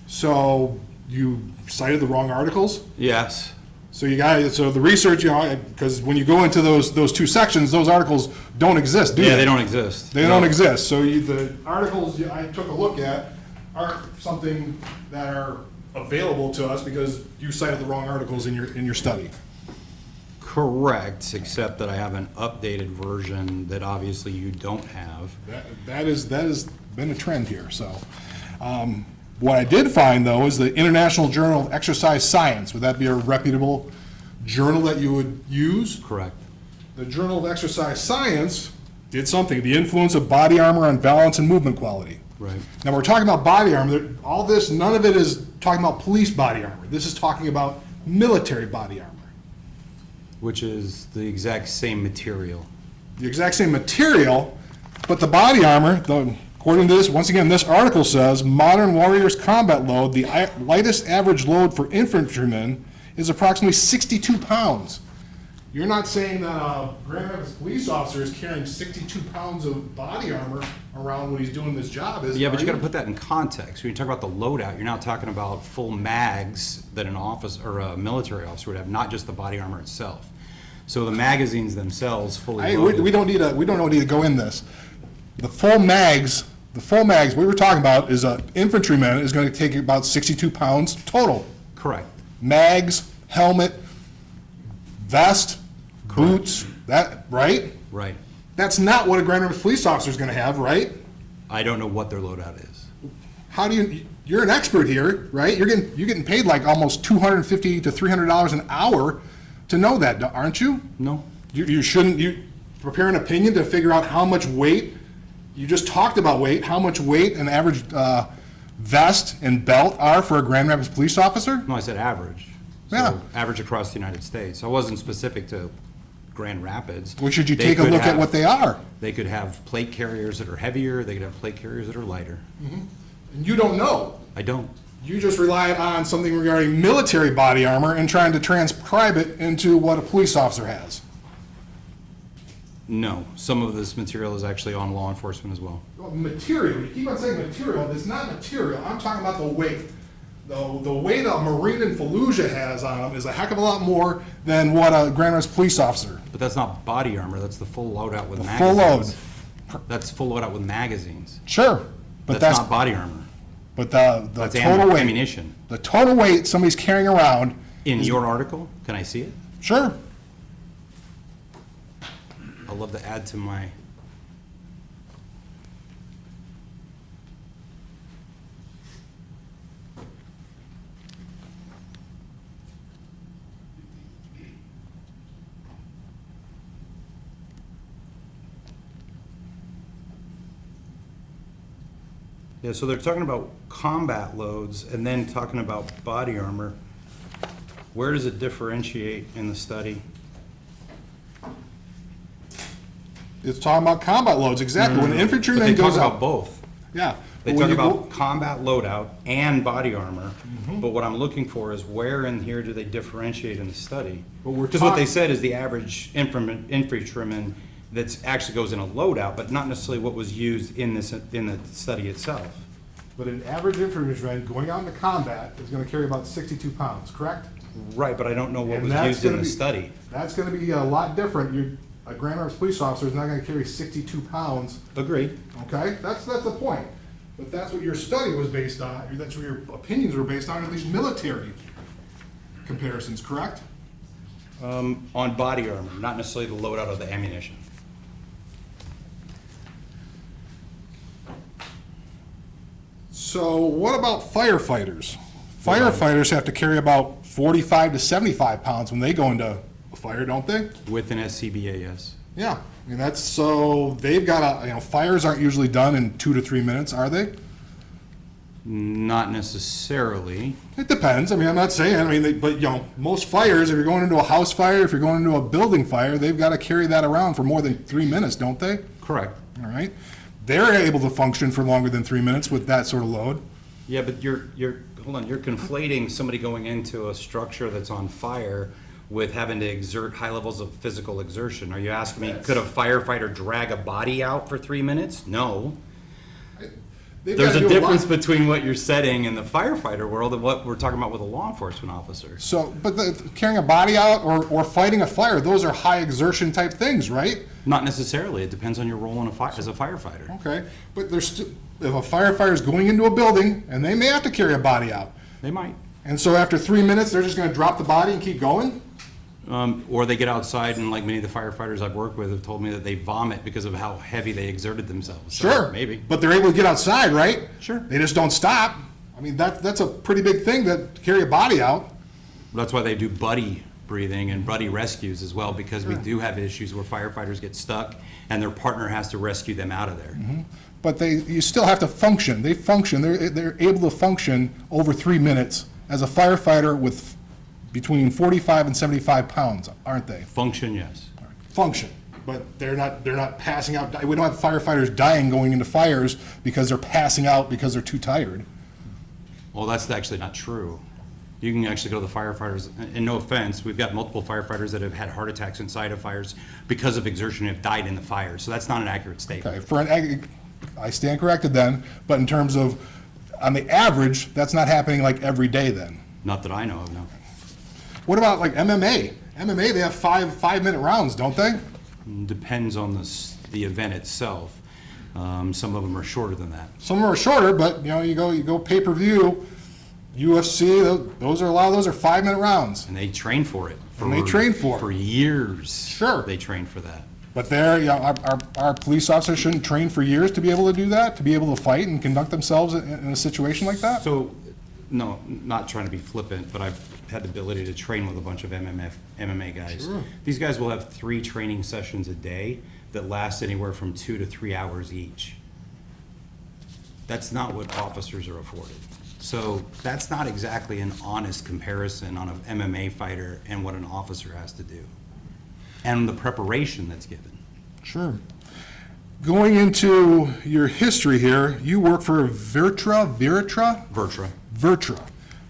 So you cited the wrong articles? Yes. So so the research, because when you go into those two sections, those articles don't exist, do they? Yeah, they don't exist. They don't exist. So the articles I took a look at aren't something that are available to us because you cited the wrong articles in your study. Correct, except that I have an updated version that obviously you don't have. That has been a trend here. So what I did find, though, is the International Journal of Exercise Science. Would that be a reputable journal that you would use? Correct. The Journal of Exercise Science did something, the influence of body armor on balance and movement quality. Right. Now we're talking about body armor. All this, none of it is talking about police body armor. This is talking about military body armor. Which is the exact same material. The exact same material, but the body armor, according to this, once again, this article says, modern warriors combat load, the lightest average load for infantrymen is approximately 62 pounds. You're not saying that a Grand Rapids police officer is carrying 62 pounds of body armor around when he's doing this job, is it? Yeah, but you got to put that in context. When you talk about the loadout, you're now talking about full mags that an officer or a military officer would have, not just the body armor itself. So the magazines themselves fully loaded. We don't need to go in this. The full mags we were talking about is an infantryman is going to take about 62 pounds total. Correct. Mags, helmet, vest, boots, that, right? Right. That's not what a Grand Rapids police officer is going to have, right? I don't know what their loadout is. How do you're an expert here, right? You're getting paid like almost $250 to $300 an hour to know that, aren't you? No. You shouldn't, you prepare an opinion to figure out how much weight You just talked about weight, how much weight an average vest and belt are for a Grand Rapids police officer? No, I said average. Yeah. So average across the United States. I wasn't specific to Grand Rapids. Well, should you They take a could look at have- what they are? They could have plate carriers that are heavier, they could have plate carriers that are lighter. And you don't know. I don't. You just relied on something regarding military body armor and trying to transcribe it into what a police officer has. No, some of this material is actually on law enforcement as well. Well, material, you keep on saying material, it's not material, I'm talking about the weight. The weight a Marine in Fallujah has on them is a heck of a lot more than what a Grand Rapids police officer. But that's not body armor, that's the full loadout with The magazines. full load. That's full loadout with magazines. Sure, but That's not body armor. But the That's total weight. ammunition. The total weight somebody's carrying around. In your article, can I see it? Sure. I'd love to add to my. Yeah, so they're talking about combat loads and then talking about body armor. Where does it differentiate in the study? It's talking about combat loads, exactly. When an infantryman But they goes talk out. about both. Yeah. They but talk when you about combat loadout and body armor, but what I'm looking for is where in here do they differentiate in the study? But we're Because what they talk- said is the average infantryman that actually goes in a loadout, but not necessarily what was used in the study itself. But an average infantryman going out into combat is gonna carry about 62 pounds, correct? Right, but I don't know what And was that's used in gonna the be- study. That's gonna be a lot different. A Grand Rapids police officer is not gonna carry 62 pounds. Agreed. Okay, that's the point. But that's what your study was based on, or that's what your opinions were based on, at least military comparisons, correct? On body armor, not necessarily the loadout of the ammunition. So what about firefighters? Firefighters have to carry about 45 to 75 pounds when they go into a fire, don't they? With an SCBA, yes. Yeah, I mean, that's, so they've got fires aren't usually done in 2 to 3 minutes, are they? Not necessarily. It depends. I mean, I'm not saying, but most fires, if you're going into a house fire, if you're going into a building fire, they've got to carry that around for more than 3 minutes, don't they? Correct. All right. They're able to function for longer than 3 minutes with that sort of load. Yeah, but hold on, you're conflating somebody going into a structure that's on fire with having to exert high levels of physical exertion. Are you asking me, could a firefighter drag a body out for 3 minutes? No. They've There's gotta a do difference lot. between what you're setting in the firefighter world and what we're talking about with a law enforcement officer. So, but carrying a body out or fighting a fire, those are high exertion type things, right? Not necessarily. It depends on your role in as a firefighter. Okay, but there's if a firefighter is going into a building and they may have to carry a body out. They might. And so after 3 minutes, they're just going to drop the body and keep going? Or they get outside, and like many of the firefighters I've worked with have told me that they vomit because of how heavy they exerted themselves. So, Sure. maybe. But they're able to get outside, right? Sure. They just don't stop. I mean, that's a pretty big thing to carry a body out. That's why they do buddy breathing and buddy rescues as well, because we do have issues where firefighters get stuck and their partner has to rescue them out of there. But you still have to function. They function. They're able to function over 3 minutes as a firefighter with between 45 and 75 pounds, aren't they? Function, yes. Function, but they're not passing out. We don't have firefighters dying going into fires because they're passing out because they're too tired. Well, that's actually not true. You can actually go to the firefighters, and no offense, we've got multiple firefighters that have had heart attacks inside of fires because of exertion and have died in the fire. So that's not an accurate statement. Okay, I stand corrected then, but in terms of, on the average, that's not happening like every day then. Not that I know of, no. What about like MMA? MMA, they have five-minute rounds, don't they? Depends on the event itself. Some of them are shorter than that. Some of them are shorter, but you go pay-per-view, UFC, those are a lot of those are 5-minute rounds. And they train for it. For years. Sure. They train for that. But our police officers shouldn't train for years to be able to do that, to be able to fight and conduct themselves in a situation like that? So, no, not trying to be flippant, but I've had the ability to train with a bunch of MMA guys. Sure. These guys will have 3 training sessions a day that last anywhere from 2 to 3 hours each. That's not what officers are afforded. So that's not exactly an honest comparison on an MMA fighter and what an officer has to do, and the preparation that's given. Sure. Going into your history here, you work for Vertra?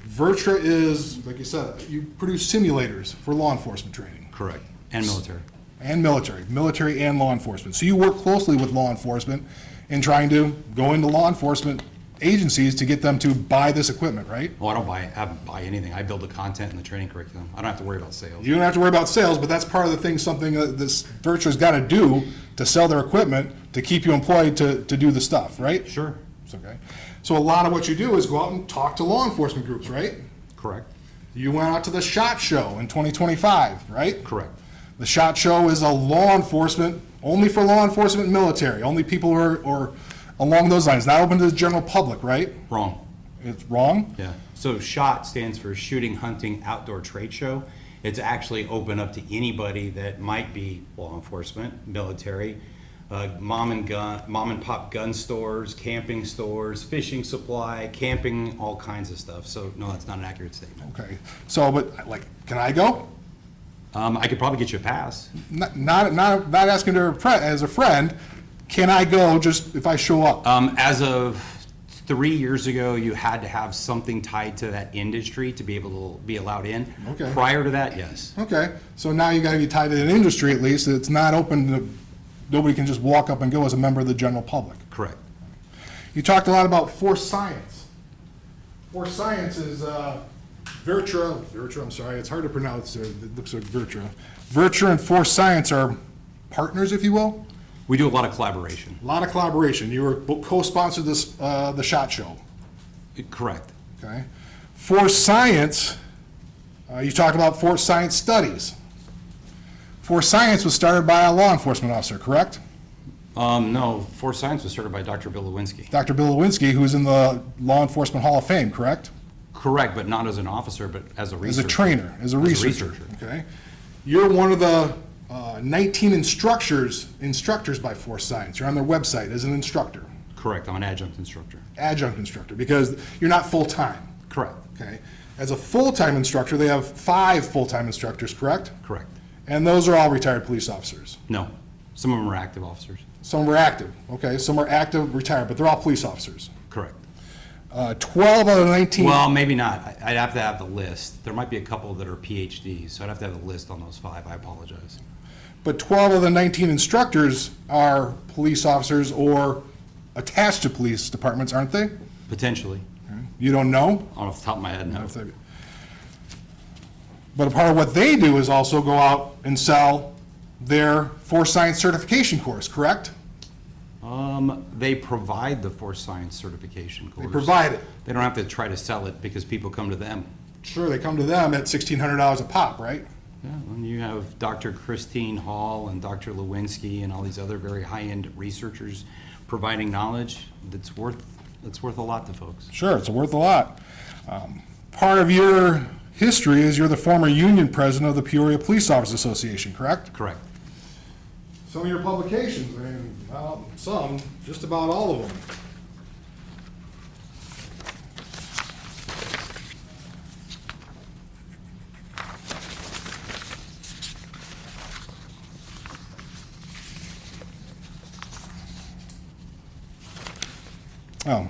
Vertra is, like you said, you produce simulators for law enforcement training. Correct. And military. And military and law enforcement. So you work closely with law enforcement in trying to go into law enforcement agencies to get them to buy this equipment, right? Well, I don't buy anything. I build the content and the training curriculum. I don't have to worry about sales. You don't have to worry about sales, but that's part of the thing, something that this Vertra's got to do to sell their equipment to keep you employed to do the stuff, right? Sure. It's okay. So a lot of what you do is go out and talk to law enforcement groups, right? Correct. You went out to the SHOT Show in 2025, right? Correct. The SHOT Show is a law enforcement, only for law enforcement and military, only people who are along those lines, not open to the general public, right? Wrong. It's wrong? Yeah. So SHOT stands for Shooting, Hunting, Outdoor Trade Show. It's actually open up to anybody that might be law enforcement, military, mom and pop gun stores, camping stores, fishing supply, camping, all kinds of stuff. So no, that's not an accurate statement. Okay. So, but like, can I go? I could probably get you a pass. Not asking to as a friend. Can I go just if I show up? As of 3 years ago, you had to have something tied to that industry to be able to be allowed in. Okay. Prior to that, yes. Okay. So now you got to be tied to an industry at least. It's not open to, nobody can just walk up and go as a member of the general public. Correct. You talked a lot about force science. Force science is Vertra, I'm sorry, it's hard to pronounce. It looks like Vertra. Vertra and force science are partners, if you will. We do a lot of collaboration. A lot of collaboration. You were co-sponsored this the SHOT Show. Correct. Okay. Force science, you talked about force science studies. Force science was started by a law enforcement officer, correct? No, force science was started by Dr. Bill Lewinsky. Dr. Bill Lewinsky, who's in the Law Enforcement Hall of Fame, correct? Correct, but not as an officer, but as a researcher. As a trainer, as a researcher. Okay. You're one of the 19 instructors by Force Science. You're on their website as an instructor. Correct, I'm an adjunct instructor. Adjunct instructor, because you're not full-time. Correct. Okay. As a full-time instructor, they have 5 full-time instructors, correct? Correct. And those are all retired police officers. No, some of them are active officers. Some are active, okay? Some are active, retired, but they're all police officers. Correct. 12 out of 19. Well, maybe not. I'd have to have the list. There might be a couple that are PhDs, so I'd have to have the list on those 5. I apologize. But 12 of the 19 instructors are police officers or attached to police departments, aren't they? Potentially. You don't know? Off the top of my head, no. But a part of what they do is also go out and sell their force science certification course, correct? They provide the force science certification course. They provide it. They don't have to try to sell it because people come to them. Sure, they come to them at $1,600 a pop, right? Yeah, and you have Dr. Christine Hall and Dr. Lewinsky and all these other very high-end researchers providing knowledge that's worth a lot to folks. Sure, it's worth a lot. Part of your history is you're the former union president of the Peoria Police Officers Association, correct? Correct. Some of your publications, I mean, well, some, just about all of them. Oh,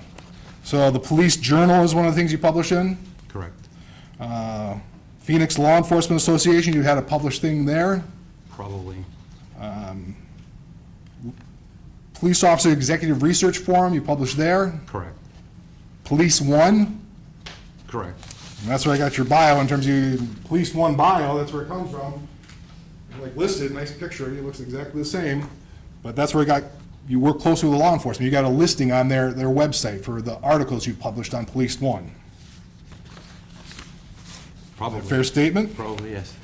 so the Police Journal is one of the things you publish in? Correct. Phoenix Law Enforcement Association, you had a published thing there? Probably. Police Officer Executive Research Forum, you published there? Correct. Police One? Correct. And that's where I got your bio in terms of your Police One bio, that's where it comes from. Like listed, nice picture, it looks exactly the same, but that's where I got, you work closely with law enforcement. You got a listing on their website for the articles you published on Police One. Probably. Is that a fair statement? Probably, yes.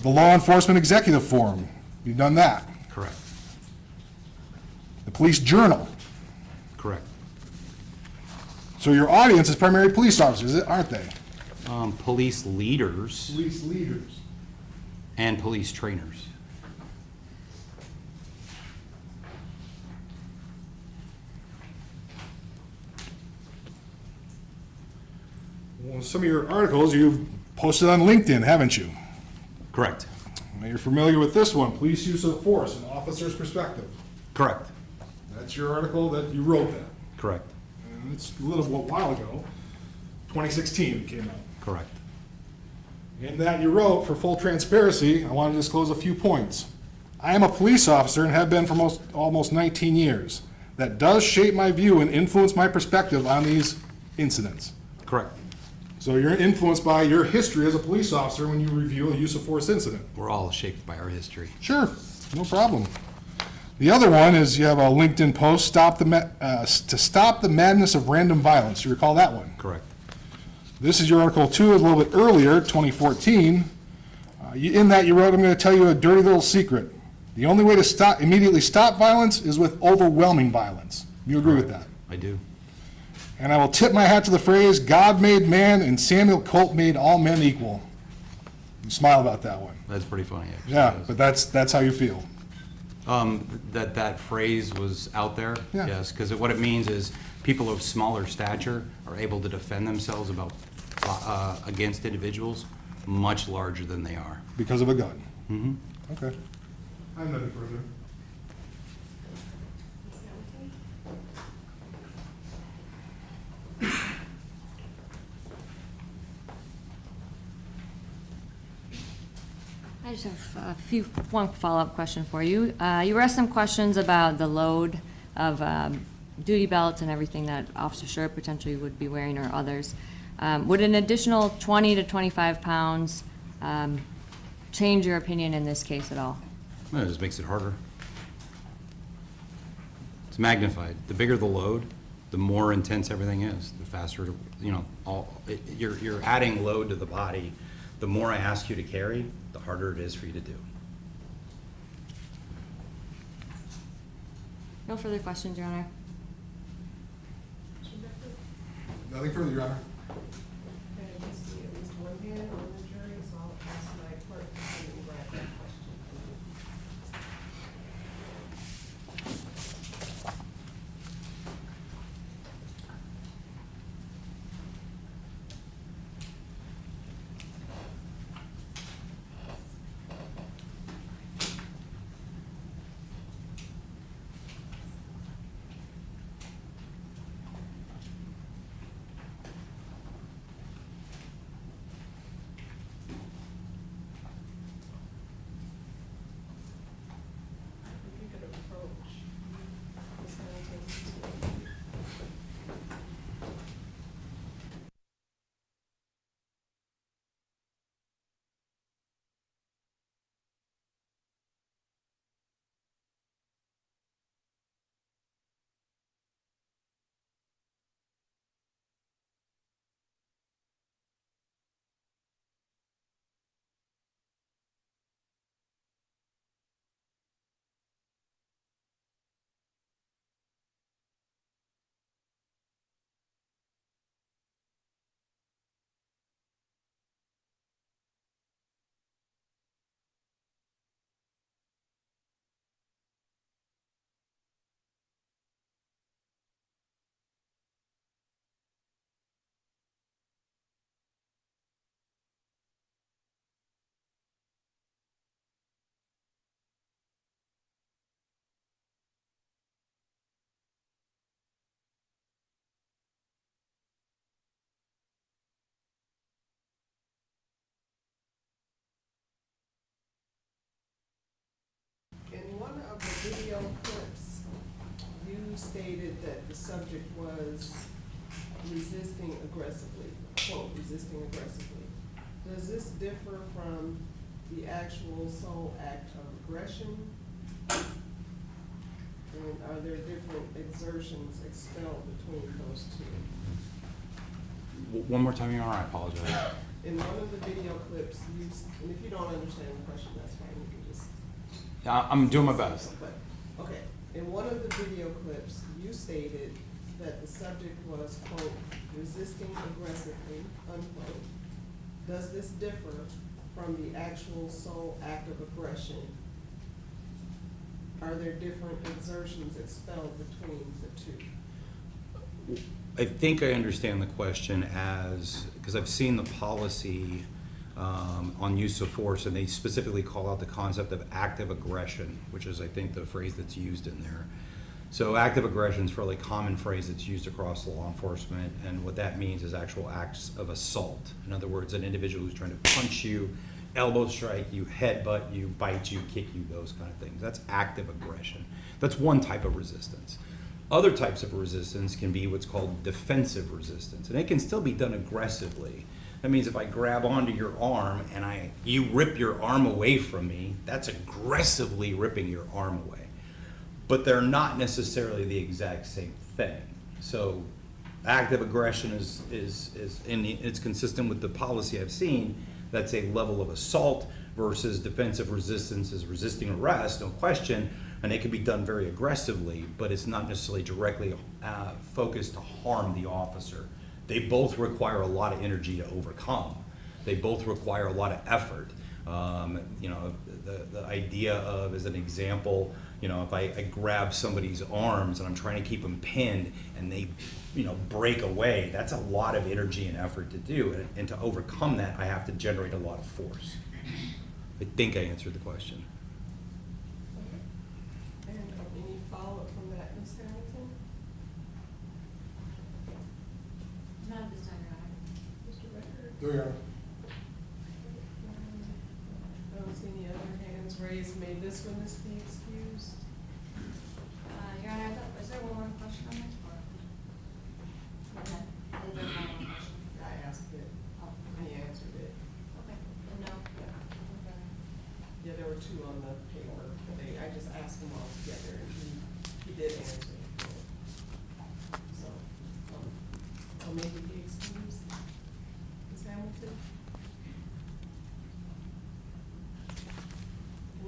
The Law Enforcement Executive Forum, you've done that. Correct. The Police Journal. Correct. So your audience is primarily police officers, aren't they? Police leaders. Police leaders. And police trainers. Well, some of your articles you've posted on LinkedIn, haven't you? Correct. Now you're familiar with this one, Police Use of Force, an Officer's Perspective. Correct. That's your article that you wrote that. Correct. And it's a little while ago, 2016 it came out. Correct. In that you wrote, for full transparency, I want to disclose a few points. I am a police officer and have been for almost 19 years. That does shape my view and influence my perspective on these incidents. Correct. So you're influenced by your history as a police officer when you review a use of force incident. We're all shaped by our history. Sure, no problem. The other one is you have a LinkedIn post, to stop the madness of random violence. You recall that one? Correct. This is your article 2, a little bit earlier, 2014. In that you wrote, I'm going to tell you a dirty little secret. The only way to immediately stop violence is with overwhelming violence. You agree with that? I do. And I will tip my hat to the phrase, God made man and Samuel Colt made all men equal. You smile about that one. That's pretty funny, actually. Yeah, but that's how you feel. That phrase was out there, Yeah. yes, because what it means is people of smaller stature are able to defend themselves against individuals much larger than they are. Because of a gun. Mm-hmm. Okay. I have nothing further. I just have one follow-up question for you. You were asked some questions about the load of duty belts and everything that Officer Schurr potentially would be wearing or others. Would an additional 20 to 25 pounds change your opinion in this case at all? Well, it just makes it harder. It's magnified. The bigger the load, the more intense everything is. The faster, you're adding load to the body. The more I ask you to carry, the harder it is for you to do. No further questions, Your Honor. Nothing further, Your Honor. Okay, I see at least one hand on the jury, so I'll ask my clerk to come and grab that question. If you could approach Ms. Hamilton. In one of the video clips, you stated that the subject was resisting aggressively, quote, resisting aggressively. Does this differ from the actual sole act of aggression? And are there different exertions expelled between those two? One more time, Your Honor, I apologize. In one of the video clips, and if you don't understand the question, that's fine, you can just. I'm doing my best. But, okay, in one of the video clips, you stated that the subject was, quote, resisting aggressively, unquote. Does this differ from the actual sole act of aggression? Are there different exertions expelled between the two? I think I understand the question as, because I've seen the policy on use of force, and they specifically call out the concept of active aggression, which is, I think, the phrase that's used in there. So active aggression is a fairly common phrase that's used across law enforcement, and what that means is actual acts of assault. In other words, an individual who's trying to punch you, elbow strike you, headbutt you, bite you, kick you, those kind of things. That's active aggression. That's one type of resistance. Other types of resistance can be what's called defensive resistance, and it can still be done aggressively. That means if I grab onto your arm and you rip your arm away from me, that's aggressively ripping your arm away. But they're not necessarily the exact same thing. So active aggression it's consistent with the policy I've seen. That's a level of assault versus defensive resistance is resisting arrest, no question, and it can be done very aggressively, but it's not necessarily directly focused to harm the officer. They both require a lot of energy to overcome. They both require a lot of effort. The idea of, as an example, if I grab somebody's arms and I'm trying to keep them pinned and they, break away, that's a lot of energy and effort to do. And to overcome that, I have to generate a lot of force. I think I answered the question. And any follow-up from that, Ms. Hamilton? Not this time, Your Honor. Mr. Becker? There you are. I don't see any other hands raised. May this witness be excused? Your Honor, is there one more question on this? Okay. Is there one more question? I asked it, and he answered it. Okay, then no. Yeah, there were two on the paper, but I just asked them all together, and he did answer. So maybe be excused. Ms. Hamilton?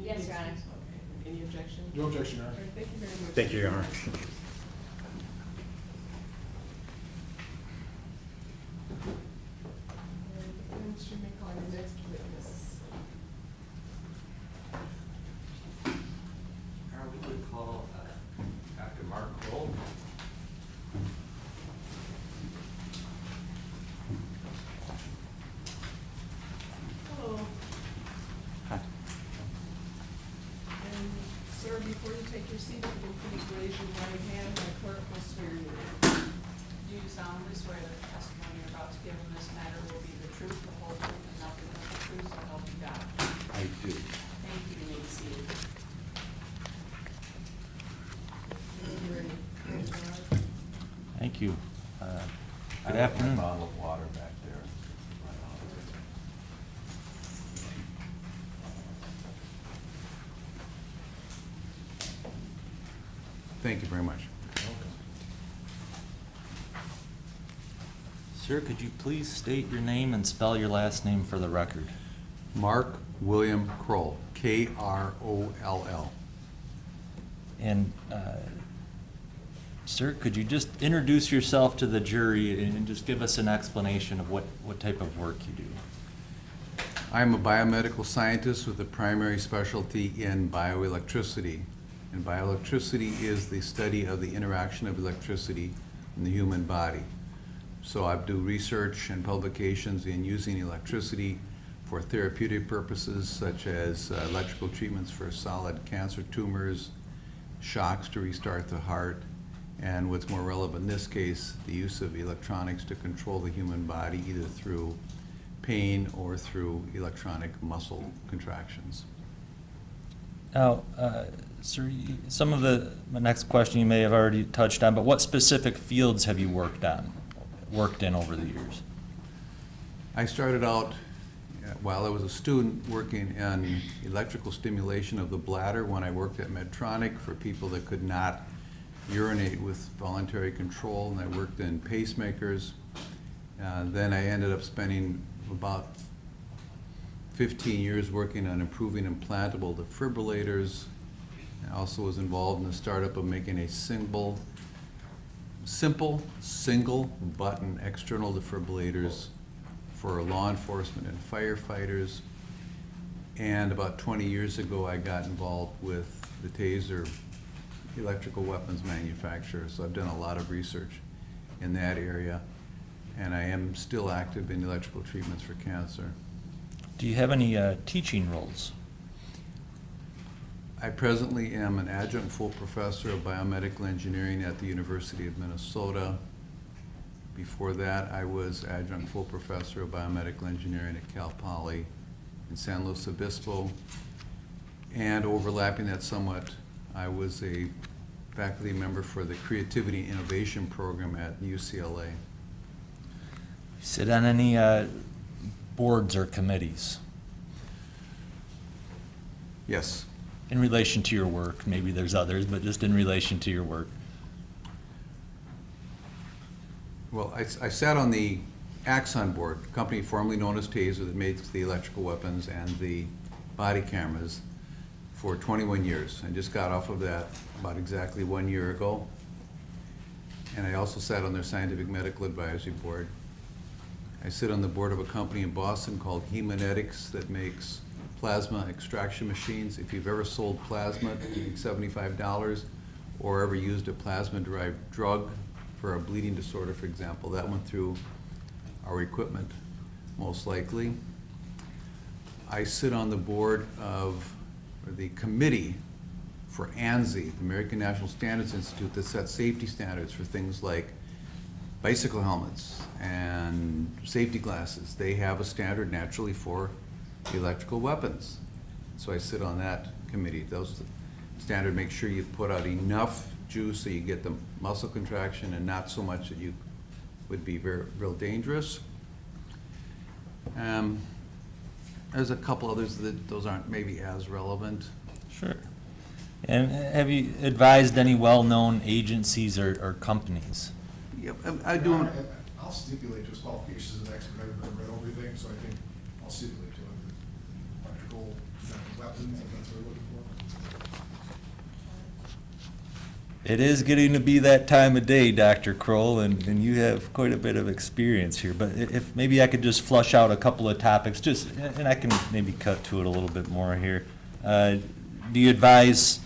Yes, Your Honor. Okay, any objection? No objection, Your Honor. Okay, thank you very much. Thank you, Your Honor. And you may call your next witness. We would call Dr. Mark Croll. Hello. Hi. And sir, before you take your seat, if you can please raise your right hand, my clerk will swear you in. Do you solemnly swear that the testimony you're about to give in this matter will be the truth, the whole truth, and nothing but the truth, so help you God? I do. Thank you. You may be seated. Thank you. Good afternoon. Bottle of water back there. Thank you very much. Sir, could you please state your name and spell your last name for the record? Mark William Croll, K-R-O-L-L. And, sir, could you just introduce yourself to the jury and just give us an explanation of what type of work you do? I'm a biomedical scientist with a primary specialty in bioelectricity. And bioelectricity is the study of the interaction of electricity in the human body. So I do research and publications in using electricity for therapeutic purposes, such as electrical treatments for solid cancer tumors, shocks to restart the heart, and what's more relevant in this case, the use of electronics to control the human body either through pain or through electronic muscle contractions. Now, sir, some of my next question you may have already touched on, but what specific fields have you worked in over the years? I started out while I was a student working in electrical stimulation of the bladder when I worked at Medtronic for people that could not urinate with voluntary control, and I worked in pacemakers. Then I ended up spending about 15 years working on improving implantable defibrillators. I also was involved in the startup of making a simple single button external defibrillators for law enforcement and firefighters. And about 20 years ago, I got involved with the Taser electrical weapons manufacturer, so I've done a lot of research. in that area, and I am still active in electrical treatments for cancer. Do you have any teaching roles? I presently am an adjunct full professor of biomedical engineering at the University of Minnesota. Before that, I was adjunct full professor of biomedical engineering at Cal Poly in San Luis Obispo. And overlapping that somewhat, I was a faculty member for the Creativity and Innovation program at UCLA. Sit on any boards or committees? Yes. In relation to your work, maybe there's others, but just in relation to your work. Well, I sat on the Axon board, a company formerly known as Taser that makes the electrical weapons and the body cameras, for 21 years. I just got off of that about exactly 1 year ago. And I also sat on their Scientific Medical Advisory Board. I sit on the board of a company in Boston called Hemonetics that makes plasma extraction machines. If you've ever sold plasma at $75 or ever used a plasma-derived drug for a bleeding disorder, for example, that went through our equipment, most likely. I sit on the board of the committee for ANSI, the American National Standards Institute, that sets safety standards for things like bicycle helmets and safety glasses. They have a standard naturally for electrical weapons. So I sit on that committee. Those standard make sure you put out enough juice so you get the muscle contraction and not so much that you would be real dangerous. There's a couple others that those aren't maybe as relevant. Sure. And have you advised any well-known agencies or companies? Yep, I do. I'll stipulate to his qualifications as an expert. I've read everything, so I think I'll stipulate to him electrical weapons, if that's what we're looking for. It is getting to be that time of day, Dr. Croll, and you have quite a bit of experience here. But if maybe I could just flush out a couple of topics, and I can maybe cut to it a little bit more here. Do you advise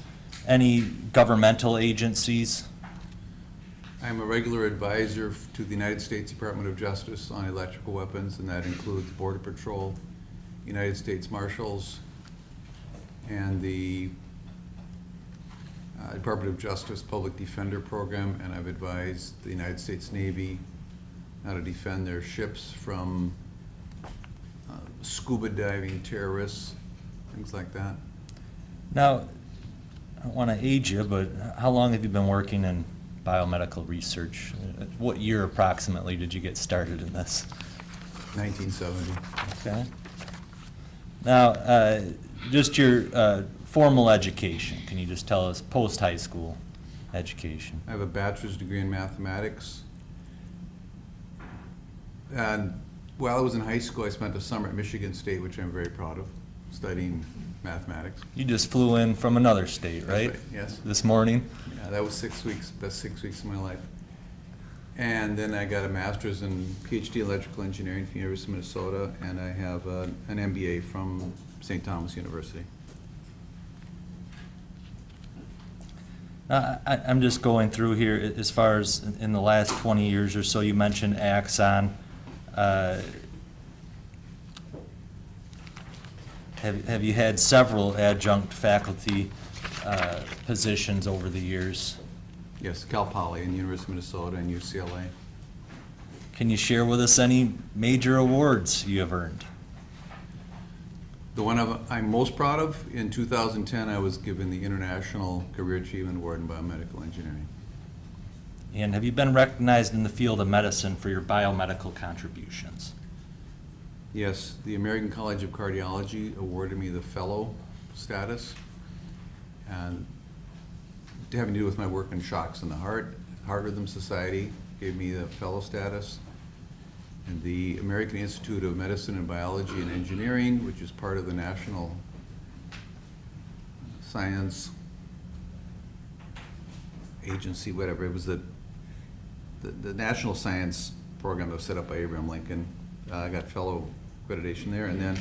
any governmental agencies? I'm a regular advisor to the United States Department of Justice on electrical weapons, and that includes Border Patrol, United States Marshals, and the Department of Justice Public Defender Program, and I've advised the United States Navy how to defend their ships from scuba diving terrorists, things like that. Now, I don't want to age you, but how long have you been working in biomedical research? What year approximately did you get started in this? 1970. Okay. Now, just your formal education. Can you just tell us post-high school education? I have a bachelor's degree in mathematics. And while I was in high school, I spent a summer at Michigan State, which I'm very proud of, studying mathematics. You just flew in from another state, right? That's right, yes. This morning? Yeah, that was 6 weeks, best 6 weeks of my life. And then I got a master's in PhD electrical engineering from the University of Minnesota, and I have an MBA from St. Thomas University. I'm just going through here as far as in the last 20 years or so. You mentioned Axon. Have you had several adjunct faculty positions over the years? Yes, Cal Poly and University of Minnesota and UCLA. Can you share with us any major awards you have earned? The one I'm most proud of, in 2010, I was given the International Career Achievement Award in Biomedical Engineering. And have you been recognized in the field of medicine for your biomedical contributions? Yes, the American College of Cardiology awarded me the fellow status, and having to do with my work in shocks in the heart, Heart Rhythm Society gave me the fellow status, and the American Institute of Medicine and Biology and Engineering, which is part of the National Science Agency, whatever, it was the National Science Program that was set up by Abraham Lincoln. I got fellow accreditation there, and then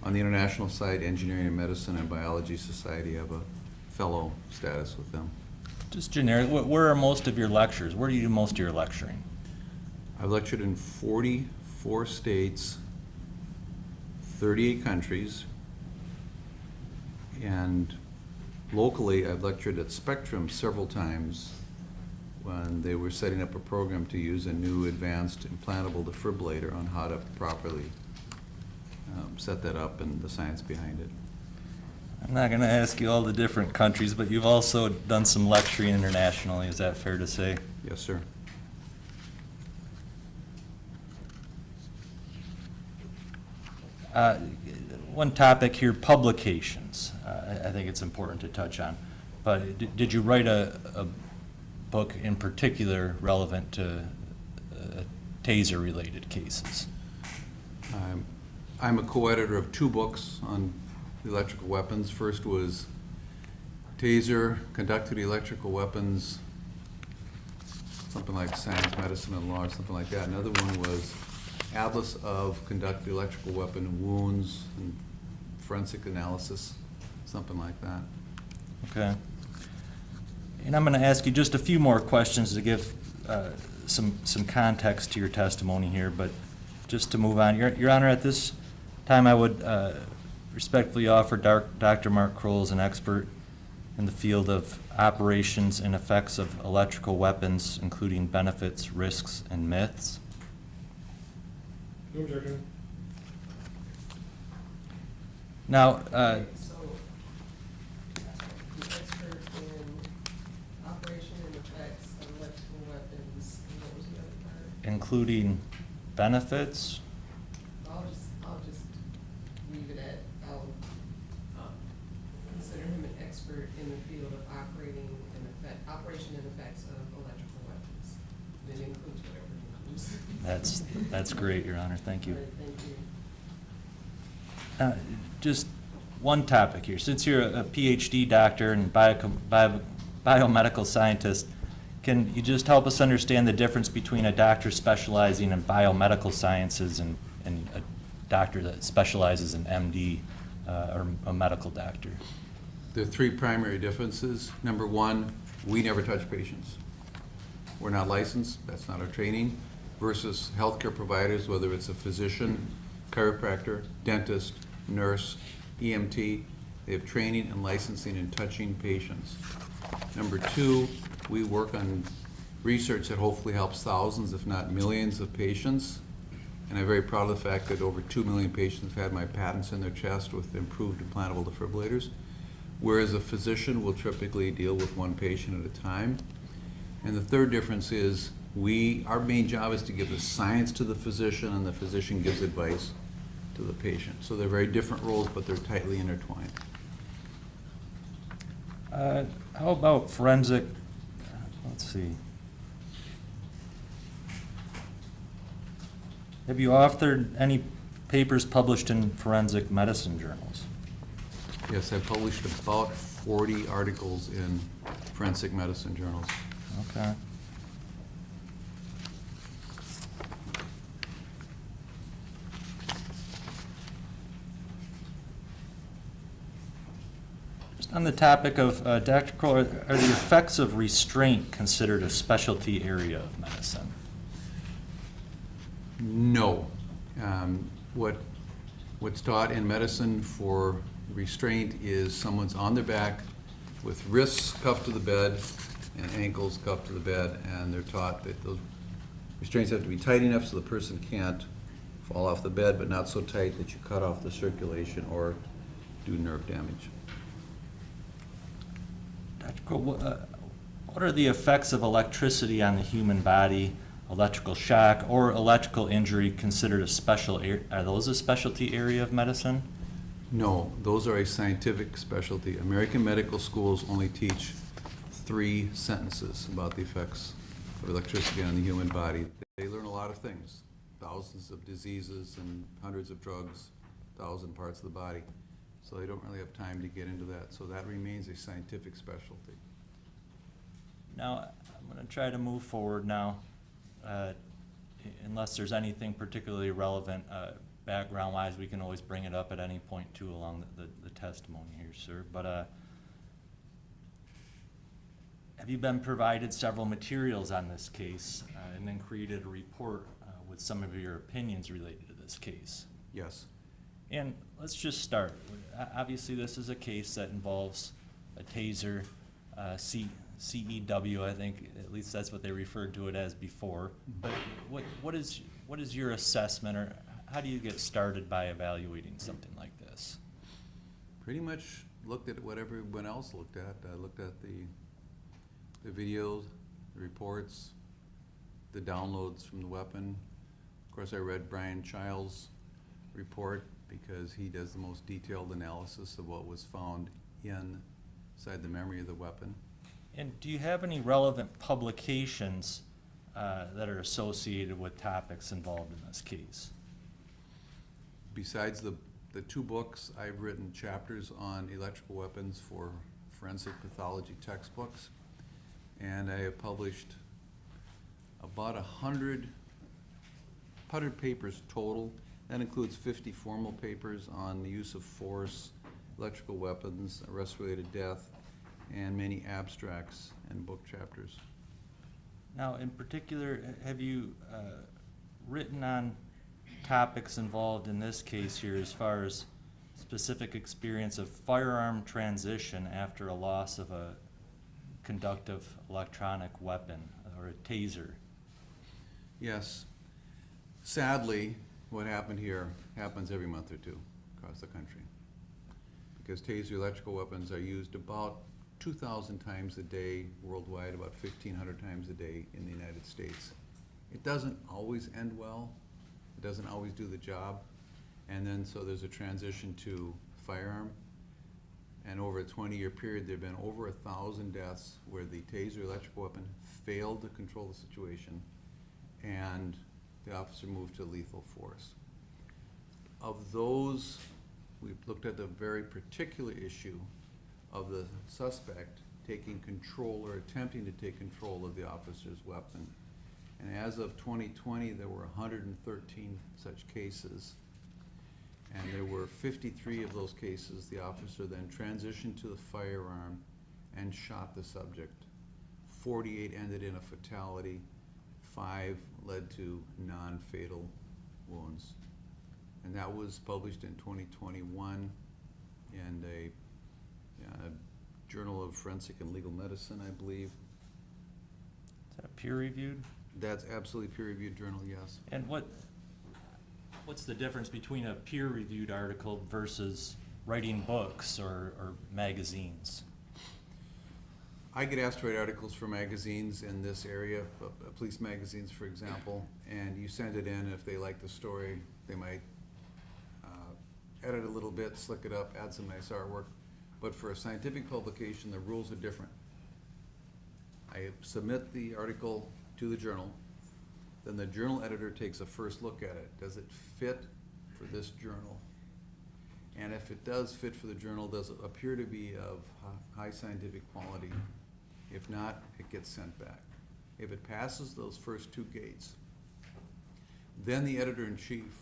on the international side, Engineering and Medicine and Biology Society, I have a fellow status with them. Just generic, where are most of your lectures? Where do you do most of your lecturing? I've lectured in 44 states, 38 countries, and locally I've lectured at Spectrum several times when they were setting up a program to use a new advanced implantable defibrillator on how to properly set that up and the science behind it. I'm not going to ask you all the different countries, but you've also done some lecturing internationally. Is that fair to say? Yes, sir. One topic here, publications. I think it's important to touch on. But did you write a book in particular relevant to taser-related cases? I'm a co-editor of 2 books on electrical weapons. First was Taser, Conducted Electrical Weapons, something like Science, Medicine, and Law, or something like that. Another one was Atlas of Conducted Electrical Weapon Wounds and Forensic Analysis, something like that. Okay. And I'm going to ask you just a few more questions to give some context to your testimony here, but just to move on. Your Honor, at this time I would respectfully offer Dr. Mark Croll as an expert in the field of operations and effects of electrical weapons, including benefits, risks, and myths. No objection. Now, So, the expert in operation and effects of electrical weapons, and what was the other part? including benefits, I'll just leave it at, I'll consider him an expert in the field of operation and effects of electrical weapons. It includes whatever it includes. that's great, Your Honor. Thank you. All right, thank you. Just one topic here. Since you're a PhD doctor and biomedical scientist, can you just help us understand the difference between a doctor specializing in biomedical sciences and a doctor that specializes in MD or a medical doctor? There are 3 primary differences. Number 1, we never touch patients. We're not licensed, that's not our training, versus healthcare providers, whether it's a physician, chiropractor, dentist, nurse, EMT, they have training and licensing in touching patients. Number 2, we work on research that hopefully helps thousands, if not millions, of patients. And I'm very proud of the fact that over 2 million patients have had my patents in their chest with improved implantable defibrillators. Whereas a physician will typically deal with 1 patient at a time. And the third difference is our main job is to give the science to the physician, and the physician gives advice to the patient. So they're very different roles, but they're tightly intertwined. How about forensic? Let's see. Have you authored any papers published in forensic medicine journals? Yes, I've published about 40 articles in forensic medicine journals. Okay. Just on the topic of, Dr. Croll, are the effects of restraint considered a specialty area of medicine? No. What's taught in medicine for restraint is someone's on their back with wrists cuffed to the bed and ankles cuffed to the bed, and they're taught that those restraints have to be tight enough so the person can't fall off the bed, but not so tight that you cut off the circulation or do nerve damage. Dr. Croll, what are the effects of electricity on the human body, electrical shock, or electrical injury considered a special area? Are those a specialty area of medicine? No, those are a scientific specialty. American medical schools only teach 3 sentences about the effects of electricity on the human body. They learn a lot of things, thousands of diseases and hundreds of drugs, 1,000 parts of the body. So they don't really have time to get into that. So that remains a scientific specialty. Now, I'm going to try to move forward now, unless there's anything particularly relevant background-wise. We can always bring it up at any point, too, along the testimony here, sir. But have you been provided several materials on this case and then created a report with some of your opinions related to this case? Yes. And let's just start. Obviously, this is a case that involves a taser, CEW, I think, at least that's what they referred to it as before. But what is your assessment, or how do you get started by evaluating something like this? Pretty much looked at what everyone else looked at. I looked at the videos, the reports, the downloads from the weapon. Of course, I read Brian Child's report because he does the most detailed analysis of what was found inside the memory of the weapon. And do you have any relevant publications that are associated with topics involved in this case? Besides the two books, I've written chapters on electrical weapons for forensic pathology textbooks, and I have published about 100 papers total. That includes 50 formal papers on the use of force, electrical weapons, arrest-related death, and many abstracts and book chapters. Now, in particular, have you written on topics involved in this case here as far as specific experience of firearm transition after a loss of a conductive electronic weapon or a taser? Yes. Sadly, what happened here happens every month or two across the country, because taser electrical weapons are used about 2,000 times a day worldwide, about 1,500 times a day in the United States. It doesn't always end well. It doesn't always do the job. And then so there's a transition to firearm. And over a 20-year period, there have been over 1,000 deaths where the taser electrical weapon failed to control the situation and the officer moved to lethal force. Of those, we've looked at the very particular issue of the suspect taking control or attempting to take control of the officer's weapon. And as of 2020, there were 113 such cases. And there were 53 of those cases, the officer then transitioned to the firearm and shot the subject. 48 ended in a fatality. 5 led to non-fatal wounds. And that was published in 2021 in a Journal of Forensic and Legal Medicine, I believe. Is that peer-reviewed? That's absolutely peer-reviewed journal, yes. And what's the difference between a peer-reviewed article versus writing books or magazines? I get asked to write articles for magazines in this area, police magazines, for example, and you send it in. If they like the story, they might edit a little bit, slick it up, add some nice artwork. But for a scientific publication, the rules are different. I submit the article to the journal, then the journal editor takes a first look at it. Does it fit for this journal? And if it does fit for the journal, does it appear to be of high scientific quality? If not, it gets sent back. If it passes those first two gates, then the editor-in-chief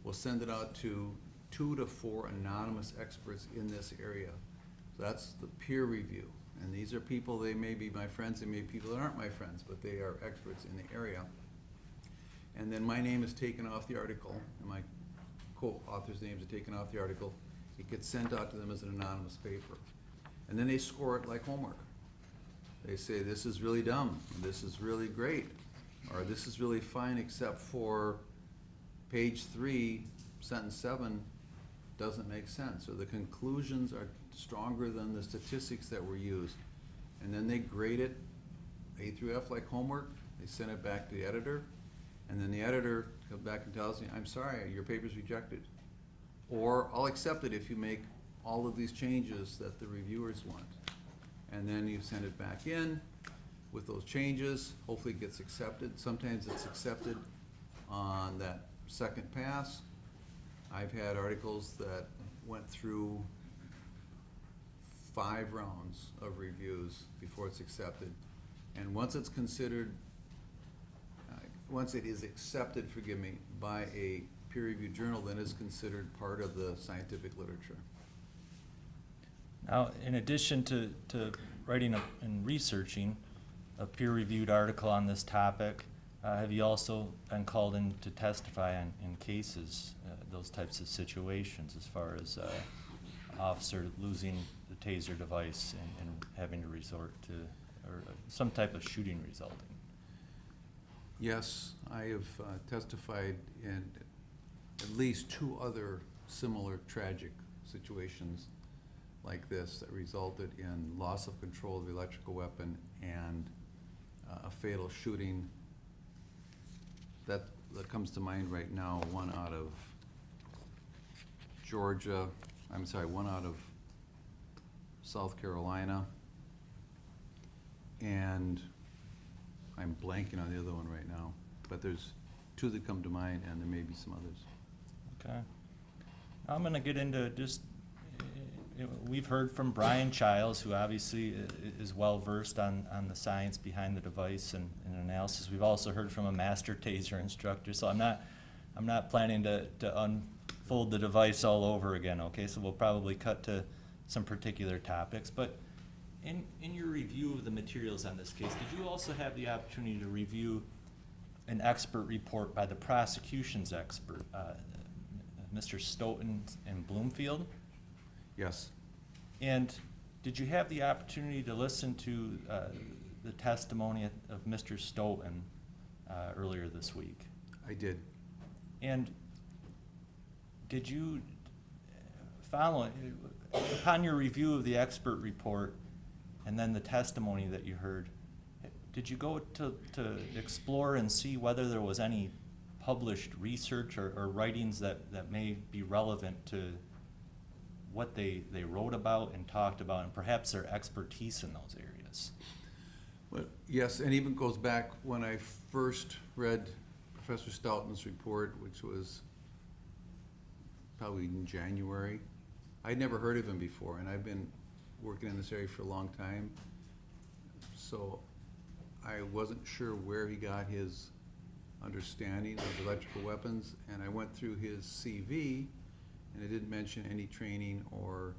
will send it out to 2 to 4 anonymous experts in this area. So that's the peer review. And these are people, they may be my friends, they may be people that aren't my friends, but they are experts in the area. And then my name is taken off the article, and my co-authors' names are taken off the article. It gets sent out to them as an anonymous paper. And then they score it like homework. They say, this is really dumb, this is really great, or this is really fine except for page 3, sentence 7 doesn't make sense, or the conclusions are stronger than the statistics that were used. And then they grade it A through F like homework, they send it back to the editor, and then the editor comes back and tells me, I'm sorry, your paper's rejected. Or I'll accept it if you make all of these changes that the reviewers want. And then you send it back in with those changes, hopefully it gets accepted. Sometimes it's accepted on that second pass. I've had articles that went through 5 rounds of reviews before it's accepted. And once it's considered, once it is accepted, forgive me, by a peer-reviewed journal, then it's considered part of the scientific literature. Now, in addition to writing and researching a peer-reviewed article on this topic, have you also been called in to testify in cases, those types of situations, as far as officer losing the taser device and having to resort to, or some type of shooting resulting? Yes, I have testified in at least 2 other similar tragic situations like this that resulted in loss of control of the electrical weapon and a fatal shooting. That comes to mind right now, one out of Georgia, one out of South Carolina, and I'm blanking on the other one right now, but there's 2 that come to mind, and there may be some others. Okay. I'm going to get into just, we've heard from Brian Childs, who obviously is well-versed on the science behind the device and analysis. We've also heard from a master taser instructor, so I'm not planning to unfold the device all over again, okay? So we'll probably cut to some particular topics. But in your review of the materials on this case, did you also have the opportunity to review an expert report by the prosecution's expert, Mr. Stoughton and Bloomfield? Yes. And did you have the opportunity to listen to the testimony of Mr. Stoughton earlier this week? I did. And did you follow, upon your review of the expert report and then the testimony that you heard, did you go to explore and see whether there was any published research or writings that may be relevant to what they wrote about and talked about, and perhaps their expertise in those areas? Well, yes, and even goes back when I first read Professor Stoughton's report, which was probably in January. I'd never heard of him before, and I've been working in this area for a long time, so I wasn't sure where he got his understanding of electrical weapons, and I went through his CV, and it didn't mention any training or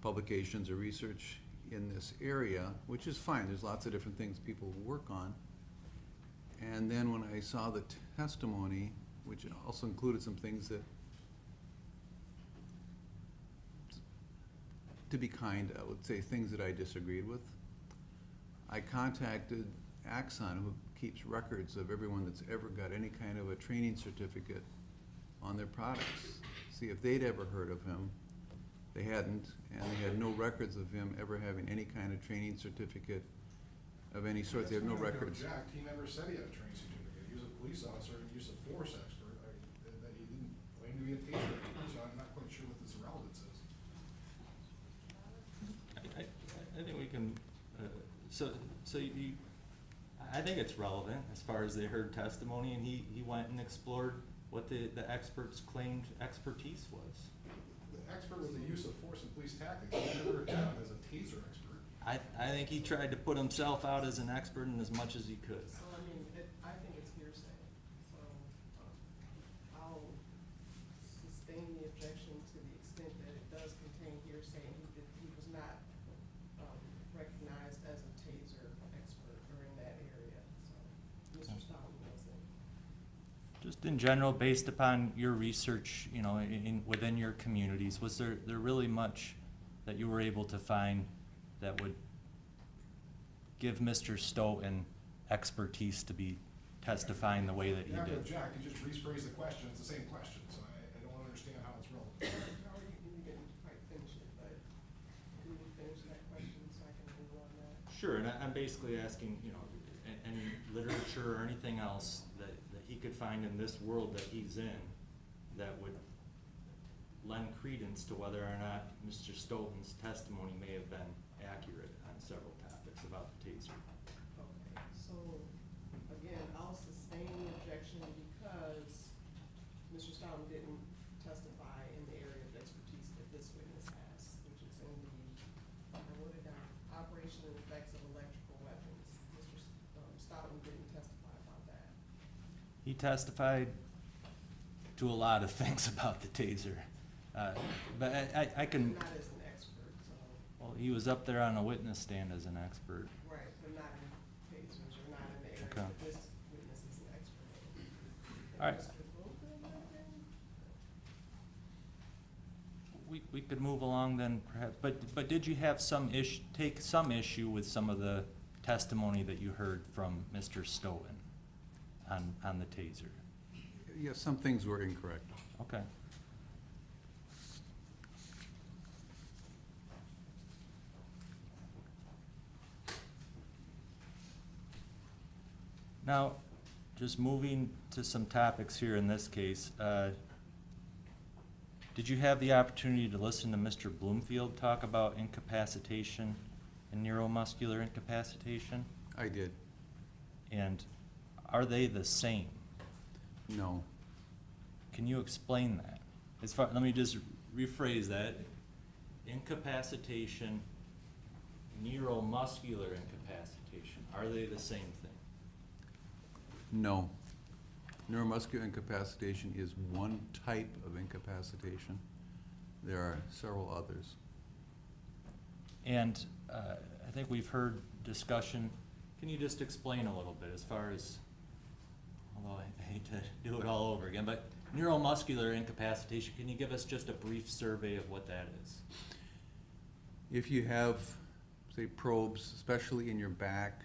publications or research in this area, which is fine. There's lots of different things people work on. And then when I saw the testimony, which also included some things that, to be kind, I would say things that I disagreed with, I contacted Axon, who keeps records of everyone that's ever got any kind of a training certificate on their products, see if they'd ever heard of him. They hadn't, and they had no records of him ever having any kind of training certificate of any sort. They have no records. He never said he had a training certificate. He was a police officer and use of force expert. That he didn't claim to be a taser expert, so I'm not quite sure what this relevance is. I think we can, I think it's relevant as far as they heard testimony, and he went and explored what the experts claimed expertise was. The expert was the use of force and police tactics. He never identified as a taser expert. I think he tried to put himself out as an expert in as much as he could. So, I mean, I think it's hearsay, so I'll sustain the objection to the extent that it does contain hearsay, and he was not recognized as a taser expert or in that area, so Mr. Stoughton wasn't. Just in general, based upon your research, within your communities, was there really much that you were able to find that would give Mr. Stoughton expertise to be testifying the way that he You have to did? object. You just rephrase the question. It's the same question, so I don't understand how it's relevant. No, you didn't quite finish it, but can you finish that question so I can move on that? Sure, and I'm basically asking, any literature or anything else that he could find in this world that he's in that would lend credence to whether or not Mr. Stoughton's testimony may have been accurate on several topics about the taser. Okay, so again, I'll sustain the objection because Mr. Stoughton didn't testify in the area of expertise that this witness has, which is in the, I wrote it down, operation and effects of electrical weapons. Mr. Stoughton didn't testify about that. He testified to a lot of things about the taser. But I can... Not as an expert. he was up there on a witness stand as an expert. Right, but not in tasers or not in the area Okay. that this witness is an expert in. All right. Mr. Fulton, I think? We could move along then perhaps, but did you have take some issue with some of the testimony that you heard from Mr. Stoughton on the taser? Yeah, some things were incorrect. Okay. Now, just moving to some topics here in this case, did you have the opportunity to listen to Mr. Bloomfield talk about incapacitation and neuromuscular incapacitation? I did. And are they the same? No. Can you explain that? Let me just rephrase that. Incapacitation, neuromuscular incapacitation, are they the same thing? No. Neuromuscular incapacitation is one type of incapacitation. There are several others. And I think we've heard discussion. Can you just explain a little bit as far as, although I hate to do it all over again, but neuromuscular incapacitation, can you give us just a brief survey of what that is? If you have, say, probes, especially in your back,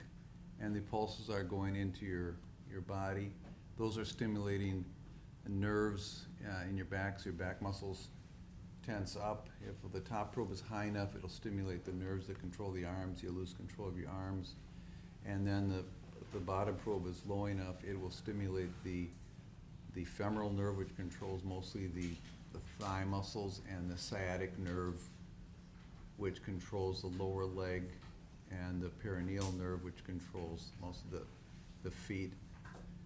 and the pulses are going into your body, those are stimulating nerves in your back, so your back muscles tense up. If the top probe is high enough, it'll stimulate the nerves that control the arms. You'll lose control of your arms. And then if the bottom probe is low enough, it will stimulate the femoral nerve, which controls mostly the thigh muscles, and the sciatic nerve, which controls the lower leg, and the perineal nerve, which controls most of the feet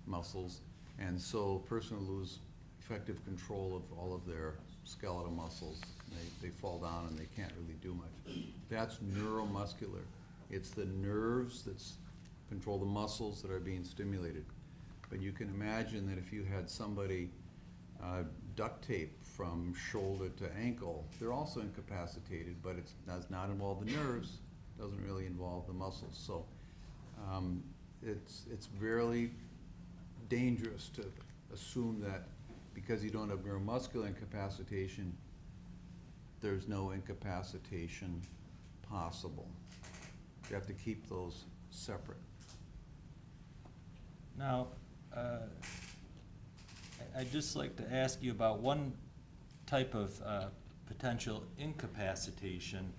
muscles. And so a person will lose effective control of all of their skeletal muscles. They fall down and they can't really do much. That's neuromuscular. It's the nerves that control the muscles that are being stimulated. But you can imagine that if you had somebody duct tape from shoulder to ankle, they're also incapacitated, but it does not involve the nerves, doesn't really involve the muscles. So it's really dangerous to assume that because you don't have neuromuscular incapacitation, there's no incapacitation possible. You have to keep those separate. Now, I'd just like to ask you about one type of potential incapacitation,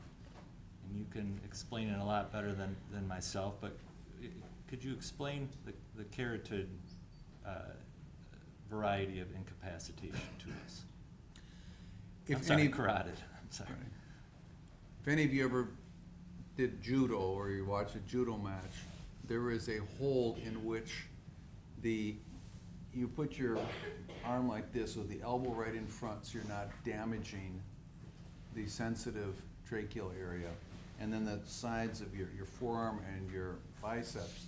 and you can explain it a lot better than myself, but could you explain the carotid variety of incapacitation to us? Carotid, I'm sorry. If any of you ever did judo or you watch a judo match, there is a hold in which you put your arm like this with the elbow right in front so you're not damaging the sensitive tracheal area. And then the sides of your forearm and your biceps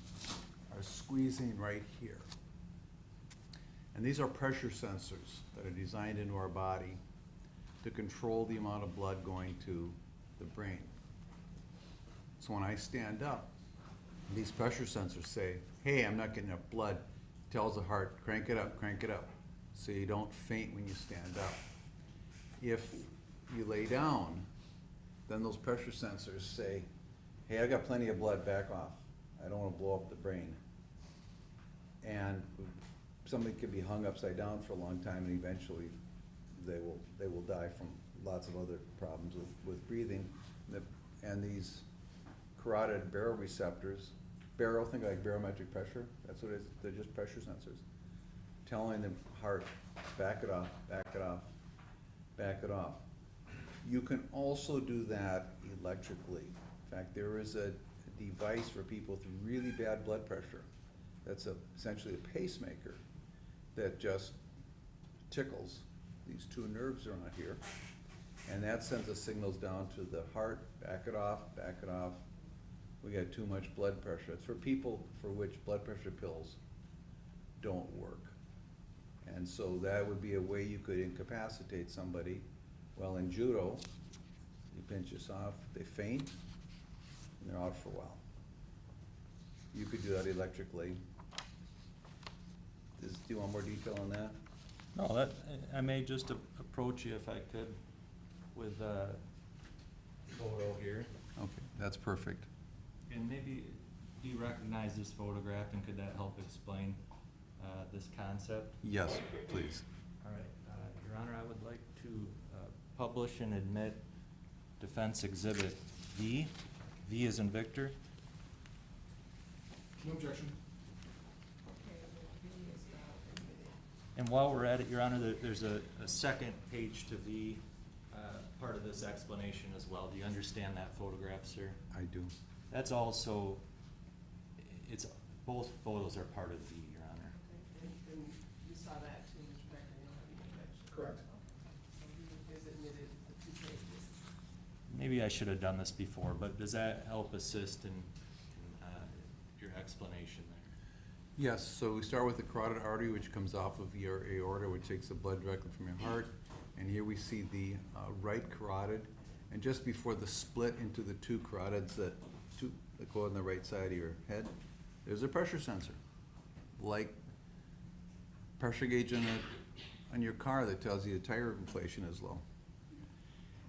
are squeezing right here. And these are pressure sensors that are designed into our body to control the amount of blood going to the brain. So when I stand up, these pressure sensors say, hey, I'm not getting enough blood. Tells the heart, crank it up, so you don't faint when you stand up. If you lay down, then those pressure sensors say, hey, I got plenty of blood, back off. I don't want to blow up the brain. And somebody could be hung upside down for a long time, and eventually they will die from lots of other problems with breathing. And these carotid baroreceptors, think like barometric pressure, that's what it is, they're just pressure sensors, telling the heart, back it off, back it off, back it off. You can also do that electrically. In fact, there is a device for people with really bad blood pressure that's essentially a pacemaker that just tickles these two nerves around here, and that sends the signals down to the heart, back it off, we got too much blood pressure. It's for people for which blood pressure pills don't work. And so that would be a way you could incapacitate somebody. Well, in judo, you pinch off, they faint, and they're out for a while. You could do that electrically. Do you want more detail on that? No, that, I may just approach you if I could with a photo here. Okay, that's perfect. And maybe, do you recognize this photograph, and could that help explain this concept? Yes, please. All right, Your Honor, I would like to publish and admit Defense Exhibit V. V is in Victor. No objection. And while we're at it, Your Honor, there's a second page to V, part of this explanation as well. Do you understand that photograph, sir? I do. That's also, it's, both photos are part of V, Your Honor. And you saw that too, Mr. Becker, you don't have any objection? Correct. So he has admitted the 2 pages. Maybe I should have done this before, but does that help assist in your explanation there? Yes, so we start with the carotid artery, which comes off of your aorta, which takes the blood directly from your heart. And here we see the right carotid. And just before the split into the 2 carotids that go on the right side of your head, there's a pressure sensor, like pressure gauge on your car that tells you the tire inflation is low.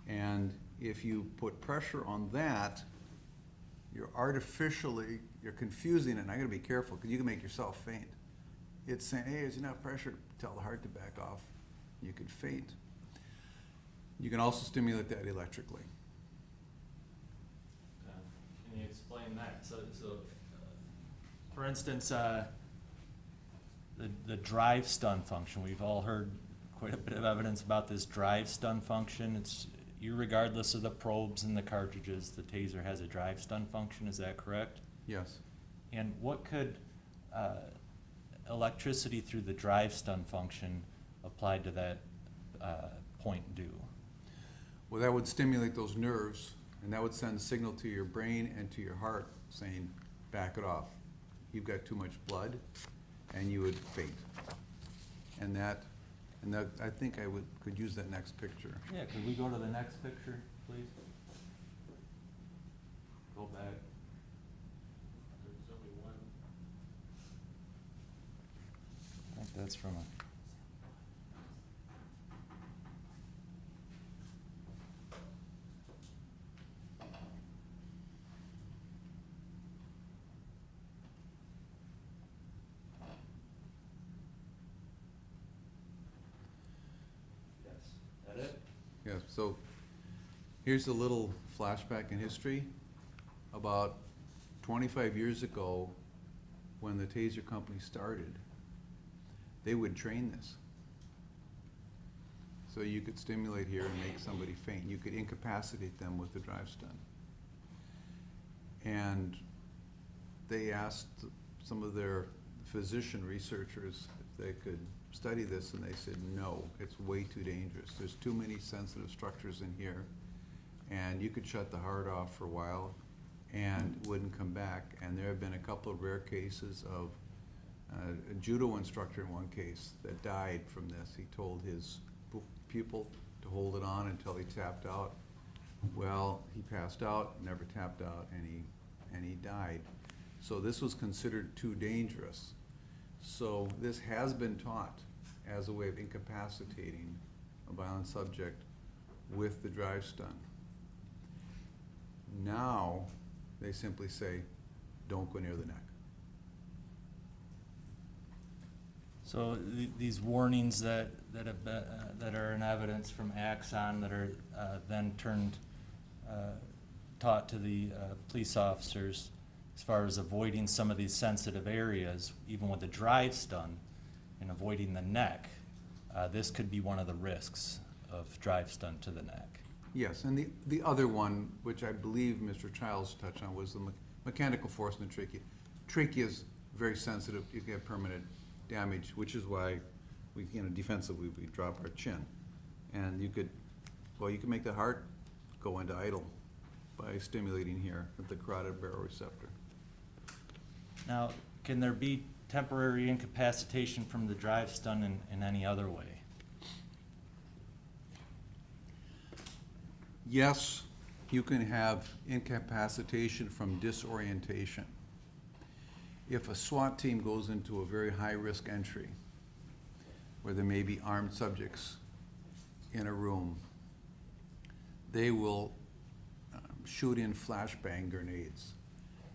And if you put pressure on that, you're confusing it, and I gotta be careful, because you can make yourself faint. It's saying, hey, there's enough pressure to tell the heart to back off. You could faint. You can also stimulate that electrically. Can you explain that? So for instance, the drive stun function, we've all heard quite a bit of evidence about this drive stun function. It's irregardless of the probes and the cartridges, the taser has a drive stun function, is that correct? Yes. And what could electricity through the drive stun function applied to that point do? Well, that would stimulate those nerves, and that would send a signal to your brain and to your heart saying, back it off. You've got too much blood, and you would faint. And that, I think could use that next picture. Yeah, could we go to the next picture, please? Go back. There's only one. I think that's from a... Yeah, so here's a little flashback in history. About 25 years ago, when the Taser company started, they would train this. So you could stimulate here and make somebody faint. You could incapacitate them with the drive stun. And they asked some of their physician researchers if they could study this, and they said, no, it's way too dangerous. There's too many sensitive structures in here, and you could shut the heart off for a while and it wouldn't come back. And there have been a couple of rare cases of a judo instructor in one case that died from this. He told his pupil to hold it on until he tapped out. Well, he passed out, never tapped out, and he died. So this was considered too dangerous. So this has been taught as a way of incapacitating a violent subject with the drive stun. Now, they simply say, don't go near the neck. So these warnings that have been, that are in evidence from Axon that are then taught to the police officers as far as avoiding some of these sensitive areas, even with the drive stun, and avoiding the neck, this could be one of the risks of drive stun to the neck. Yes, and the other one, which I believe Mr. Childs touched on, was the mechanical force in the trachea. Trachea is very sensitive. You can have permanent damage, which is why we, defensively, we drop our chin. And you could make the heart go into idle by stimulating here at the carotid baroreceptor. Now, can there be temporary incapacitation from the drive stun in any other way? Yes, You can have incapacitation from disorientation. If a SWAT team goes into a very high-risk entry, where there may be armed subjects in a room, they will shoot in flashbang grenades.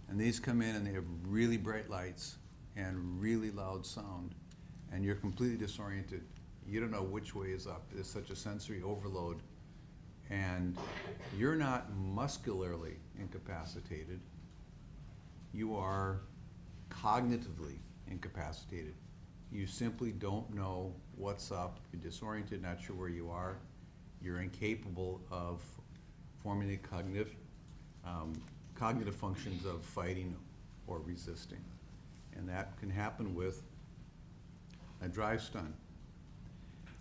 And these come in and they have really bright lights and really loud sound, and you're completely disoriented. You don't know which way is up. There's such a sensory overload. And you're not muscularly incapacitated. You are cognitively incapacitated. You simply don't know what's up. You're disoriented, not sure where you are. You're incapable of forming the cognitive functions of fighting or resisting. And that can happen with a drive stun.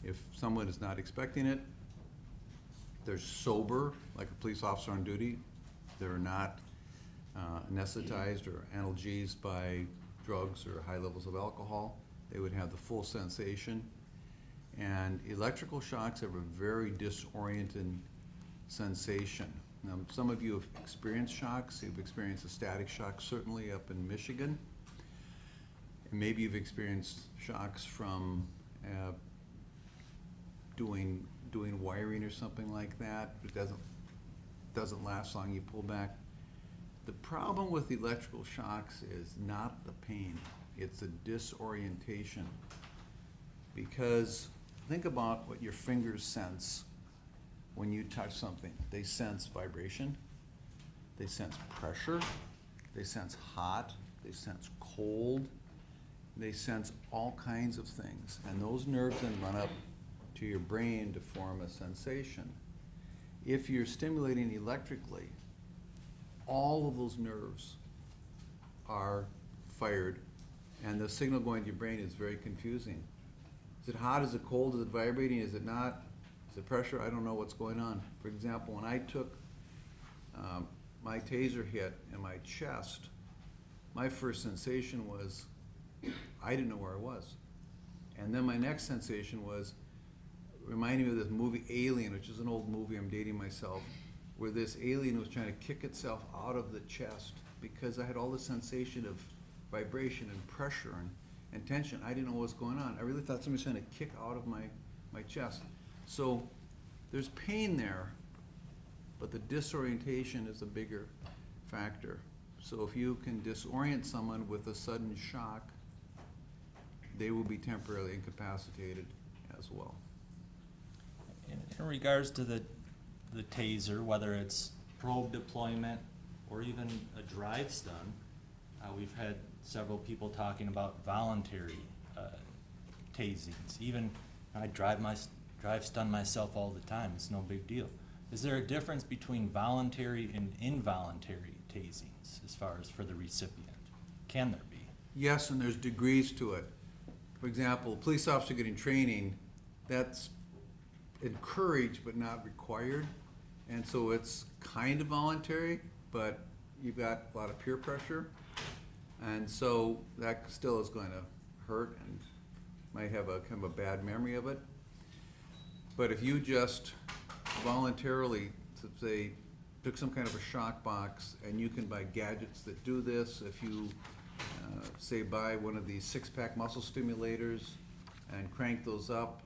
If someone is not expecting it, they're sober, like a police officer on duty, they're not anesthetized or analgesied by drugs or high levels of alcohol, they would have the full sensation. And electrical shocks have a very disorienting sensation. Now, some of you have experienced shocks. You've experienced a static shock, certainly up in Michigan. And maybe you've experienced shocks from doing wiring or something like that. It doesn't last long. You pull back. The problem with electrical shocks is not the pain. It's a disorientation. Because think about what your fingers sense when you touch something. They sense vibration, they sense pressure, they sense hot, they sense cold, they sense all kinds of things. And those nerves then run up to your brain to form a sensation. If you're stimulating electrically, all of those nerves are fired, and the signal going to your brain is very confusing. Is it hot? Is it cold? Is it vibrating? Is it not? Is it pressure? I don't know what's going on. For example, when I took my taser hit in my chest, my first sensation was I didn't know where I was. And then my next sensation was reminding me of this movie Alien, which is an old movie, I'm dating myself, where this alien was trying to kick itself out of the chest because I had all this sensation of vibration and pressure and tension. I didn't know what was going on. I really thought somebody was trying to kick out of my chest. So there's pain there, but the disorientation is a bigger factor. So if you can disorient someone with a sudden shock, they will be temporarily incapacitated as well. In regards to the taser, whether it's probe deployment or even a drive stun, we've had several people talking about voluntary tasings. Even I drive stun myself all the time. It's no big deal. Is there a difference between voluntary and involuntary tasings as far as for the recipient? Can there be? Yes, and there's degrees to it. For example, a police officer getting training, that's encouraged but not required. And so it's kind of voluntary, but you've got a lot of peer pressure. And so that still is going to hurt and might have a kind of a bad memory of it. But if you just voluntarily, say, took some kind of a shock box, and you can buy gadgets that do this, if you say buy one of these six-pack muscle stimulators and crank those up,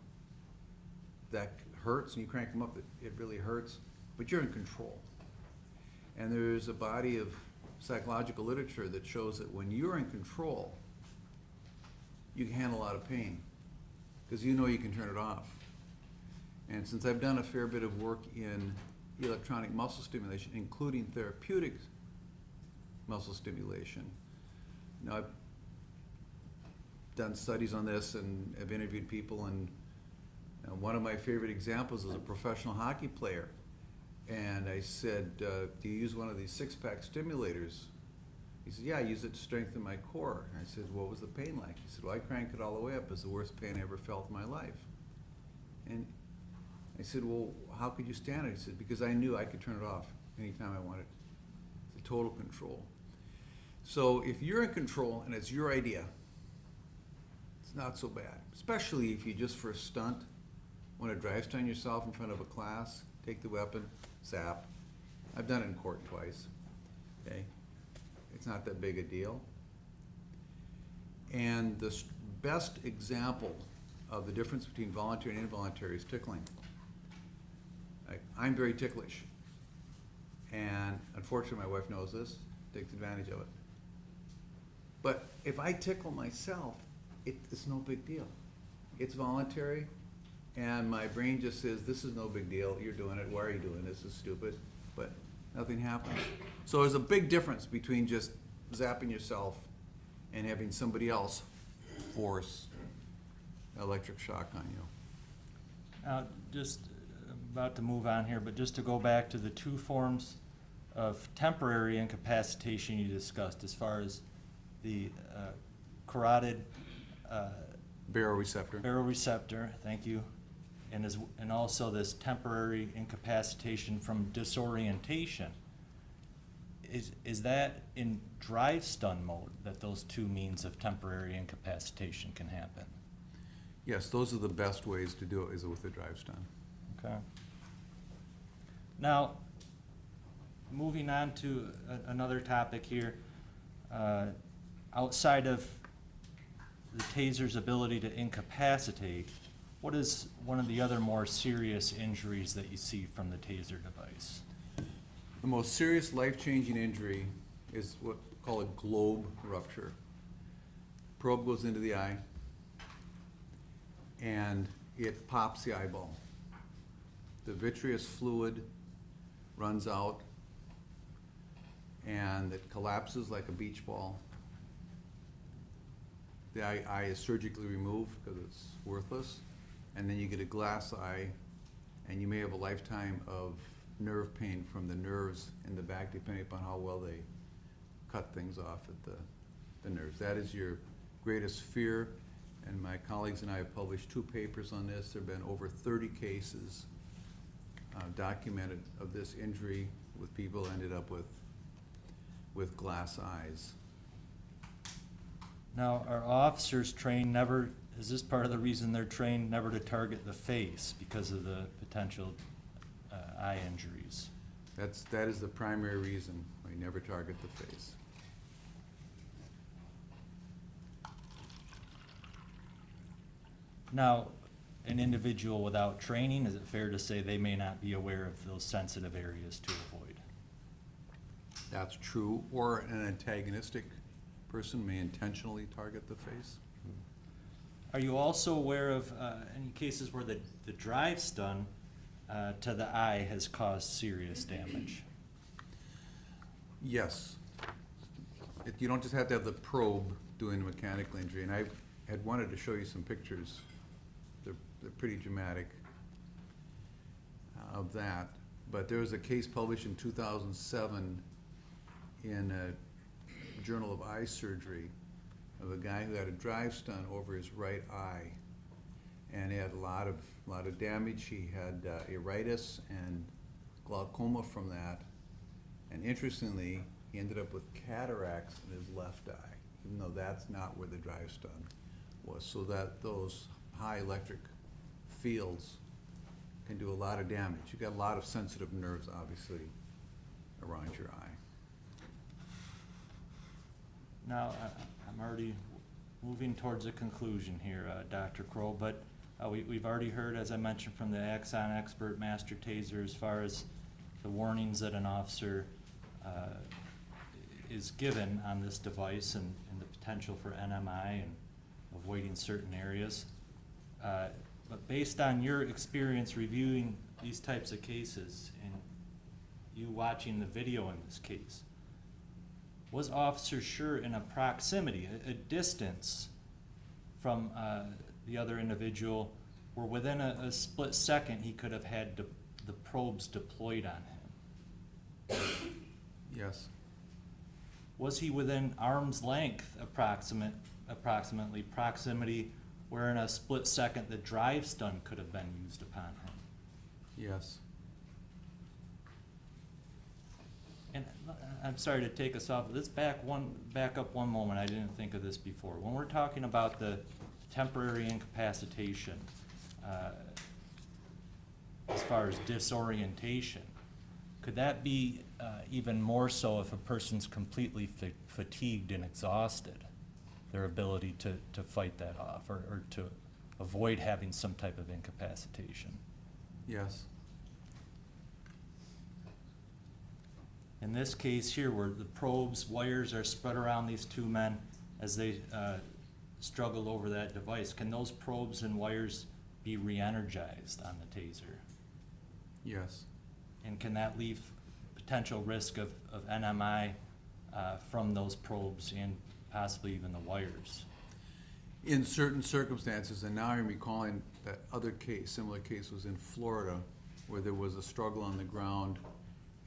that hurts, and you crank them up, it really hurts, but you're in control. And there's a body of psychological literature that shows that when you're in control, you can handle a lot of pain, because you know you can turn it off. And since I've done a fair bit of work in electronic muscle stimulation, including therapeutic muscle stimulation, now I've done studies on this and I've interviewed people, and one of my favorite examples is a professional hockey player. And I said, do you use one of these six-pack stimulators? He said, yeah, I use it to strengthen my core. And I said, what was the pain like? He said, well, I cranked it all the way up. It was the worst pain I ever felt in my life. And I said, well, how could you stand it? He said, because I knew I could turn it off anytime I wanted. It's a total control. So if you're in control and it's your idea, it's not so bad. Especially if you just for a stunt want to drive stun yourself in front of a class, take the weapon, zap, I've done it in court twice, okay? It's not that big a deal. And the best example of the difference between voluntary and involuntary is tickling. I'm very ticklish. And unfortunately, my wife knows this, takes advantage of it. But if I tickle myself, it's no big deal. It's voluntary, and my brain just says, this is no big deal, you're doing it, why are you doing this, it's stupid, but nothing happens. So there's a big difference between just zapping yourself and having somebody else force electric shock on you. Now, just about to move on here, but just to go back to the two forms of temporary incapacitation you discussed, as far as the carotid baroreceptor, thank you, and also this temporary incapacitation from disorientation. Is that in drive stun mode that those two means of temporary incapacitation can happen? Yes, those are the best ways to do it, is with the drive stun. Okay. Now, moving on to another topic here, outside of the taser's ability to incapacitate, what is one of the other more serious injuries that you see from the taser device? The most serious life-changing injury is what we call a globe rupture. Probe goes into the eye, and it pops the eyeball. The vitreous fluid runs out, and it collapses like a beach ball. The eye is surgically removed because it's worthless, and then you get a glass eye, and you may have a lifetime of nerve pain from the nerves in the back, depending upon how well they cut things off at the nerves. That is your greatest fear, and my colleagues and I have published 2 papers on this. There have been over 30 cases documented of this injury with people who ended up with glass eyes. Now, are officers trained never, is this part of the reason they're trained never to target the face because of the potential eye injuries? That is the primary reason we never target the face. Now, an individual without training, is it fair to say they may not be aware of those sensitive areas to avoid? That's true, or an antagonistic person may intentionally target the face. Are you also aware of any cases where the drive stun to the eye has caused serious damage? Yes. You don't just have to have the probe doing a mechanical injury, and I had wanted to show you some pictures. They're pretty dramatic of that. But there was a case published in 2007 in a Journal of Eye Surgery of a guy who had a drive stun over his right eye, and he had a lot of damage. He had iritis and glaucoma from that, and interestingly, he ended up with cataracts in his left eye, even though that's not where the drive stun was. So that those high electric fields can do a lot of damage. You've got a lot of sensitive nerves, obviously, around your eye. Now, I'm already moving towards a conclusion here, Dr. Croll, but we've already heard, as I mentioned, from the Axon expert, Master Taser, as far as the warnings that an officer is given on this device and the potential for NMI and avoiding certain areas. But based on your experience reviewing these types of cases and you watching the video in this case, was Officer Schurr in a proximity, a distance from the other individual where within a split second he could have had the probes deployed on him? Yes. Was he within arm's length approximately proximity where in a split second the drive stun could have been used upon him? Yes. And I'm sorry to take us off. Let's back up one moment. I didn't think of this before. When we're talking about the temporary incapacitation, as far as disorientation, Could that be even more so if a person's completely fatigued and exhausted, their ability to fight that off or to avoid having some type of incapacitation? Yes. In this case here, where the probes, wires are spread around these two men as they struggle over that device, can those probes and wires be re-energized on the taser? Yes. And can that leave potential risk of NMI from those probes and possibly even the wires? In certain circumstances, and now I'm recalling that other case, similar case was in Florida, where there was a struggle on the ground,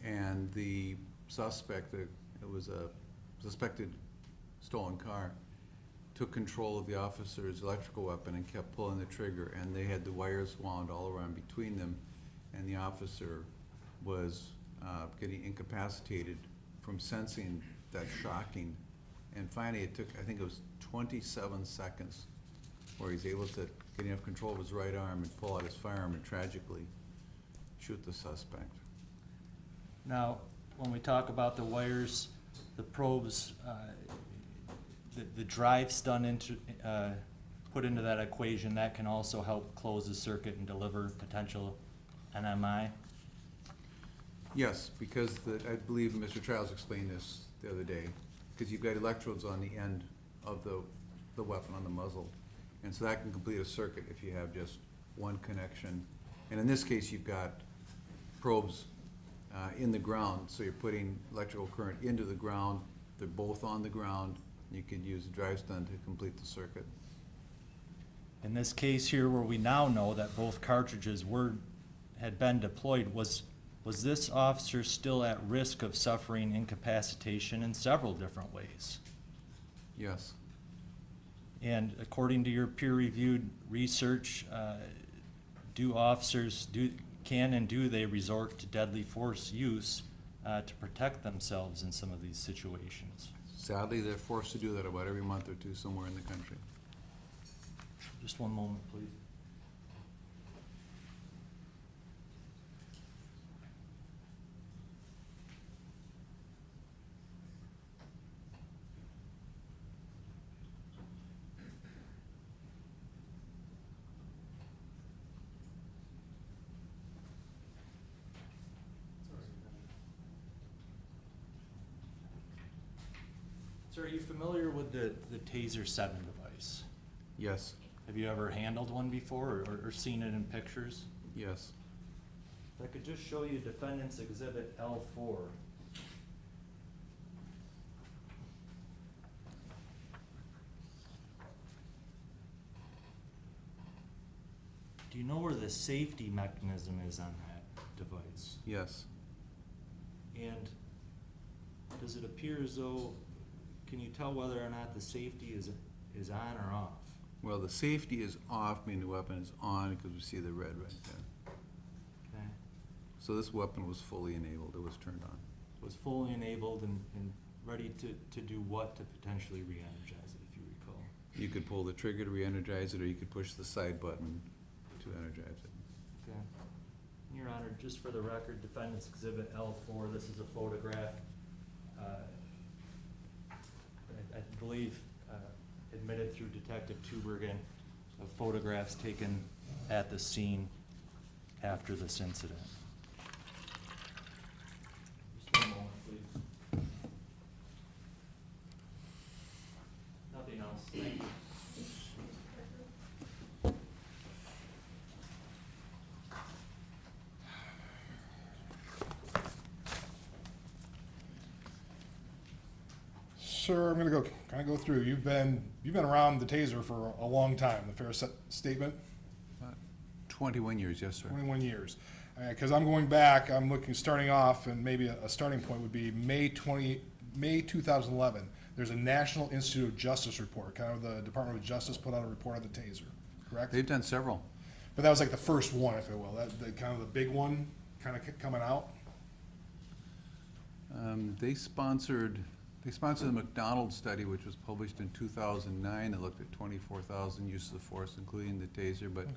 and the suspect, it was a suspected stolen car, took control of the officer's electrical weapon and kept pulling the trigger, and they had the wires wound all around between them, and the officer was getting incapacitated from sensing that shocking. And finally, it took, I think it was 27 seconds, where he's able to get enough control of his right arm and pull out his firearm and tragically shoot the suspect. Now, when we talk about the wires, the probes, the drives done into, put into that equation, that can also help close the circuit and deliver potential NMI? Yes, because I believe Mr. Childs explained this the other day, because you've got electrodes on the end of the weapon, on the muzzle. And so that can complete a circuit if you have just one connection. And in this case, you've got probes in the ground, so you're putting electrical current into the ground. They're both on the ground. You could use a drive stun to complete the circuit. In this case here, where we now know that both cartridges had been deployed, was this officer still at risk of suffering incapacitation in several different ways? Yes. And according to your peer-reviewed research, do officers can and do they resort to deadly force use to protect themselves in some of these situations? Sadly, they're forced to do that about every month or two somewhere in the country. Just one moment, please. Sir, are you familiar with the Taser 7 device? Yes. Have you ever handled one before or seen it in pictures? Yes. If I could just show you Defendant's Exhibit L4. Do you know where the safety mechanism is on that device? Yes. And does it appear as though, can you tell whether or not the safety is on or off? Well, the safety is off, meaning the weapon is on, because we see the red right there. Okay. So this weapon was fully enabled, it was turned on. It was fully enabled and ready to do what to potentially re-energize it, if you recall? You could pull the trigger to re-energize it, or you could push the side button to energize it. Okay. Your Honor, just for the record, Defendant's Exhibit L4, this is a photograph, I believe admitted through Detective Tubergen, of photographs taken at the scene after this incident. Just one moment, please. Nothing else. Thank you. Sir, I'm gonna kind of go through. You've been around the Taser for a long time. The fair statement? 21 years, yes, sir. 21 years. Because I'm going back, I'm looking, starting off, and maybe a starting point would be May 2011. There's a National Institute of Justice report, kind of the Department of Justice put out a report on the Taser, correct? They've done several. But that was like the first one, if you will, the kind of the big one, kind of coming out. They sponsored the McDonald study, which was published in 2009. It looked at 24,000 uses of force, including the Taser. But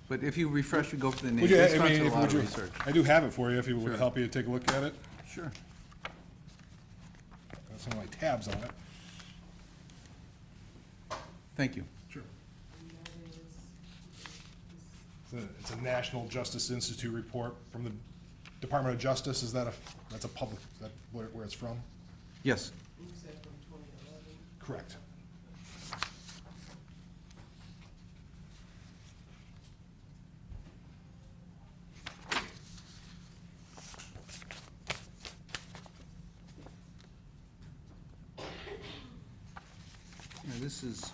But if you refresh, you go for the name. Would you, It's I done mean, a if, lot would of you, research. I do have it for you, if it would Sure. help you take a look at it. Sure. Got some of my tabs on it. Thank you. Sure. It's a National Justice Institute report from the Department of Justice. Is that that's a public, is that where it's from? Yes. You said from 2011. Correct. Yeah, this is,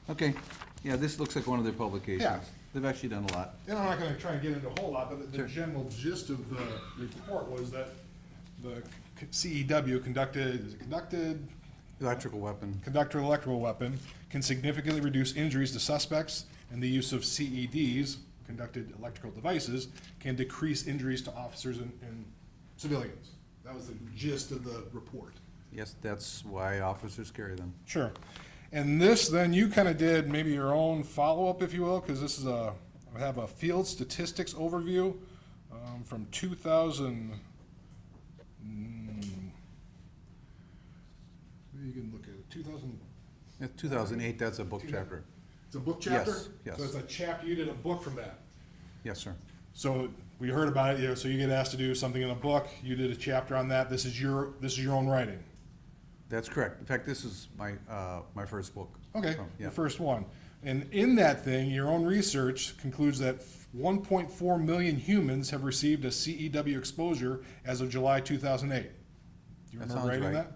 okay, yeah, this looks like one of their publications. Yeah. They've actually done a lot. And I'm not gonna try and get into a whole lot, but the Sure. general gist of the report was that the CEW conducted Electrical weapon. conducted electrical weapon can significantly reduce injuries to suspects, and the use of CEDs, conducted electrical devices, can decrease injuries to officers and civilians. That was the gist of the report. Yes, that's why officers carry them. Sure. And this, then, you kind of did maybe your own follow-up, if you will, because this is I have a field statistics overview from 2000. You can look at it, 2000. 2008, that's a book chapter. It's a book chapter? Yes, yes. So it's a chapter, you did a book from that. Yes, sir. So we heard about it, so you get asked to do something in a book, you did a chapter on that, this is your own writing. That's correct. In fact, this is my, my first book. Okay, So, yeah. the first one. And in that thing, your own research concludes that 1.4 million humans have received a CEW exposure as of July 2008. Do you That remember sounds writing right. that?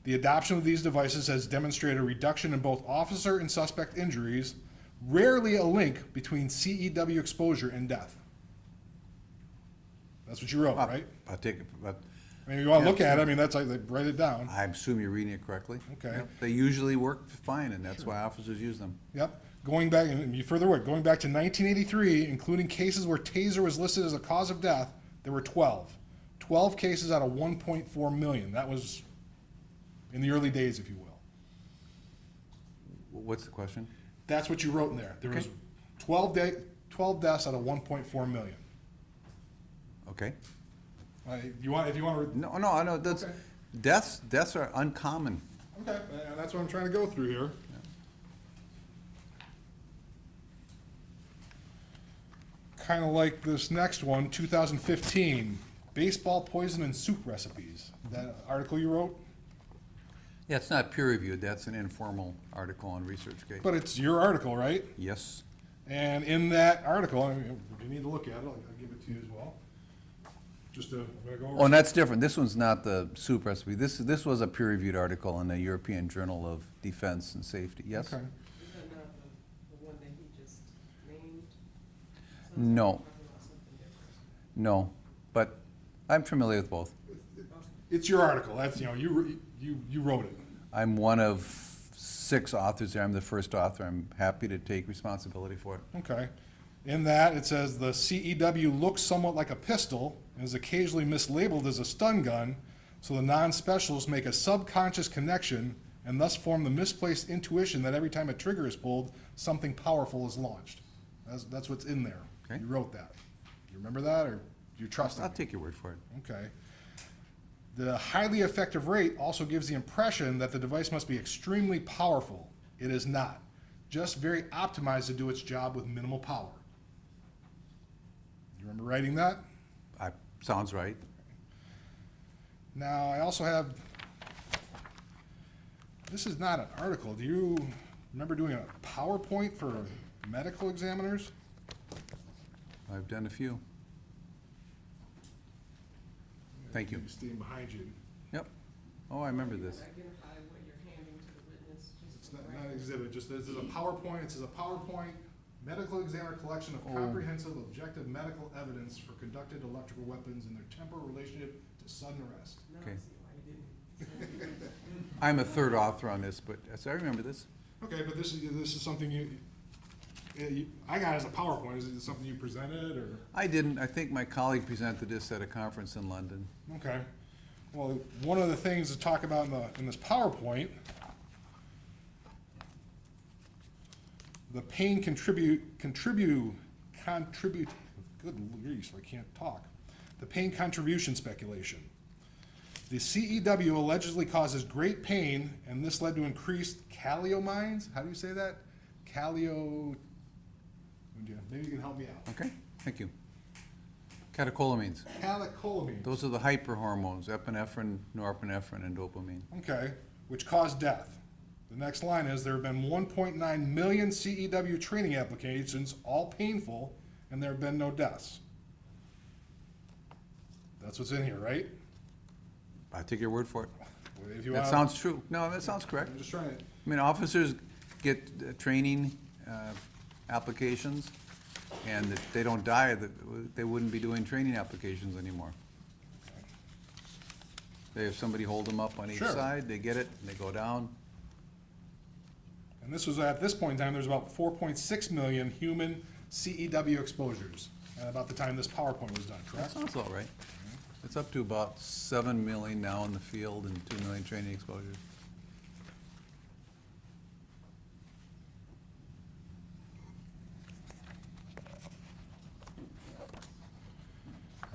The adoption of these devices has demonstrated a reduction in both officer and suspect injuries, rarely a link between CEW exposure and death. That's what you wrote, right? I'll take it, but. I mean, you want to look at it, I mean, that's like, they write it down. I assume you're reading it correctly. Okay. Yep. They usually work fine, and that's why officers use them. Yep. Going back, and you further work, going back to 1983, including cases where taser was listed as a cause of death, there were 12. 12 cases out of 1.4 million. That was in the early days, if you will. What's the question? That's what you wrote in there. There was Okay. 12 deaths out of 1.4 million. Okay. If you want to. No, I know, that's, Okay. deaths are uncommon. Okay, and that's what I'm trying to go through here. Kind of like this next one, 2015, baseball poison and soup recipes. That article you wrote? Yeah, it's not peer reviewed, that's an informal article on ResearchGate. But it's your article, right? Yes. And in that article, I mean, if you need to look at it, I'll give it to you as well. Just to go over. Oh, and that's different. This one's not the soup recipe. This was a peer-reviewed article in the European Journal of Defense and Safety. Yes? Okay. Is that not the one that he just named? No. Talking about something different. No, but I'm familiar with both. It's your article. That's, you wrote it. I'm one of 6 authors there. I'm the first author. I'm happy to take responsibility for it. Okay. In that, it says the CEW looks somewhat like a pistol and is occasionally mislabeled as a stun gun, so the non-specialists make a subconscious connection and thus form the misplaced intuition that every time a trigger is pulled, something powerful is launched. That's what's in there. Okay. You wrote that. You remember that, or do you trust it? I'll take your word for it. Okay. The highly effective rate also gives the impression that the device must be extremely powerful. It is not. Just very optimized to do its job with minimal power. You remember writing that? Sounds right. Now, I also have, this is not an article. Do you remember doing a PowerPoint for medical examiners? I've done a few. Thank you. Standing behind you. Yep. Oh, I remember this. Identify what you're handing to the witness. It's not an exhibit, just this is a PowerPoint. It says a PowerPoint medical examiner collection of comprehensive objective medical evidence for conducted electrical weapons and their temporal relationship to sudden arrest. Okay. I'm a third author on this, but so I remember this. Okay, but this is something I got as a PowerPoint. Is it something you presented, or? I didn't. I think my colleague presented this at a conference in London. Okay. Well, one of the things to talk about in this PowerPoint, the pain good grief, I can't talk. The pain contribution speculation. The CEW allegedly causes great pain, and this led to increased caliomines. How do you say that? Maybe you can help me out. Okay, thank you. Catecholamines. Catecholamines. Those are the hyperhormones, epinephrine, norepinephrine, and dopamine. Okay, which cause death. The next line is there have been 1.9 million CEW training applications, all painful, and there have been no deaths. That's what's in here, right? I take your word for it. If you That want- sounds true. No, that sounds correct. I'm just trying to. I mean, officers get training applications, and if they don't die, they wouldn't be doing training applications anymore. They have somebody hold them up on each Sure. side, they get it, and they go down. And this was at this point in time, there's about 4.6 million human CEW exposures at about the time this PowerPoint was done, That correct? sounds all right. It's up to about 7 million now in the field and 2 million training exposures.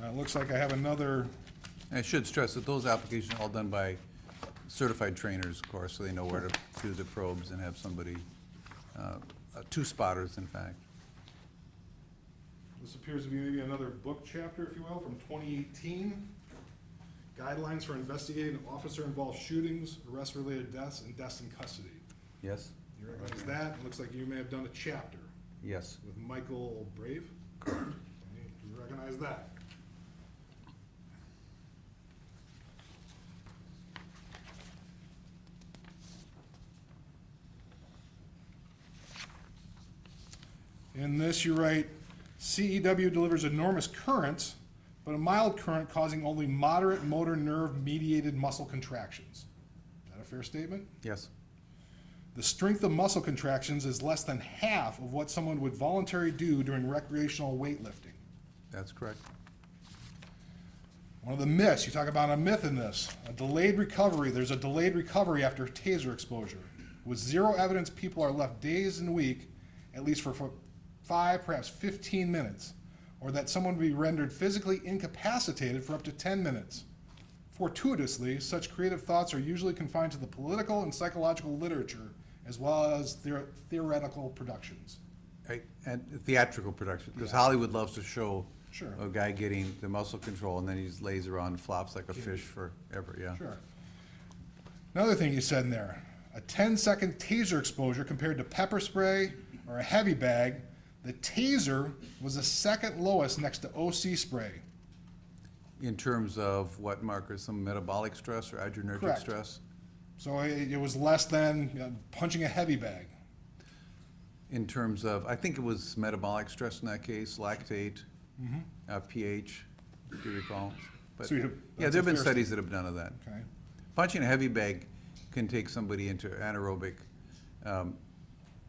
It looks like I have another. I should stress that those applications are all done by certified trainers, of course, so they know where to do the probes and have somebody, 2 spotters, in fact. This appears to be maybe another book chapter, if you will, from 2018. Guidelines for investigating officer-involved shootings, arrest-related deaths, and deaths in custody. Yes? You recognize that? It looks like you may have done a chapter Yes. with Michael Brave. Correct. You recognize that? In this, you write, CEW delivers enormous currents, but a mild current causing only moderate motor nerve mediated muscle contractions. Is that a fair statement? Yes. The strength of muscle contractions is less than half of what someone would voluntarily do during recreational weightlifting. That's correct. One of the myths, you talk about a myth in this, a delayed recovery. There's a delayed recovery after taser exposure. With zero evidence, people are left dazed and weak, at least for 5, perhaps 15 minutes, or that someone would be rendered physically incapacitated for up to 10 minutes. Fortuitously, such creative thoughts are usually confined to the political and psychological literature, as well as theoretical productions. Right, and theatrical production, because Yeah. Hollywood loves to show Sure. a guy getting the muscle control, and then he just lays around and flops like a fish forever, yeah. Sure. Another thing you said in there, a 10-second taser exposure compared to pepper spray or a heavy bag, the taser was the second lowest next to OC spray. In terms of what markers, some metabolic stress or adrenergic Correct. stress? So it was less than punching a heavy bag. In terms of, I think it was metabolic stress in that case, lactate, pH, do you recall? But, So yeah, that's there a have been fair studies that have done of that. Okay. Punching a heavy bag can take somebody into anaerobic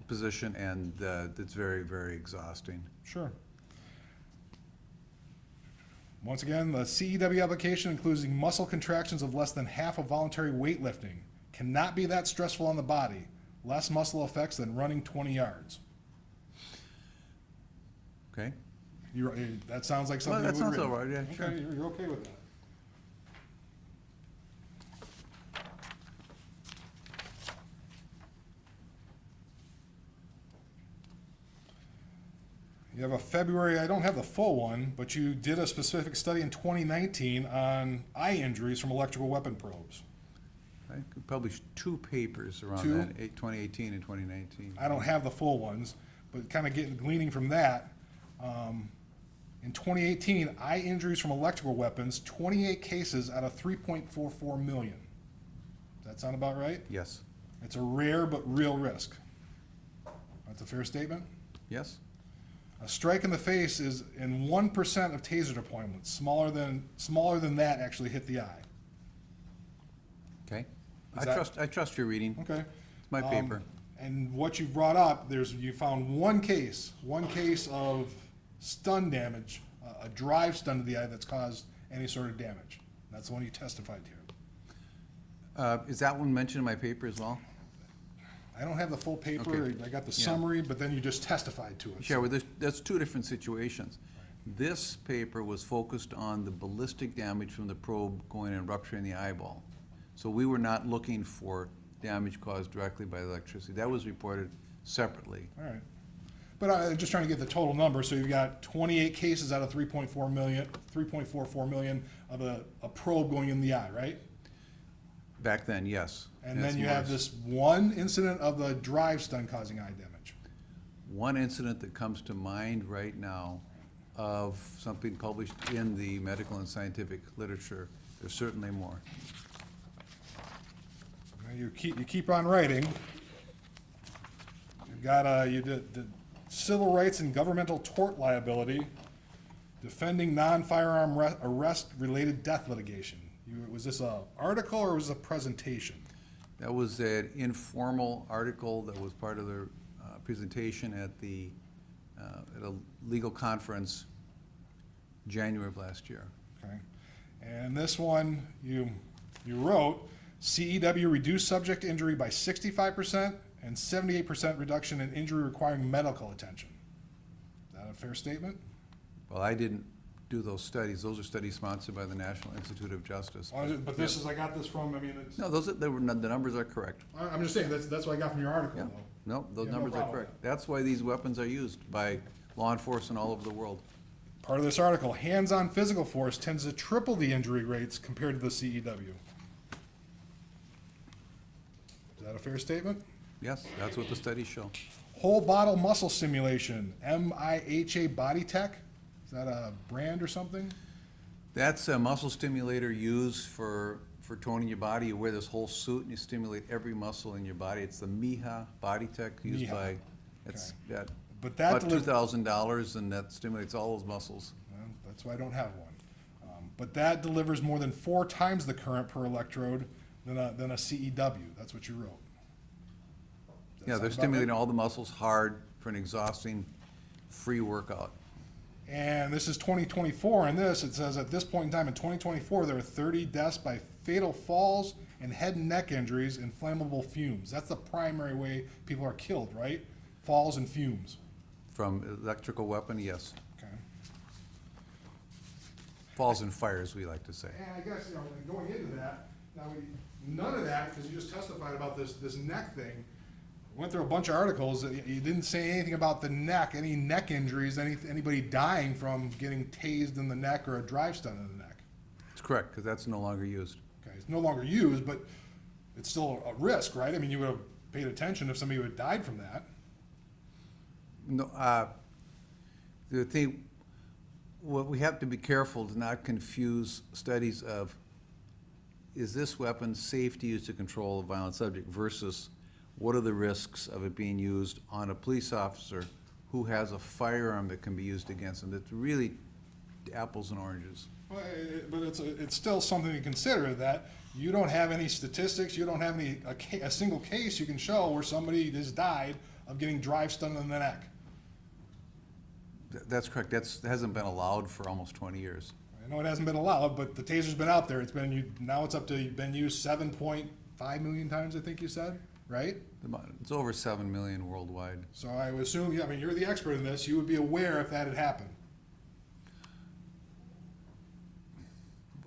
position, and it's very, very exhausting. Sure. Once again, the CEW application, including muscle contractions of less than half of voluntary weightlifting, cannot be that stressful on the body. Less muscle effects than running 20 yards. Okay? That sounds like Well, something that you would sounds all read. right, yeah, sure. Okay, you're okay with that. You have a February, I don't have the full one, but you did a specific study in 2019 on eye injuries from electrical weapon probes. I could publish 2 papers around Two? that, 2018 and 2019. I don't have the full ones, but kind of gleaning from that, in 2018, eye injuries from electrical weapons, 28 cases out of 3.44 million. Does that sound about right? Yes. It's a rare but real risk. That's a fair statement? Yes? A strike in the face is in 1% of taser deployments. Smaller than that actually hit the eye. Okay. Is I trust your reading. Okay. It's my paper. And what you brought up, you found one case of stun damage, a drive stun to the eye that's caused any sort of damage. That's the one you testified to. Is that one mentioned in my paper as well? I don't have the full paper. Okay. I got the Yeah. summary, but then you just testified to it. Yeah, well, that's two different situations. This paper was focused on the ballistic damage from the probe going and rupturing the eyeball. So we were not looking for damage caused directly by the electricity. That was reported separately. All right. But I'm just trying to get the total number. So you've got 28 cases out of 3.44 million of a probe going in the eye, right? Back then, yes. And then you have this one incident of the drive stun causing eye damage. One incident that comes to mind right now of something published in the medical and scientific literature. There's certainly more. Now you keep on writing. You've got you did civil rights and governmental tort liability, defending non-firearm arrest-related death litigation. Was this an article or was it a presentation? That was an informal article that was part of the presentation at a legal conference January of last year. Okay. And this one, you wrote, CEW reduced subject injury by 65% and 78% reduction in injury requiring medical attention. Is that a fair statement? Well, I didn't do those studies. Those are studies sponsored by the National Institute of Justice. But this is, I got this from, I mean, it's. No, the numbers are correct. I'm just saying, that's what I got from your article, Yeah. though. No, those Yeah, no numbers are problem. correct. That's why these weapons are used by law enforcement all over the world. Part of this article, hands-on physical force tends to triple the injury rates compared to the CEW. Is that a fair statement? Yes, that's what the studies show. Whole bottle muscle simulation, MIHA Body Tech. Is that a brand or something? That's a muscle stimulator used for toning your body. You wear this whole suit and you stimulate every muscle in your body. It's the MIHA Body Tech used MIHA. by, it's Okay. that, But that about $2,000 and that stimulates all those muscles. Well, that's why I don't have one. But that delivers more than 4 times the current per electrode than a CEW. That's what you wrote. Does that Yeah, sound they're about stimulating right? all the muscles hard for an exhausting free workout. And this is 2024, and it says at this point in time in 2024, there are 30 deaths by fatal falls and head and neck injuries in flammable fumes. That's the primary way people are killed, right? Falls and fumes. From electrical weapon, yes. Okay. Falls and fires, we like to say. And I guess, going into that, now none of that, because you just testified about this neck thing. Went through a bunch of articles. You didn't say anything about the neck, any neck injuries, anybody dying from getting tased in the neck or a drive stun in the neck. It's correct, because that's no longer used. Okay, it's no longer used, but it's still a risk, right? I mean, you would have paid attention if somebody would have died from that. No, the thing, what we have to be careful to not confuse studies of, is this weapon safe to use to control a violent subject versus what are the risks of it being used on a police officer who has a firearm that can be used against them? It's really apples and oranges. Well, but it's still something to consider, that you don't have any statistics, you don't have a single case you can show where somebody has died of getting drive stun in the neck. That's correct. That hasn't been allowed for almost 20 years. I know it hasn't been allowed, but the taser's been out there. Now it's been used 7.5 million times, I think you said, right? It's over 7 million worldwide. So I would assume, I mean, you're the expert in this, you would be aware if that had happened.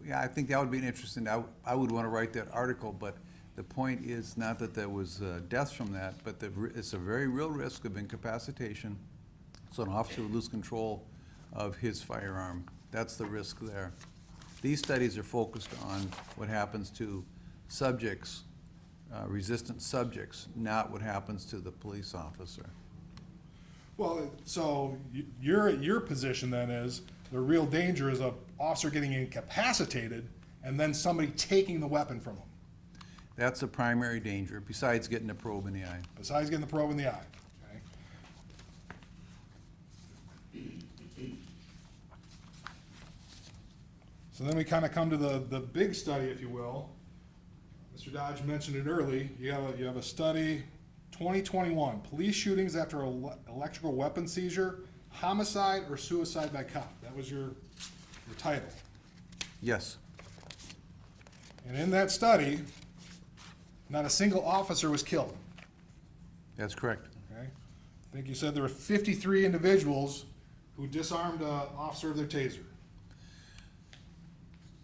Yeah, I think that would be an interesting, I would want to write that article, but the point is not that there was deaths from that, but it's a very real risk of incapacitation. So an officer would lose control of his firearm. That's the risk there. These studies are focused on what happens to subjects, resistant subjects, not what happens to the police officer. Well, so your position then is the real danger is an officer getting incapacitated and then somebody taking the weapon from him. That's a primary danger, besides getting a probe in the eye. Besides getting the probe in the eye. Okay. So then we kind of come to the big study, if you will. Mr. Dodge mentioned it early. You have a study, 2021, police shootings after electrical weapon seizure, homicide or suicide by cop. That was your title. Yes. And in that study, not a single officer was killed. That's correct. Okay. I think you said there were 53 individuals who disarmed an officer of their taser.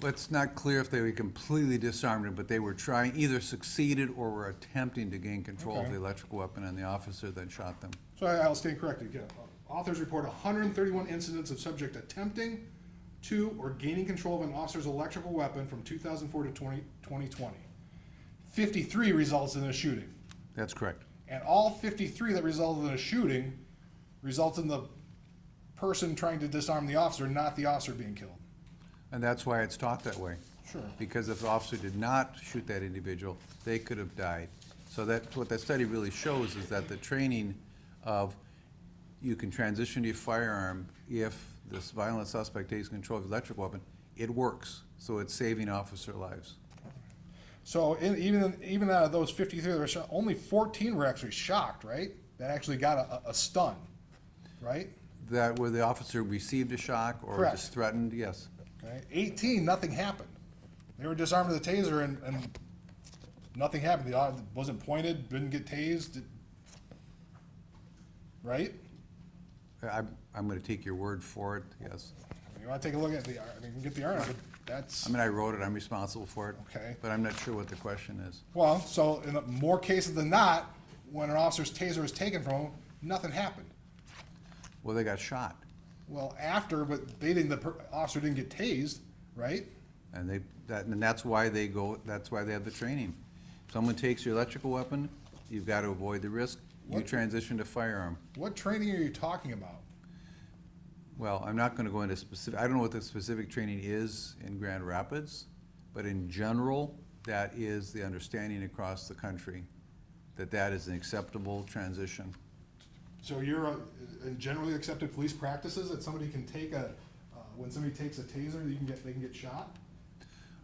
Well, it's not clear if they completely disarmed him, but they were trying, either succeeded or were attempting to gain control of Okay. the electrical weapon, and the officer then shot them. So I'll stand corrected again. Authors report 131 incidents of subject attempting to or gaining control of an officer's electrical weapon from 2004 to 2020. 53 results in a shooting. That's correct. And all 53 that resulted in a shooting results in the person trying to disarm the officer, not the officer being killed. And that's why it's taught that way. Sure. Because if the officer did not shoot that individual, they could have died. So that's what that study really shows, is that the training of you can transition to your firearm if this violent suspect takes control of the electric weapon, it works. So it's saving officer lives. So even out of those 53 that were shot, only 14 were actually shocked, right? That actually got a stun, right? That where the officer received a shock or Correct. just threatened, yes. Okay. 18, nothing happened. They were disarmed with a taser and nothing happened. The wasn't pointed, didn't get tased, right? I'm going to take your word for it, yes. You want to take a look at the, I mean, you can get the article, but that's. I mean, I wrote it, I'm responsible for it. Okay. But I'm not sure what the question is. Well, so in more cases than not, when an officer's taser was taken from him, nothing happened. Well, they got shot. Well, after, but the officer didn't get tased, right? And that's why they have the training. If someone takes your electrical weapon, you've got to avoid the risk. You transition to firearm. What training are you talking about? Well, I'm not going to go into specific, I don't know what the specific training is in Grand Rapids, but in general, that is the understanding across the country, that is an acceptable transition. So you're in generally accepted police practices that somebody can take when somebody takes a taser, they can get shot,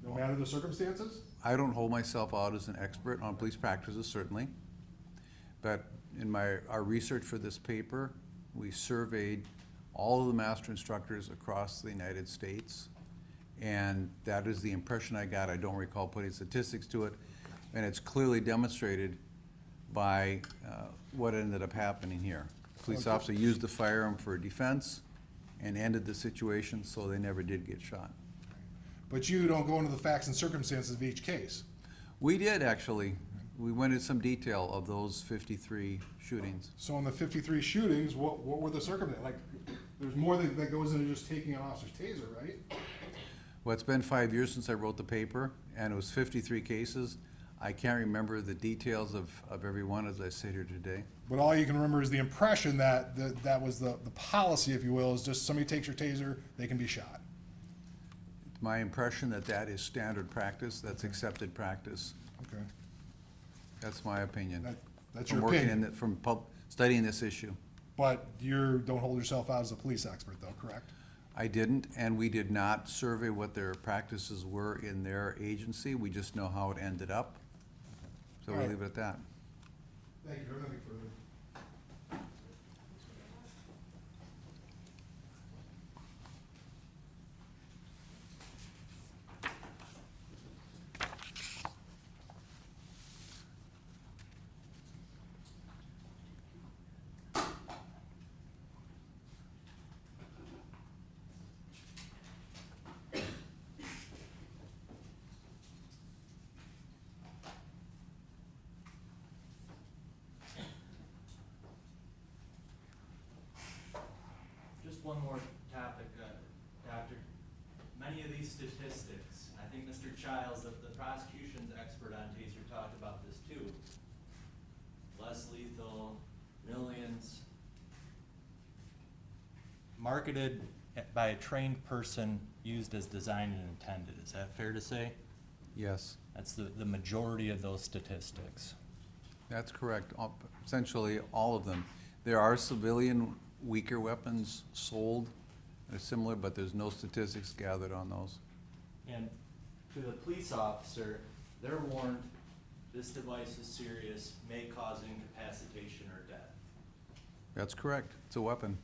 no matter the circumstances? I don't hold myself out as an expert on police practices, certainly. But in our research for this paper, we surveyed all of the master instructors across the United States, and that is the impression I got. I don't recall putting statistics to it, and it's clearly demonstrated by what ended up happening here. Police officer used the firearm for defense and ended the situation, so they never did get shot. But you don't go into the facts and circumstances of each case. We did, actually. We went into some detail of those 53 shootings. So in the 53 shootings, what were the circumstances? Like, there's more that goes into just taking an officer's taser, right? Well, it's been 5 years since I wrote the paper, and it was 53 cases. I can't remember the details of every one as I sit here today. But all you can remember is the impression that that was the policy, if you will, is just somebody takes your taser, they can be shot. It's my impression that is standard practice, that's accepted practice. Okay. That's my opinion. That's From your working opinion. from studying this issue. But you don't hold yourself out as a police expert, though, correct? I didn't, and we did not survey what their practices were in their agency. We just know how it ended up. So All we'll right. leave it at that. Thank you. Nothing further. Just one more topic, Doctor. Many of these statistics, I think Mr. Childs, the prosecution's expert on Taser, talked about this too. Less lethal, millions. Marketed by a trained person, used as designed and intended. Is that fair to say? Yes. That's the majority of those statistics. That's correct. Essentially, all of them. There are civilian weaker weapons sold that are similar, but there's no statistics gathered on those. And to the police officer, they're warned this device is serious, may cause incapacitation or death. That's correct. It's a weapon.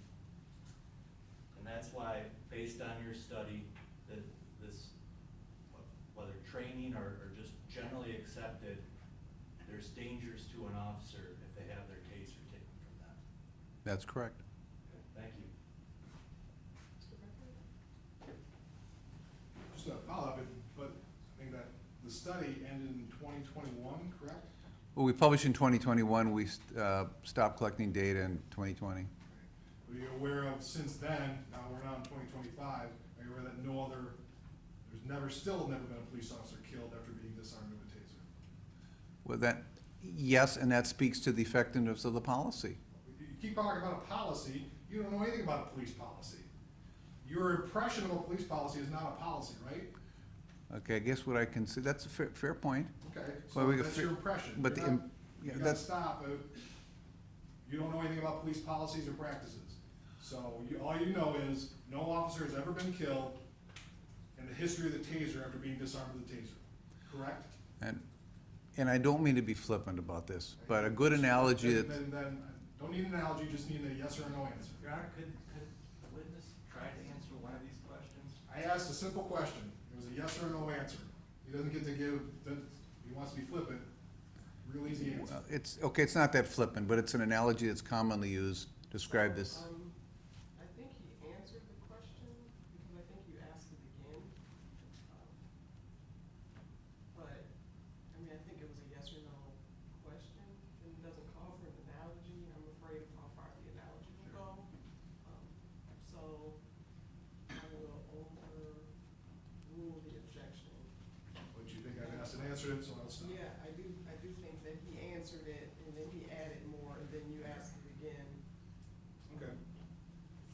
And that's why, based on your study, that this, whether training or just generally accepted, there's dangers to an officer if they have their taser That's correct. Thank you. Just a follow-up, but I think that the study ended in 2021, correct? Well, we published in 2021. We stopped collecting data in 2020. Are you aware of, since then, now we're now in 2025, are you aware that still never been a police officer killed after being disarmed with a taser? Well, yes, and that speaks to the effectiveness of the policy. You keep talking about a policy, you don't know anything about a police policy. Your impression of a police policy is not a policy, right? Okay, I guess what I can say, that's a fair point. Okay, Well, so we- that's your impression. But You're the, not- yeah, you gotta that's, stop. You don't know anything about police policies or practices. So all you know is no officer has ever been killed in the history of the taser after being disarmed with a taser, correct? and I don't mean to be flippant about this, but a good analogy that, Then, don't need an analogy, just need a yes or a no answer. Your Honor, could the witness try to answer one of these questions? I asked a simple question. It was a yes or a no answer. He doesn't get to give, he wants to be flippant. Real easy answer. well, it's, okay, it's not that flippant, but it's an analogy that's commonly used to describe this. I think he answered the question, because I think you asked it again. But, I mean, I think it was a yes or no question, and it doesn't call for an analogy. I'm afraid of how far the analogy will go. So, I will overrule the objection. But you think I've asked and answered it, so I'll stop. Yeah, I do think that he answered it, and then he added more, and then you asked it again. Okay.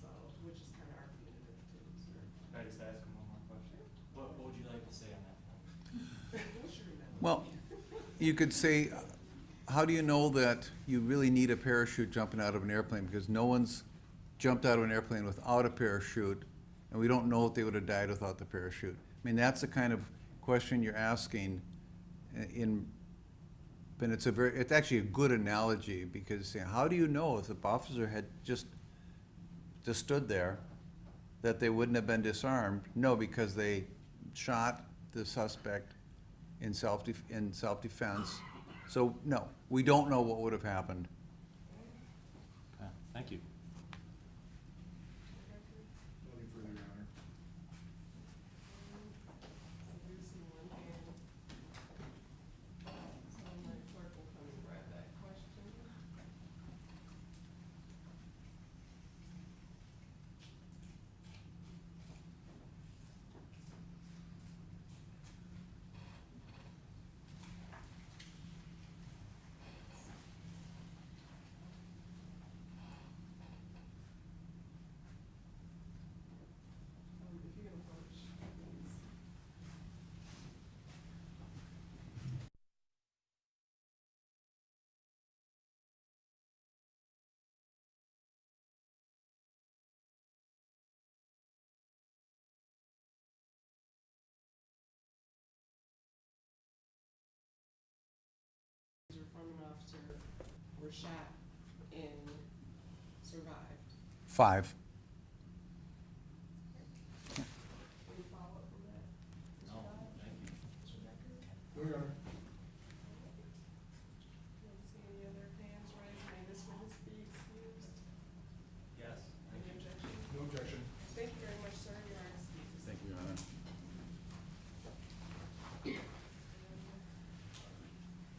So, which is kind of argumentative too, sir. Can I just ask him one more question? What would you like to say on that point? Well, you could say, how do you know that you really need a parachute jumping out of an airplane? Because no one's jumped out of an airplane without a parachute, and we don't know if they would have died without the parachute. I mean, that's the kind of question you're asking but it's actually a good analogy, because how do you know if the officer had just stood there that they wouldn't have been disarmed? No, because they shot the suspect in self-defense. So, no, we don't know what would have happened. Okay, thank you. Nothing further, Your Honor. I do see one hand. So my clerk will come and grab that question. If you can approach, please. From an officer were shot and survived. 5. Any follow-up from that? Mr. No, Dodge? thank you. Mr. Becker? No, Your Honor. Don't see any other hands raised. May this witness be excused? Yes. Any objection? No objection. Thank you very much, sir. You are excused. Thank you, Your Honor.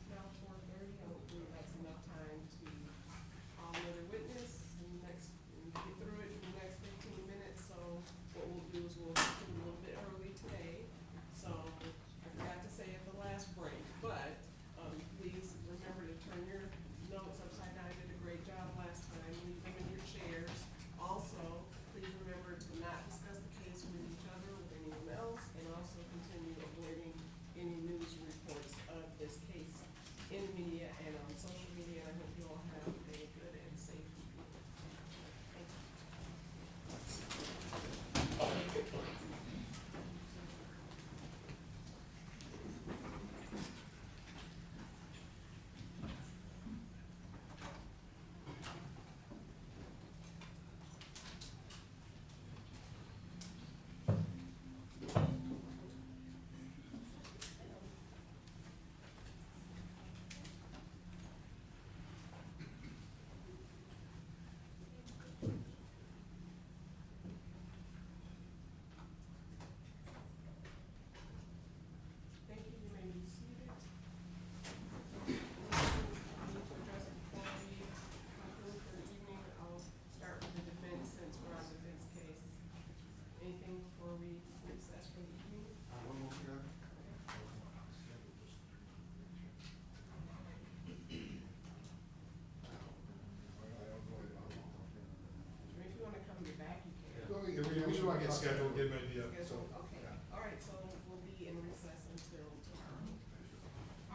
Now 4:30, I don't believe that's enough time to call another witness and get through it in the next 15 minutes. So what we'll do is we'll do a little bit early today. So I forgot to say at the last break, want to get scheduled, get an idea, so. Scheduled, okay, all right, so we'll be in recess until tomorrow.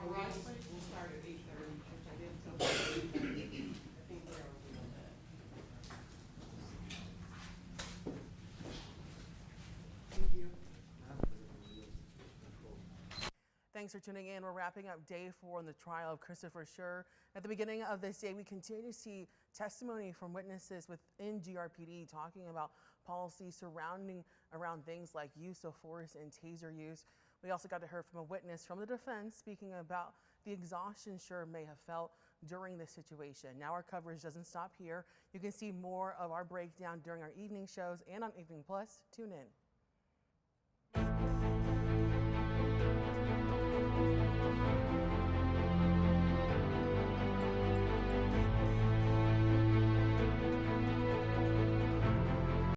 All right. We'll start at 8:30, which I didn't tell you. 8:30. I think we're already on that. Thank you. Thanks for tuning in. We're wrapping up day 4 in the trial of Christopher Schurr. At the beginning of this day, we continue to see testimony from witnesses within GRPD talking about policy surrounding around things like use of force and taser use. We also got to hear from a witness from the defense speaking about the exhaustion Schurr may have felt during this situation. Now our coverage doesn't stop here. You can see more of our breakdown during our evening shows and on Evening Plus. Tune in.